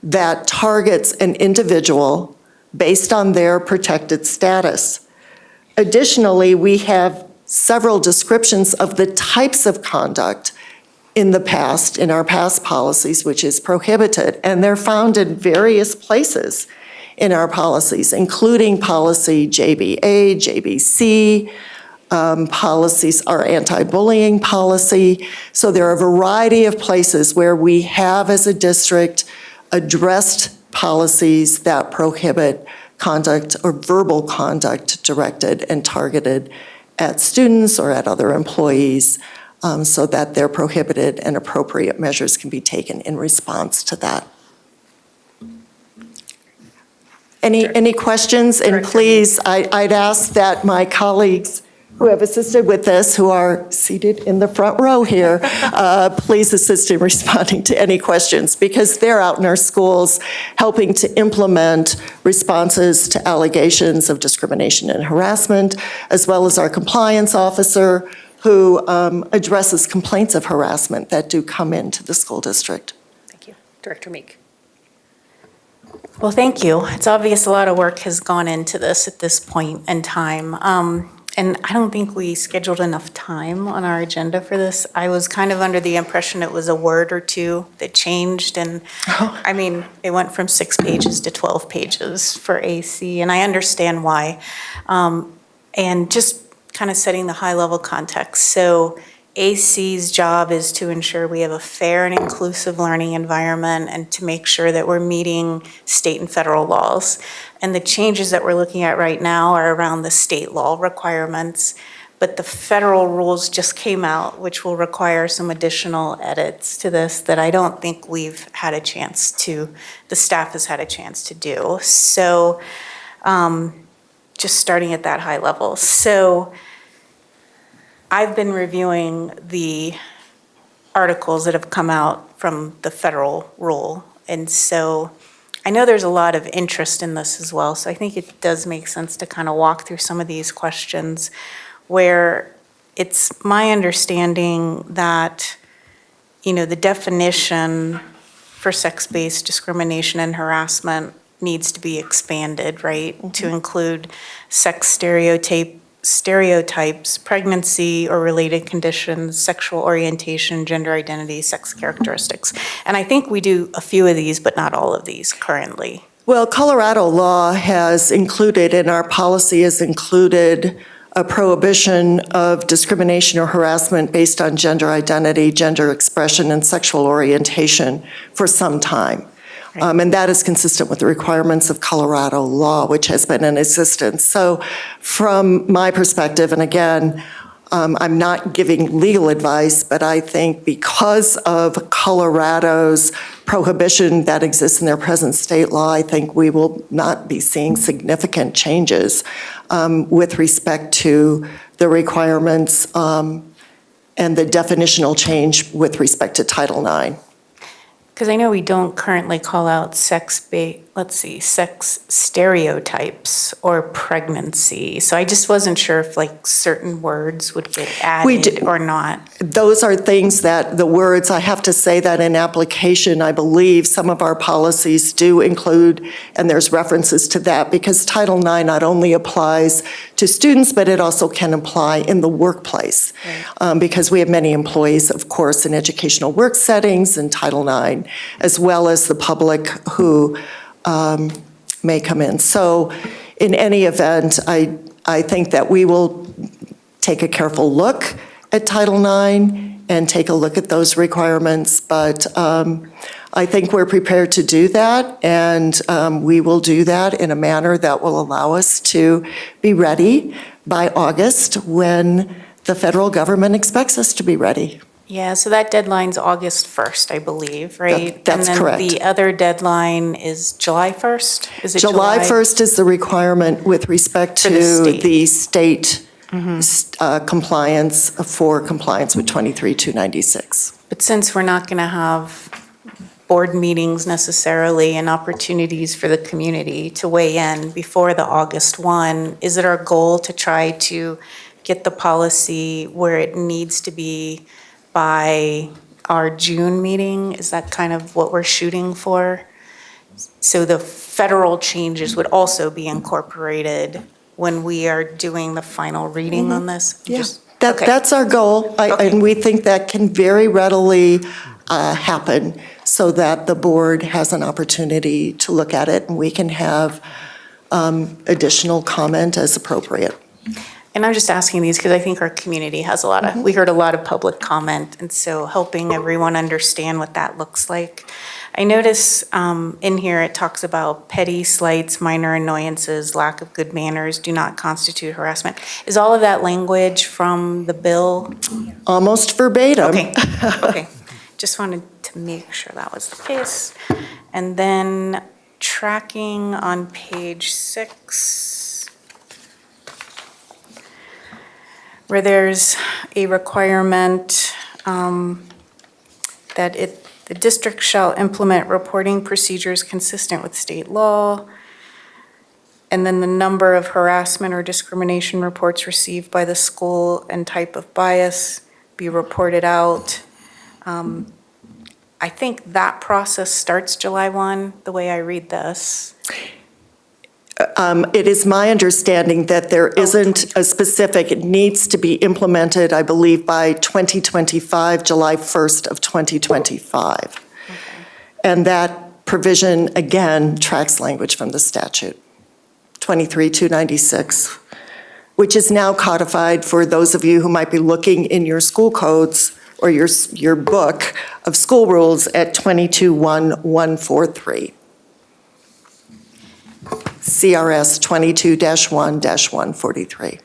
that targets an individual based on their protected status. Additionally, we have several descriptions of the types of conduct in the past, in our past policies, which is prohibited, and they're found in various places in our policies, including policy JBA, JBC, policies, our anti-bullying policy. So there are a variety of places where we have, as a district, addressed policies that prohibit conduct or verbal conduct directed and targeted at students or at other employees, so that they're prohibited and appropriate measures can be taken in response to that. Any questions? And please, I'd ask that my colleagues who have assisted with this, who are seated in the front row here, please assist in responding to any questions, because they're out in our schools helping to implement responses to allegations of discrimination and harassment, as well as our compliance officer who addresses complaints of harassment that do come into the school district. Thank you. Director Meek. Well, thank you. It's obvious a lot of work has gone into this at this point in time. And I don't think we scheduled enough time on our agenda for this. I was kind of under the impression it was a word or two that changed. And I mean, it went from 6 pages to 12 pages for AC, and I understand why. And just kind of setting the high level context. So AC's job is to ensure we have a fair and inclusive learning environment and to make sure that we're meeting state and federal laws. And the changes that we're looking at right now are around the state law requirements, but the federal rules just came out, which will require some additional edits to this that I don't think we've had a chance to, the staff has had a chance to do. So just starting at that high level. So I've been reviewing the articles that have come out from the federal rule. And so I know there's a lot of interest in this as well. So I think it does make sense to kind of walk through some of these questions where it's my understanding that, you know, the definition for sex-based discrimination and harassment needs to be expanded, right? To include sex stereotype stereotypes, pregnancy or related conditions, sexual orientation, gender identity, sex characteristics. And I think we do a few of these, but not all of these currently. Well, Colorado law has included, and our policy has included, a prohibition of discrimination or harassment based on gender identity, gender expression, and sexual orientation for some time. And that is consistent with the requirements of Colorado law, which has been in existence. So from my perspective, and again, I'm not giving legal advice, but I think because of Colorado's prohibition that exists in their present state law, I think we will not be seeing significant changes with respect to the requirements and the definitional change with respect to Title IX. Because I know we don't currently call out sex stereotypes or pregnancy. So I just wasn't sure if like certain words would get added or not. Those are things that the words, I have to say that in application, I believe some of our policies do include, and there's references to that, because Title IX not only applies to students, but it also can apply in the workplace. Because we have many employees, of course, in educational work settings in Title IX, as well as the public who may come in. So in any event, I think that we will take a careful look at Title IX and take a look at those requirements, but I think we're prepared to do that, and we will do that in a manner that will allow us to be ready by August when the federal government expects us to be ready. Yeah, so that deadline's August 1st, I believe, right? That's correct. And then the other deadline is July 1st? Is it July 1st is the requirement with respect to the state compliance with 23-296. But since we're not going to have board meetings necessarily and opportunities for the community to weigh in before the August 1, is it our goal to try to get the policy where it needs to be by our June meeting? Is that kind of what we're shooting for? So the federal changes would also be incorporated when we are doing the final reading on this? Yeah, that's our goal, and we think that can very readily happen so that the board has an opportunity to look at it and we can have additional comment as appropriate. And I'm just asking these because I think our community has a lot of, we heard a lot of public comment, and so helping everyone understand what that looks like. I notice in here it talks about petty slights, minor annoyances, lack of good manners do not constitute harassment. Is all of that language from the bill? Almost verbatim. Okay, okay. Just wanted to make sure that was the case. And then tracking on page 6, where there's a requirement that the district shall implement reporting procedures consistent with state law, and then the number of harassment or discrimination reports received by the school and type of bias be reported out. I think that process starts July 1, the way I read this. It is my understanding that there isn't a specific, it needs to be implemented, I believe, by 2025, July 1st of 2025. Okay. And that provision, again, tracks language from the statute, 23-296, which is now codified for those of you who might be looking in your school codes or your book of school rules at 22-1143. CRS 22-1-143.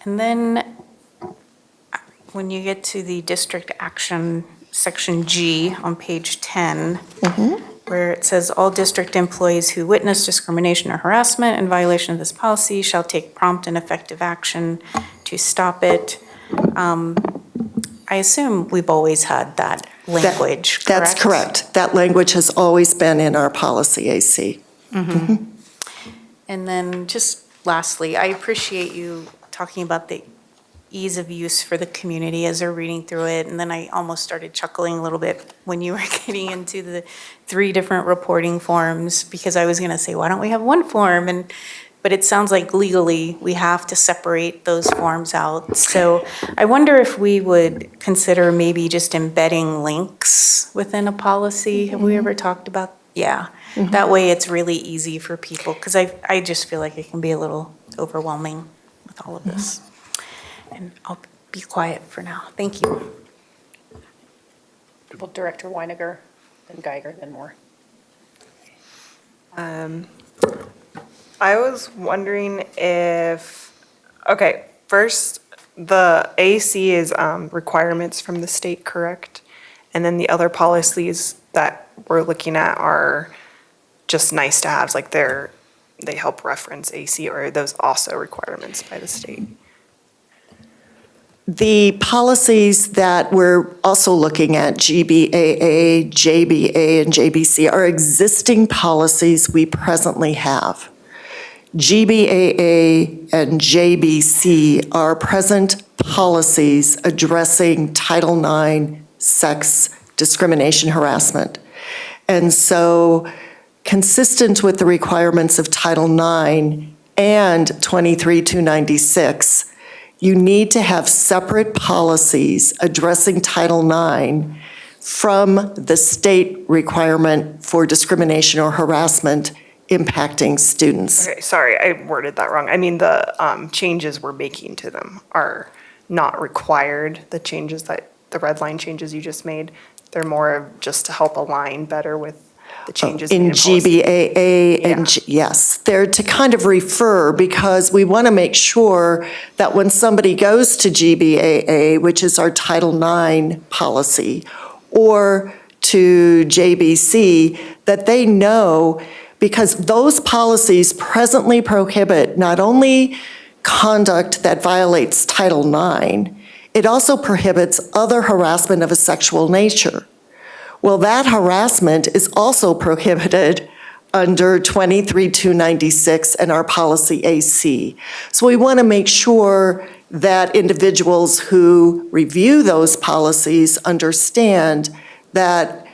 And then when you get to the district action, section G on page 10, where it says all district employees who witness discrimination or harassment in violation of this policy shall take prompt and effective action to stop it. I assume we've always had that language, correct? That's correct. That language has always been in our policy, AC. And then just lastly, I appreciate you talking about the ease of use for the community as they're reading through it. And then I almost started chuckling a little bit when you were getting into the 3 different reporting forms, because I was going to say, why don't we have one form? And but it sounds like legally we have to separate those forms out. So I wonder if we would consider maybe just embedding links within a policy. Have we ever talked about? Yeah. That way it's really easy for people, because I just feel like it can be a little overwhelming with all of this. And I'll be quiet for now. Thank you. Well, Director Weiniger, then Geiger, then Moore. I was wondering if, okay, first, the AC is requirements from the state, correct? And then the other policies that we're looking at are just nice to haves, like they help reference AC, or are those also requirements by the state? The policies that we're also looking at, GBAA, JBA, and JBC, are existing policies we presently have. GBAA and JBC are present policies addressing Title IX sex discrimination harassment. And so, consistent with the requirements of Title IX and 23296, you need to have separate policies addressing Title IX from the state requirement for discrimination or harassment impacting students. Okay, sorry, I worded that wrong. I mean, the changes we're making to them are not required, the changes that, the red line changes you just made. They're more of just to help align better with the changes In GBAA and, yes, they're to kind of refer, because we want to make sure that when somebody goes to GBAA, which is our Title IX policy, or to JBC, that they know, because those policies presently prohibit not only conduct that violates Title IX, it also prohibits other harassment of a sexual nature. Well, that harassment is also prohibited under 23296 and our policy AC. So we want to make sure that individuals who review those policies understand that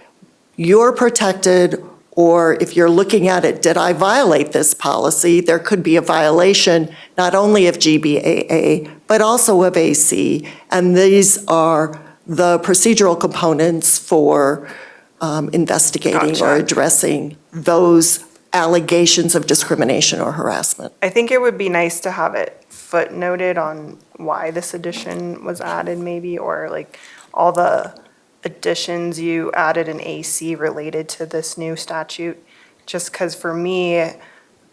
you're protected, or if you're looking at it, did I violate this policy? There could be a violation not only of GBAA, but also of AC. And these are the procedural components for investigating or addressing those allegations of discrimination or harassment. I think it would be nice to have it footnoted on why this addition was added maybe, or like all the additions you added in AC related to this new statute. Just because for me,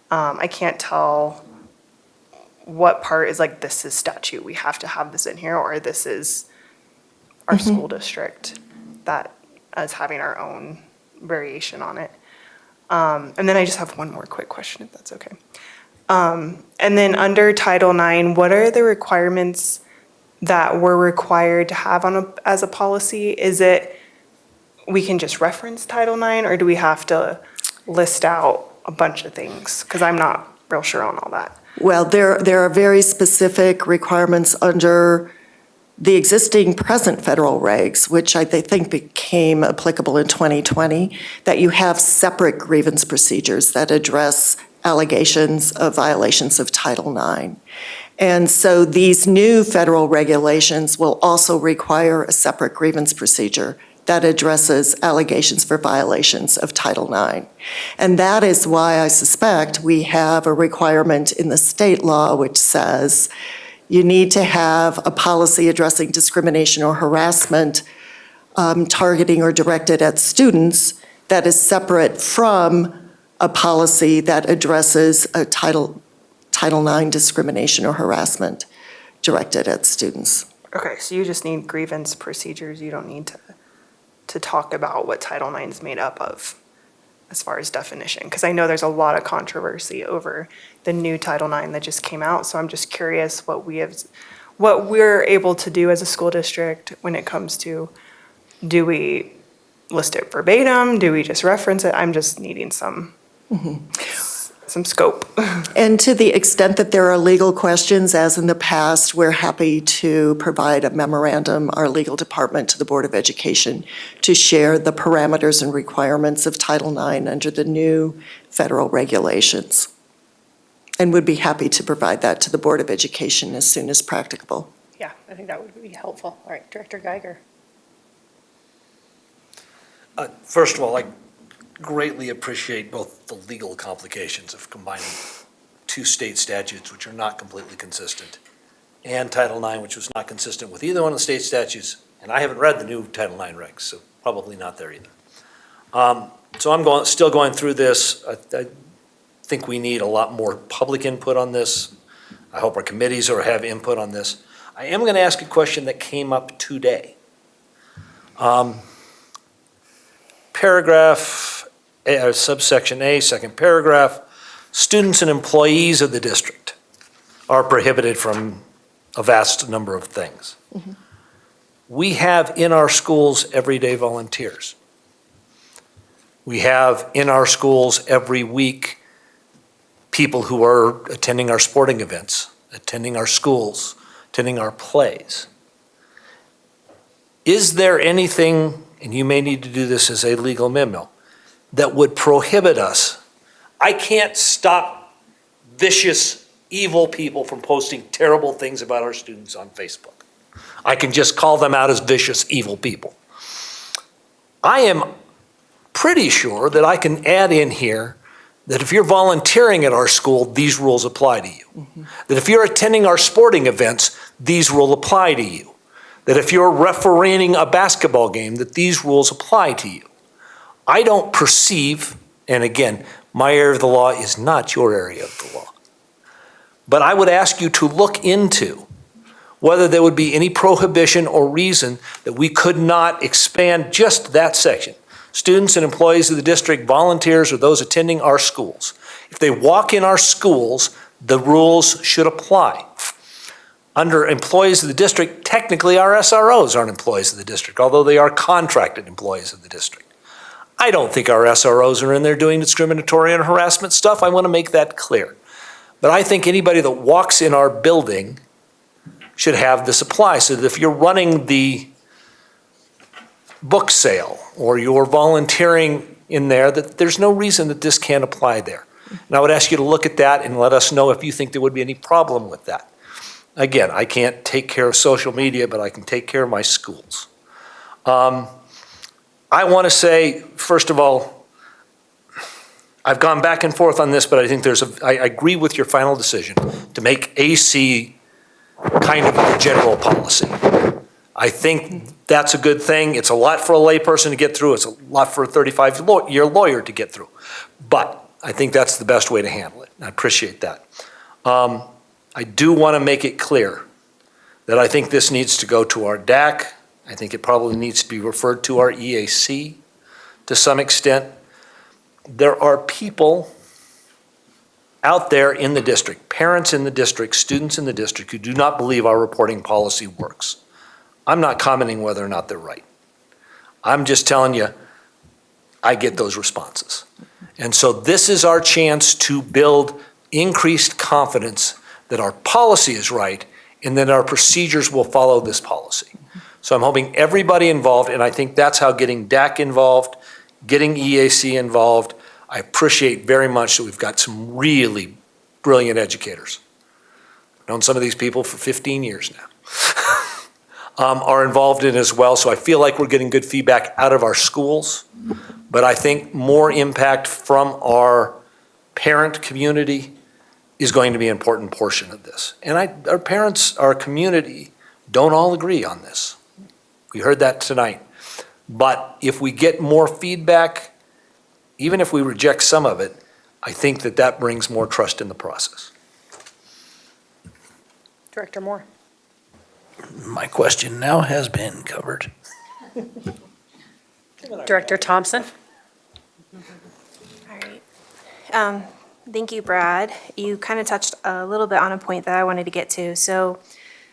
I can't tell what part is like, this is statute, we have to have this in here, or this is our school district that is having our own variation on it. And then I just have one more quick question, if that's okay. And then under Title IX, what are the requirements that we're required to have on as a policy? Is it, we can just reference Title IX, or do we have to list out a bunch of things? Because I'm not real sure on all that. Well, there are very specific requirements under the existing present federal regs, which I think became applicable in 2020, that you have separate grievance procedures that address allegations of violations of Title IX. And so these new federal regulations will also require a separate grievance procedure that addresses allegations for violations of Title IX. And that is why I suspect we have a requirement in the state law which says you need to have a policy addressing discrimination or harassment targeting or directed at students that is separate from a policy that addresses a Title IX discrimination or harassment directed at students. Okay, so you just need grievance procedures. You don't need to talk about what Title IX is made up of as far as definition, because I know there's a lot of controversy over the new Title IX that just came out. So I'm just curious what we're able to do as a school district when it comes to, do we list it verbatim? Do we just reference it? I'm just needing some scope. And to the extent that there are legal questions, as in the past, we're happy to provide a memorandum, our legal department, to the Board of Education to share the parameters and requirements of Title IX under the new federal regulations. and would be happy to provide that to the Board of Education as soon as practicable. Yeah, I think that would be helpful. All right, Director Geiger. First of all, I greatly appreciate both the legal complications of combining two state statutes which are not completely consistent, and Title IX, which was not consistent with either one of the state statutes, and I haven't read the new Title IX regs, so probably not there either. So I'm still going through this. I think we need a lot more public input on this. I hope our committees have input on this. I am going to ask a question that came up today. Paragraph, subsection A, second paragraph, students and employees of the district are prohibited from a vast number of things. Mm-hmm. We have in our schools everyday volunteers. We have in our schools every week people who are attending our sporting events, attending our schools, attending our plays. Is there anything, and you may need to do this as a legal memo, that would prohibit us? I can't stop vicious, evil people from posting terrible things about our students on Facebook. I can just call them out as vicious, evil people. I am pretty sure that I can add in here that if you're volunteering at our school, these rules apply to you. Mm-hmm. That if you're attending our sporting events, these rules apply to you. That if you're refereeing a basketball game, that these rules apply to you. I don't perceive, and again, my area of the law is not your area of the law, but I would ask you to look into whether there would be any prohibition or reason that we could not expand just that section. Students and employees of the district, volunteers, or those attending our schools. If they walk in our schools, the rules should apply. Under employees of the district, technically our SROs aren't employees of the district, although they are contracted employees of the district. I don't think our SROs are in there doing discriminatory and harassment stuff. I want to make that clear. But I think anybody that walks in our building should have this apply, so that if you're running the book sale or you're volunteering in there, that there's no reason that this can't apply there. And I would ask you to look at that and let us know if you think there would be any problem with that. Again, I can't take care of social media, but I can take care of my schools. I want to say, first of all, I've gone back and forth on this, but I think I agree with your final decision to make AC kind of the general policy. I think that's a good thing. It's a lot for a layperson to get through. It's a lot for a 35-year lawyer to get through. But I think that's the best way to handle it. I appreciate that. I do want to make it clear that I think this needs to go to our DAC. I think it probably needs to be referred to our EAC to some extent. There are people out there in the district, parents in the district, students in the district, who do not believe our reporting policy works. I'm not commenting whether or not they're right. I'm just telling you, I get those responses. And so this is our chance to build increased confidence that our policy is right and that our procedures will follow this policy. So I'm hoping everybody involved, and I think that's how getting DAC involved, getting EAC involved. I appreciate very much that we've got some really brilliant educators. I've known some of these people for 15 years now. Are involved in as well. So I feel like we're getting good feedback out of our schools, but I think more impact from our parent community is going to be an important portion of this. And our parents, our community, don't all agree on this. We heard that tonight. But if we get more feedback, even if we reject some of it, I think that brings more trust in the process. Director Moore. My question now has been covered. Director Thompson. All right. Thank you, Brad. You kind of touched a little bit on a point that I wanted to get to. So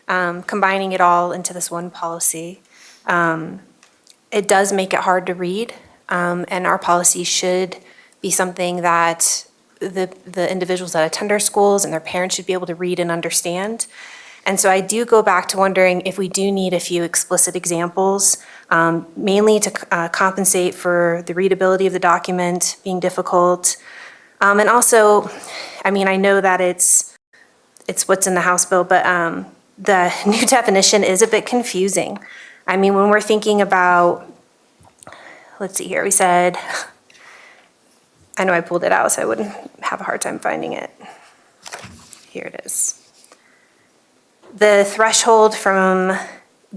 combining it all into this one policy, it does make it hard to read. And our policy should be something that the individuals that attend our schools and their parents should be able to read and understand. And so I do go back to wondering if we do need a few explicit examples, mainly to compensate for the readability of the document being difficult. And also, I mean, I know that it's what's in the House bill, but the new definition is a bit confusing. I mean, when we're thinking about, let's see here, we said, I know I pulled it out so I wouldn't have a hard time finding it. Here it is. The threshold from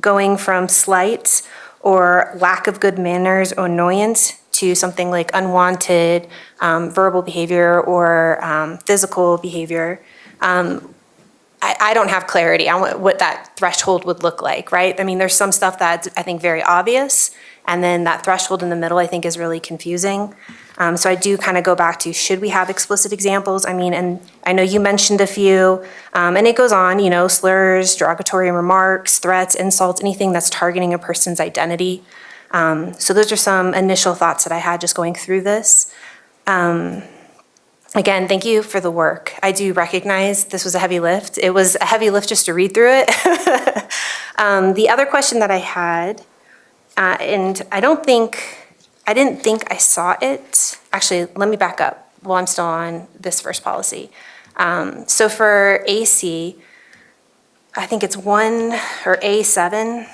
going from slight or lack of good manners or annoyance to something like unwanted verbal behavior or physical behavior. I don't have clarity on what that threshold would look like, right? I mean, there's some stuff that's, I think, very obvious, and then that threshold in the middle, I think, is really confusing. So I do kind of go back to, should we have explicit examples? I mean, and I know you mentioned a few, and it goes on, you know, slurs, derogatory remarks, threats, insults, anything that's targeting a person's identity. So those are some initial thoughts that I had just going through this. Again, thank you for the work. I do recognize this was a heavy lift. It was a heavy lift just to read through it. The other question that I had, and I didn't think I saw it. Actually, let me back up while I'm still on this first policy. So for AC, I think it's 1 or A7,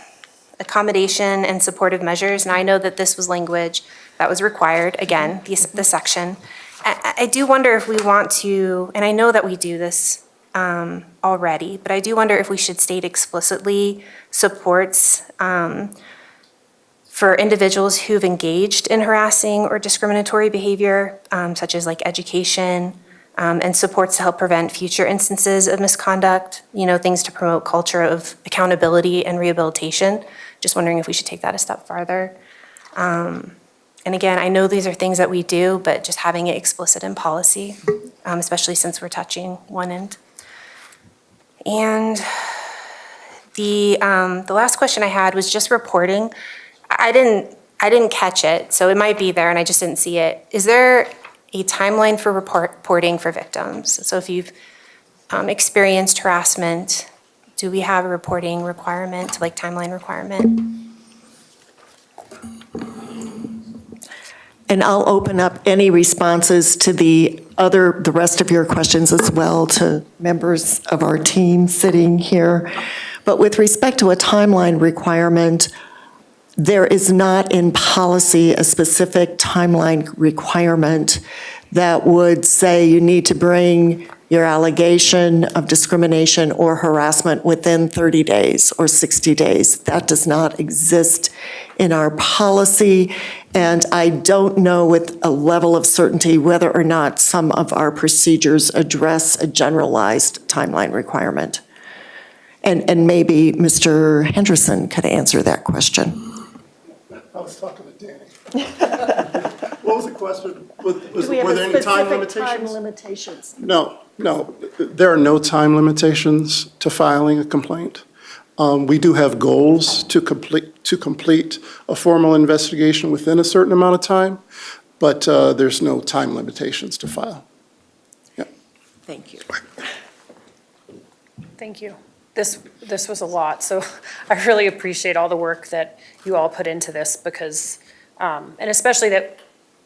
accommodation and supportive measures. And I know that this was language that was required, again, the section. I do wonder if we want to, and I know that we do this already, but I do wonder if we should state explicitly supports for individuals who've engaged in harassing or discriminatory behavior, such as like education, and supports to help prevent future instances of misconduct, you know, things to promote culture of accountability and rehabilitation. Just wondering if we should take that a step farther. And again, I know these are things that we do, but just having it explicit in policy, especially since we're touching one end. And the last question I had was just reporting. I didn't catch it, so it might be there and I just didn't see it. Is there a timeline for reporting for victims? So if you've experienced harassment, do we have a reporting requirement, like timeline requirement? And I'll open up any responses to the rest of your questions as well to members of our team sitting here. But with respect to a timeline requirement, there is not in policy a specific timeline requirement that would say you need to bring your allegation of discrimination or harassment within 30 days or 60 days. That does not exist in our policy, and I don't know with a level of certainty whether or not some of our procedures address a generalized timeline requirement. And maybe Mr. Henderson could answer that question. I was talking to Danny. What was the question? Were there any time Time limitations? limitations? No. There are no time limitations to filing a complaint. We do have goals to complete a formal investigation within a certain amount of time, but there's no time limitations to file. Yeah. Thank you. Thank you. This was a lot, so I really appreciate all the work that you all put into this because, and especially that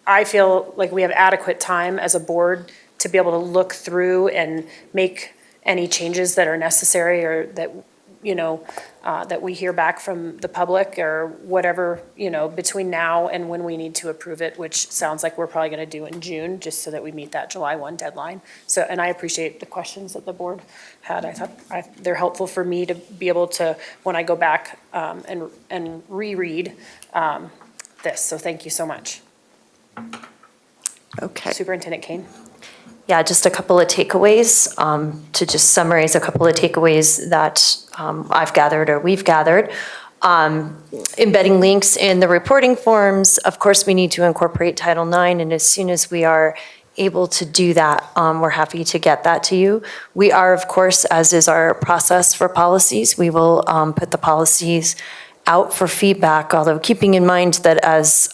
I feel like we have adequate time as a board to be able to look through and make any changes that are necessary or that, you know, that we hear back from the public or whatever, you know, between now and when we need to approve it, which sounds like we're probably going to do in June, just so that we meet that July 1 deadline. So, and I appreciate the questions that the board had. I thought they're helpful for me to be able to, when I go back and reread this. So thank you so much. Okay. Superintendent Kane. Yeah, just a couple of takeaways, to just summarize a couple of takeaways that I've gathered or we've gathered. Embedding links in the reporting forms, of course, we need to incorporate Title IX, and as soon as we are able to do that, we're happy to get that to you. We are, of course, as is our process for policies, we will put the policies out for feedback, although keeping in mind that as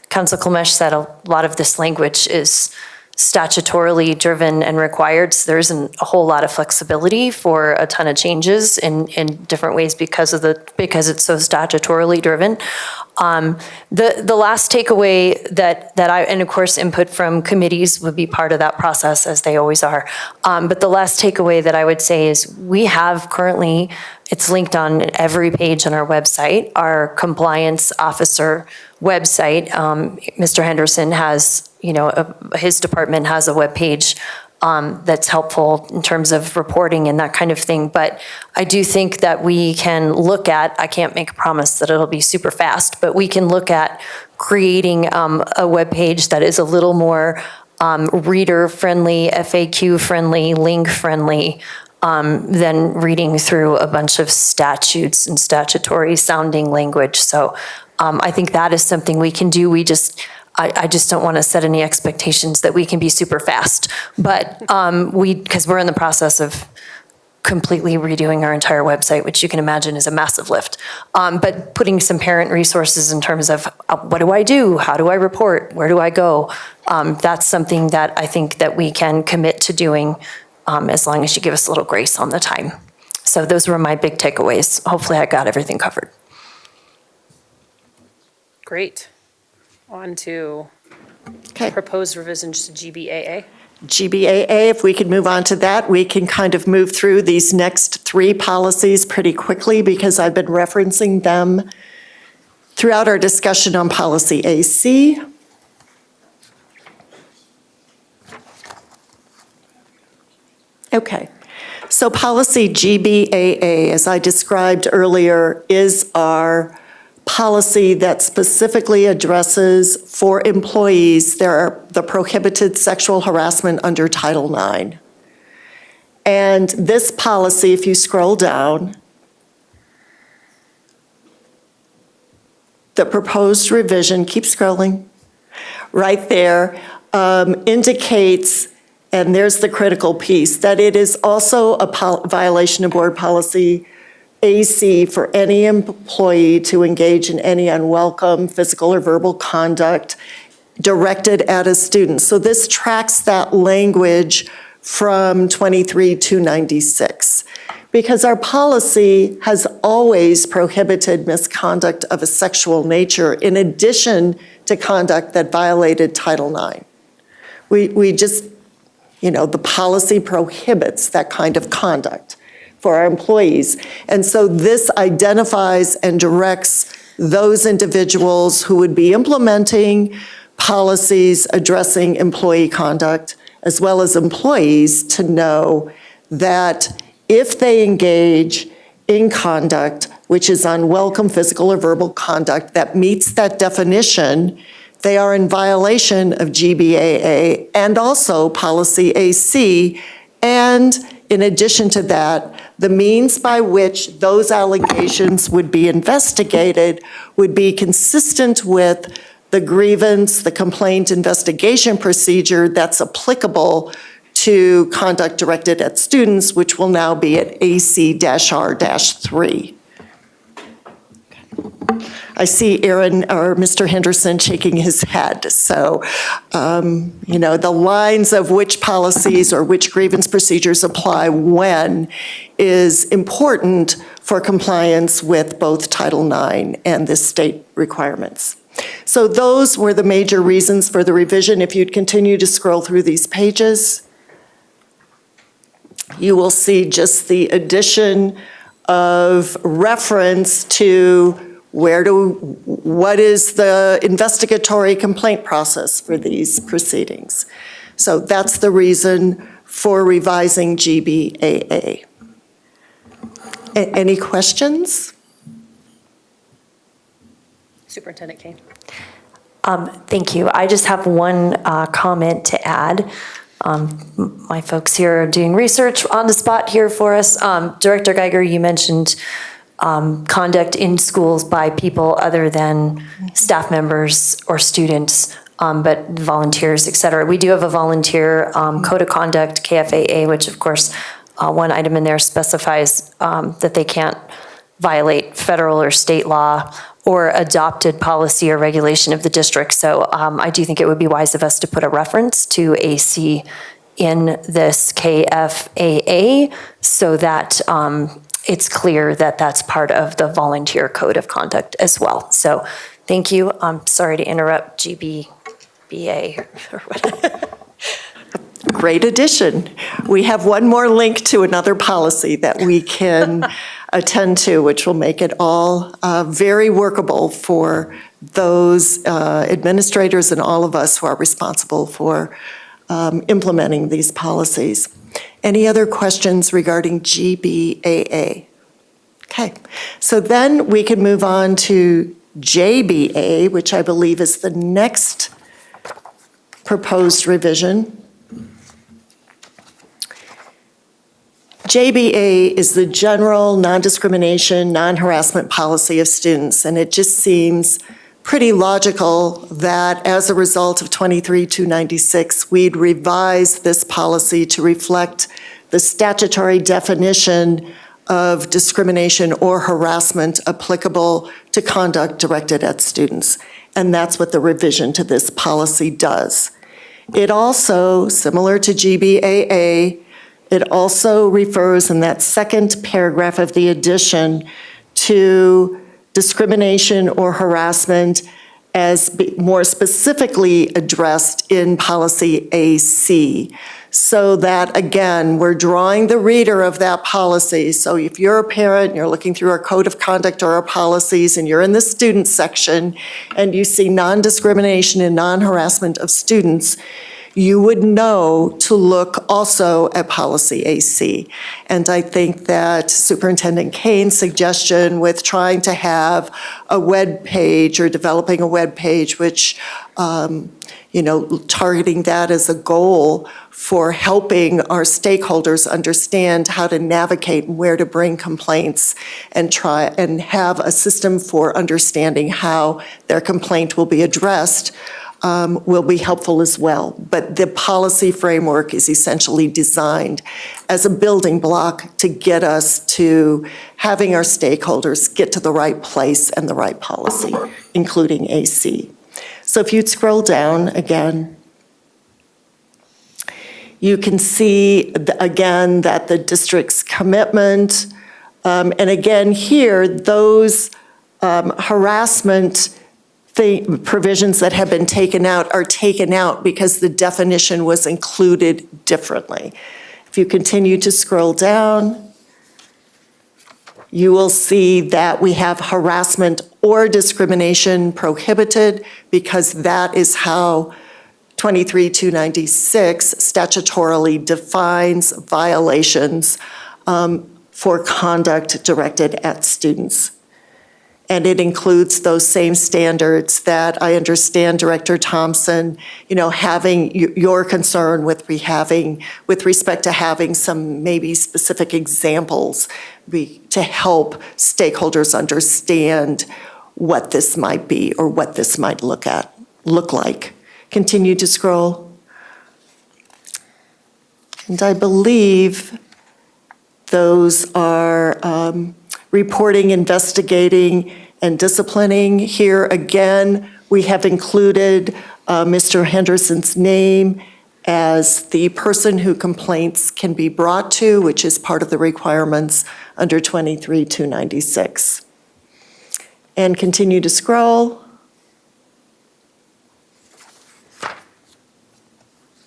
Council Klemesh said, a lot of this language is statutorily driven and required. So there isn't a whole lot of flexibility for a ton of changes in different ways because it's so statutorily driven. The last takeaway that and of course input from committees would be part of that process, as they always are. But the last takeaway that I would say is we have currently, it's linked on every page on our website, our compliance officer website. Mr. Henderson has, his department has a webpage that's helpful in terms of reporting and that kind of thing. But I do think that we can look at, I can't make a promise that it'll be super fast, but we can look at creating a webpage that is a little more reader-friendly, FAQ-friendly, link-friendly, than reading through a bunch of statutes and statutory sounding language. So I think that is something we can do. I just don't want to set any expectations that we can be super fast, but because we're in the process of completely redoing our entire website, which you can imagine is a massive lift. But putting some parent resources in terms of what do I do? How do I report? Where do I go? That's something that I think that we can commit to doing as long as you give us a little grace on the time. So those were my big takeaways. Hopefully I got everything covered. Great. On to proposed revisions to GBAA. GBAA, if we could move on to that, we can kind of move through these next 3 policies pretty quickly because I've been referencing them throughout our discussion on policy AC. Okay, so policy GBAA, as I described earlier, is our policy that specifically addresses for employees the prohibited sexual harassment under Title IX. And this policy, if you scroll down, the proposed revision, keep scrolling, right there, indicates, and there's the critical piece, that it is also a violation of board policy AC for any employee to engage in any unwelcome physical or verbal conduct directed at a student. So this tracks that language from 23-296, because our policy has always prohibited misconduct of a sexual nature in addition to conduct that violated Title IX. We just, the policy prohibits that kind of conduct for our employees. And so this identifies and directs those individuals who would be implementing policies addressing employee conduct, as well as employees, to know that if they engage in conduct which is unwelcome physical or verbal conduct that meets that definition, they are in violation of GBAA and also policy AC. And in addition to that, the means by which those allegations would be investigated would be consistent with the grievance, the complaint investigation procedure that's applicable to conduct directed at students, which will now be at AC-R-3. I see Aaron or Mr. Henderson shaking his head. So, the lines of which policies or which grievance procedures apply when is important for compliance with both Title IX and the state requirements. So those were the major reasons for the revision. If you'd continue to scroll through these pages, you will see just the addition of reference to what is the investigatory complaint process for these proceedings. So that's the reason for revising GBAA. Any questions? Superintendent Kane. Thank you. I just have one comment to add. My folks here are doing research on the spot here for us. Director Geiger, you mentioned conduct in schools by people other than staff members or students, but volunteers, et cetera. We do have a volunteer code of conduct, KFAA, which of course, one item in there specifies that they can't violate federal or state law or adopted policy or regulation of the district. So I do think it would be wise of us to put a reference to AC in this KFAA so that it's clear that that's part of the volunteer code of conduct as well. So thank you. I'm sorry to interrupt GBBA or whatever. Great addition. We have one more link to another policy that we can attend to, which will make it all very workable for those administrators and all of us who are responsible for implementing these policies. Any other questions regarding GBAA? Okay, so then we can move on to JBA, which I believe is the next proposed revision. JBA is the general non-discrimination, non-harassment policy of students, and it just seems pretty logical that as a result of 23-296, we'd revise this policy to reflect the statutory definition of discrimination or harassment applicable to conduct directed at students. And that's what the revision to this policy does. It also, similar to GBAA, it also refers in that second paragraph of the addition to discrimination or harassment as more specifically addressed in policy AC. So that, again, we're drawing the reader of that policy. So if you're a parent, you're looking through our code of conduct or our policies, and you're in the student section, and you see non-discrimination and non-harassment of students, you would know to look also at policy AC. And I think that Superintendent Kane's suggestion with trying to have a web page or developing a web page, which, targeting that as a goal for helping our stakeholders understand how to navigate and where to bring complaints and try and have a system for understanding how their complaint will be addressed will be helpful as well. But the policy framework is essentially designed as a building block to get us to having our stakeholders get to the right place and the right policy, including AC. So if you'd scroll down again, you can see again that the district's commitment, and again here, those harassment provisions that have been taken out are taken out because the definition was included differently. If you continue to scroll down, you will see that we have harassment or discrimination prohibited because that is how 23-296 statutorily defines violations for conduct directed at students. And it includes those same standards that I understand Director Thompson, having your concern with respect to having some maybe specific examples to help stakeholders understand what this might be or what this might look like. Continue to scroll. And I believe those are reporting, investigating, and disciplining. Here again, we have included Mr. Henderson's name as the person who complaints can be brought to, which is part of the requirements under 23-296. And continue to scroll.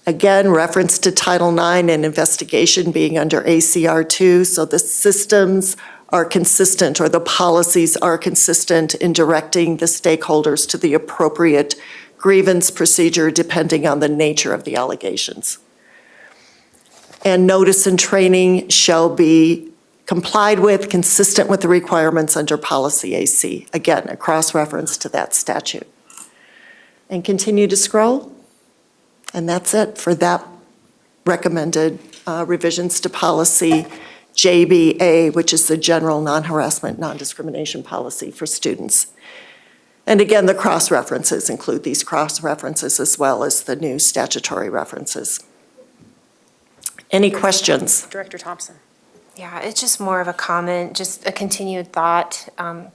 Again, reference to Title IX and investigation being under ACR 2, so the systems are consistent or the policies are consistent in directing the stakeholders to the appropriate grievance procedure depending on the nature of the allegations. And notice and training shall be complied with, consistent with the requirements under policy AC. Again, a cross-reference to that statute. And continue to scroll. And that's it for that recommended revisions to policy JBA, which is the general non-harassment, non-discrimination policy for students. And again, the cross-references include these cross-references as well as the new statutory references. Any questions? Director Thompson. Yeah, it's just more of a comment, just a continued thought,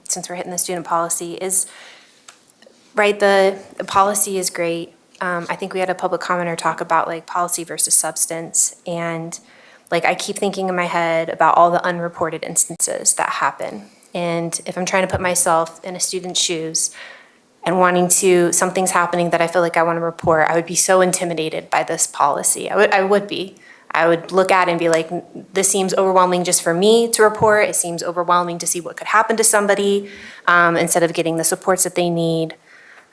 since we're hitting the student policy, is, right, the policy is great. I think we had a public commenter talk about like policy versus substance, and like I keep thinking in my head about all the unreported instances that happen. And if I'm trying to put myself in a student's shoes and wanting to, something's happening that I feel like I want to report, I would be so intimidated by this policy. I would be. I would look at it and be like, this seems overwhelming just for me to report. It seems overwhelming to see what could happen to somebody, instead of getting the supports that they need.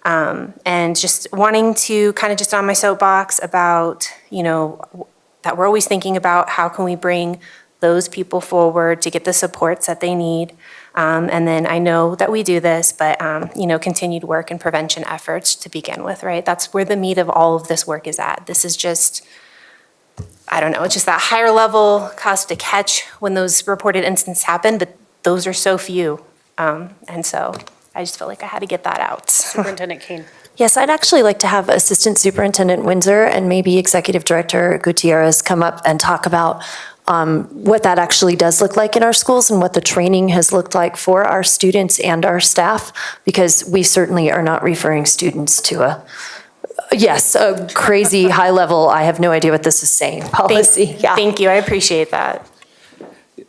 And just wanting to kind of just on my soapbox about, that we're always thinking about how can we bring those people forward to get the supports that they need. And then I know that we do this, but, continued work and prevention efforts to begin with, right? That's where the meat of all of this work is at. This is just, I don't know, it's just that higher level cost to catch when those reported incidents happen, but those are so few. And so I just felt like I had to get that out. Superintendent Kane. Yes, I'd actually like to have Assistant Superintendent Windsor and maybe Executive Director Gutierrez come up and talk about what that actually does look like in our schools and what the training has looked like for our students and our staff, because we certainly are not referring students to a crazy high level, I have no idea what this is saying policy. Thank you, I appreciate that.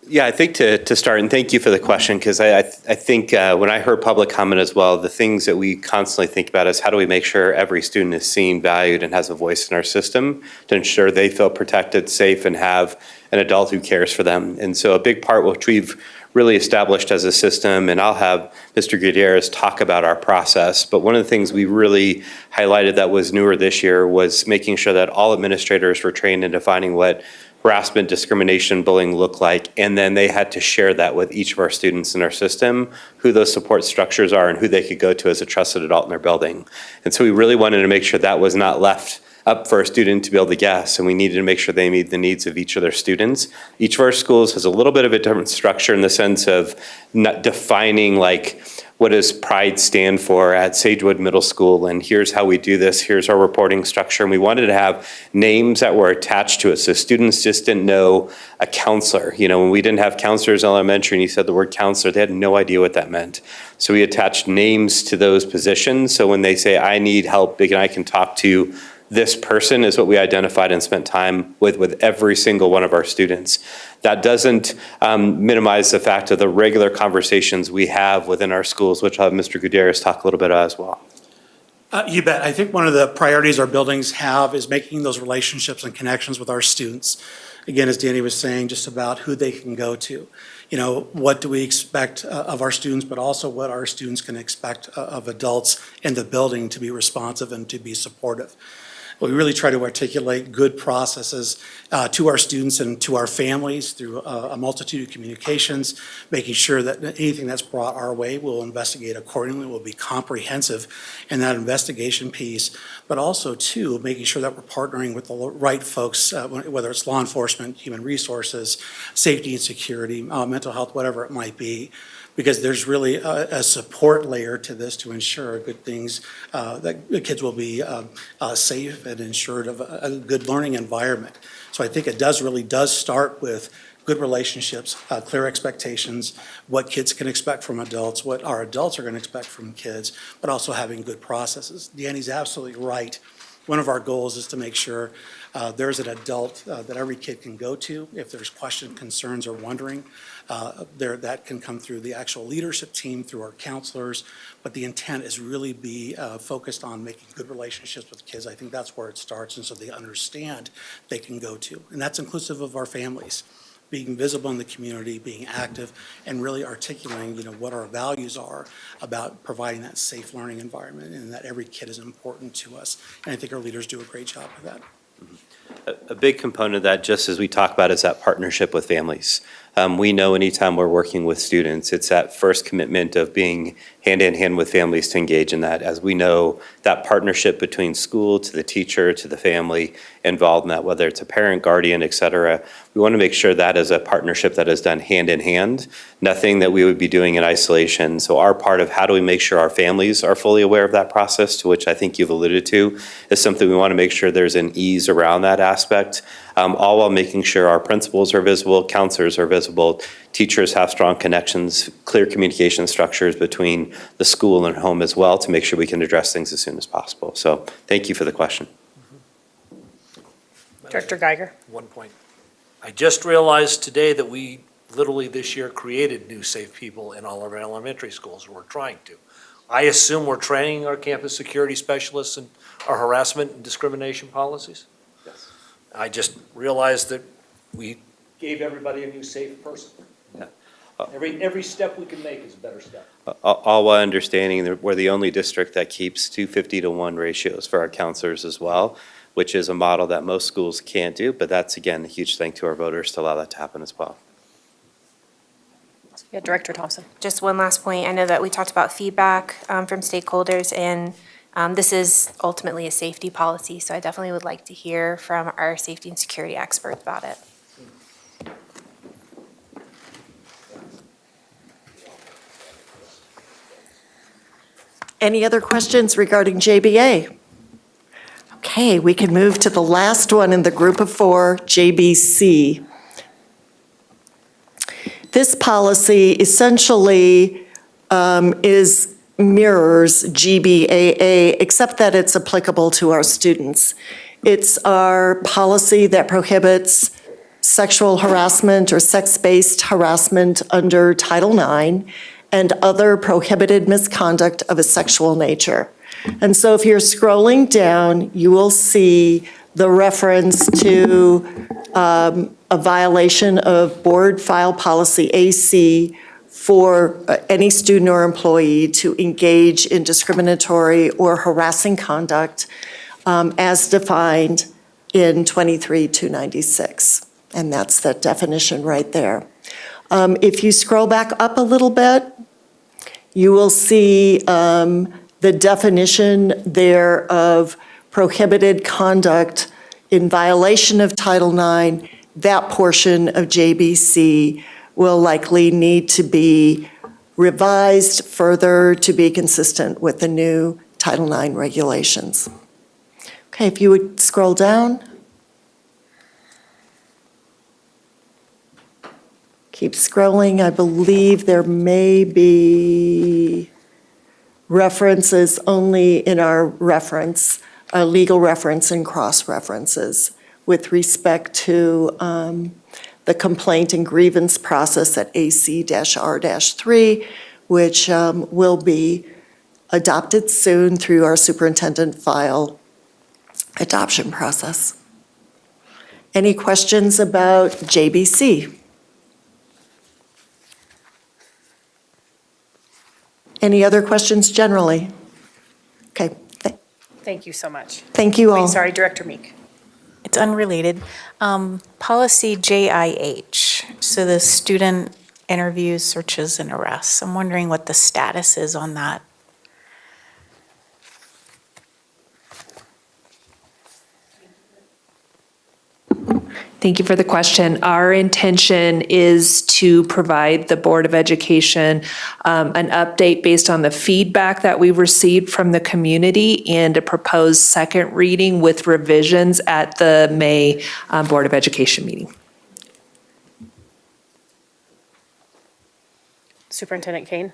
Yeah, I think to start, and thank you for the question, because I think when I heard public comment as well, the things that we constantly think about is how do we make sure every student is seen, valued, and has a voice in our system to ensure they feel protected, safe, and have an adult who cares for them. And so a big part which we've really established as a system, and I'll have Mr. Gutierrez talk about our process, but one of the things we really highlighted that was newer this year was making sure that all administrators were trained in defining what harassment, discrimination, bullying look like, and then they had to share that with each of our students in our system, who those support structures are and who they could go to as a trusted adult in their building. And so we really wanted to make sure that was not left up for a student to be able to guess, and we needed to make sure they meet the needs of each of their students. Each of our schools has a little bit of a different structure in the sense of not defining like what does pride stand for at Sagewood Middle School, and here's how we do this, here's our reporting structure. And we wanted to have names that were attached to it so students just didn't know a counselor. When we didn't have counselors in elementary and you said the word counselor, they had no idea what that meant. So we attached names to those positions, so when they say, I need help, and I can talk to this person, is what we identified and spent time with every single one of our students. That doesn't minimize the fact of the regular conversations we have within our schools, which I'll have Mr. Gutierrez talk a little bit about as well. You bet. I think one of the priorities our buildings have is making those relationships and connections with our students. Again, as Danny was saying, just about who they can go to. What do we expect of our students, but also what our students can expect of adults in the building to be responsive and to be supportive. We really try to articulate good processes to our students and to our families through a multitude of communications, making sure that anything that's brought our way, we'll investigate accordingly, we'll be comprehensive in that investigation piece, but also, too, making sure that we're partnering with the right folks, whether it's law enforcement, human resources, safety and security, mental health, whatever it might be, because there's really a support layer to this to ensure good things, that the kids will be safe and ensured of a good learning environment. So I think it really does start with good relationships, clear expectations, what kids can expect from adults, what our adults are going to expect from kids, but also having good processes. Danny's absolutely right. One of our goals is to make sure there's an adult that every kid can go to if there's questions, concerns, or wondering. That can come through the actual leadership team, through our counselors, but the intent is really be focused on making good relationships with kids. I think that's where it starts, and so they understand they can go to. And that's inclusive of our families, being visible in the community, being active, and really articulating, what our values are about providing that safe learning environment and that every kid is important to us. And I think our leaders do a great job of that. A big component of that, just as we talk about, is that partnership with families. We know anytime we're working with students, it's that first commitment of being hand in hand with families to engage in that. As we know, that partnership between school to the teacher to the family involved in that, whether it's a parent, guardian, et cetera, we want to make sure that is a partnership that is done hand in hand, nothing that we would be doing in isolation. So our part of how do we make sure our families are fully aware of that process, to which I think you've alluded to, is something we want to make sure there's an ease around that aspect. all while making sure our principals are visible, counselors are visible, teachers have strong connections, clear communication structures between the school and home as well to make sure we can address things as soon as possible. So thank you for the question. Director Geiger. One point. I just realized today that we literally this year created new safe people in all of our elementary schools. We're trying to. I assume we're training our campus security specialists in our harassment and discrimination policies? Yes. I just realized that we gave everybody a new safe person. Yeah. Every step we can make is a better step. All while understanding that we're the only district that keeps 250-to-1 ratios for our counselors as well, which is a model that most schools can't do, but that's, again, a huge thank to our voters to allow that to happen as well. Yeah, Director Thompson. Just one last point. I know that we talked about feedback from stakeholders, and this is ultimately a safety policy, so I definitely would like to hear from our safety and security experts about it. Any other questions regarding JBA? Okay, we can move to the last one in the group of four, JBC. This policy essentially mirrors GBAA, except that it's applicable to our students. It's our policy that prohibits sexual harassment or sex-based harassment under Title IX and other prohibited misconduct of a sexual nature. And so if you're scrolling down, you will see the reference to a violation of Board File Policy AC for any student or employee to engage in discriminatory or harassing conduct as defined in 23296. And that's that definition right there. If you scroll back up a little bit, you will see the definition there of prohibited conduct in violation of Title IX. That portion of JBC will likely need to be revised further to be consistent with the new Title IX regulations. Okay, if you would scroll down. Keep scrolling. I believe there may be references only in our reference, legal reference and cross-references with respect to the complaint and grievance process at AC-R-3, which will be adopted soon through our superintendent file adoption process. Any questions about JBC? Any other questions generally? Okay. Thank you so much. Thank you all. Wait, sorry, Director Meek. It's unrelated. Policy JIH, so the student interviews, searches, and arrests. I'm wondering what the status is on that. Thank you for the question. Our intention is to provide the Board of Education an update based on the feedback that we received from the community and a proposed second reading with revisions at the May Board of Education meeting. Superintendent Kane.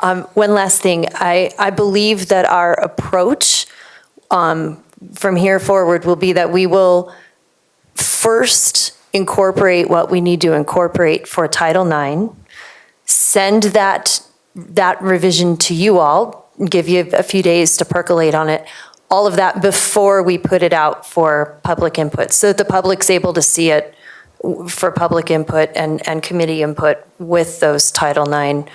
One last thing. I believe that our approach from here forward will be that we will first incorporate what we need to incorporate for Title IX, send that revision to you all, give you a few days to percolate on it, all of that before we put it out for public input, so that the public's able to see it for public input and committee input with those Title IX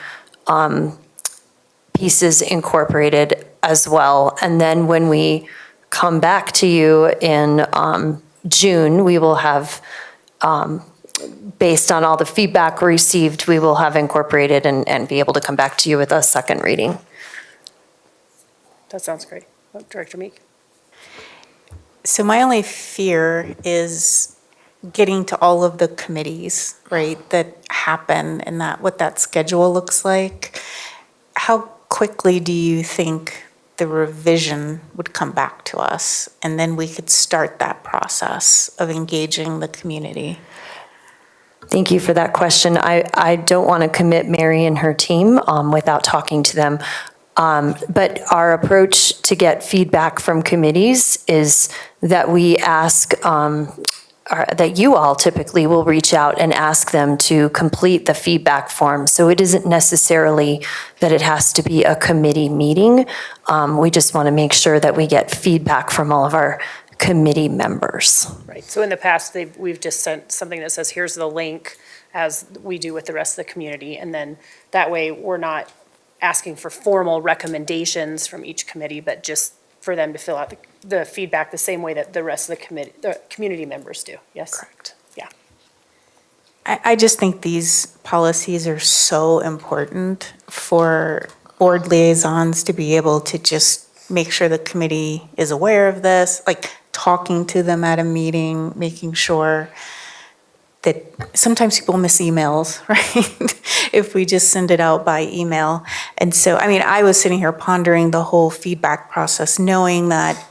pieces incorporated as well. And then when we come back to you in June, we will have, based on all the feedback received, we will have incorporated and be able to come back to you with a second reading. That sounds great. Director Meek. So my only fear is getting to all of the committees, right, that happen and what that schedule looks like. How quickly do you think the revision would come back to us, and then we could start that process of engaging the community. Thank you for that question. I don't want to commit Mary and her team without talking to them. But our approach to get feedback from committees is that we ask, that you all typically will reach out and ask them to complete the feedback form. So it isn't necessarily that it has to be a committee meeting. We just want to make sure that we get feedback from all of our committee members. Right, so in the past, we've just sent something that says, here's the link, as we do with the rest of the community, and then that way, we're not asking for formal recommendations from each committee, but just for them to fill out the feedback the same way that the rest of the community members do, yes? Correct. Yeah. I just think these policies are so important for board liaisons to be able to just make sure the committee is aware of this, like talking to them at a meeting, making sure that sometimes people miss emails, right? If we just send it out by email. And so, I mean, I was sitting here pondering the whole feedback process, knowing that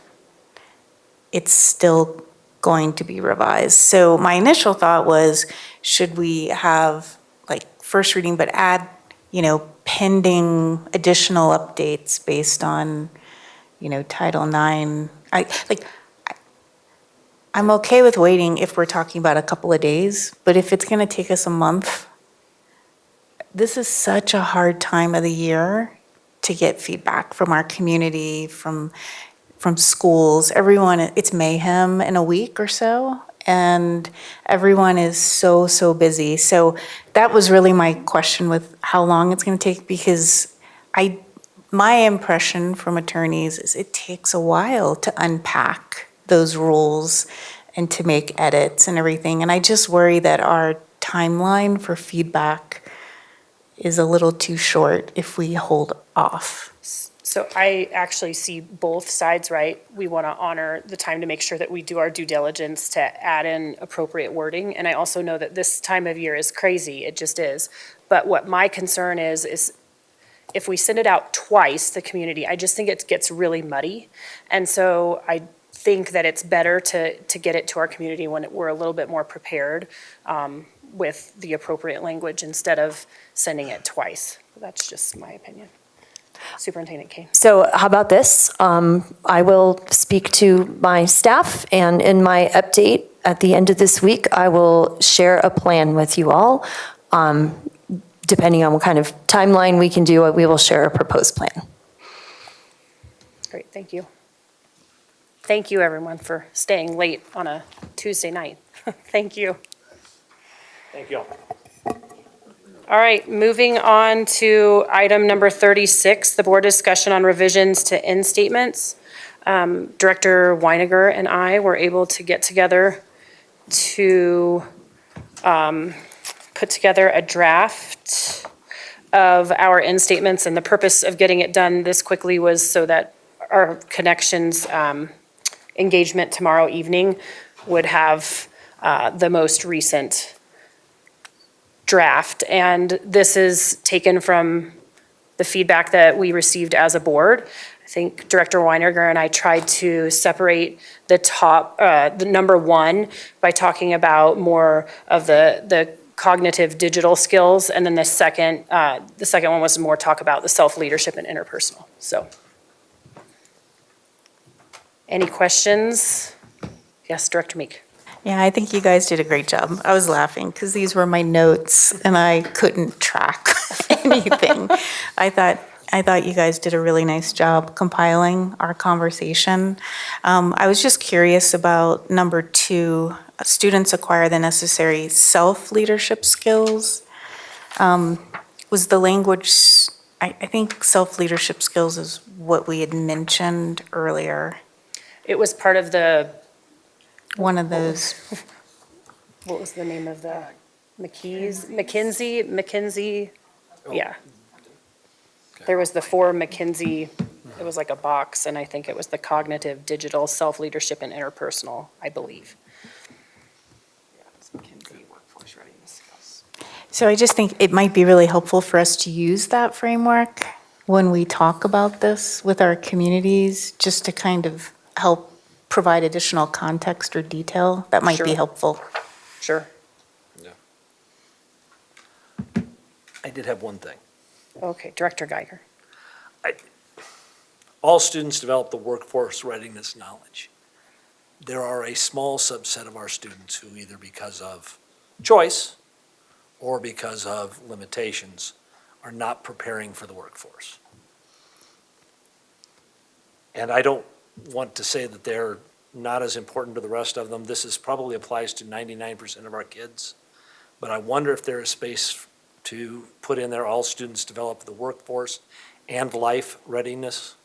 it's still going to be revised. So my initial thought was, should we have like first reading, but add, pending additional updates based on, Title IX? I'm okay with waiting if we're talking about a couple of days, but if it's going to take us a month, this is such a hard time of the year to get feedback from our community, from schools. Everyone, it's mayhem in a week or so, and everyone is so busy. So that was really my question with how long it's going to take, because my impression from attorneys is it takes a while to unpack those rules and to make edits and everything. And I just worry that our timeline for feedback is a little too short if we hold off. So I actually see both sides, right? We want to honor the time to make sure that we do our due diligence to add in appropriate wording. And I also know that this time of year is crazy, it just is. But what my concern is if we send it out twice, the community, I just think it gets really muddy. And so I think that it's better to get it to our community when we're a little bit more prepared with the appropriate language instead of sending it twice. That's just my opinion. Superintendent Kane. So how about this? I will speak to my staff, and in my update at the end of this week, I will share a plan with you all. Depending on what kind of timeline we can do, we will share a proposed plan. Great, thank you. Thank you, everyone, for staying late on a Tuesday night. Thank you. Thank you all. All right, moving on to item number 36, the board discussion on revisions to end statements. Director Weiniger and I were able to get together to put together a draft of our end statements, and the purpose of getting it done this quickly was so that our connections engagement tomorrow evening would have the most recent draft. And this is taken from the feedback that we received as a board. I think Director Weiniger and I tried to separate the top, the number one by talking about more of the cognitive digital skills. And then the second one was more talk about the self-leadership and interpersonal. So. Any questions? Yes, Director Meek. Yeah, I think you guys did a great job. I was laughing because these were my notes and I couldn't track anything. I thought you guys did a really nice job compiling our conversation. I was just curious about number 2, students acquire the necessary self-leadership skills. Was the language, I think self-leadership skills is what we had mentioned earlier. It was part of one of those. What was the name of the McKinsey? Yeah. There was the 4 McKinsey, it was like a box, and I think it was the cognitive, digital, self-leadership, and interpersonal, I believe. So I just think it might be really helpful for us to use that framework when we talk about this with our communities, just to kind of help provide additional context or detail, that might be Sure. helpful. Sure. I did have one thing. Okay, Director Geiger. All students develop the workforce readiness knowledge. There are a small subset of our students who either because of choice or because of limitations are not preparing for the workforce. And I don't want to say that they're not as important to the rest of them. This probably applies to 99% of our kids. But I wonder if there is space to put in there, all students develop the workforce and life readiness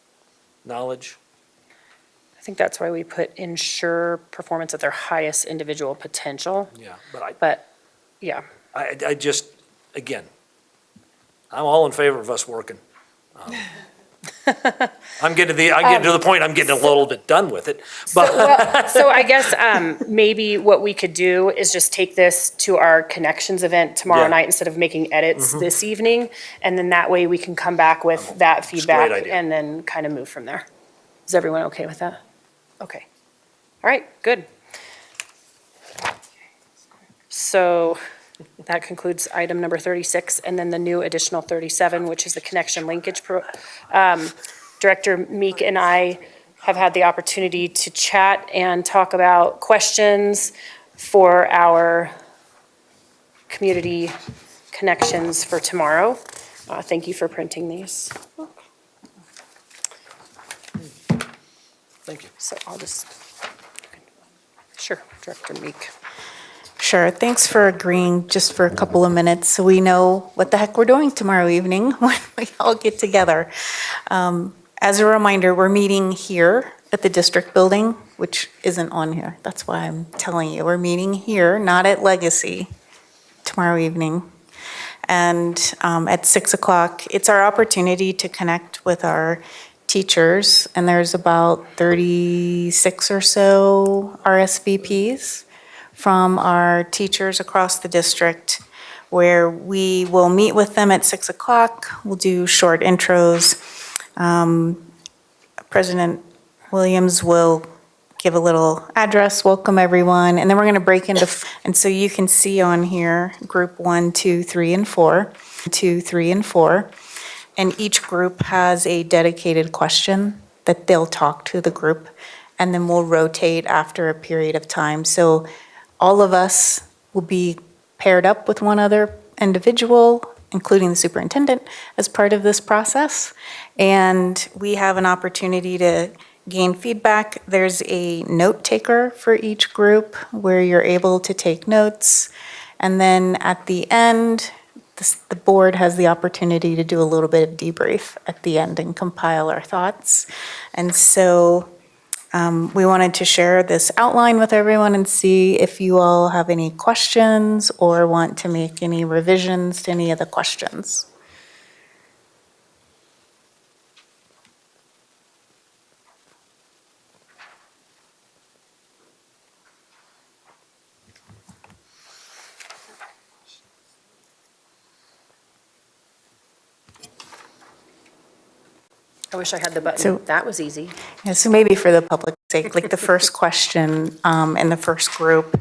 knowledge. I think that's why we put ensure performance at their highest individual potential. Yeah, But, yeah. I just, again, I'm all in favor of us working. I'm getting to the point, I'm getting a little bit done with it, but. So I guess maybe what we could do is just take this to our connections event tomorrow Yeah. night instead of making edits Mhm. this evening. And then that way we can come back with that It's a great feedback idea. and then kind of move from there. Is everyone okay with that? Okay. All right, good. So that concludes item number 36, and then the new additional 37, which is the connection linkage. Director Meek and I have had the opportunity to chat and talk about questions for our community connections for tomorrow. Thank you for printing these. Thank you. So I'll just, sure, Director Meek. Sure, thanks for agreeing just for a couple of minutes so we know what the heck we're doing tomorrow evening when we all get together. As a reminder, we're meeting here at the district building, which isn't on here. That's why I'm telling you, we're meeting here, not at Legacy, tomorrow evening. And at 6 o'clock, it's our opportunity to connect with our teachers, and there's about 36 or so RSVPs from our teachers across the district, where we will meet with them at 6 o'clock. We'll do short intros. President Williams will give a little address, welcome everyone, and then we're going to break into, and so you can see on here, group 1, 2, 3, and 4, 2, 3, and 4, and each group has a dedicated question that they'll talk to the group, and then we'll rotate after a period of time. So all of us will be paired up with one other individual, including the superintendent, as part of this process. And we have an opportunity to gain feedback. There's a note taker for each group where you're able to take notes. And then at the end, the board has the opportunity to do a little bit of debrief at the end and compile our thoughts. And so we wanted to share this outline with everyone and see if you all have any questions or want to make any revisions to any of the questions. I wish I had the button. So- That was easy. Yeah, so maybe for the public's sake, like the first question in the first group,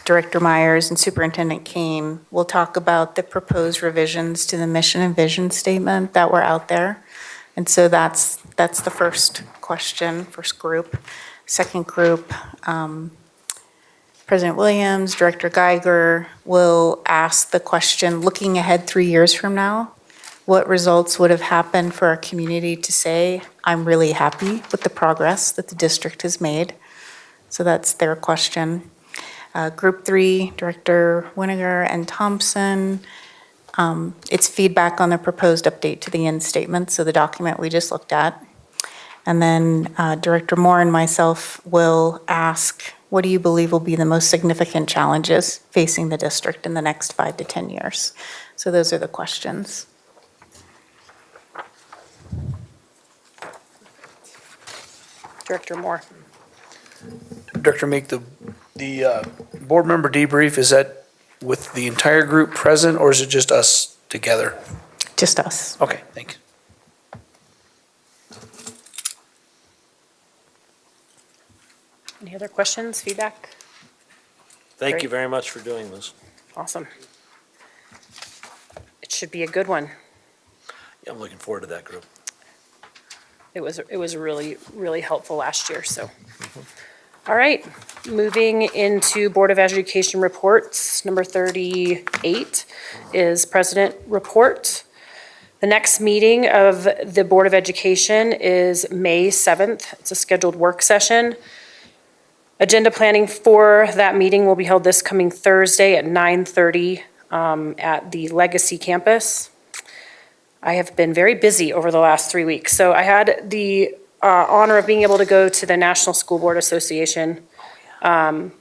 Director Myers and Superintendent Kane will talk about the proposed revisions to the mission and vision statement that were out there. And so that's the first question, first group. Second group, President Williams, Director Geiger will ask the question, looking ahead 3 years from now, what results would have happened for our community to say, I'm really happy with the progress that the district has made? So that's their question. Group 3, Director Winiger and Thompson, it's feedback on the proposed update to the end statement, so the document we just looked at. And then Director Moore and myself will ask, what do you believe will be the most significant challenges facing the district in the next 5 to 10 years? So those are the questions. Director Moore. Director Meek, the board member debrief, is that with the entire group present, or is it just us together? Just us. Okay, thank you. Any other questions, feedback? Thank Great. you very much for doing this. Awesome. It should be a good one. Yeah, I'm looking forward to that group. It was really, really helpful last year, so. All right, moving into Board of Education reports. Number 38 is President Report. The next meeting of the Board of Education is May 7th. It's a scheduled work session. Agenda planning for that meeting will be held this coming Thursday at 9:30 at the Legacy campus. I have been very busy over the last 3 weeks. So I had the honor of being able to go to the National School Board Association. And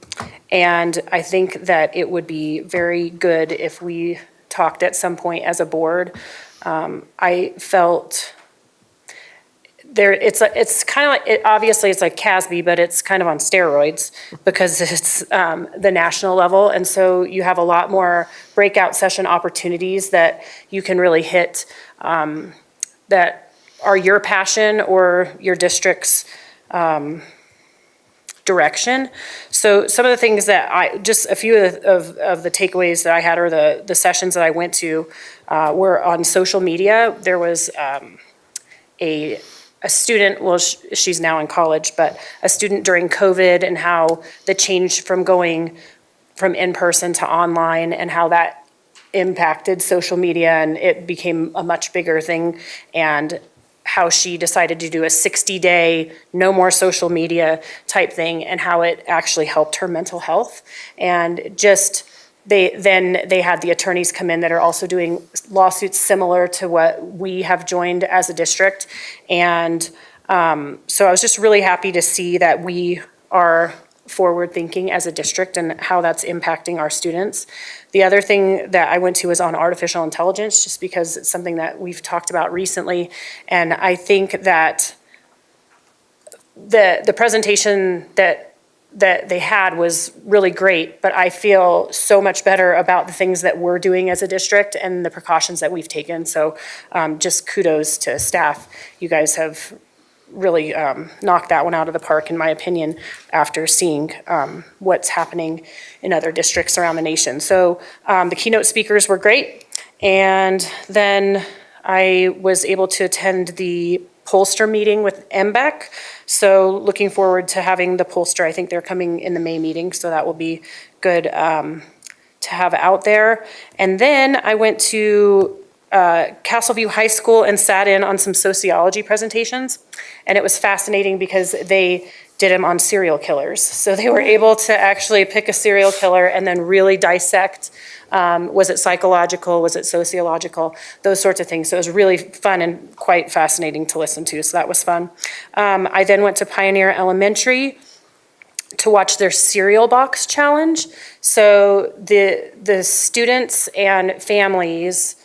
I think that it would be very good if we talked at some point as a board. I felt it's kind of like, obviously it's like CASB, but it's kind of on steroids because it's the national level. And so you have a lot more breakout session opportunities that you can really hit that are your passion or your district's direction. So some of the things that just a few of the takeaways that I had, or the sessions that I went to were on social media. There was a student, well, she's now in college, but a student during COVID, and how the change from going from in-person to online and how that impacted social media, and it became a much bigger thing, and how she decided to do a 60-day no more social media type thing, and how it actually helped her mental health. And just they had the attorneys come in that are also doing lawsuits similar to what we have joined as a district. And so I was just really happy to see that we are forward thinking as a district and how that's impacting our students. The other thing that I went to was on artificial intelligence, just because it's something that we've talked about recently. And I think that the presentation that they had was really great, but I feel so much better about the things that we're doing as a district and the precautions that we've taken. So just kudos to staff. You guys have really knocked that one out of the park, in my opinion, after seeing what's happening in other districts around the nation. So the keynote speakers were great. And then I was able to attend the pollster meeting with MBEC. So looking forward to having the pollster. I think they're coming in the May meeting, so that will be good to have out there. And then I went to Castleview High School and sat in on some sociology presentations. And it was fascinating because they did them on serial killers. So they were able to actually pick a serial killer and then really dissect, was it psychological, was it sociological, those sorts of things. So it was really fun and quite fascinating to listen to, so that was fun. I then went to Pioneer Elementary to watch their cereal box challenge. So the students and families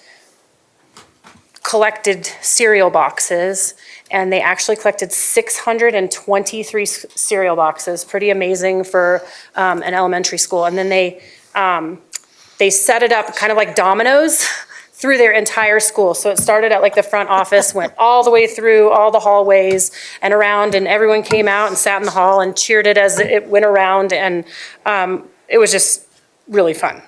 collected cereal boxes, and they actually collected 623 cereal boxes. Pretty amazing for an elementary school. And then they set it up kind of like dominoes through their entire school. So it started at like the front office, went all the way through all the hallways and around, and everyone came out and sat in the hall and cheered it as it went around. And it was just really fun.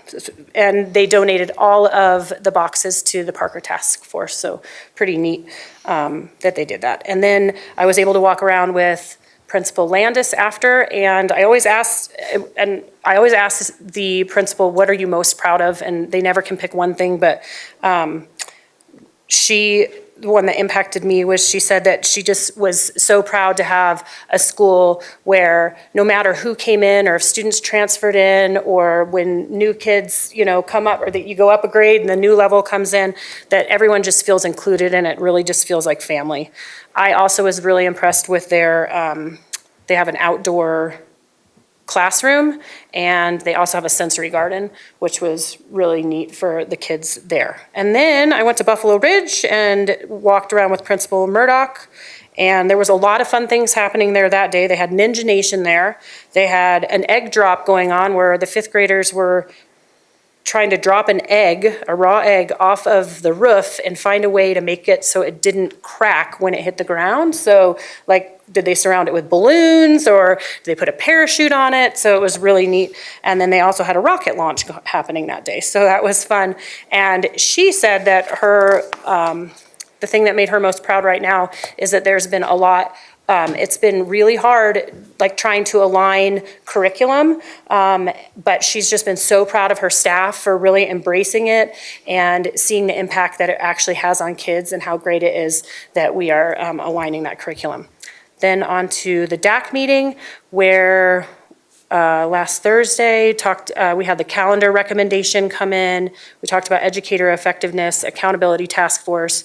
And they donated all of the boxes to the Parker Task Force. So pretty neat that they did that. And then I was able to walk around with Principal Landis after, and I always ask the principal, what are you most proud of? And they never can pick one thing, but the one that impacted me was, she said that she just was so proud to have a school where no matter who came in, or if students transferred in, or when new kids, come up, or that you go up a grade and the new level comes in, that everyone just feels included, and it really just feels like family. I also was really impressed with their, they have an outdoor classroom, and they also have a sensory garden, which was really neat for the kids there. And then I went to Buffalo Ridge and walked around with Principal Murdoch, and there was a lot of fun things happening there that day. They had Ninja Nation there. They had an egg drop going on where the fifth graders were trying to drop an egg, a raw egg, off of the roof and find a way to make it so it didn't crack when it hit the ground. So like, did they surround it with balloons or did they put a parachute on it? So it was really neat. And then they also had a rocket launch happening that day. So that was fun. And she said that her, the thing that made her most proud right now is that there's been a lot. It's been really hard, like trying to align curriculum, but she's just been so proud of her staff for really embracing it and seeing the impact that it actually has on kids and how great it is that we are aligning that curriculum. Then on to the DAC meeting where last Thursday we had the calendar recommendation come in. We talked about educator effectiveness, accountability task force,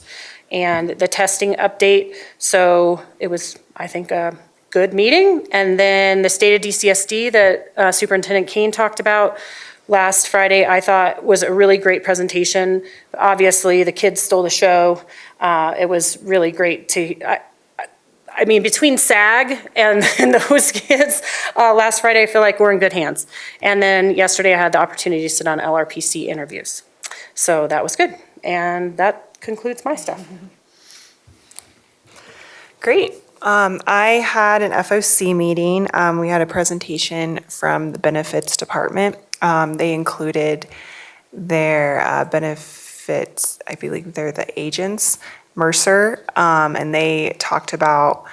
and the testing update. So it was, I think, a good meeting. And then the state of DCSD that Superintendent Kane talked about last Friday, I thought was a really great presentation. Obviously, the kids stole the show. It was really great to, I mean, between SAG and those kids, last Friday, I feel like we're in good hands. And then yesterday, I had the opportunity to sit on LRPC interviews. So that was good. And that concludes my stuff. Great. I had an FOC meeting. We had a presentation from the benefits department. They included their benefits, I believe they're the agents, Mercer, and they talked about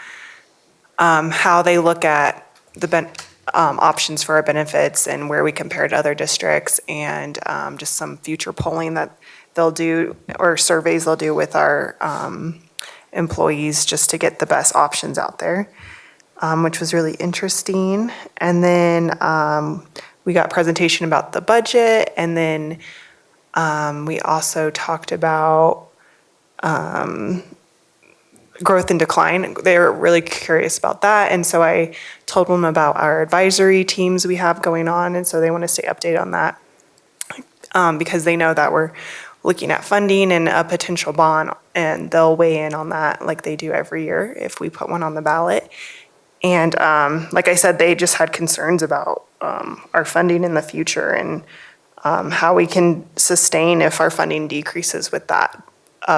how they look at the options for our benefits and where we compare to other districts, and just some future polling that they'll do, or surveys they'll do with our employees just to get the best options out there, which was really interesting. And then we got a presentation about the budget, and then we also talked about growth and decline. They were really curious about that, and so I told them about our advisory teams we have going on, and so they want to stay updated on that because they know that we're looking at funding and a potential bond, and they'll weigh in on that like they do every year if we put one on the ballot. And like I said, they just had concerns about our funding in the future and how we can sustain if our funding decreases with that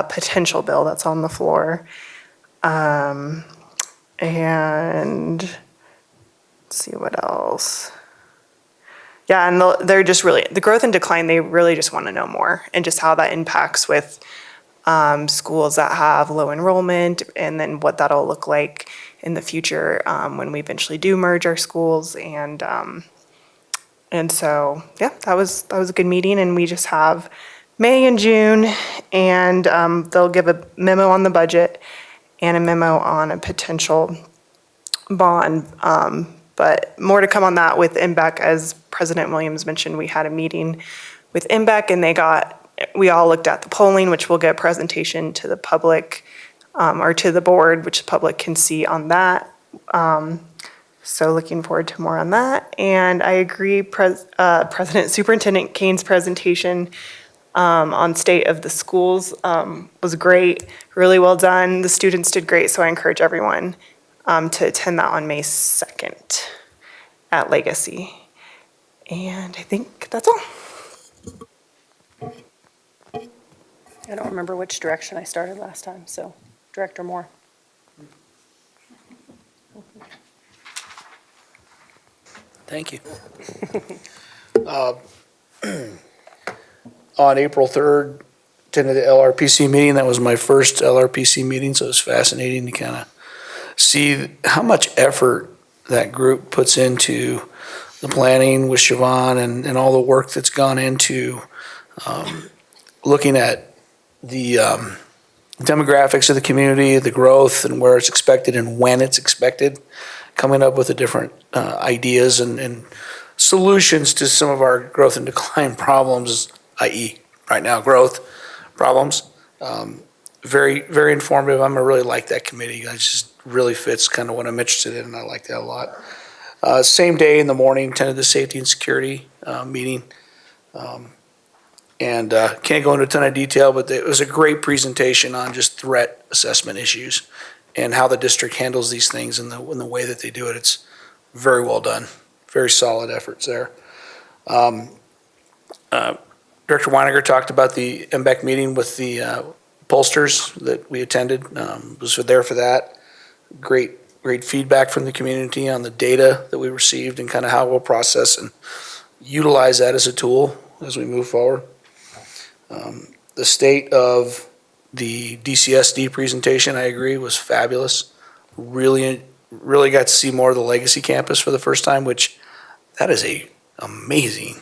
potential bill that's on the floor. And let's see what else. Yeah, and they're just really, the growth and decline, they really just want to know more and just how that impacts with schools that have low enrollment, and then what that'll look like in the future when we eventually do merge our schools. And so, yeah, that was a good meeting, and we just have May and June, and they'll give a memo on the budget and a memo on a potential bond. But more to come on that with MBEC. As President Williams mentioned, we had a meeting with MBEC, and we all looked at the polling, which we'll get a presentation to the public or to the board, which the public can see on that. So looking forward to more on that. And I agree, Superintendent Kane's presentation on state of the schools was great, really well done. The students did great, so I encourage everyone to attend that on May 2nd at Legacy. And I think that's all. I don't remember which direction I started last time, so Director Moore. Thank you. On April 3rd, attended the LRPC meeting. That was my first LRPC meeting, so it was fascinating to kind of see how much effort that group puts into the planning with Siobhan and all the work that's gone into looking at the demographics of the community, the growth and where it's expected and when it's expected, coming up with the different ideas and solutions to some of our growth and decline problems, i.e. right now growth problems. Very, very informative. I really like that committee. It just really fits kind of what I'm interested in, and I like that a lot. Same day in the morning, attended the safety and security meeting. And can't go into a ton of detail, but it was a great presentation on just threat assessment issues and how the district handles these things in the way that they do it. It's very well done. Very solid efforts there. Director Weiniger talked about the MBEC meeting with the pollsters that we attended. Was there for that. Great feedback from the community on the data that we received and kind of how we'll process and utilize that as a tool as we move forward. The state of the DCSD presentation, I agree, was fabulous. Really got to see more of the legacy campus for the first time, which that is a amazing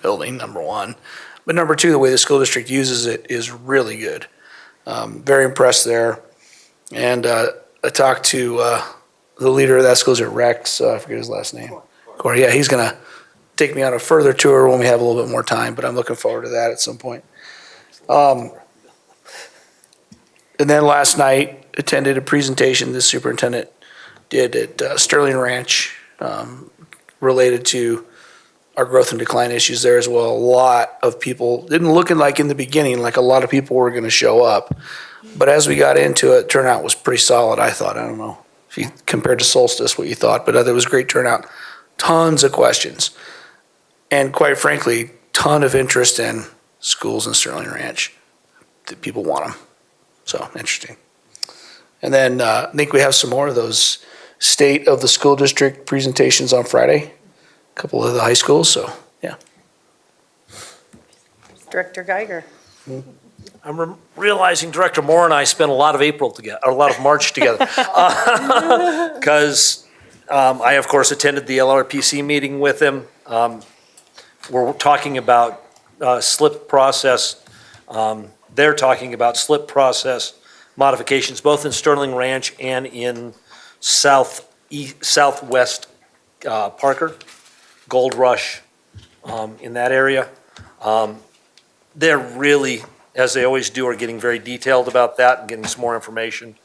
building, number one. But number two, the way the school district uses it is really good. Very impressed there. And I talked to the leader of that school, is it Rex? I forget his last name. Corey, yeah, he's going to take me on a further tour when we have a little bit more time, but I'm looking forward to that at some point. And then last night, attended a presentation the superintendent did at Sterling Ranch related to our growth and decline issues there as well. A lot of people, didn't look like in the beginning, like a lot of people were going to show up. But as we got into it, turnout was pretty solid, I thought. I don't know if you compared to Solstice what you thought, but it was great turnout. Tons of questions. And quite frankly, ton of interest in schools in Sterling Ranch. That people want them. So, interesting. And then I think we have some more of those state of the school district presentations on Friday. A couple of the high schools, so yeah. Director Geiger. I'm realizing Director Moore and I spent a lot of March together. Because I, of course, attended the LRPC meeting with him. We're talking about slip process. They're talking about slip process modifications, both in Sterling Ranch and in southwest Parker, Gold Rush, in that area. They're really, as they always do, are getting very detailed about that and getting some more information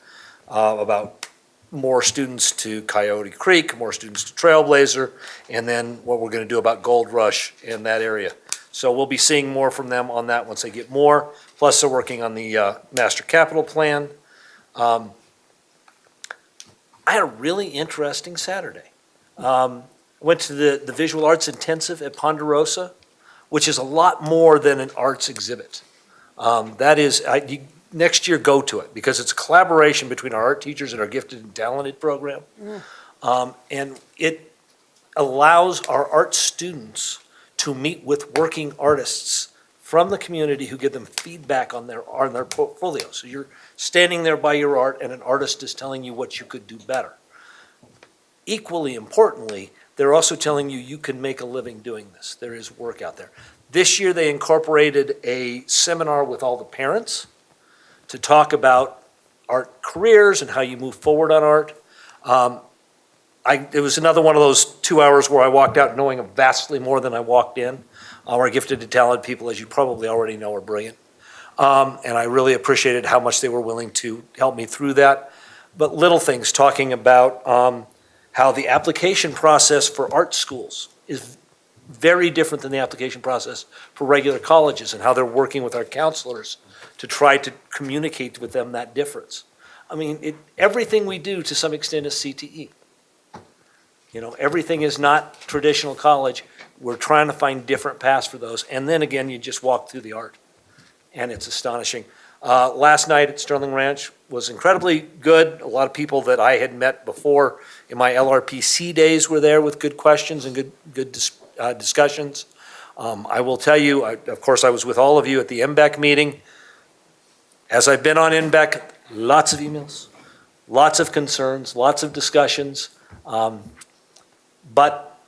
about more students to Coyote Creek, more students to Trailblazer, and then what we're going to do about Gold Rush in that area. So we'll be seeing more from them on that once they get more. Plus, they're working on the master capital plan. I had a really interesting Saturday. Went to the Visual Arts Intensive at Ponderosa, which is a lot more than an arts exhibit. That is, next year go to it because it's a collaboration between our art teachers and our gifted and talented program. And it allows our art students to meet with working artists from the community who give them feedback on their portfolio. So you're standing there by your art and an artist is telling you what you could do better. Equally importantly, they're also telling you you can make a living doing this. There is work out there. This year they incorporated a seminar with all the parents to talk about art careers and how you move forward on art. It was another one of those 2 hours where I walked out knowing vastly more than I walked in. Our gifted and talented people, as you probably already know, are brilliant. And I really appreciated how much they were willing to help me through that. But little things, talking about how the application process for art schools is very different than the application process for regular colleges and how they're working with our counselors to try to communicate with them that difference. I mean, everything we do to some extent is CTE. You know, everything is not traditional college. We're trying to find different paths for those. And then again, you just walk through the art and it's astonishing. Last night at Sterling Ranch was incredibly good. A lot of people that I had met before in my LRPC days were there with good questions and good discussions. I will tell you, of course, I was with all of you at the MBEC meeting. As I've been on MBEC, lots of emails, lots of concerns, lots of discussions. But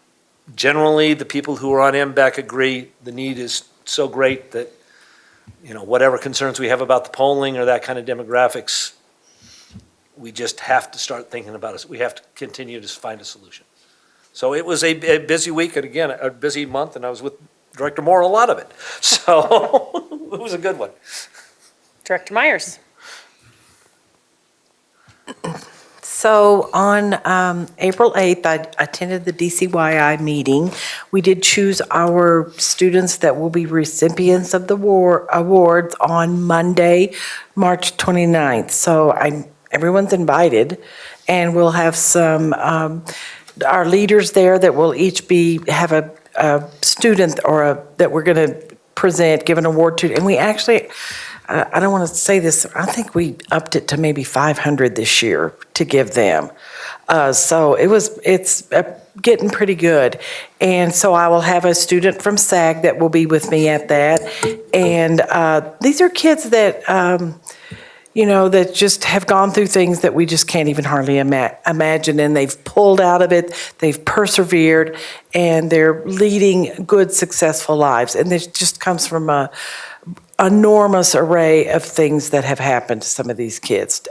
generally, the people who are on MBEC agree the need is so great that, you know, whatever concerns we have about the polling or that kind of demographics, we just have to start thinking about it. We have to continue to find a solution. So it was a busy week and again, a busy month, and I was with Director Moore a lot of it. So it was a good one. Director Myers. So on April 8th, I attended the DCYI meeting. We did choose our students that will be recipients of the awards on Monday, March 29th. So everyone's invited, and we'll have some, our leaders there that will each have a student that we're going to give an award to, and we actually, I don't want to say this, I think we upped it to maybe 500 this year to give them. So it's getting pretty good. And so I will have a student from SAG that will be with me at that. And these are kids that, that just have gone through things that we just can't even hardly imagine. And they've pulled out of it, they've persevered, and they're leading good, successful lives. And this just comes from a enormous array of things that have happened to some of these kids.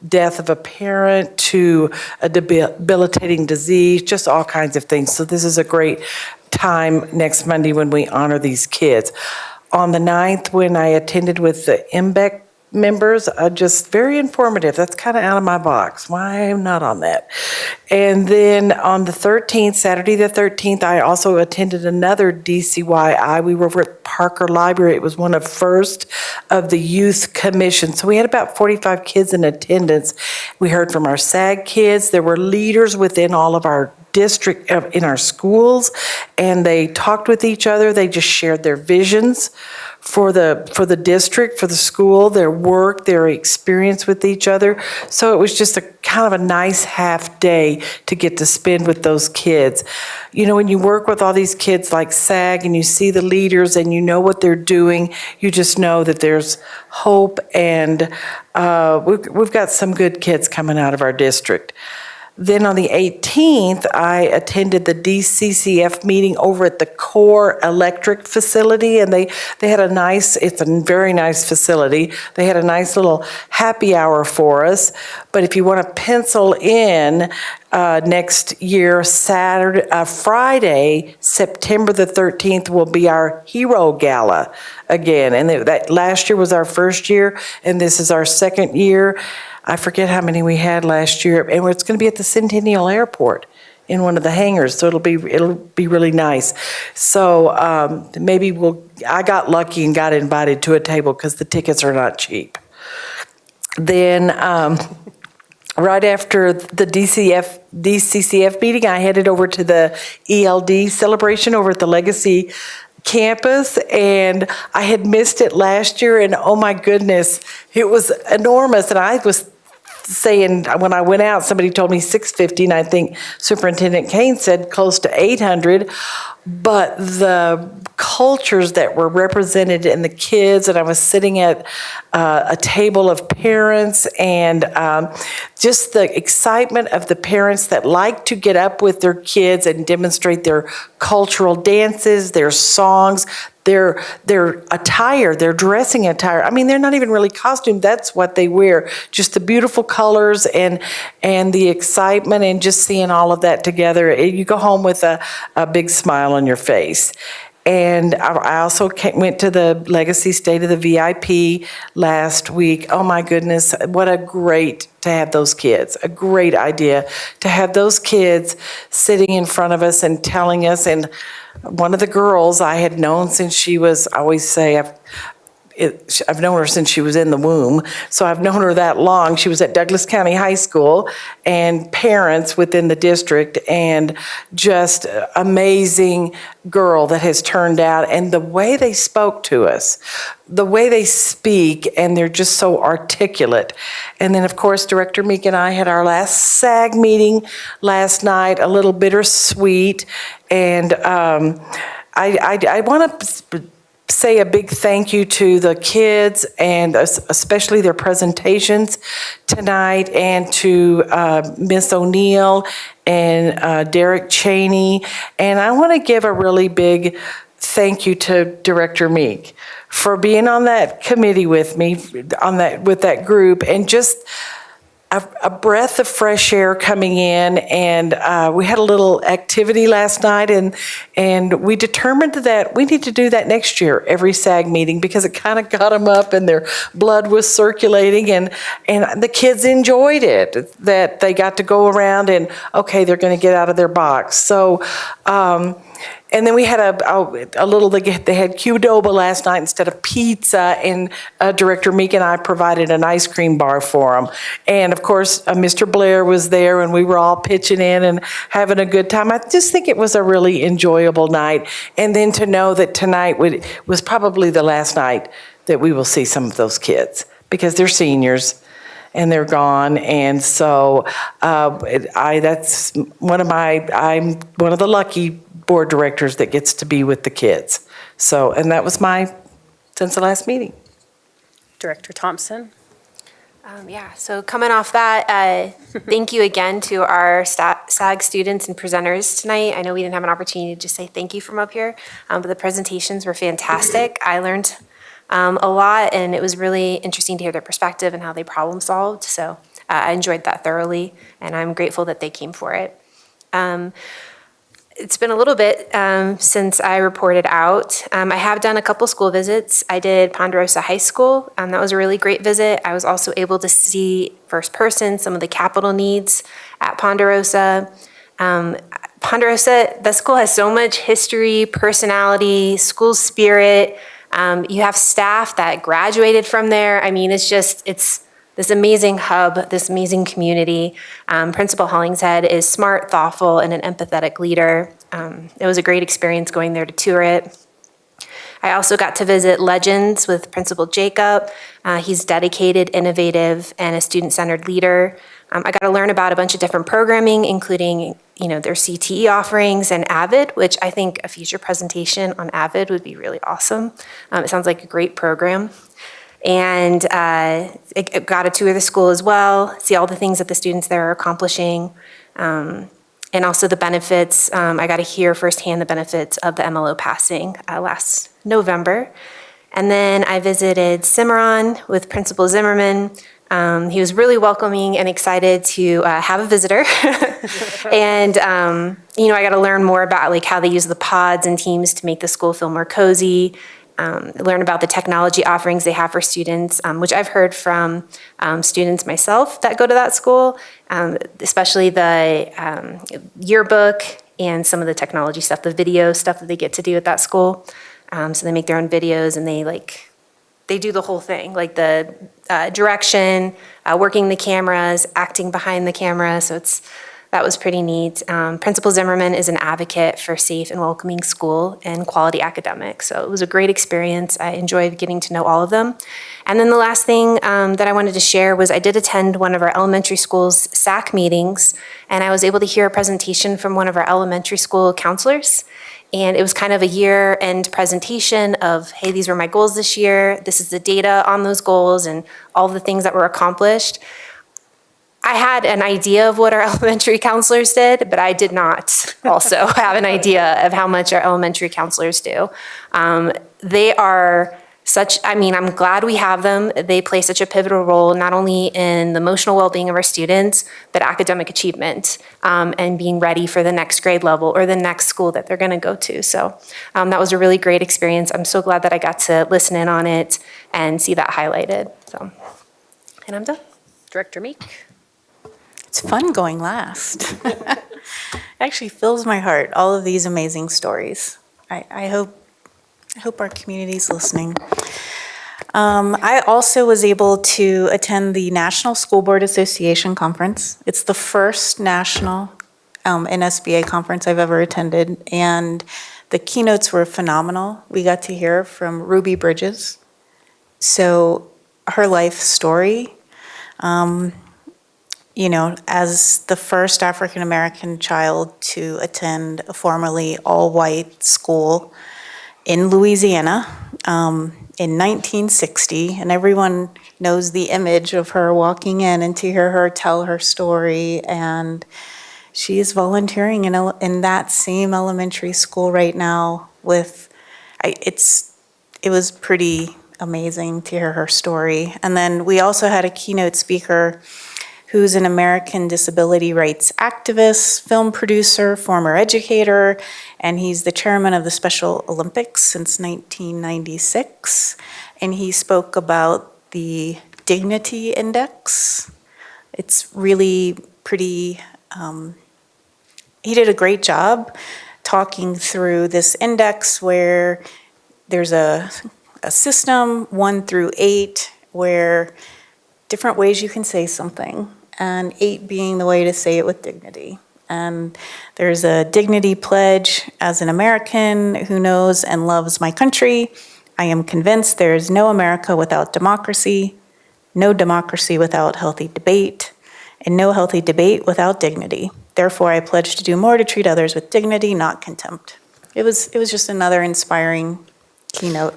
Death of a parent to a debilitating disease, just all kinds of things. So this is a great time next Monday when we honor these kids. On the 9th, when I attended with the MBEC members, just very informative. That's kind of out of my box. Why I'm not on that. And then on the 13th, Saturday the 13th, I also attended another DCYI. We were over at Parker Library. It was one of first of the youth commission. So we had about 45 kids in attendance. We heard from our SAG kids. There were leaders within all of our district, in our schools, and they talked with each other. They just shared their visions for the district, for the school, their work, their experience with each other. So it was just a kind of a nice half day to get to spend with those kids. When you work with all these kids like SAG and you see the leaders and you know what they're doing, you just know that there's hope, and we've got some good kids coming out of our district. Then on the 18th, I attended the DCCF meeting over at the Core Electric facility, and they had it's a very nice facility. They had a nice little happy hour for us. But if you want to pencil in next year, Friday, September the 13th, will be our Hero Gala again. And that last year was our first year, and this is our second year. I forget how many we had last year, and it's going to be at the Centennial Airport in one of the hangars, so it'll be really nice. So I got lucky and got invited to a table because the tickets are not cheap. Then right after the DCCF meeting, I headed over to the ELD celebration over at the Legacy campus, and I had missed it last year, and oh my goodness, it was enormous. And I was saying, when I went out, somebody told me 650, and I think Superintendent Kane said close to 800. But the cultures that were represented in the kids, and I was sitting at a table of parents, and just the excitement of the parents that like to get up with their kids and demonstrate their cultural dances, their songs, their attire, their dressing attire. I mean, they're not even really costumed. That's what they wear. Just the beautiful colors and the excitement, and just seeing all of that together. You go home with a big smile on your face. And I also went to the Legacy State of the VIP last week. Oh my goodness, what a great to have those kids. A great idea to have those kids sitting in front of us and telling us. And one of the girls I had known since she was, I always say, I've known her since she was in the womb, so I've known her that long. She was at Douglas County High School, and parents within the district, and just amazing girl that has turned out. And the way they spoke to us, the way they speak, and they're just so articulate. And then, of course, Director Meek and I had our last SAG meeting last night, a little bittersweet. And I want to say a big thank you to the kids, and especially their presentations tonight, and to Miss O'Neill and Derek Cheney. And I want to give a really big thank you to Director Meek for being on that committee with me, with that group, and just a breath of fresh air coming in. And we had a little activity last night, and we determined that we need to do that next year, every SAG meeting, because it kind of got them up and their blood was circulating, and the kids enjoyed it, that they got to go around and, okay, they're going to get out of their box. So And then we had a little, they had Qdoba last night instead of pizza, and Director Meek and I provided an ice cream bar for them. And of course, Mr. Blair was there, and we were all pitching in and having a good time. I just think it was a really enjoyable night. And then to know that tonight was probably the last night that we will see some of those kids, because they're seniors and they're gone. And so I'm one of the lucky board directors that gets to be with the kids. So, and that was since the last meeting. Director Thompson? So coming off that, thank you again to our SAG students and presenters tonight. I know we didn't have an opportunity to just say thank you from up here, but the presentations were fantastic. I learned a lot, and it was really interesting to hear their perspective and how they problem solved. So I enjoyed that thoroughly, and I'm grateful that they came for it. It's been a little bit since I reported out. I have done a couple school visits. I did Ponderosa High School. That was a really great visit. I was also able to see first person some of the capital needs at Ponderosa. Ponderosa, the school has so much history, personality, school spirit. You have staff that graduated from there. I mean, it's this amazing hub, this amazing community. Principal Hollingshead is smart, thoughtful, and an empathetic leader. It was a great experience going there to tour it. I also got to visit Legends with Principal Jacob. He's dedicated, innovative, and a student-centered leader. I got to learn about a bunch of different programming, including their CTE offerings and AVID, which I think a future presentation on AVID would be really awesome. It sounds like a great program. And it got a tour of the school as well, see all the things that the students there are accomplishing, and also the benefits. I got to hear firsthand the benefits of the MLO passing last November. And then I visited Cimarron with Principal Zimmerman. He was really welcoming and excited to have a visitor. And, I got to learn more about how they use the pods and teams to make the school feel more cozy. Learn about the technology offerings they have for students, which I've heard from students myself that go to that school, especially the yearbook and some of the technology stuff, the video stuff that they get to do at that school. So they make their own videos, and they do the whole thing, like the direction, working the cameras, acting behind the camera. So that was pretty neat. Principal Zimmerman is an advocate for safe and welcoming school and quality academics. So it was a great experience. I enjoyed getting to know all of them. And then the last thing that I wanted to share was I did attend one of our elementary school's SAC meetings, and I was able to hear a presentation from one of our elementary school counselors. And it was kind of a year-end presentation of, hey, these were my goals this year. This is the data on those goals and all the things that were accomplished. I had an idea of what our elementary counselors did, but I did not also have an idea of how much our elementary counselors do. They are I'm glad we have them. They play such a pivotal role, not only in the emotional well-being of our students, but academic achievement, and being ready for the next grade level or the next school that they're gonna go to. So that was a really great experience. I'm so glad that I got to listen in on it and see that highlighted. And I'm done. Director Meek? It's fun going last. It actually fills my heart, all of these amazing stories. I hope our community's listening. I also was able to attend the National School Board Association Conference. It's the first national NSBA conference I've ever attended, and the keynotes were phenomenal. We got to hear from Ruby Bridges. So her life story, as the first African-American child to attend a formerly all-white school in Louisiana in 1960, and everyone knows the image of her walking in and to hear her tell her story, and she is volunteering in that same elementary school right now it was pretty amazing to hear her story. And then we also had a keynote speaker who's an American disability rights activist, film producer, former educator, and he's the chairman of the Special Olympics since 1996. And he spoke about the Dignity Index. It's really pretty, he did a great job talking through this index where there's a system 1 through 8 where different ways you can say something, and 8 being the way to say it with dignity. And there's a dignity pledge: as an American who knows and loves my country, I am convinced there is no America without democracy, no democracy without healthy debate, and no healthy debate without dignity. Therefore, I pledge to do more to treat others with dignity, not contempt. It was just another inspiring keynote.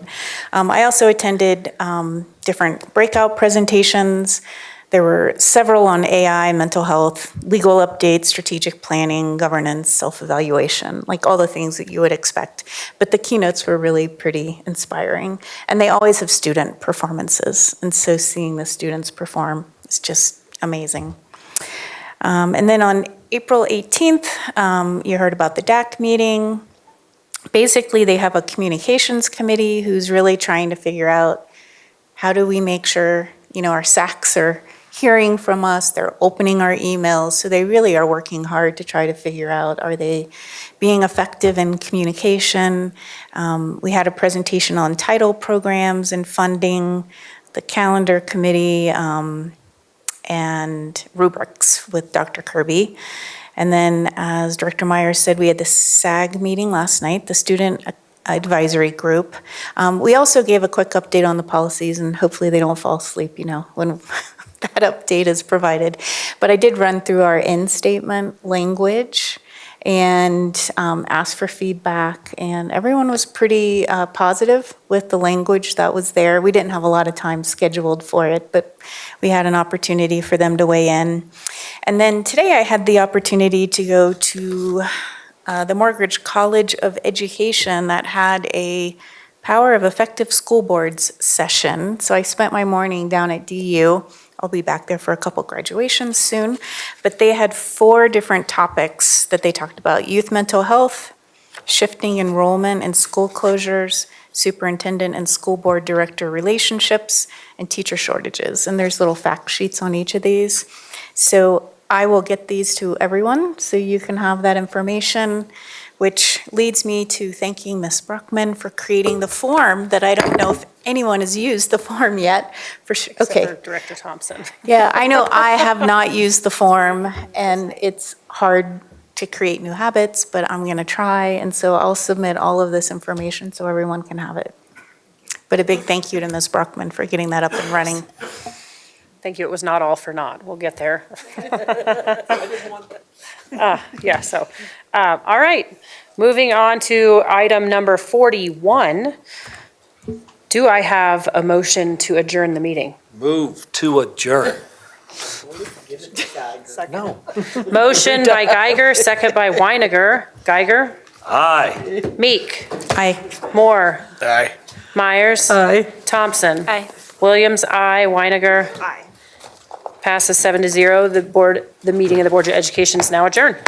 I also attended different breakout presentations. There were several on AI, mental health, legal updates, strategic planning, governance, self-evaluation, like all the things that you would expect. But the keynotes were really pretty inspiring. And they always have student performances. And so seeing the students perform is just amazing. And then on April 18th, you heard about the DAC meeting. Basically, they have a communications committee who's really trying to figure out how do we make sure, our SACs are hearing from us, they're opening our emails. So they really are working hard to try to figure out, are they being effective in communication? We had a presentation on title programs and funding, the calendar committee, and rubrics with Dr. Kirby. And then, as Director Myers said, we had the SAG meeting last night, the Student Advisory Group. We also gave a quick update on the policies, and hopefully they don't fall asleep, when that update is provided. But I did run through our end statement language and asked for feedback, and everyone was pretty positive with the language that was there. We didn't have a lot of time scheduled for it, but we had an opportunity for them to weigh in. And then today I had the opportunity to go to the Mortgage College of Education that had a Power of Effective School Boards session. So I spent my morning down at DU. I'll be back there for a couple graduations soon. But they had 4 different topics that they talked about: youth mental health, shifting enrollment and school closures, superintendent and school board director relationships, and teacher shortages. And there's little fact sheets on each of these. So I will get these to everyone so you can have that information, which leads me to thanking Ms. Bruckman for creating the form that I don't know if anyone has used the form yet. Except for Director Thompson. Yeah, I know I have not used the form, and it's hard to create new habits, but I'm going to try. And so I'll submit all of this information so everyone can have it. But a big thank you to Ms. Bruckman for getting that up and running. Thank you. It was not all for naught. We'll get there. Yeah, so, all right. Moving on to item number 41. Do I have a motion to adjourn the meeting? Move to adjourn. No. Motion by Geiger, second by Weiniger. Geiger? Aye. Meek? Aye. Moore? Aye. Myers? Aye. Thompson? Aye. Williams, aye. Weiniger? Aye. Passes 7-0. The meeting of the Board of Education is now adjourned.